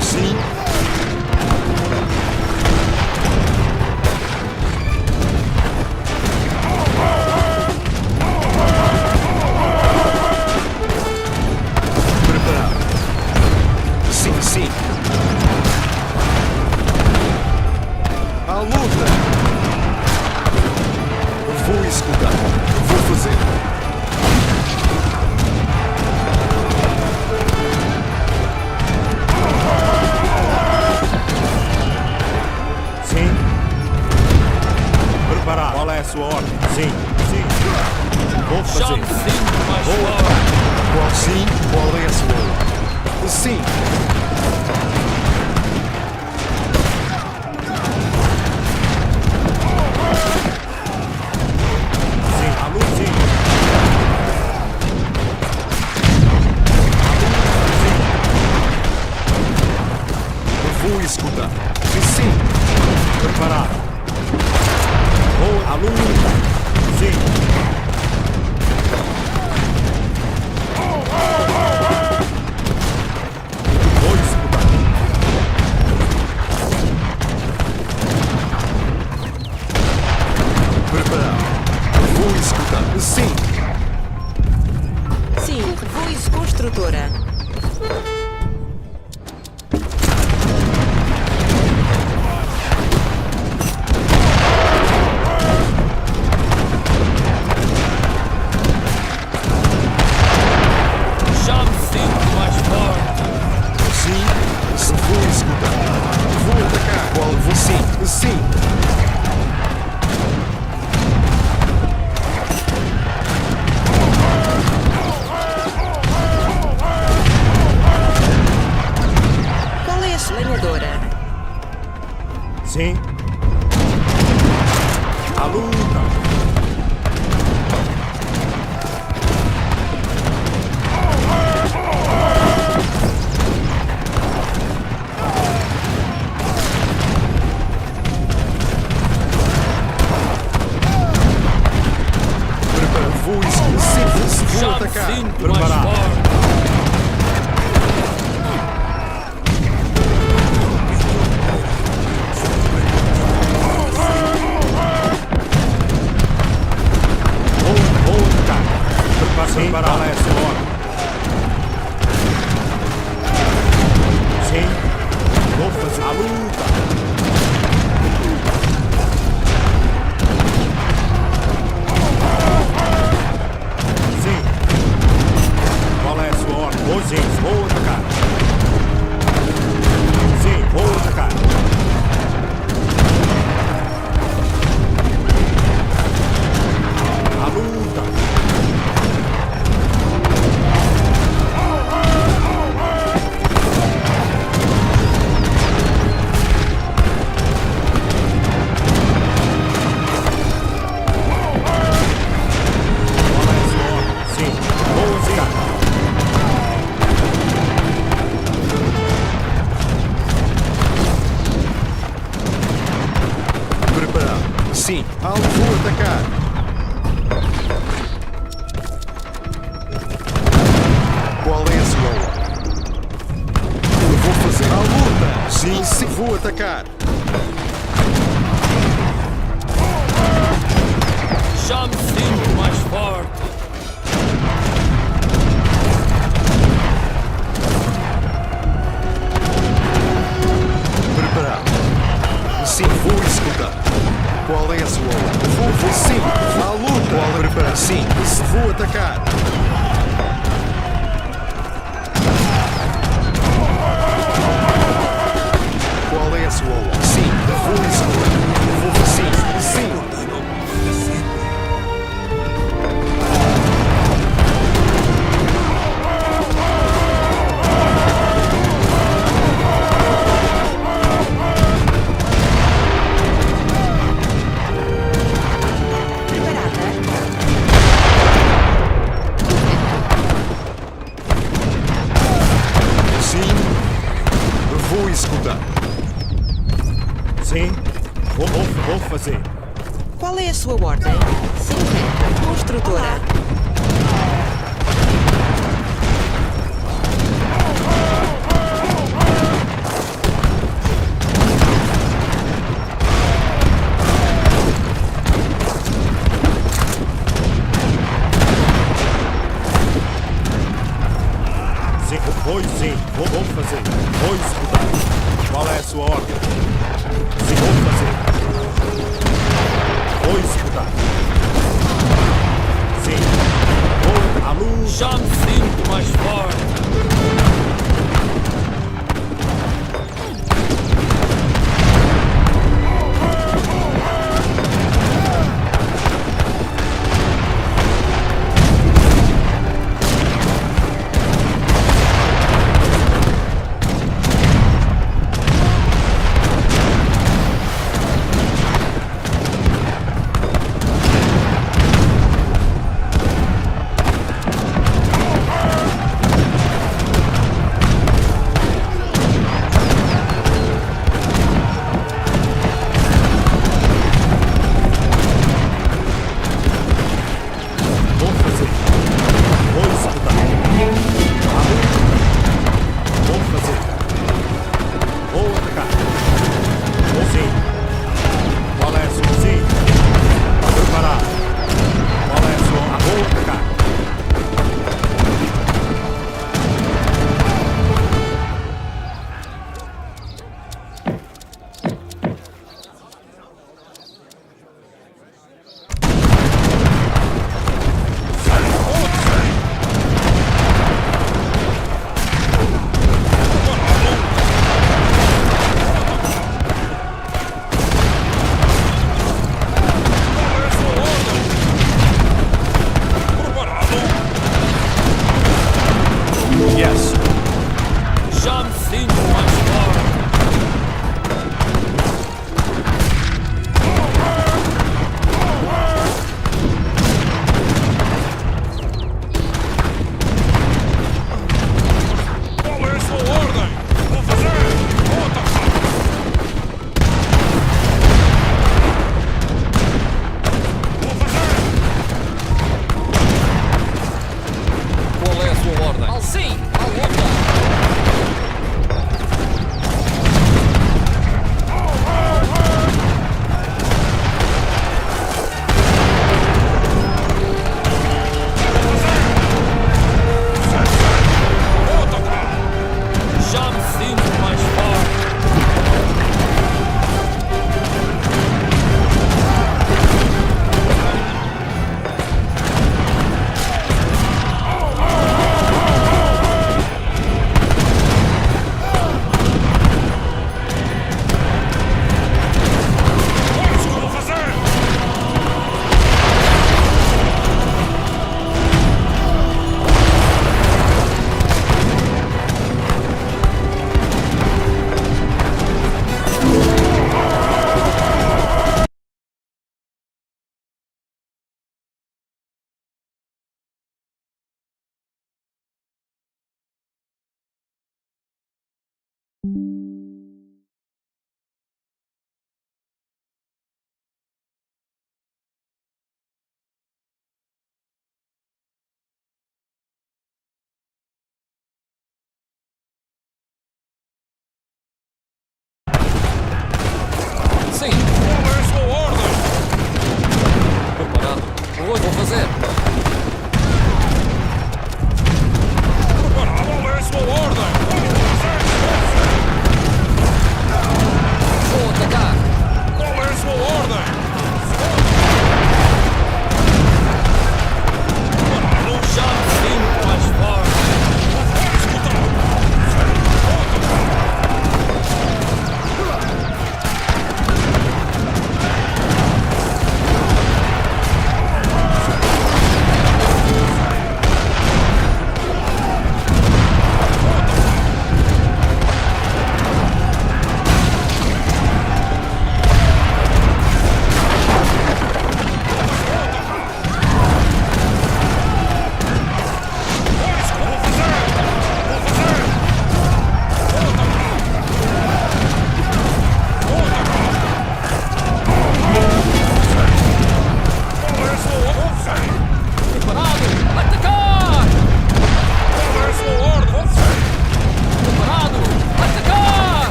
Sim. Preparado. Sim. À luta. Vou executar. Vou fazer. Sim. Preparado. Qual é a sua ordem? Sim. Vou fazer. Chame cinco mais fortes. Sim. Qual é a sua ordem? Sim. Sim. À luz, sim. Eu vou escutar. Sim. Preparado. Vou à luta. Sim. Vou escutar. Preparado. Vou escutar. Sim. Sim, voz construtora. Chame cinco mais fortes. Sim. Vou escutar. Vou atacar. Qual vou? Sim. Qual é a sua lenhadora? Sim. À luta. Prepara. Vou Chame atacar. cinco mais Preparado. fortes. Vou atacar. Preparado. Qual é a sua ordem? Sim. Vou fazer. À luta. Sim. Sim. Vou atacar. Qual é a sua ordem? Eu vou fazer a luta. Sim, sim. Vou atacar. Já me sinto mais forte. Preparado. Sim, vou executar. Qual é a sua ordem? Vou sim. À luta. Qual é preparado? Sim. Vou atacar. Qual é a sua ordem? Sim, vou executar. Vou sim, sim. Preparada? Sim, vou executar. Sim, vou fazer. Qual é a sua ordem? Sim, construtora. Sim, vou fazer. Vou executar. Qual é a sua ordem? Sim, vou fazer. Vou executar. Sim, vou à luz. Já me sinto mais forte.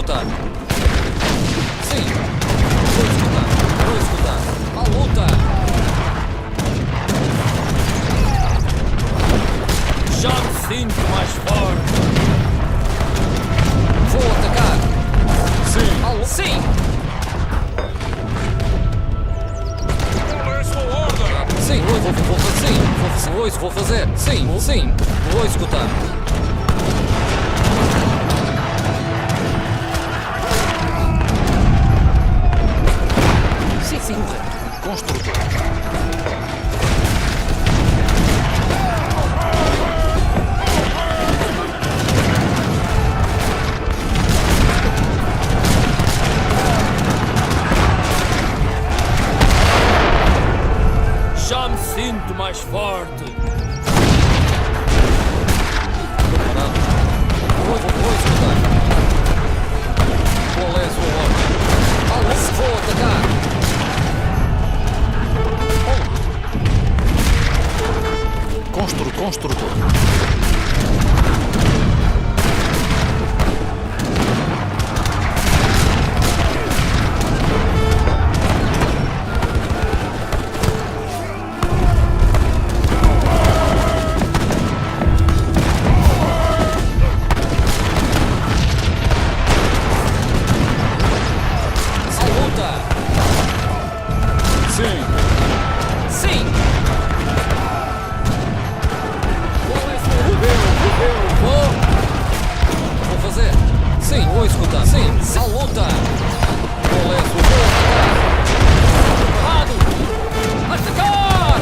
escutar. Sim. Vou escutar. Vou escutar. À luta. Já me sinto mais forte. Vou atacar. Sim. Sim. Qual é a sua ordem? Sim, vou fazer. Sim. Vou executar. Sim, correto. Construtor. Já me sinto mais forte. Preparado. Vou executar. Qual é a sua ordem? Vou atacar. Construtor. À luta. Sim. Sim. Vou fazer. Sim, vou escutar. Sim. À luta. Qual é a sua preparado? Atacar!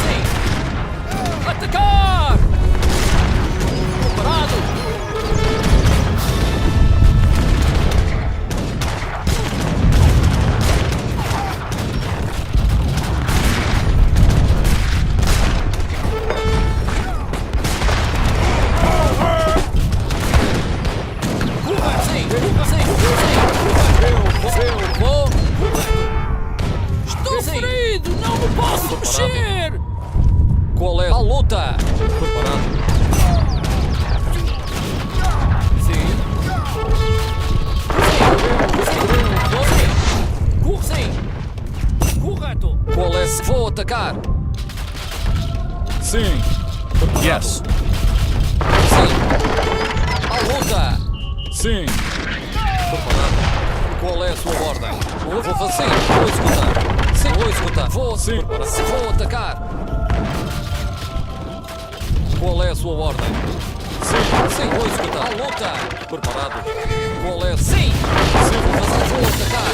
Sim. Atacar! Preparado? Vou. Estou ferido, não me posso mexer. Qual é a luta? Preparado. Sim. Correto. Qual é? Vou atacar. Sim. Yes. Sim. À luta. Sim. Preparado. Qual é a sua ordem? Vou fazer. Sim, vou executar. Sim, vou executar. Sim. Vou atacar. Qual é a sua ordem? Sim, vou executar. À luta. Preparado. Qual é? Sim. Vou atacar.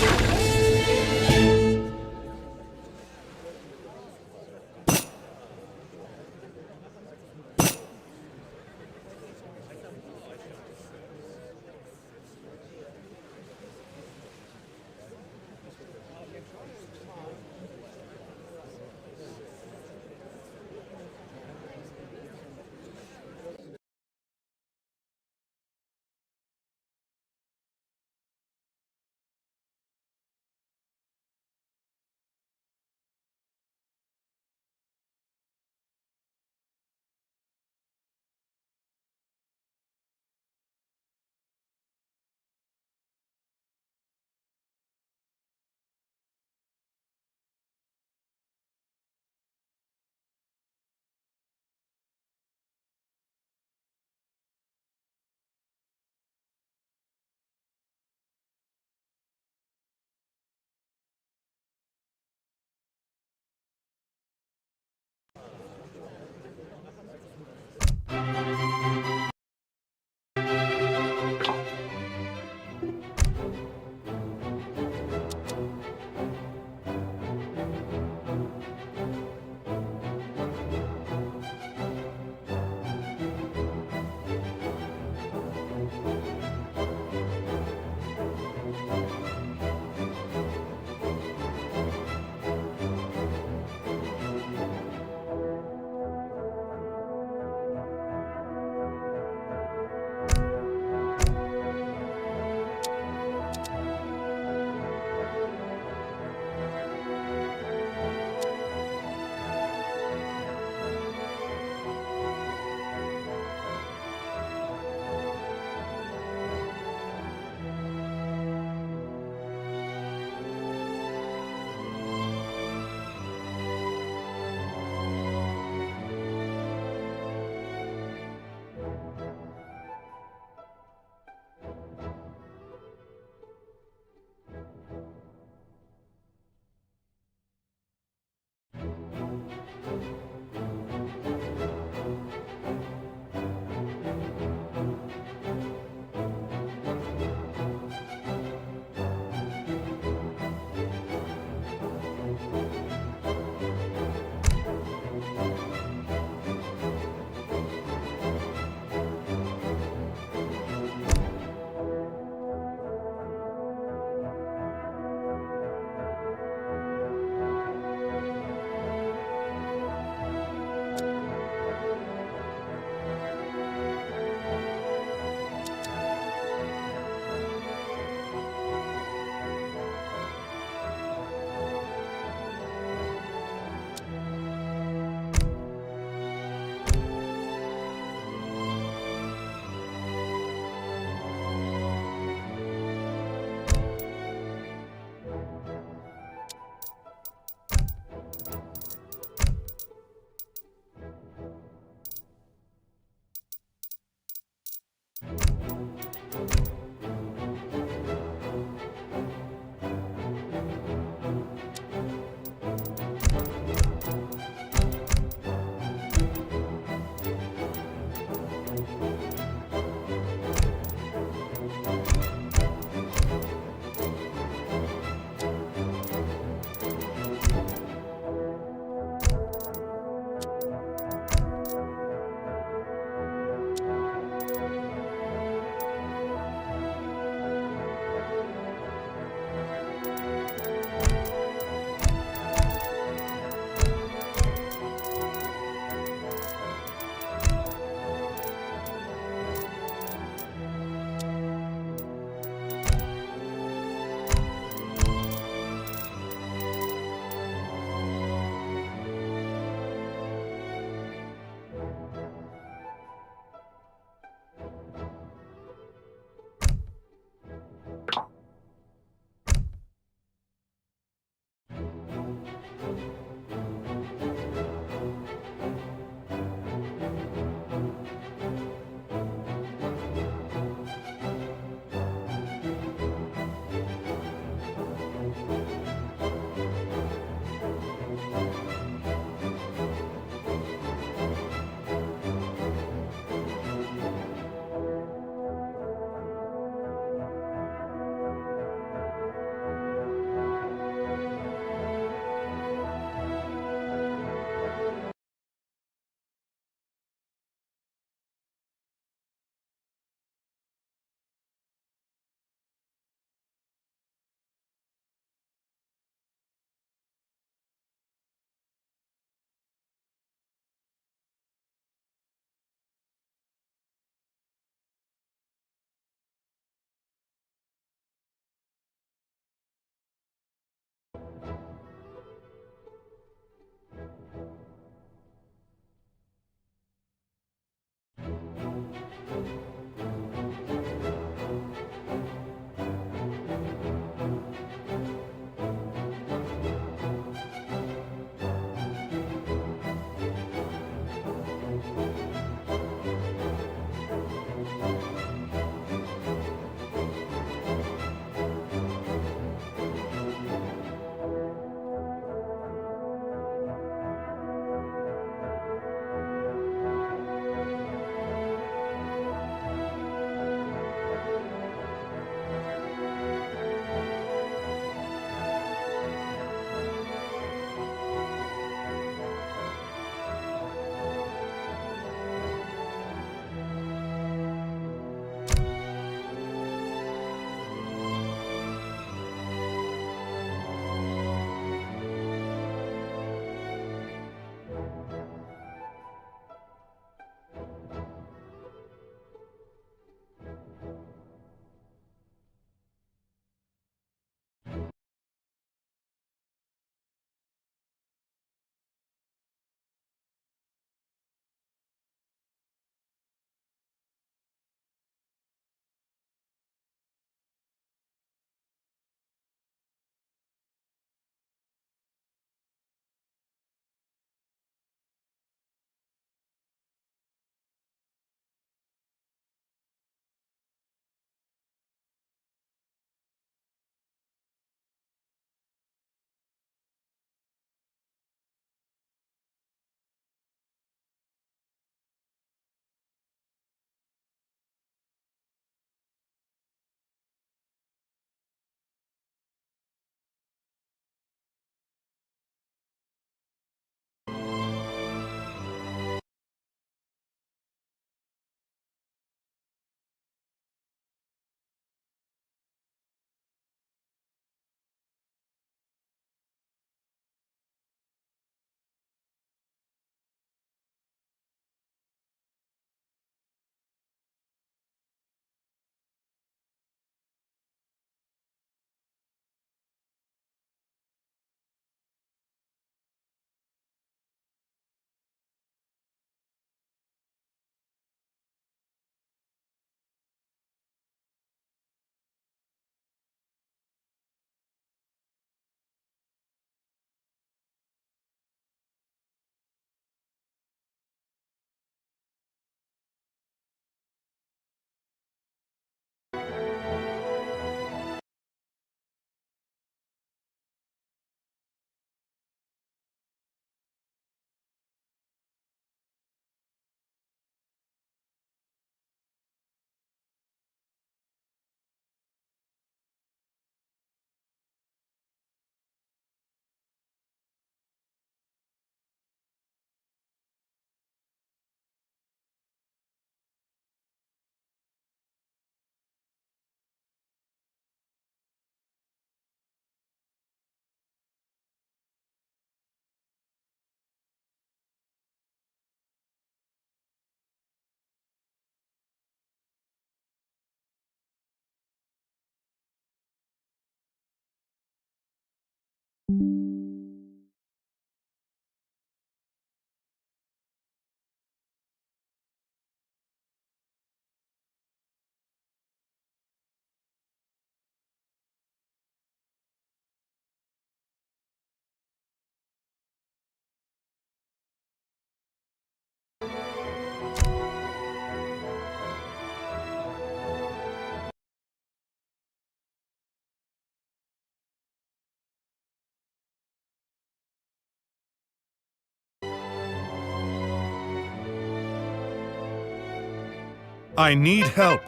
I need help.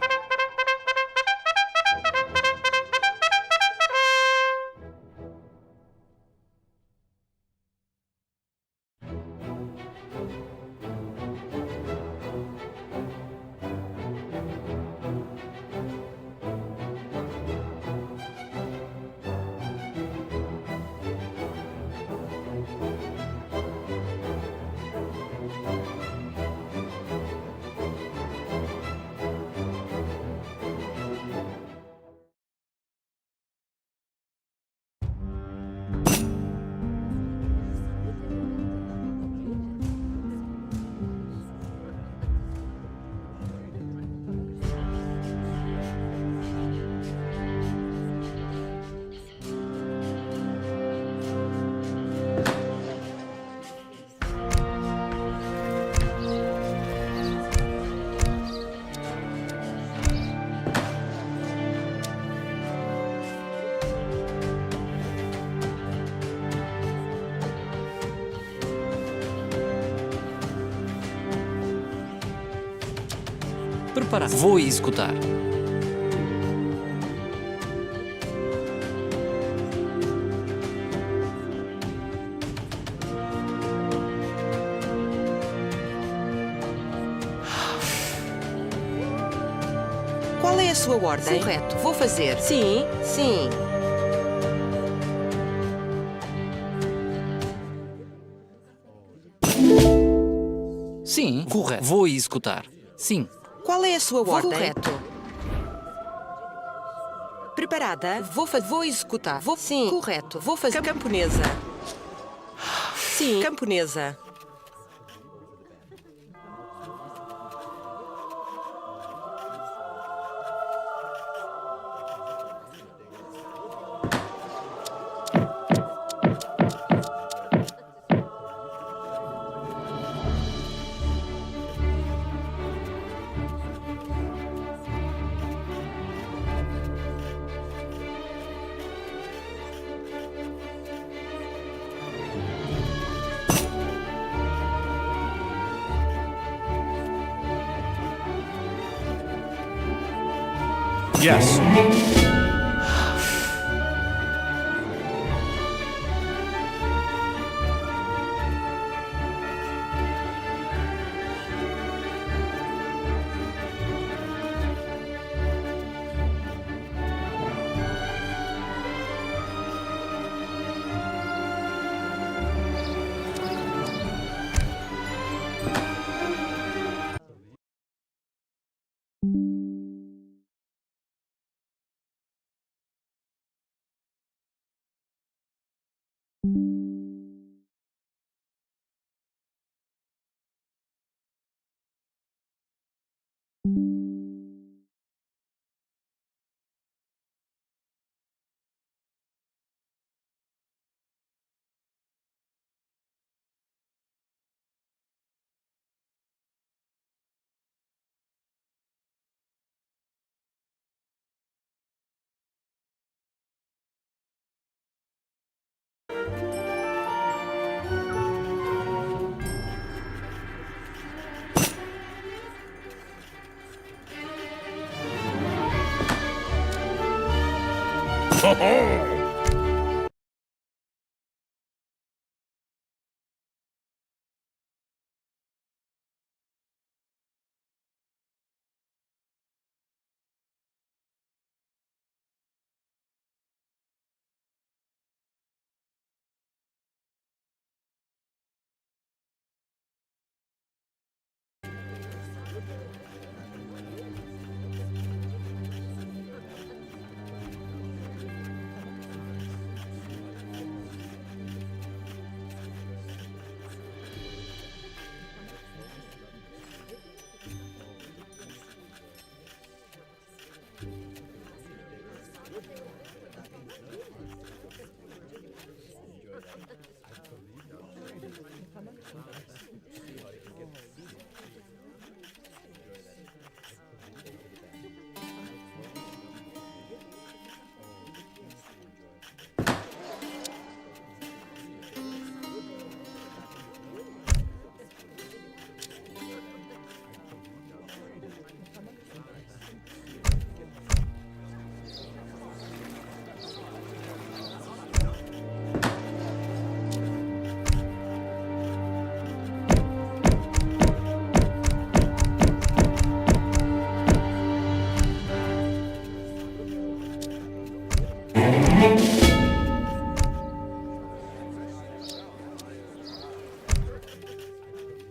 Preparado. Vou executar. Qual é a sua ordem? Correto. Vou fazer. Sim, sim. Sim, correto. Vou executar. Sim. Qual é a sua ordem? Correto. Preparada? Vou executar. Sim. Correto. Vou fazer. Camponesa. Sim. Camponesa. Yes.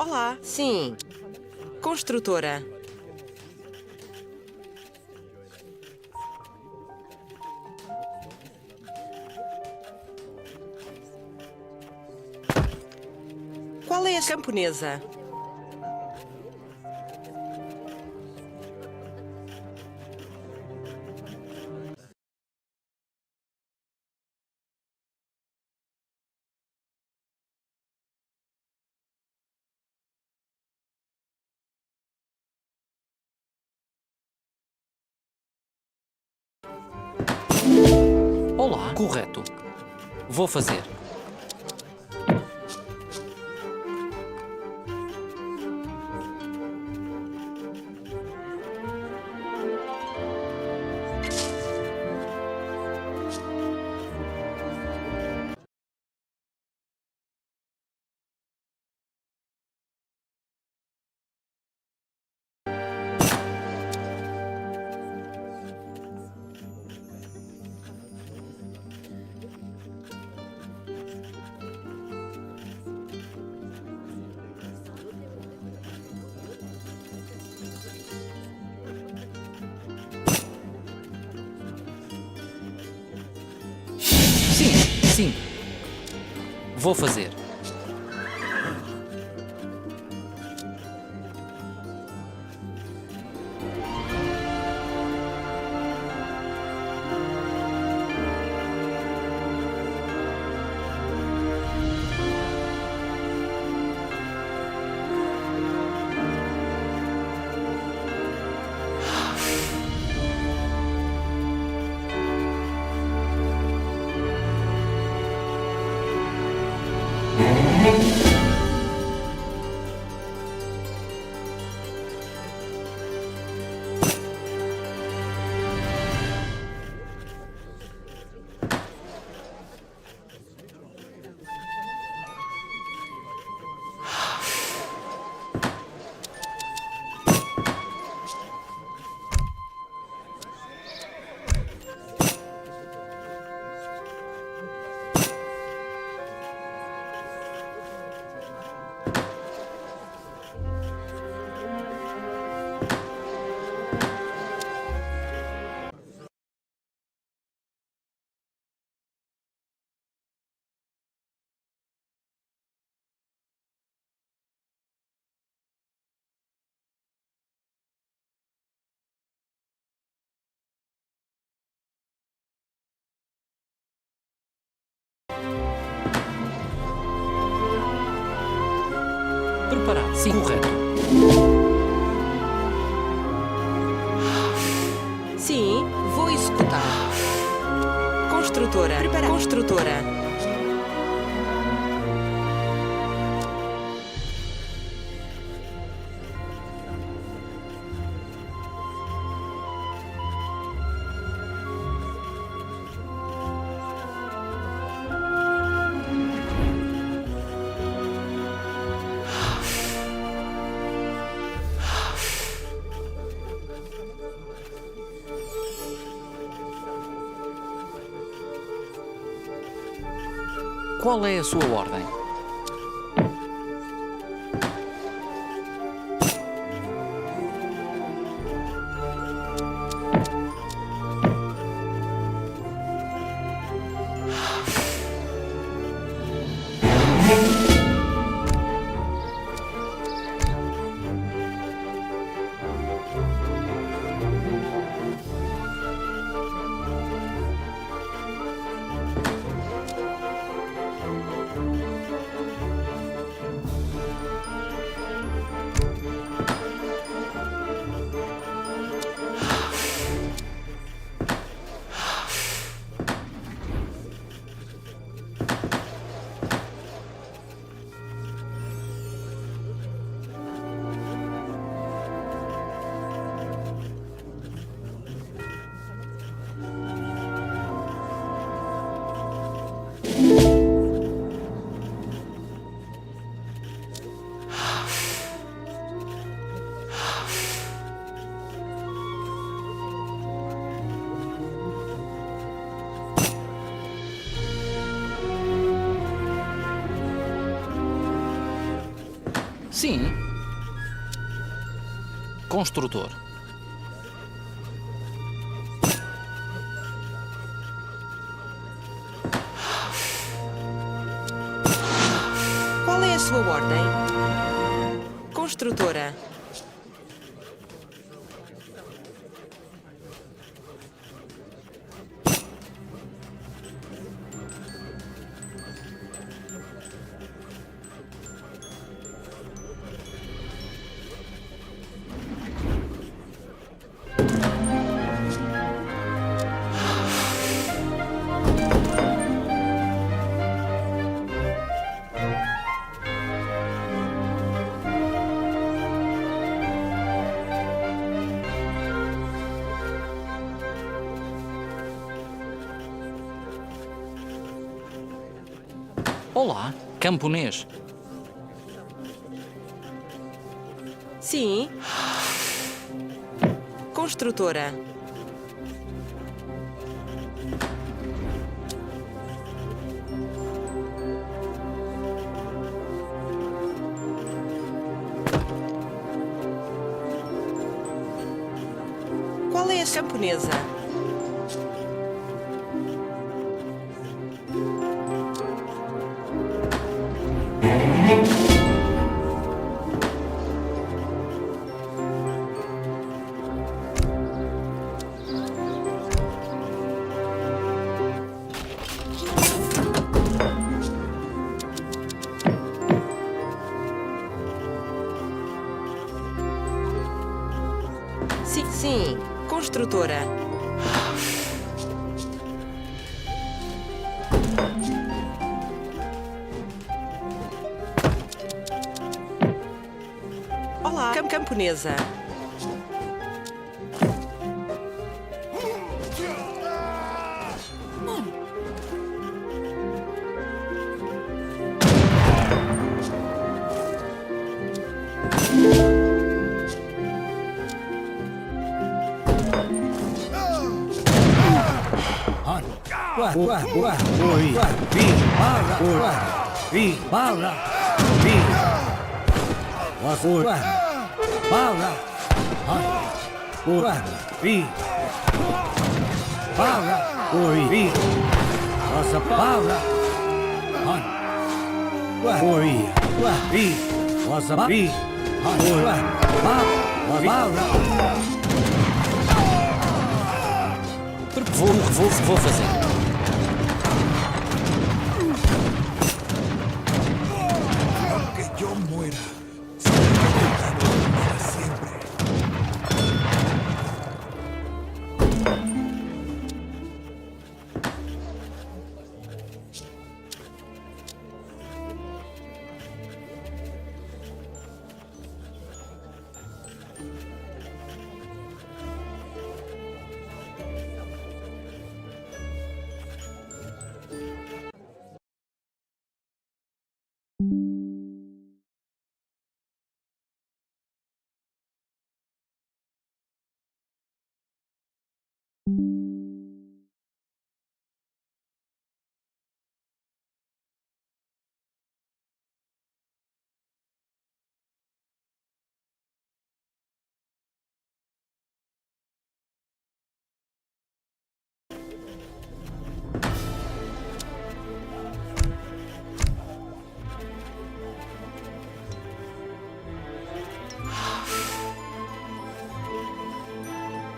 Olá. Sim. Construtora. Qual é a camponesa? Olá. Correto. Vou fazer. Sim, sim. Vou fazer. Preparado. Sim, correto. Sim, vou executar. Construtora. Preparar. Construtora. Qual é a sua ordem? Sim. Construtor. Qual é a sua ordem? Construtora. Olá, camponês. Sim. Construtora. Qual é a camponesa? Sim, construtora. Olá, camponesa. Vou fazer. Que yo muera. Para siempre.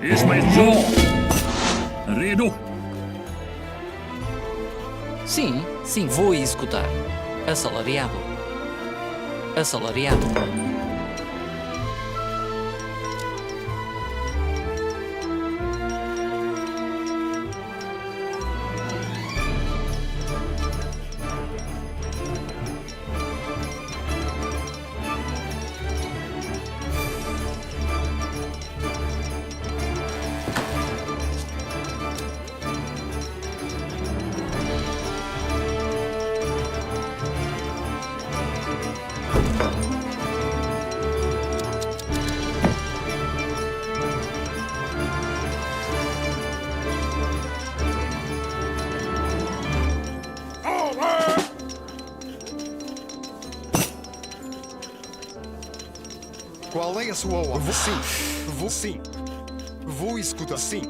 Ismael, redo? Sim, vou executar. Assalariado. Assalariado. Qual é a sua ordem? Sim. Sim. Vou escutar. Sim.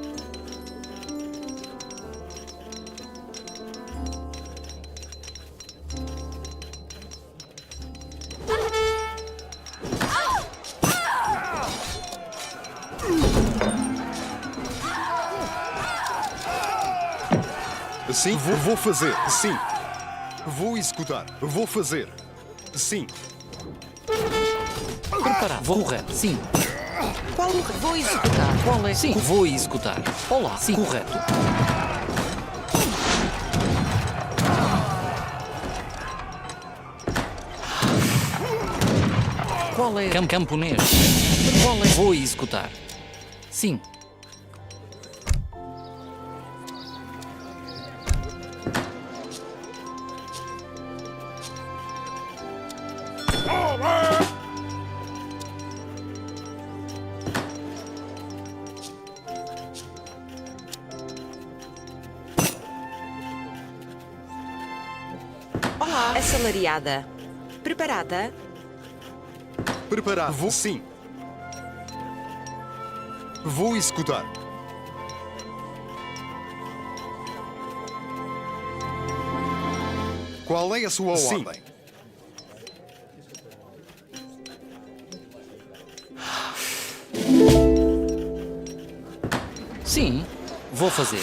Sim, vou fazer. Sim. Vou escutar. Vou fazer. Sim. Preparado. Vou correto. Sim. Qual vou executar? Qual é? Sim. Vou executar. Olá. Sim. Correto. Qual é? Camponês. Qual é? Vou executar. Sim. Olá. Assalariada. Preparada? Preparar. Vou. Sim. Vou escutar. Qual é a sua ordem? Sim. Vou fazer.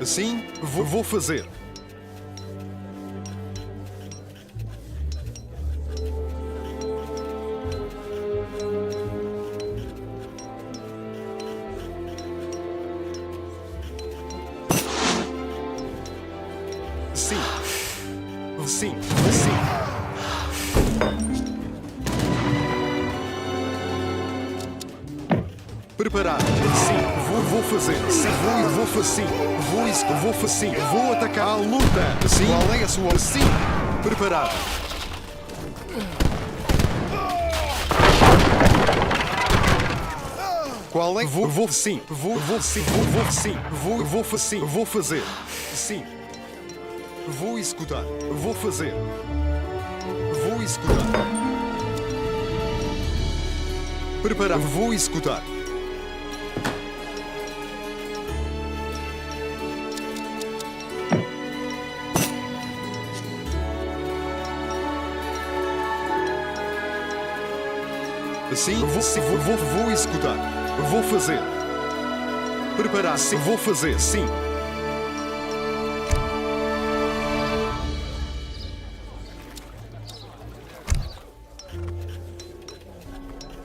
Sim, vou fazer. Sim. Sim. Sim. Preparar. Sim. Vou fazer. Sim. Vou fazer. Sim. Vou fazer. Sim. Vou atacar a luta. Sim. Qual é a sua? Sim. Preparar. Qual é? Vou sim. Vou sim. Sim. Vou fazer. Vou fazer. Sim. Vou escutar. Vou fazer. Vou escutar. Preparar. Vou escutar. Sim, vou escutar. Vou fazer. Preparar. Sim, vou fazer. Sim.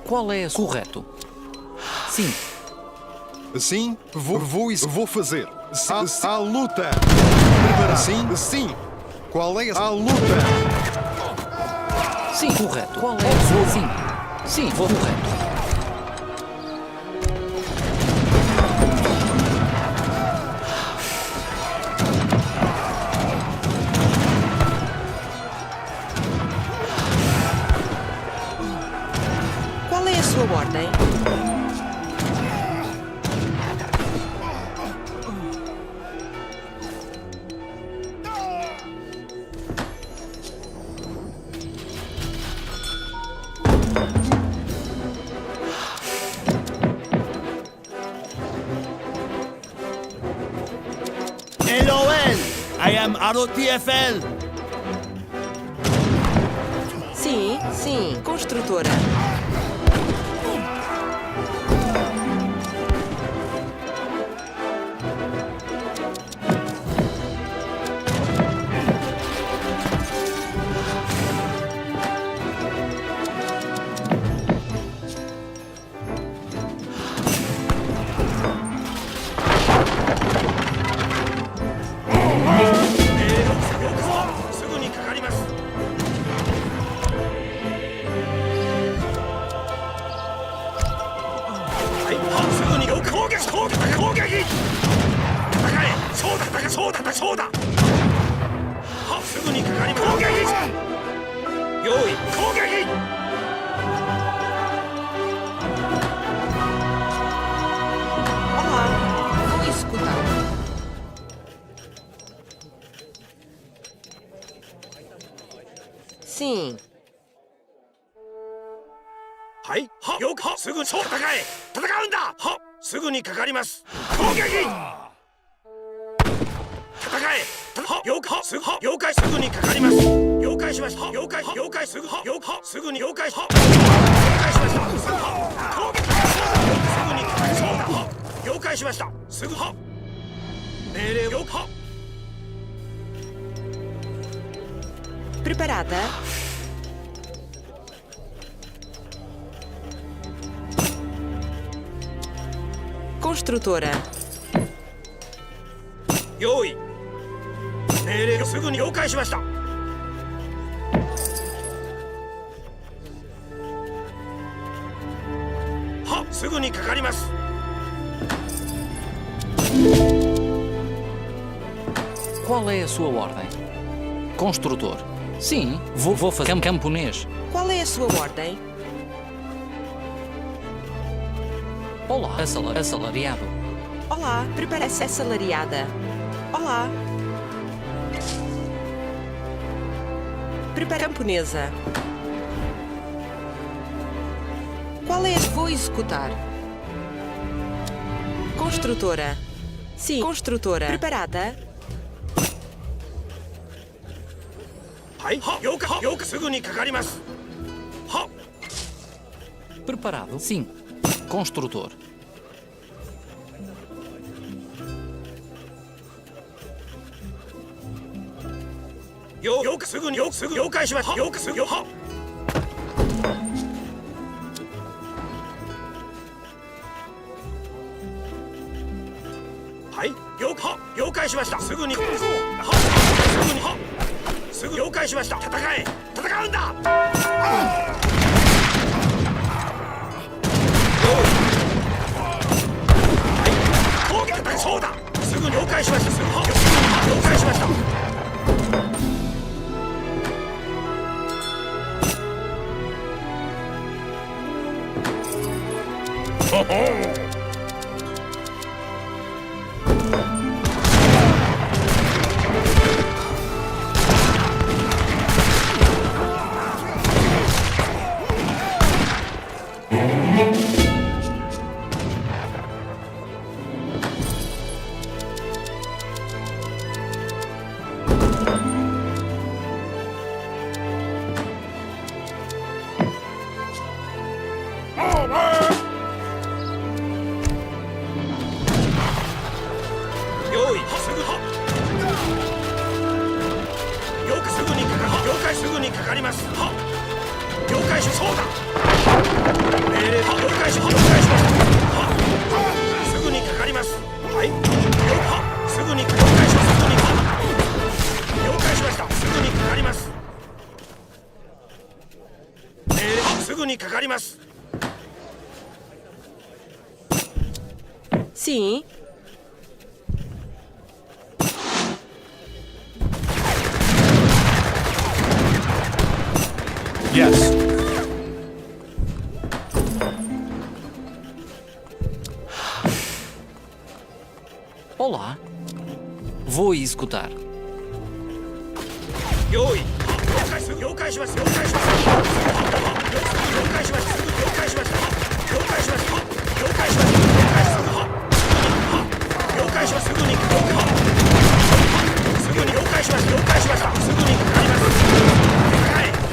Qual é? Correto. Sim. Sim, vou fazer. A luta. Preparar. Sim, sim. Qual é a luta? Sim, correto. Qual é? Sim. Sim, vou correto. sua ordem? LOL! I am ROTFL! Sim, sim. Construtora. Olá, vou executar. Sim. はいはよくはすぐそう戦え戦うんだはすぐにかかります攻撃戦えはよくはすぐは了解すぐにかかります了解しましたは了解は了解すぐは了解はすぐに了解は了解しましたすぐは攻撃すぐにかかりそうだは了解しましたすぐは命令了解は Preparada? Construtora. 用意命令すぐに了解しましたはすぐにかかります Qual é a sua ordem? Construtor. Sim, vou fazer camponês. Qual é a sua ordem? Olá, assalariado. Olá, prepara-se assalariada. Olá. Prepara camponesa. Qual é a... Vou executar. Construtora. Sim, construtora. Preparada? はいは了解は了解すぐにかかりますは Preparado? Sim. Construtor. 了解すぐにすぐ了解しました了解すぐははい了解しましたすぐにはすぐにはすぐ了解しました戦うんだはい攻撃そうだすぐ了解しましたすぐは了解しましたほほSim. Yes. Olá. Vou executar. 用意了解します了解します了解します了解します了解します了解します了解しますすぐに了解します了解しましたすぐにかかりますはい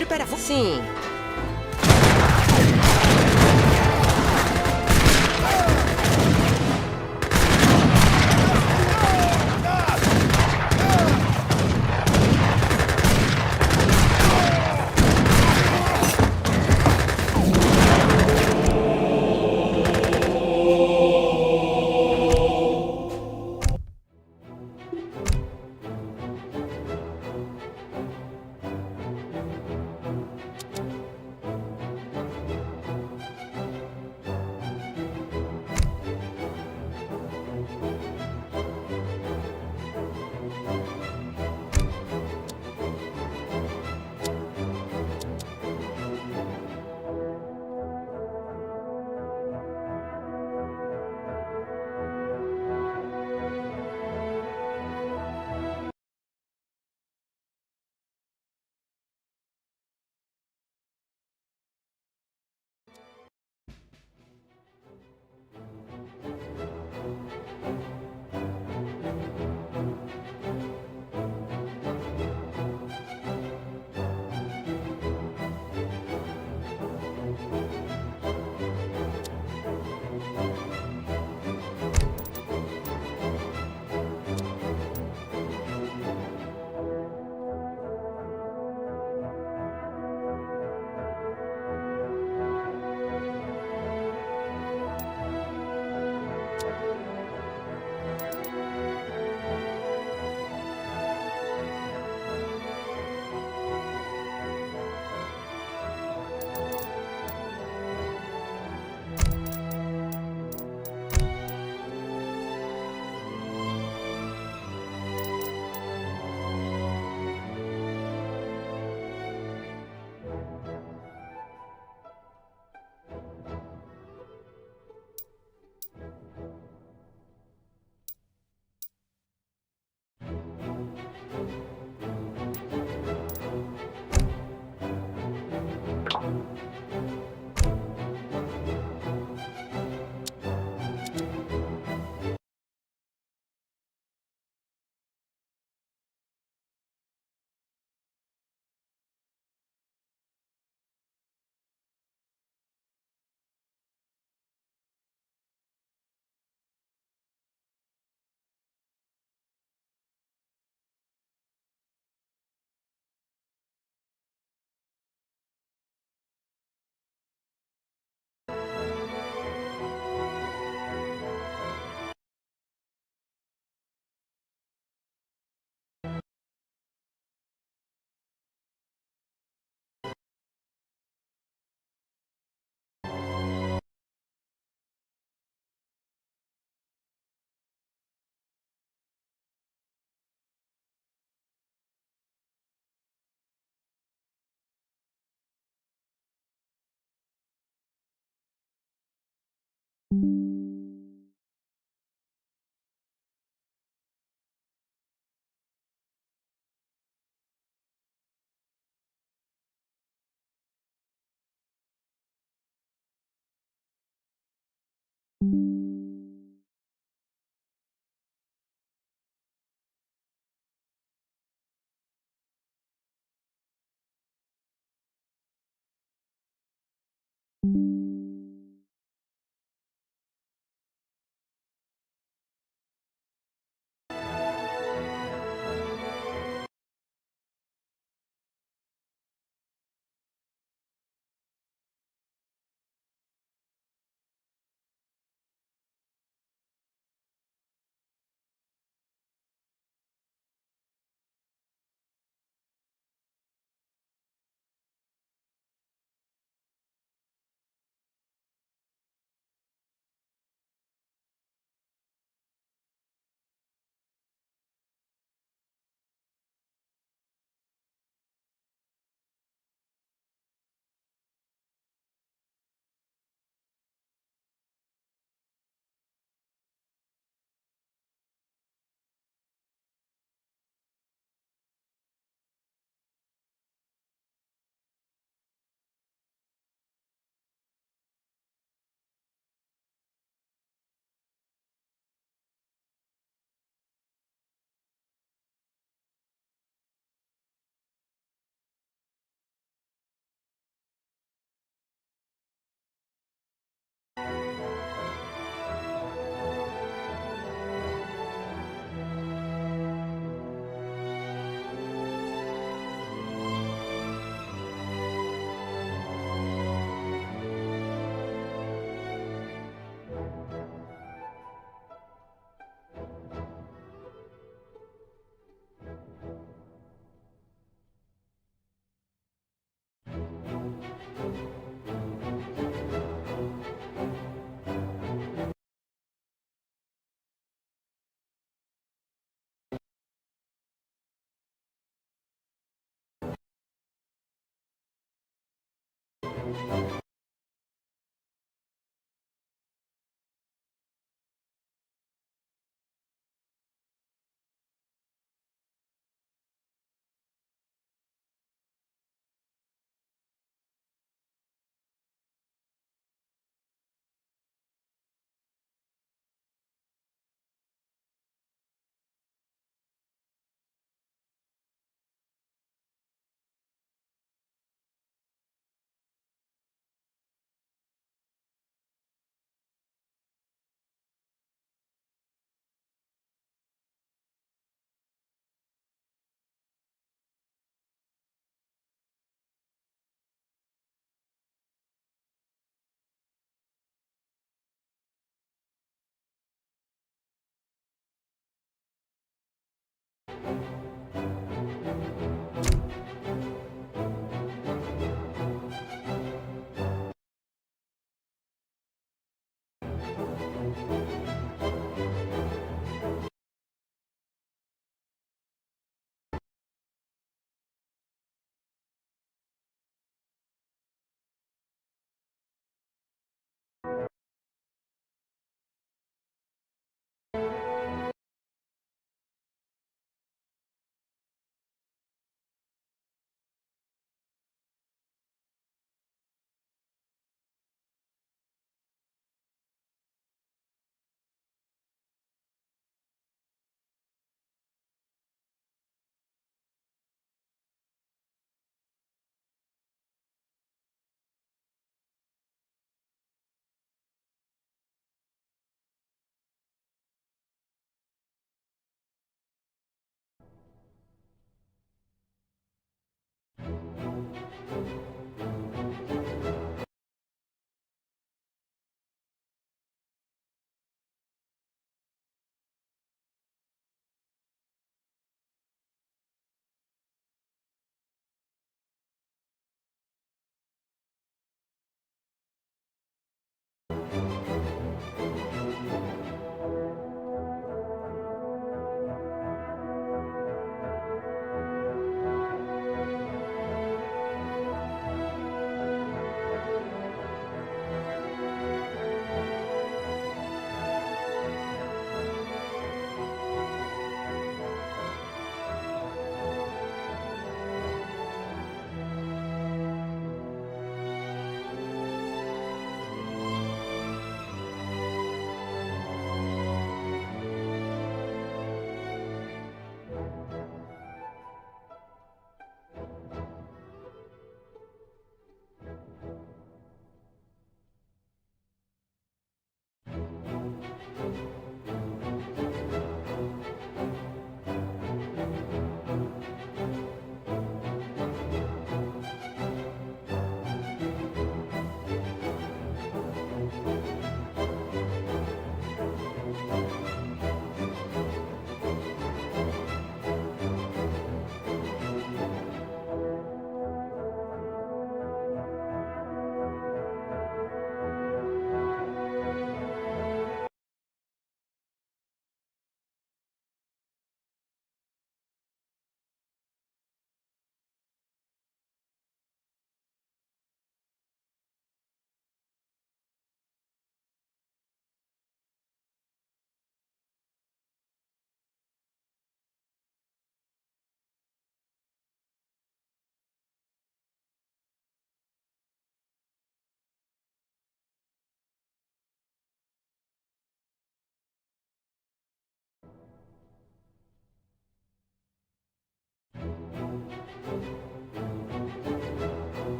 Prepara. Sim.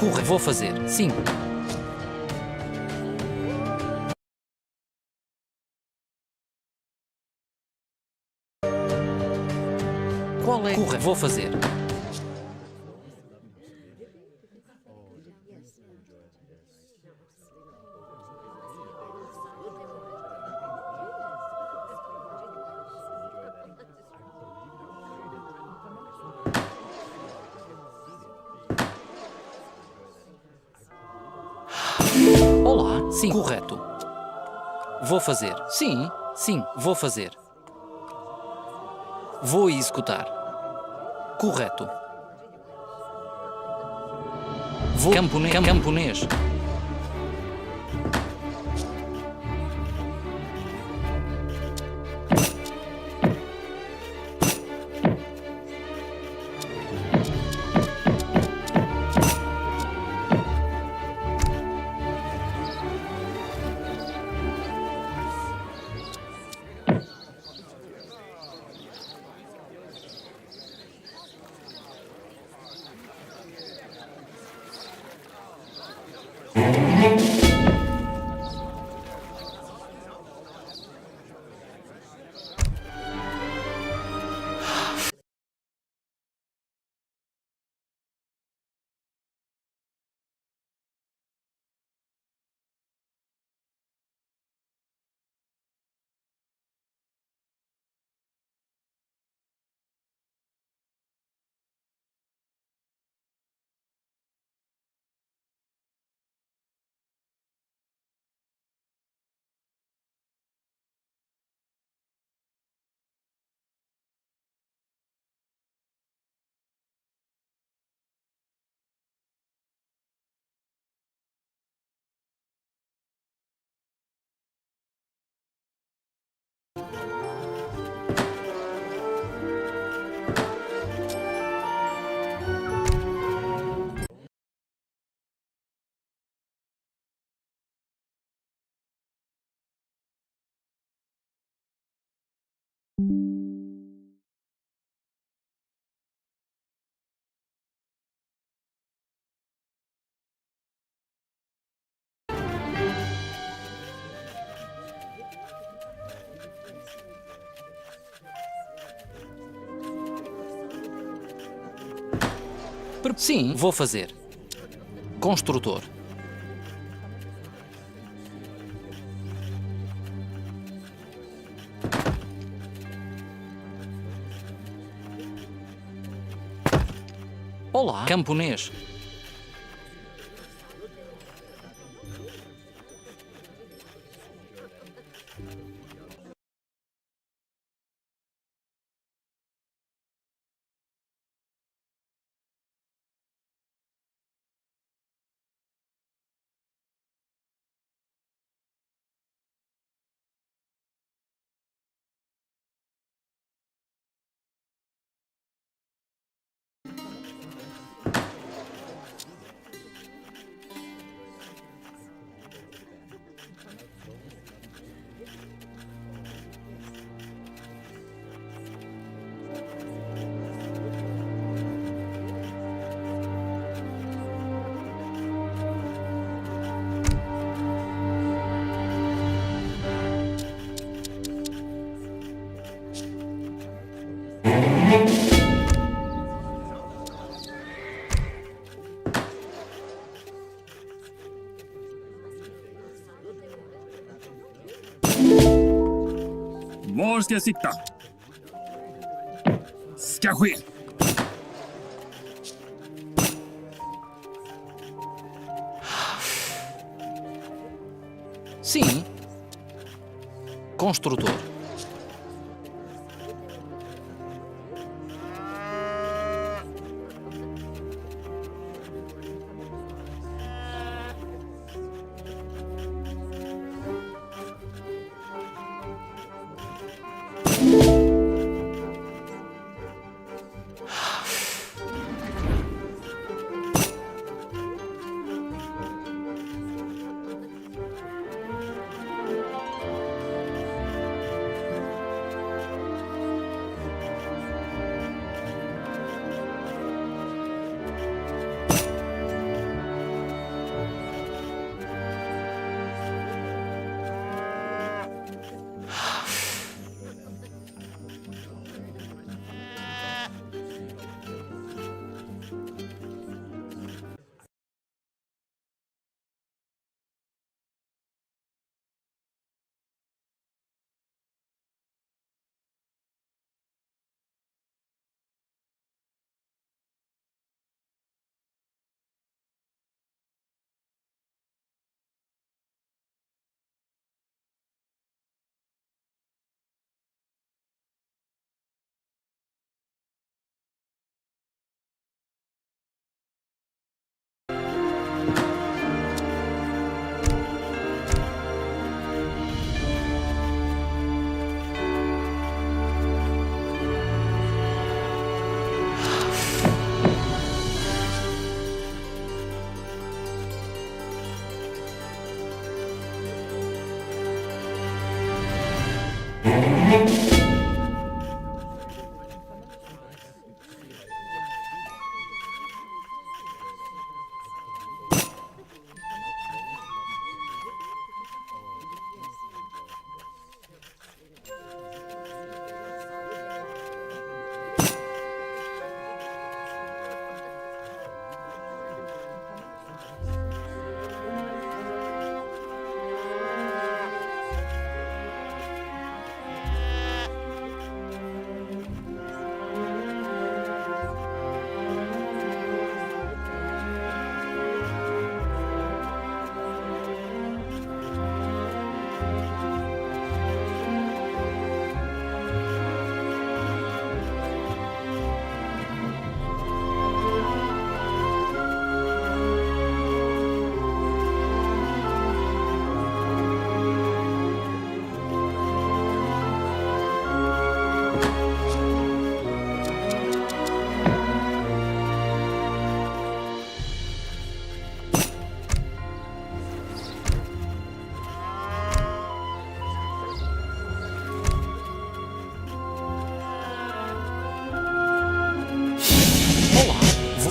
Correto. Vou fazer. Sim. Qual é? Correto. Vou fazer. Olá. Sim. Correto. Vou fazer. Sim. Sim. Vou fazer. Vou executar. Correto. Vou. Camponês. Camponês. Sim, vou fazer. Construtor. Olá. Camponês. Morske sikta. Ska ske. Sim. Construtor.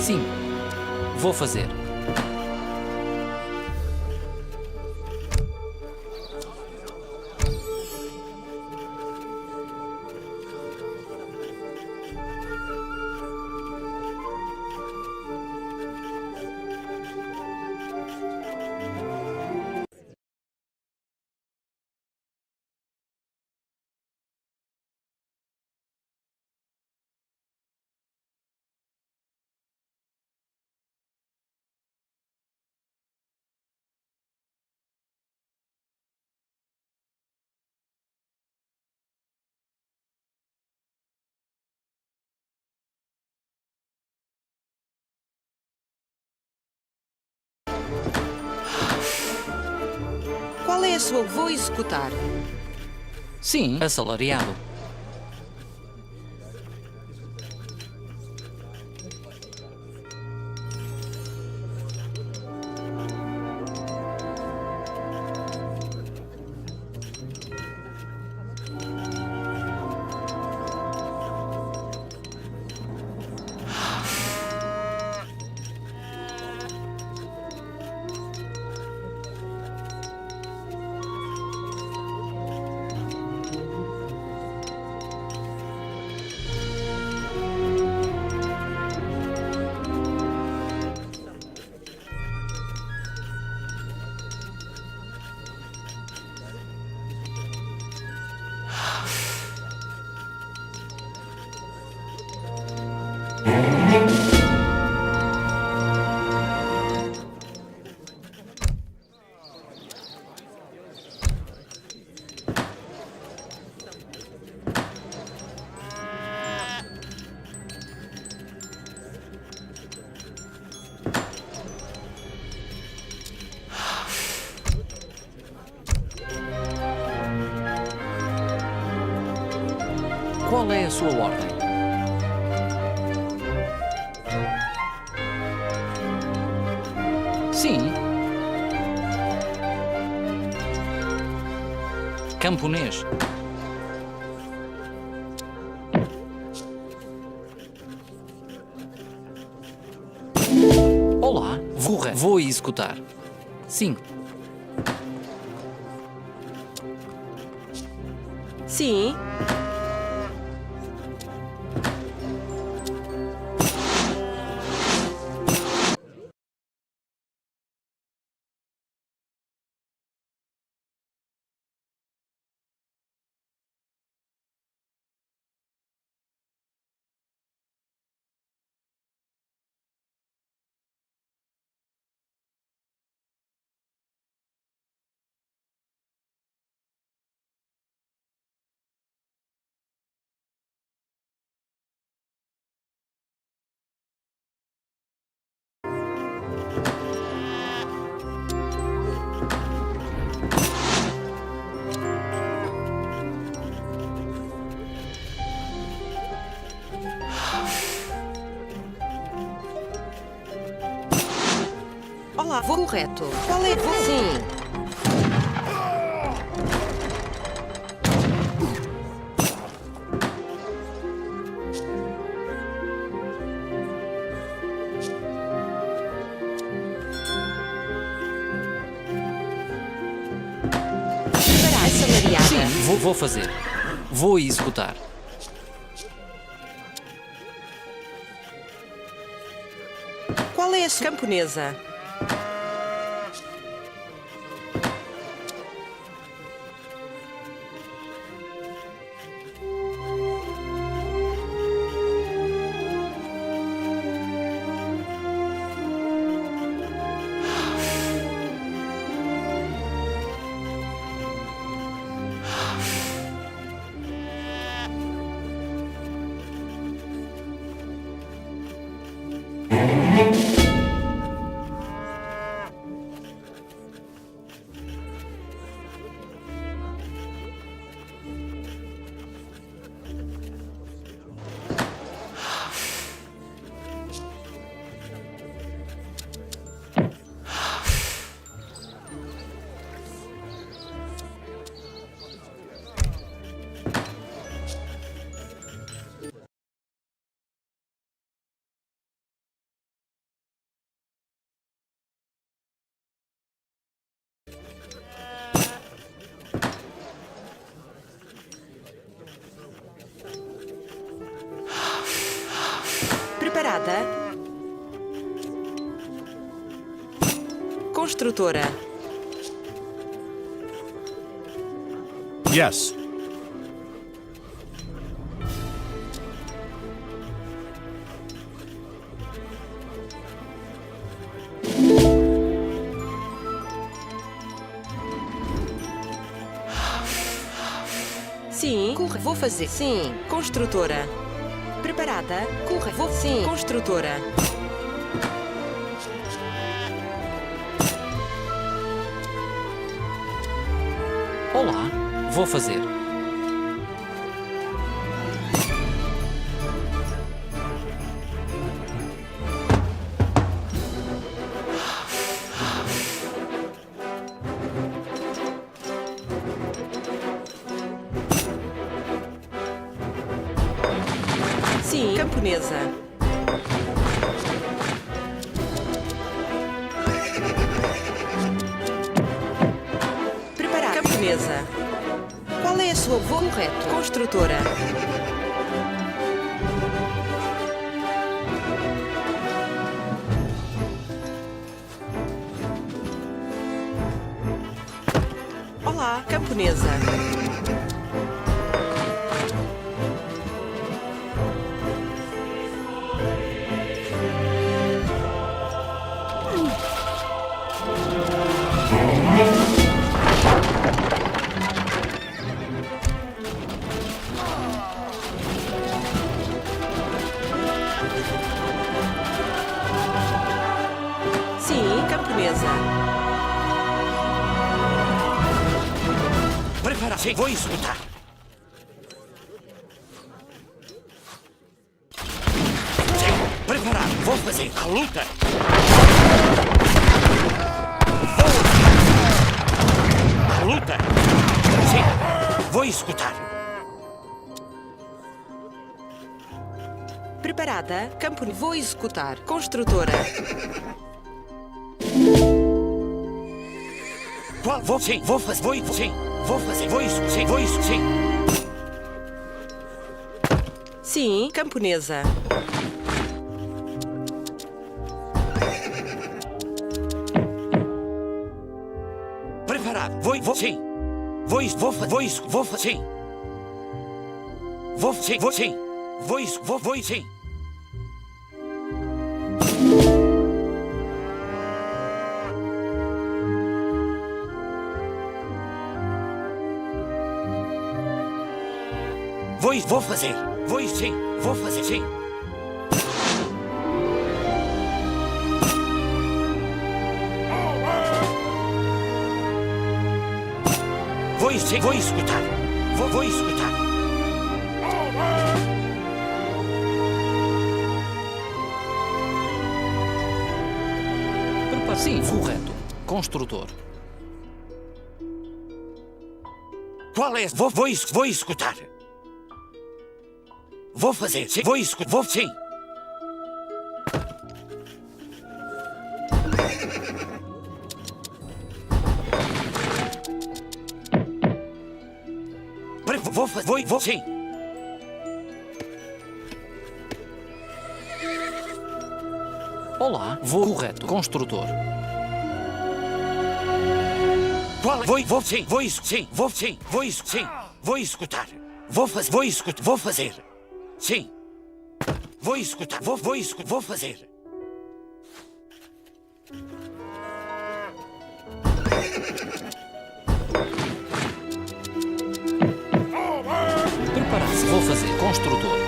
Sim, vou fazer. Qual é a sua? Vou executar. Sim, assalariado. Qual é a sua ordem? Sim. Camponês. Olá, vou executar. Sim. Sim. Olá, vou correto. Qual é? Sim. assalariada. Sim, vou fazer. Vou executar. Qual é a sua camponesa? Preparada? Construtora. Yes. Sim, corre. Vou fazer. Sim, construtora. Preparada? Corre. Vou. Sim, construtora. Olá, vou fazer. Sim, camponesa. Preparar. Camponesa. Qual é a sua voo? Correto. Construtora. Olá, camponesa. Sim, camponesa. Prepara, sim, vou escutar. Sim, preparar, vou fazer a luta. A luta. Sim, vou escutar. Preparada? Campo. Vou executar. Construtora. Qual? Vou, sim, vou fazer, vou, sim, vou fazer, vou isso, sim, vou isso, sim. Sim, camponesa. Preparado, vou, sim. Vou isso, vou isso, vou fazer, sim. Vou, sim, vou, sim. Vou isso, vou, sim. Vou fazer. Vou sim. Vou fazer sim. Vou sim. Vou escutar. Vou escutar. Sim, correto. Construtor. Qual é? Vou escutar. Vou fazer, sim. Vou escutar. Vou, sim. Vou, sim. Olá, vou correto. Construtor. Qual é? Vou sim. Vou isso, sim. Vou sim. Vou isso, sim. Vou executar. Vou executar. Vou fazer. Sim. Vou executar. Vou executar. Vou fazer. Preparar-se. Vou fazer. Construtor.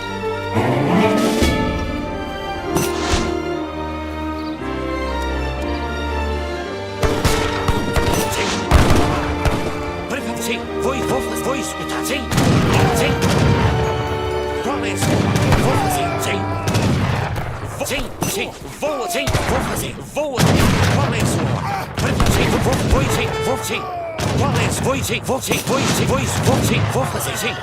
Sim, vou escutar, sim, sim. Qual é esse? Vou fazer, sim. Sim, vou fazer, vou. Qual é esse? Sim, vou, sim. Qual é esse? Vou fazer, sim.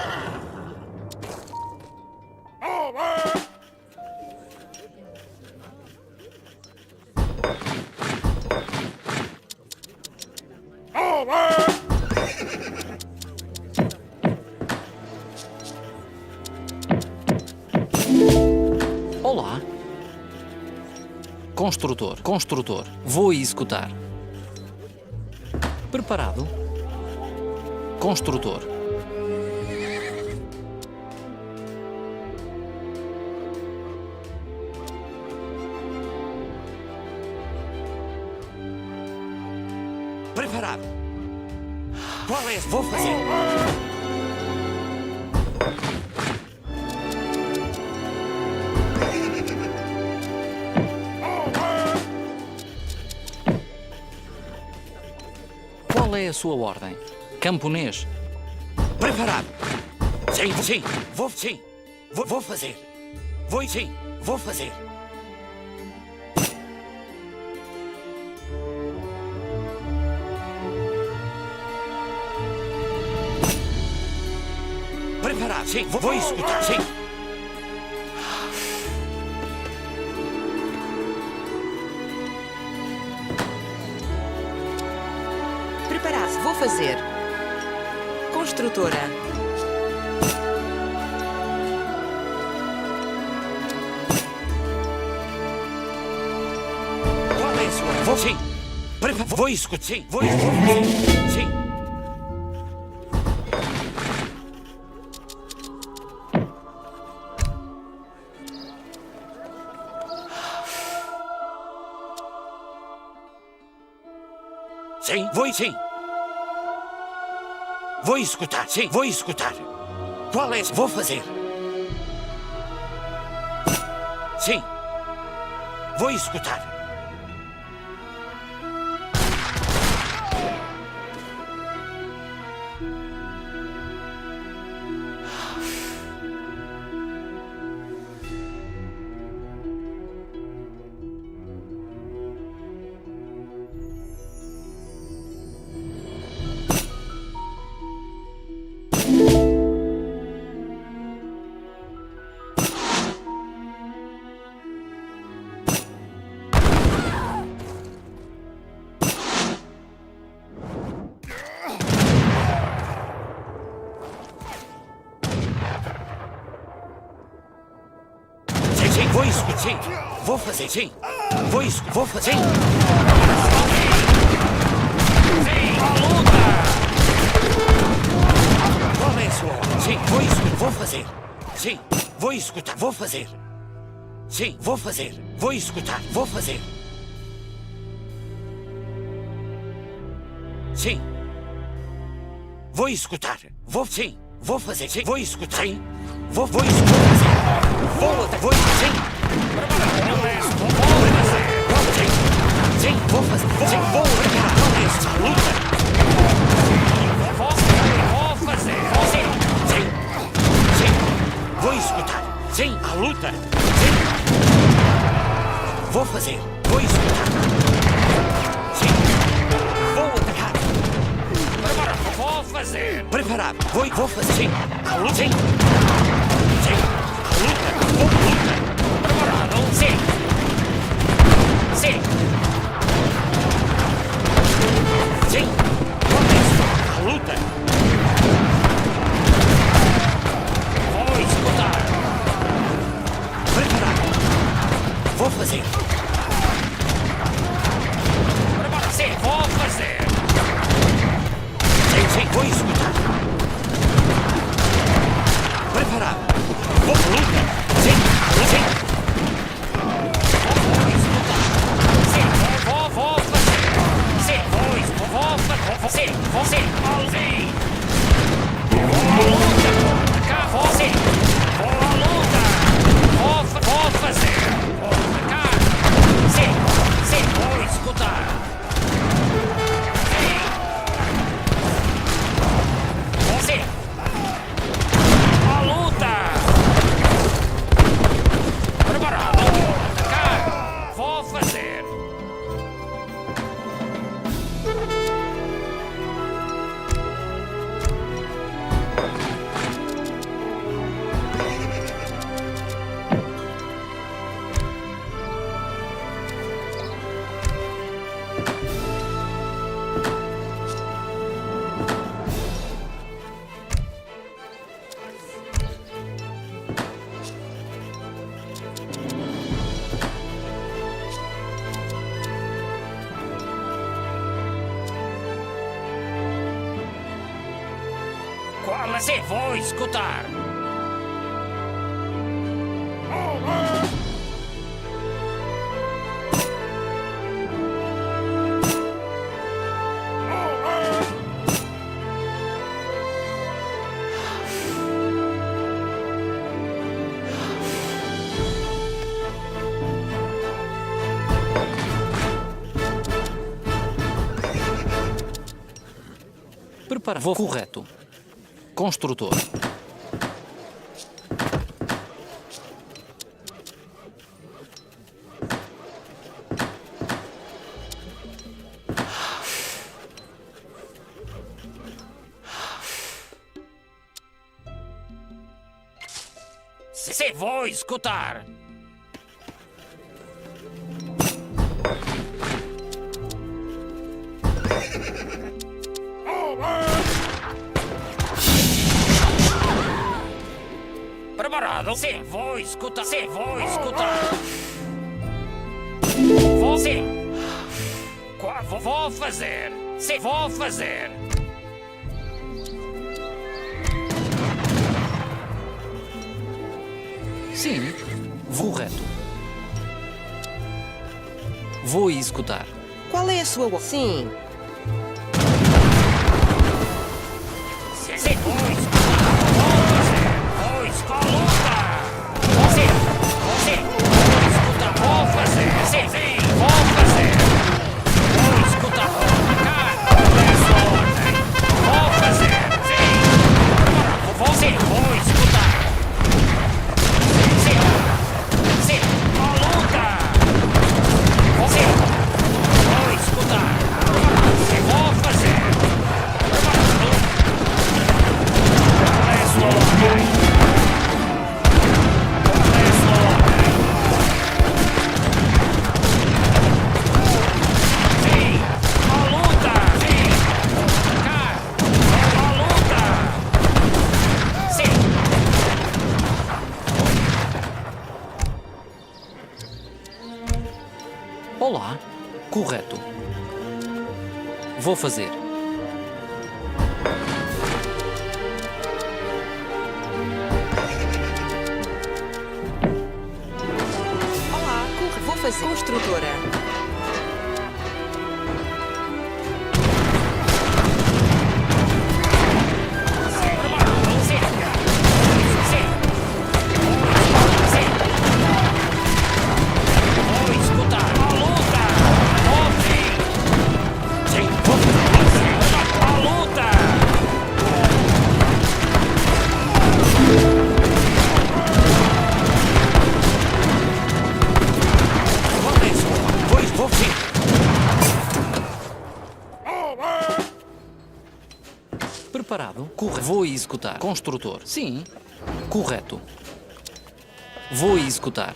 Olá. Construtor. Vou executar. Preparado? Construtor. Preparado. Qual é? Vou fazer. Qual é a sua ordem? Camponês. Preparado. Sim. Vou fazer. Vou fazer. Preparado. Sim, vou escutar. Sim. Preparar-se. Vou fazer. Construtora. Qual é a sua? Vou sim. Vou escutar. Sim. Vou fazer. Sim. Sim. Vou escutar. Sim, vou escutar. Qual é? Vou fazer. Sim. Vou escutar. Vou escutar. Sim. Vou fazer. Sim. Vou fazer. Qual é a sua ordem? Sim. Vou fazer. Sim. Vou escutar. Vou fazer. Sim. Vou fazer. Vou escutar. Vou fazer. Sim. Vou escutar. Sim. Vou fazer. Sim. Vou escutar. Sim. Vou escutar. Vou sim. Sim, vou fazer. Sim, vou preparar. Luta. Vou fazer. Sim. Vou escutar. Sim, a luta. Sim. Vou fazer. Vou escutar. Sim. Vou atacar. Vou fazer. Preparado. Vou fazer. Sim. A luta. Sim. Luta. Preparado. Sim. Começa a luta. Você, sim. Vou luta. Cá, você. Vou luta. Vou fazer. Vou cá. Sim. Vou escutar. Sim. Você. A luta. Preparado. Cá. Vou fazer. Qual é? Vou escutar. Prepara. Vou correto. Construtor. Se vou escutar. Preparado? Sim, vou escutar. Sim, vou escutar. Vou sim. Vou fazer. Sim, vou fazer. Sim. Correto. Vou executar. Qual é a sua... Sim. Sim, vou escutar. Vou fazer. Vou escutar. Você. Vou escutar. Vou fazer. Sim, vou fazer. Vou escutar. Cá. É sua ordem. Vou fazer. Sim. Você. Vou escutar. Sim. A luta. Você. Vou escutar. Sim, vou fazer. É sua ordem. É sua ordem. Sim. A luta. Sim. Cá. A luta. Sim. Olá. Correto. Vou fazer. Olá, vou fazer. Construtora. Vou escutar. A luta. Sim. A luta. Vou sim. Preparado? Correto. Vou executar. Construtor. Sim. Correto. Vou executar.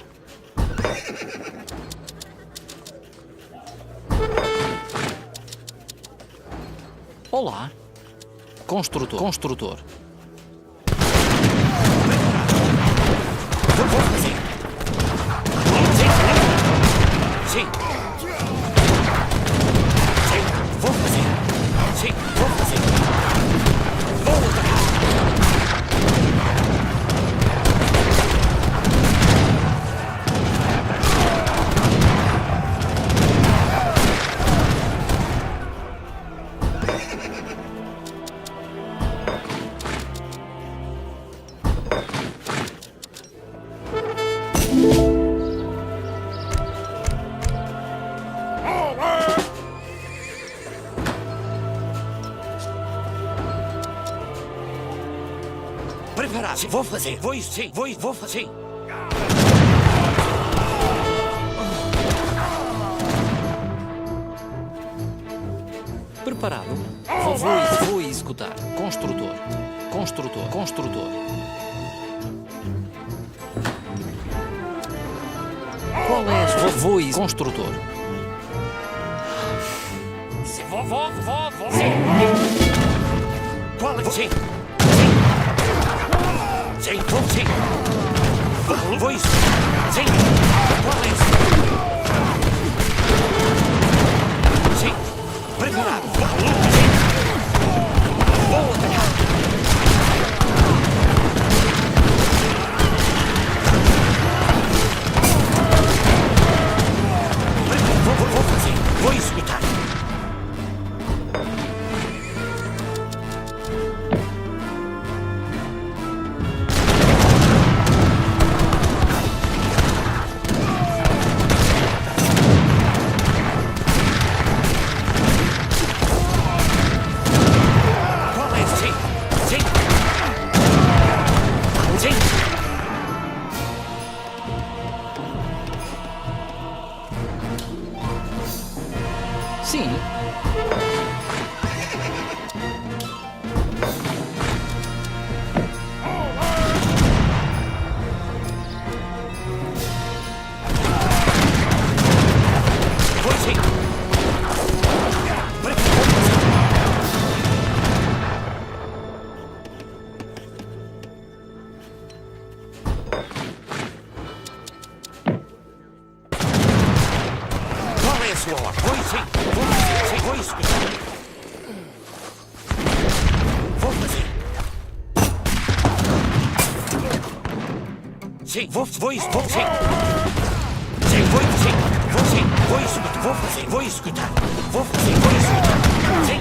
Olá. Construtor. Sim. Vou fazer. Sim, vou fazer. Vou atacar. Preparado. Sim, vou fazer. Vou isso, sim. Vou fazer. Preparado? Vou executar. Construtor. Qual é a sua... Vou construtor. Vou. Sim. Qual é? Sim. Sim, vou sim. Vou isso. Sim. Qual é isso? Sim. Preparado. Sim. Vou atacar. Vou fazer. Vou executar. Sim. Qual é a sua ordem? Vou executar. Vou fazer. Sim, vou executar. Vou executar. Vou fazer. Vou executar. Sim.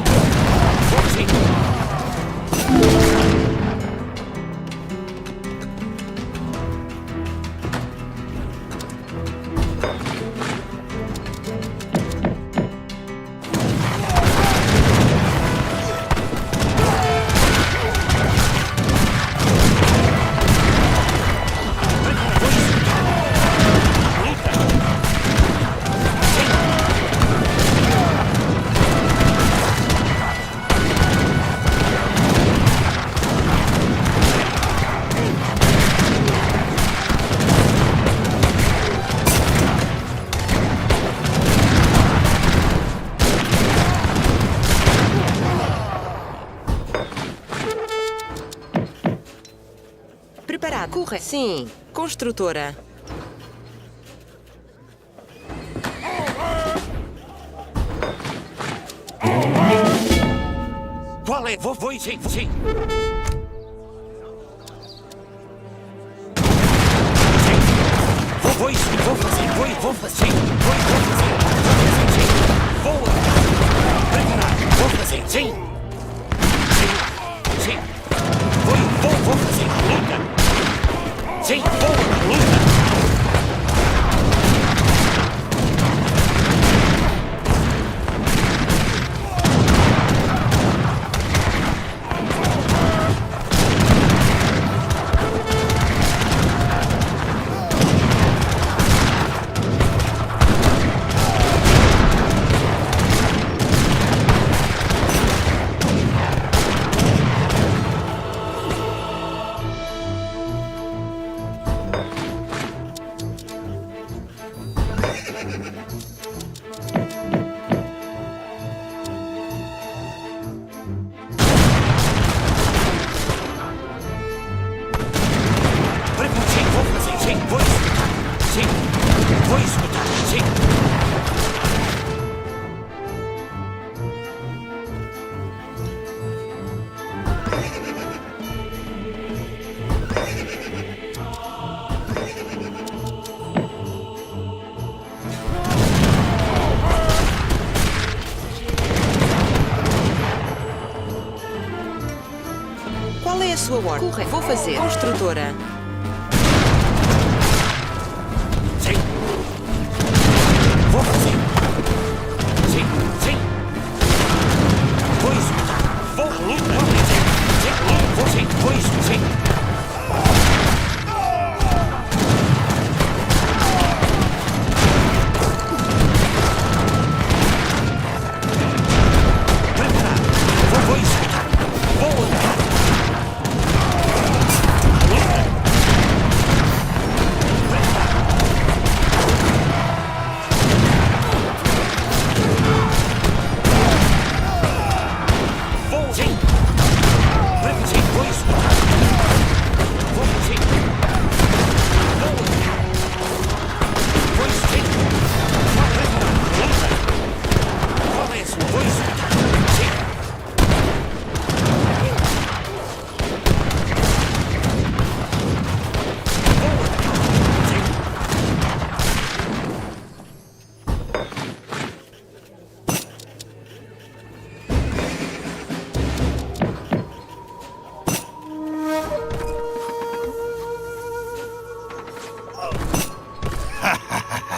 Preparado. Corre. Sim. Construtora. Qual é? Vou sim. Vou fazer. Preparado. Vou fazer. Sim. Vou fazer. Luta. Sim, luta. Vou escutar. Sim. Qual é a sua ordem? Corre. Vou fazer. Construtora. Sim. Vou fazer. Sim. Vou escutar. Vou lutar. Sim. Vou isso. Sim. Vou executar. Vou lutar. Vou sim. Sim, vou executar. Vou sim. Vou lutar. Vou sim. Qual é a sua? Vou executar. Sim.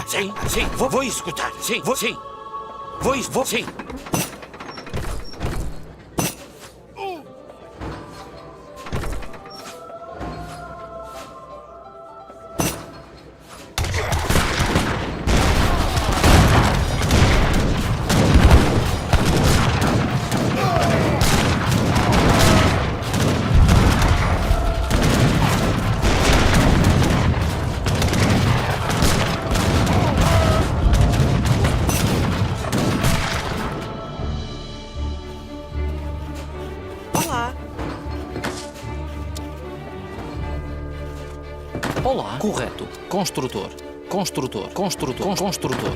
Sim, sim, vou escutar. Sim, sim. Vou, sim. Olá. Olá. Correto. Construtor. Construtor. Construtor. Construtor.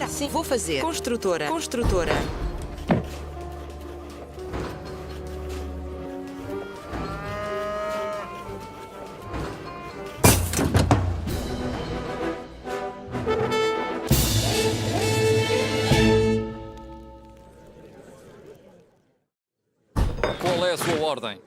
Preparar. Sim, vou fazer. Construtora. Construtora. Qual é a sua ordem?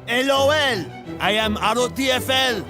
LOL. I am ROTFL.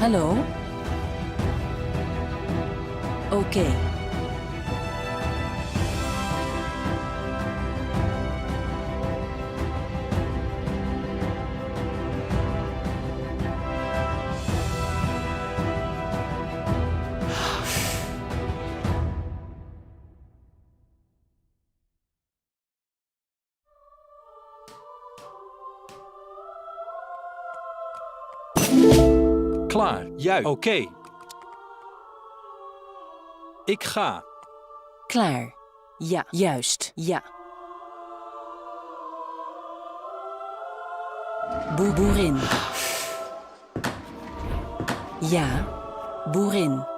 Hallo? Oké. Klaar. Juist. Oké. Ik ga. Klaar. Ja, juist. Ja. Boerin. Ja, boerin.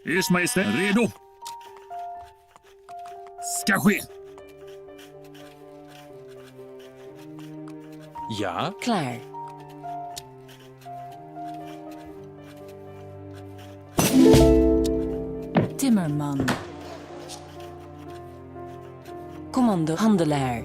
Ers Majestät, redo! Ska ske! Ja, Klaar. Timmerman. Commando handelaar.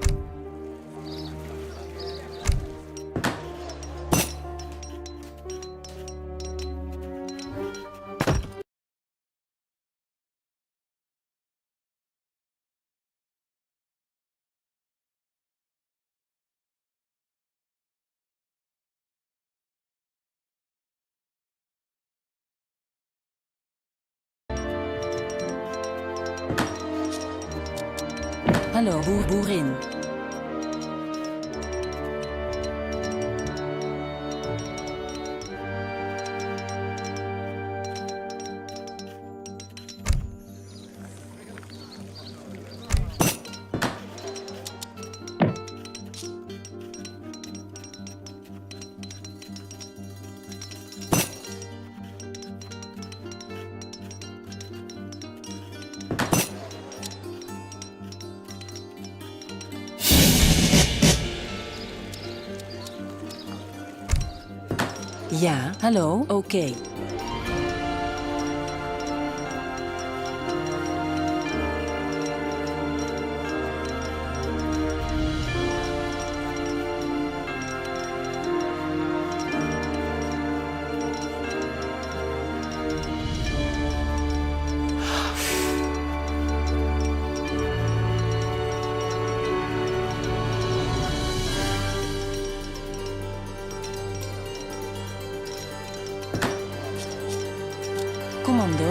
Hallo boerin. Ja, hallo, oké. Commando.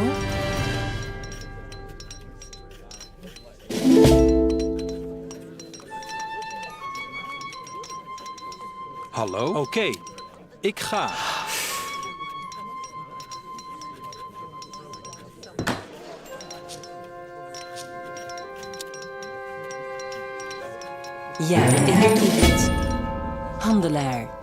hallo? Oké, ik ga. Ja, ik doe het. Handelaar.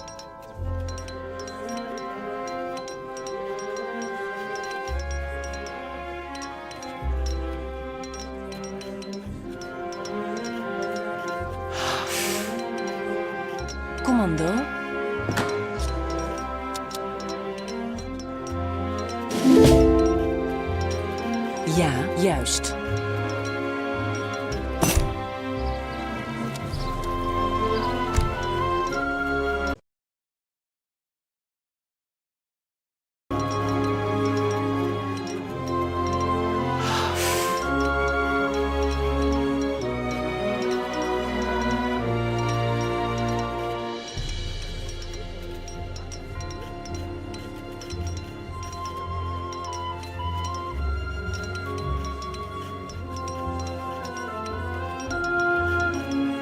Commando. Ja, juist.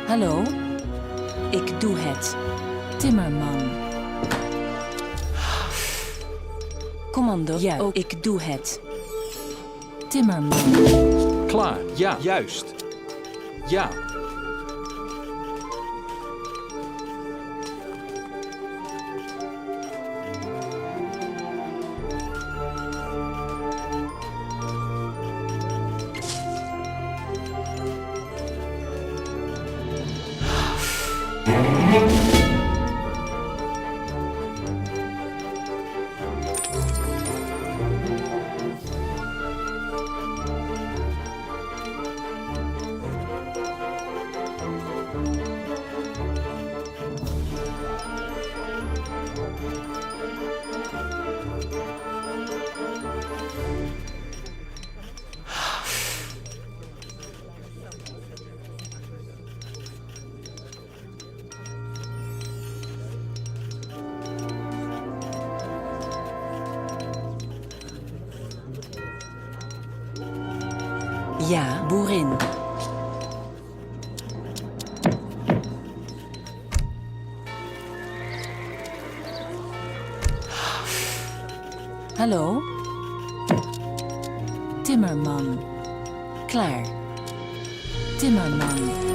Hallo? Ik doe het. Timmerman. Commando. Ja, ook ik doe het. Timmerman. Klaar, ja, juist. Ja. Ja, boerin. Hallo? Timmerman. Klaar. Timmerman.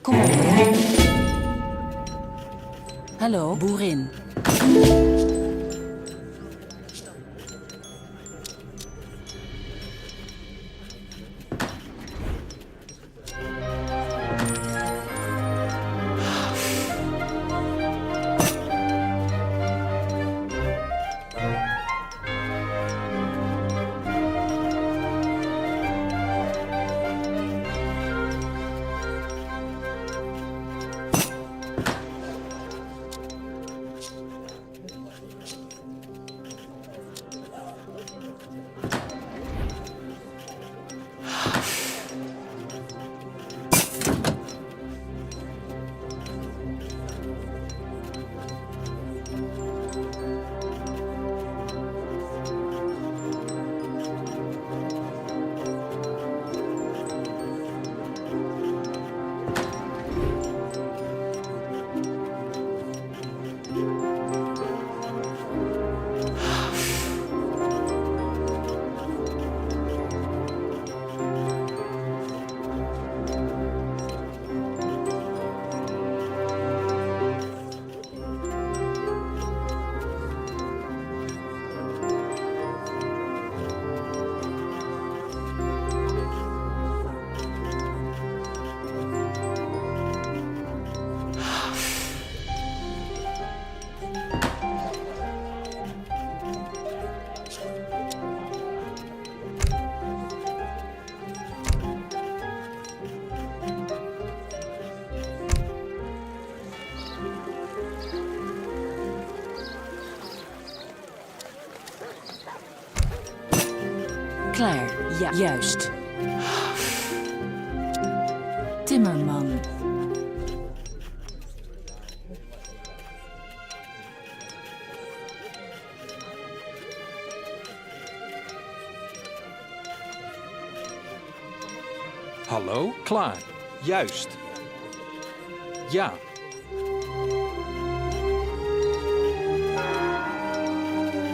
Commando. Hallo, boerin. Klaar, ja, juist. Timmerman. Hallo? Klaar. Juist. Ja.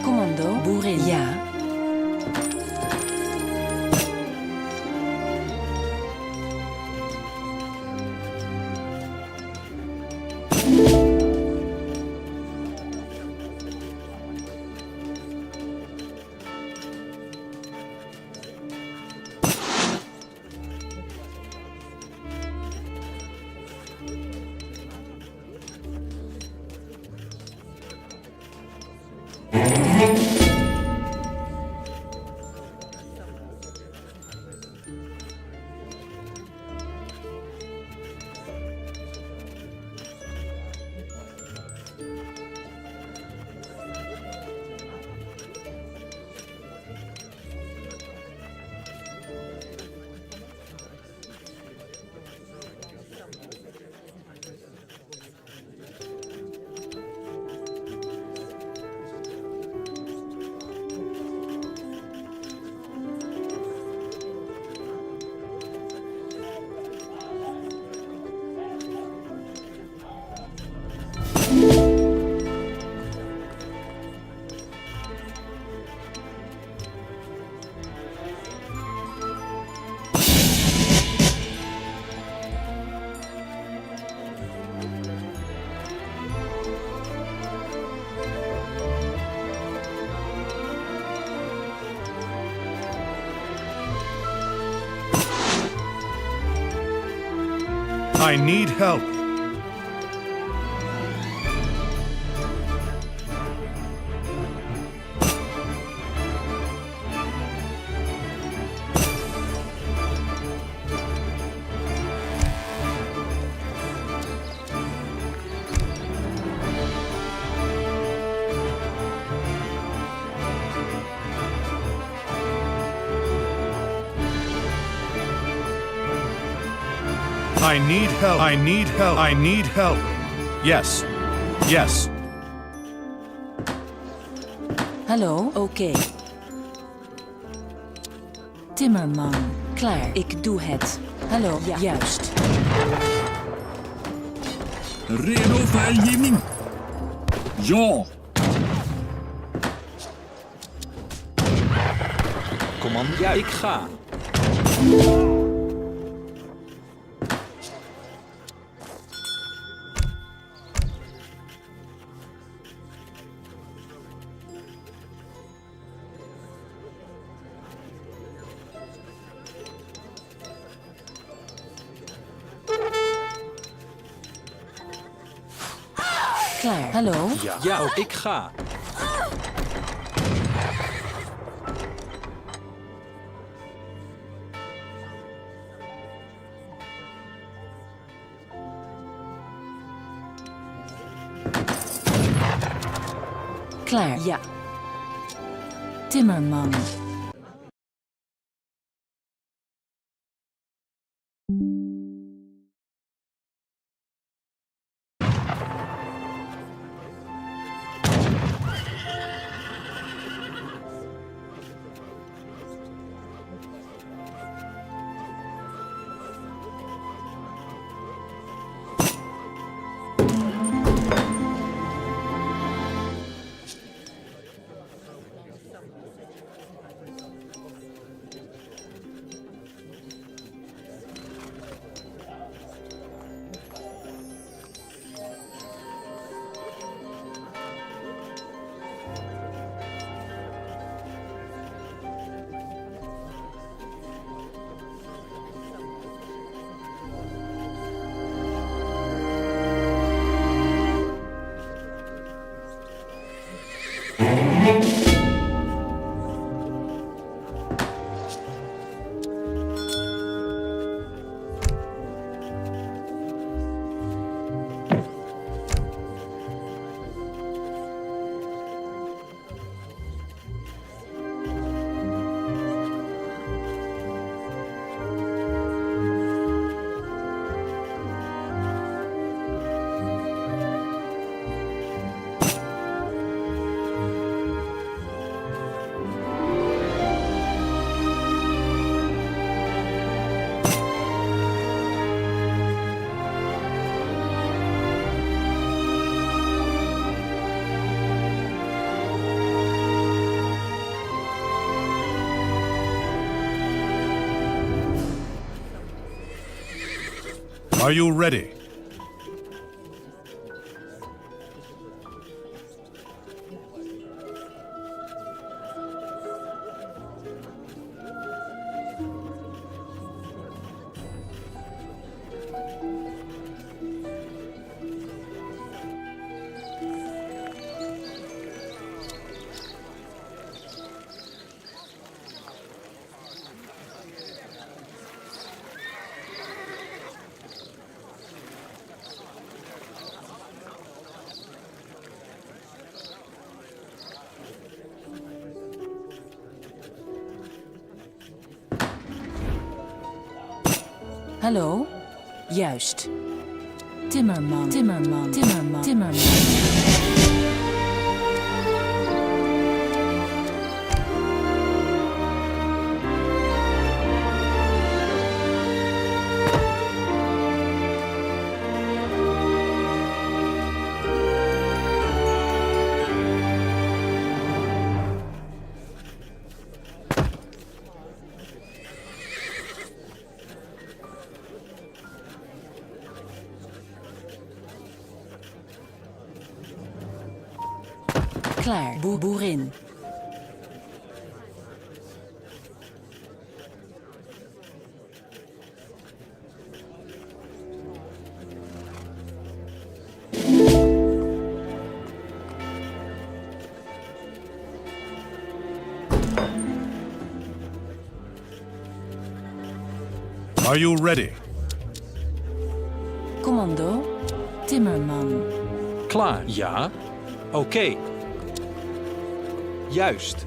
Commando, boerin. Ja. I need help. I need help. I need help. I need help. Yes. Yes. Hallo, oké. Timmerman. Klaar, ik doe het. Hallo, ja, juist. Redo för eldgivning. Ja. Commando, ja, ik ga. Klaar. Hallo? Ja, ook ik ga. Klaar. Ja. Timmerman. Are you ready? Hallo? Juist. Timmerman. Timmerman. Timmerman. Timmerman. Klaar. Boerin. Are you ready? Commando. Timmerman. Klaar. Ja. Oké. Juist.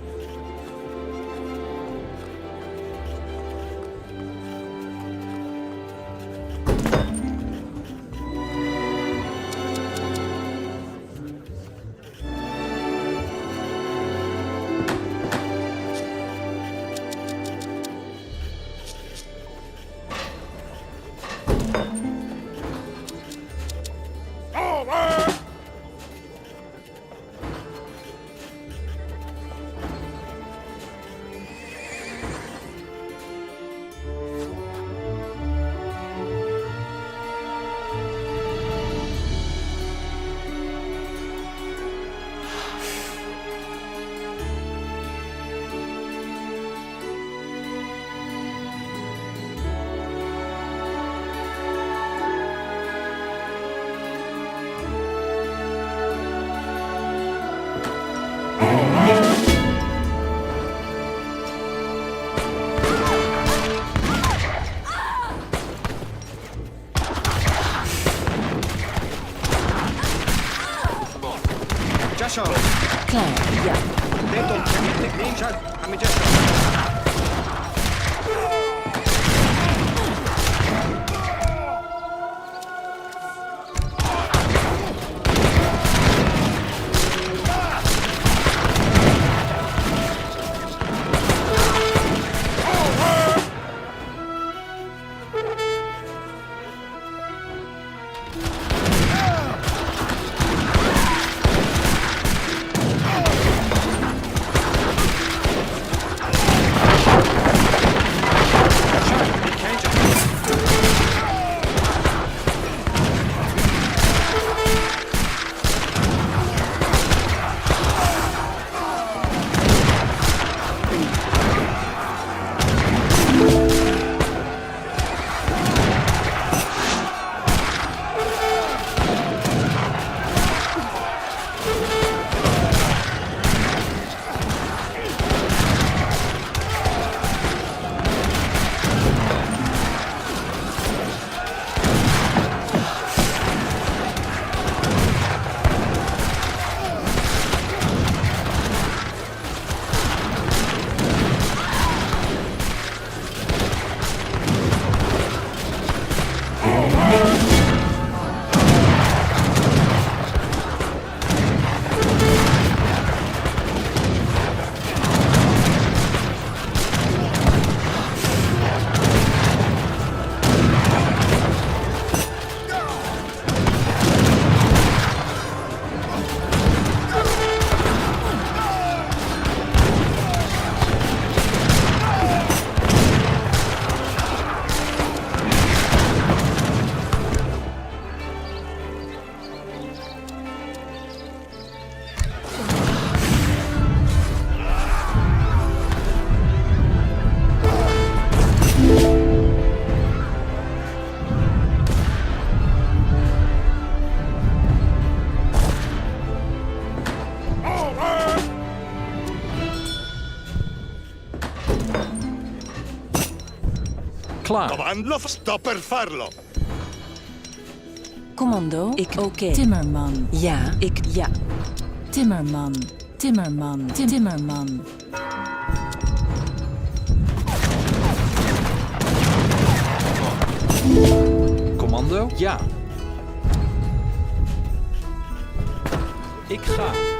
Klaar, ja. Klaar. Sto per farlo. Commando, oké. Timmerman, ja, ja. Timmerman, Timmerman. Commando, ja. Ik ga.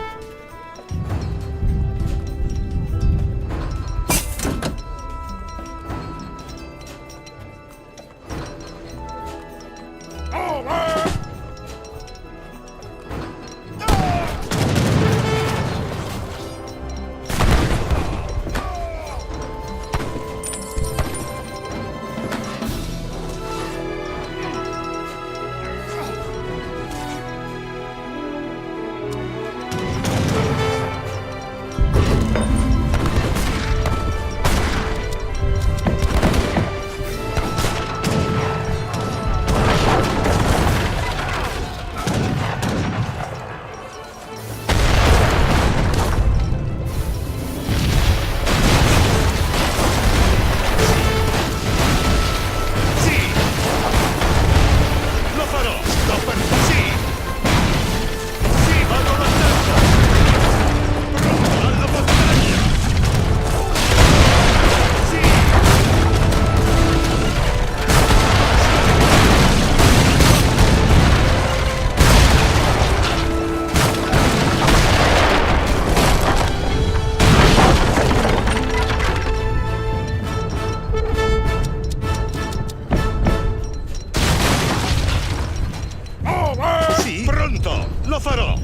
Lo farò!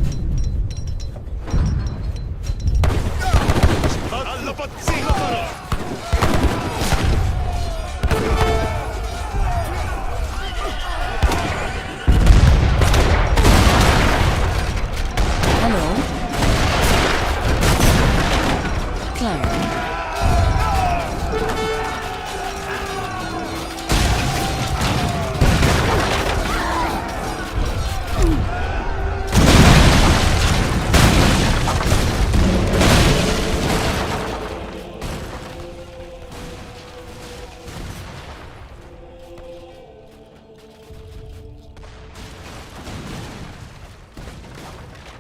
Allo pazzino farò! Hallo? Klaar.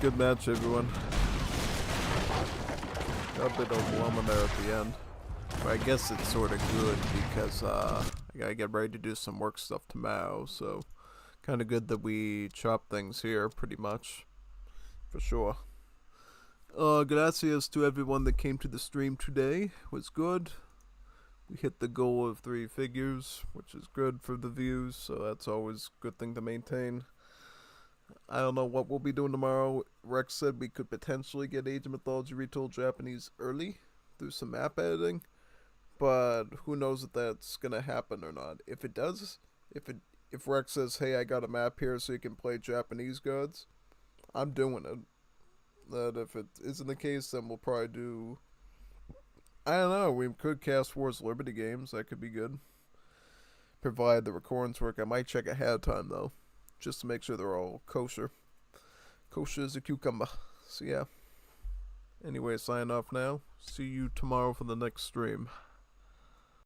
Good match, everyone. Got a bit overwhelming there at the end. But I guess it's sort of good because I gotta get ready to do some work stuff tomorrow, so kind of good that we chop things here, pretty much. For sure. Gracias to everyone that came to the stream today. It was good. We hit the goal of 3 figures, which is good for the views, so that's always a good thing to maintain. I don't know what we'll be doing tomorrow. Rex said we could potentially get Age of Mythology Retold Japanese early through some map editing, but who knows if that's gonna happen or not. If it does, if Rex says, hey, I got a map here so you can play Japanese gods, I'm doing it. That if it isn't the case, then we'll probably do, I don't know, we could cast Wars Liberty games. That could be good. Provide the recordings work. I might check ahead of time though, just to make sure they're all kosher. Kosher as a cucumber. So yeah. Anyway, sign off now. See you tomorrow for the next stream.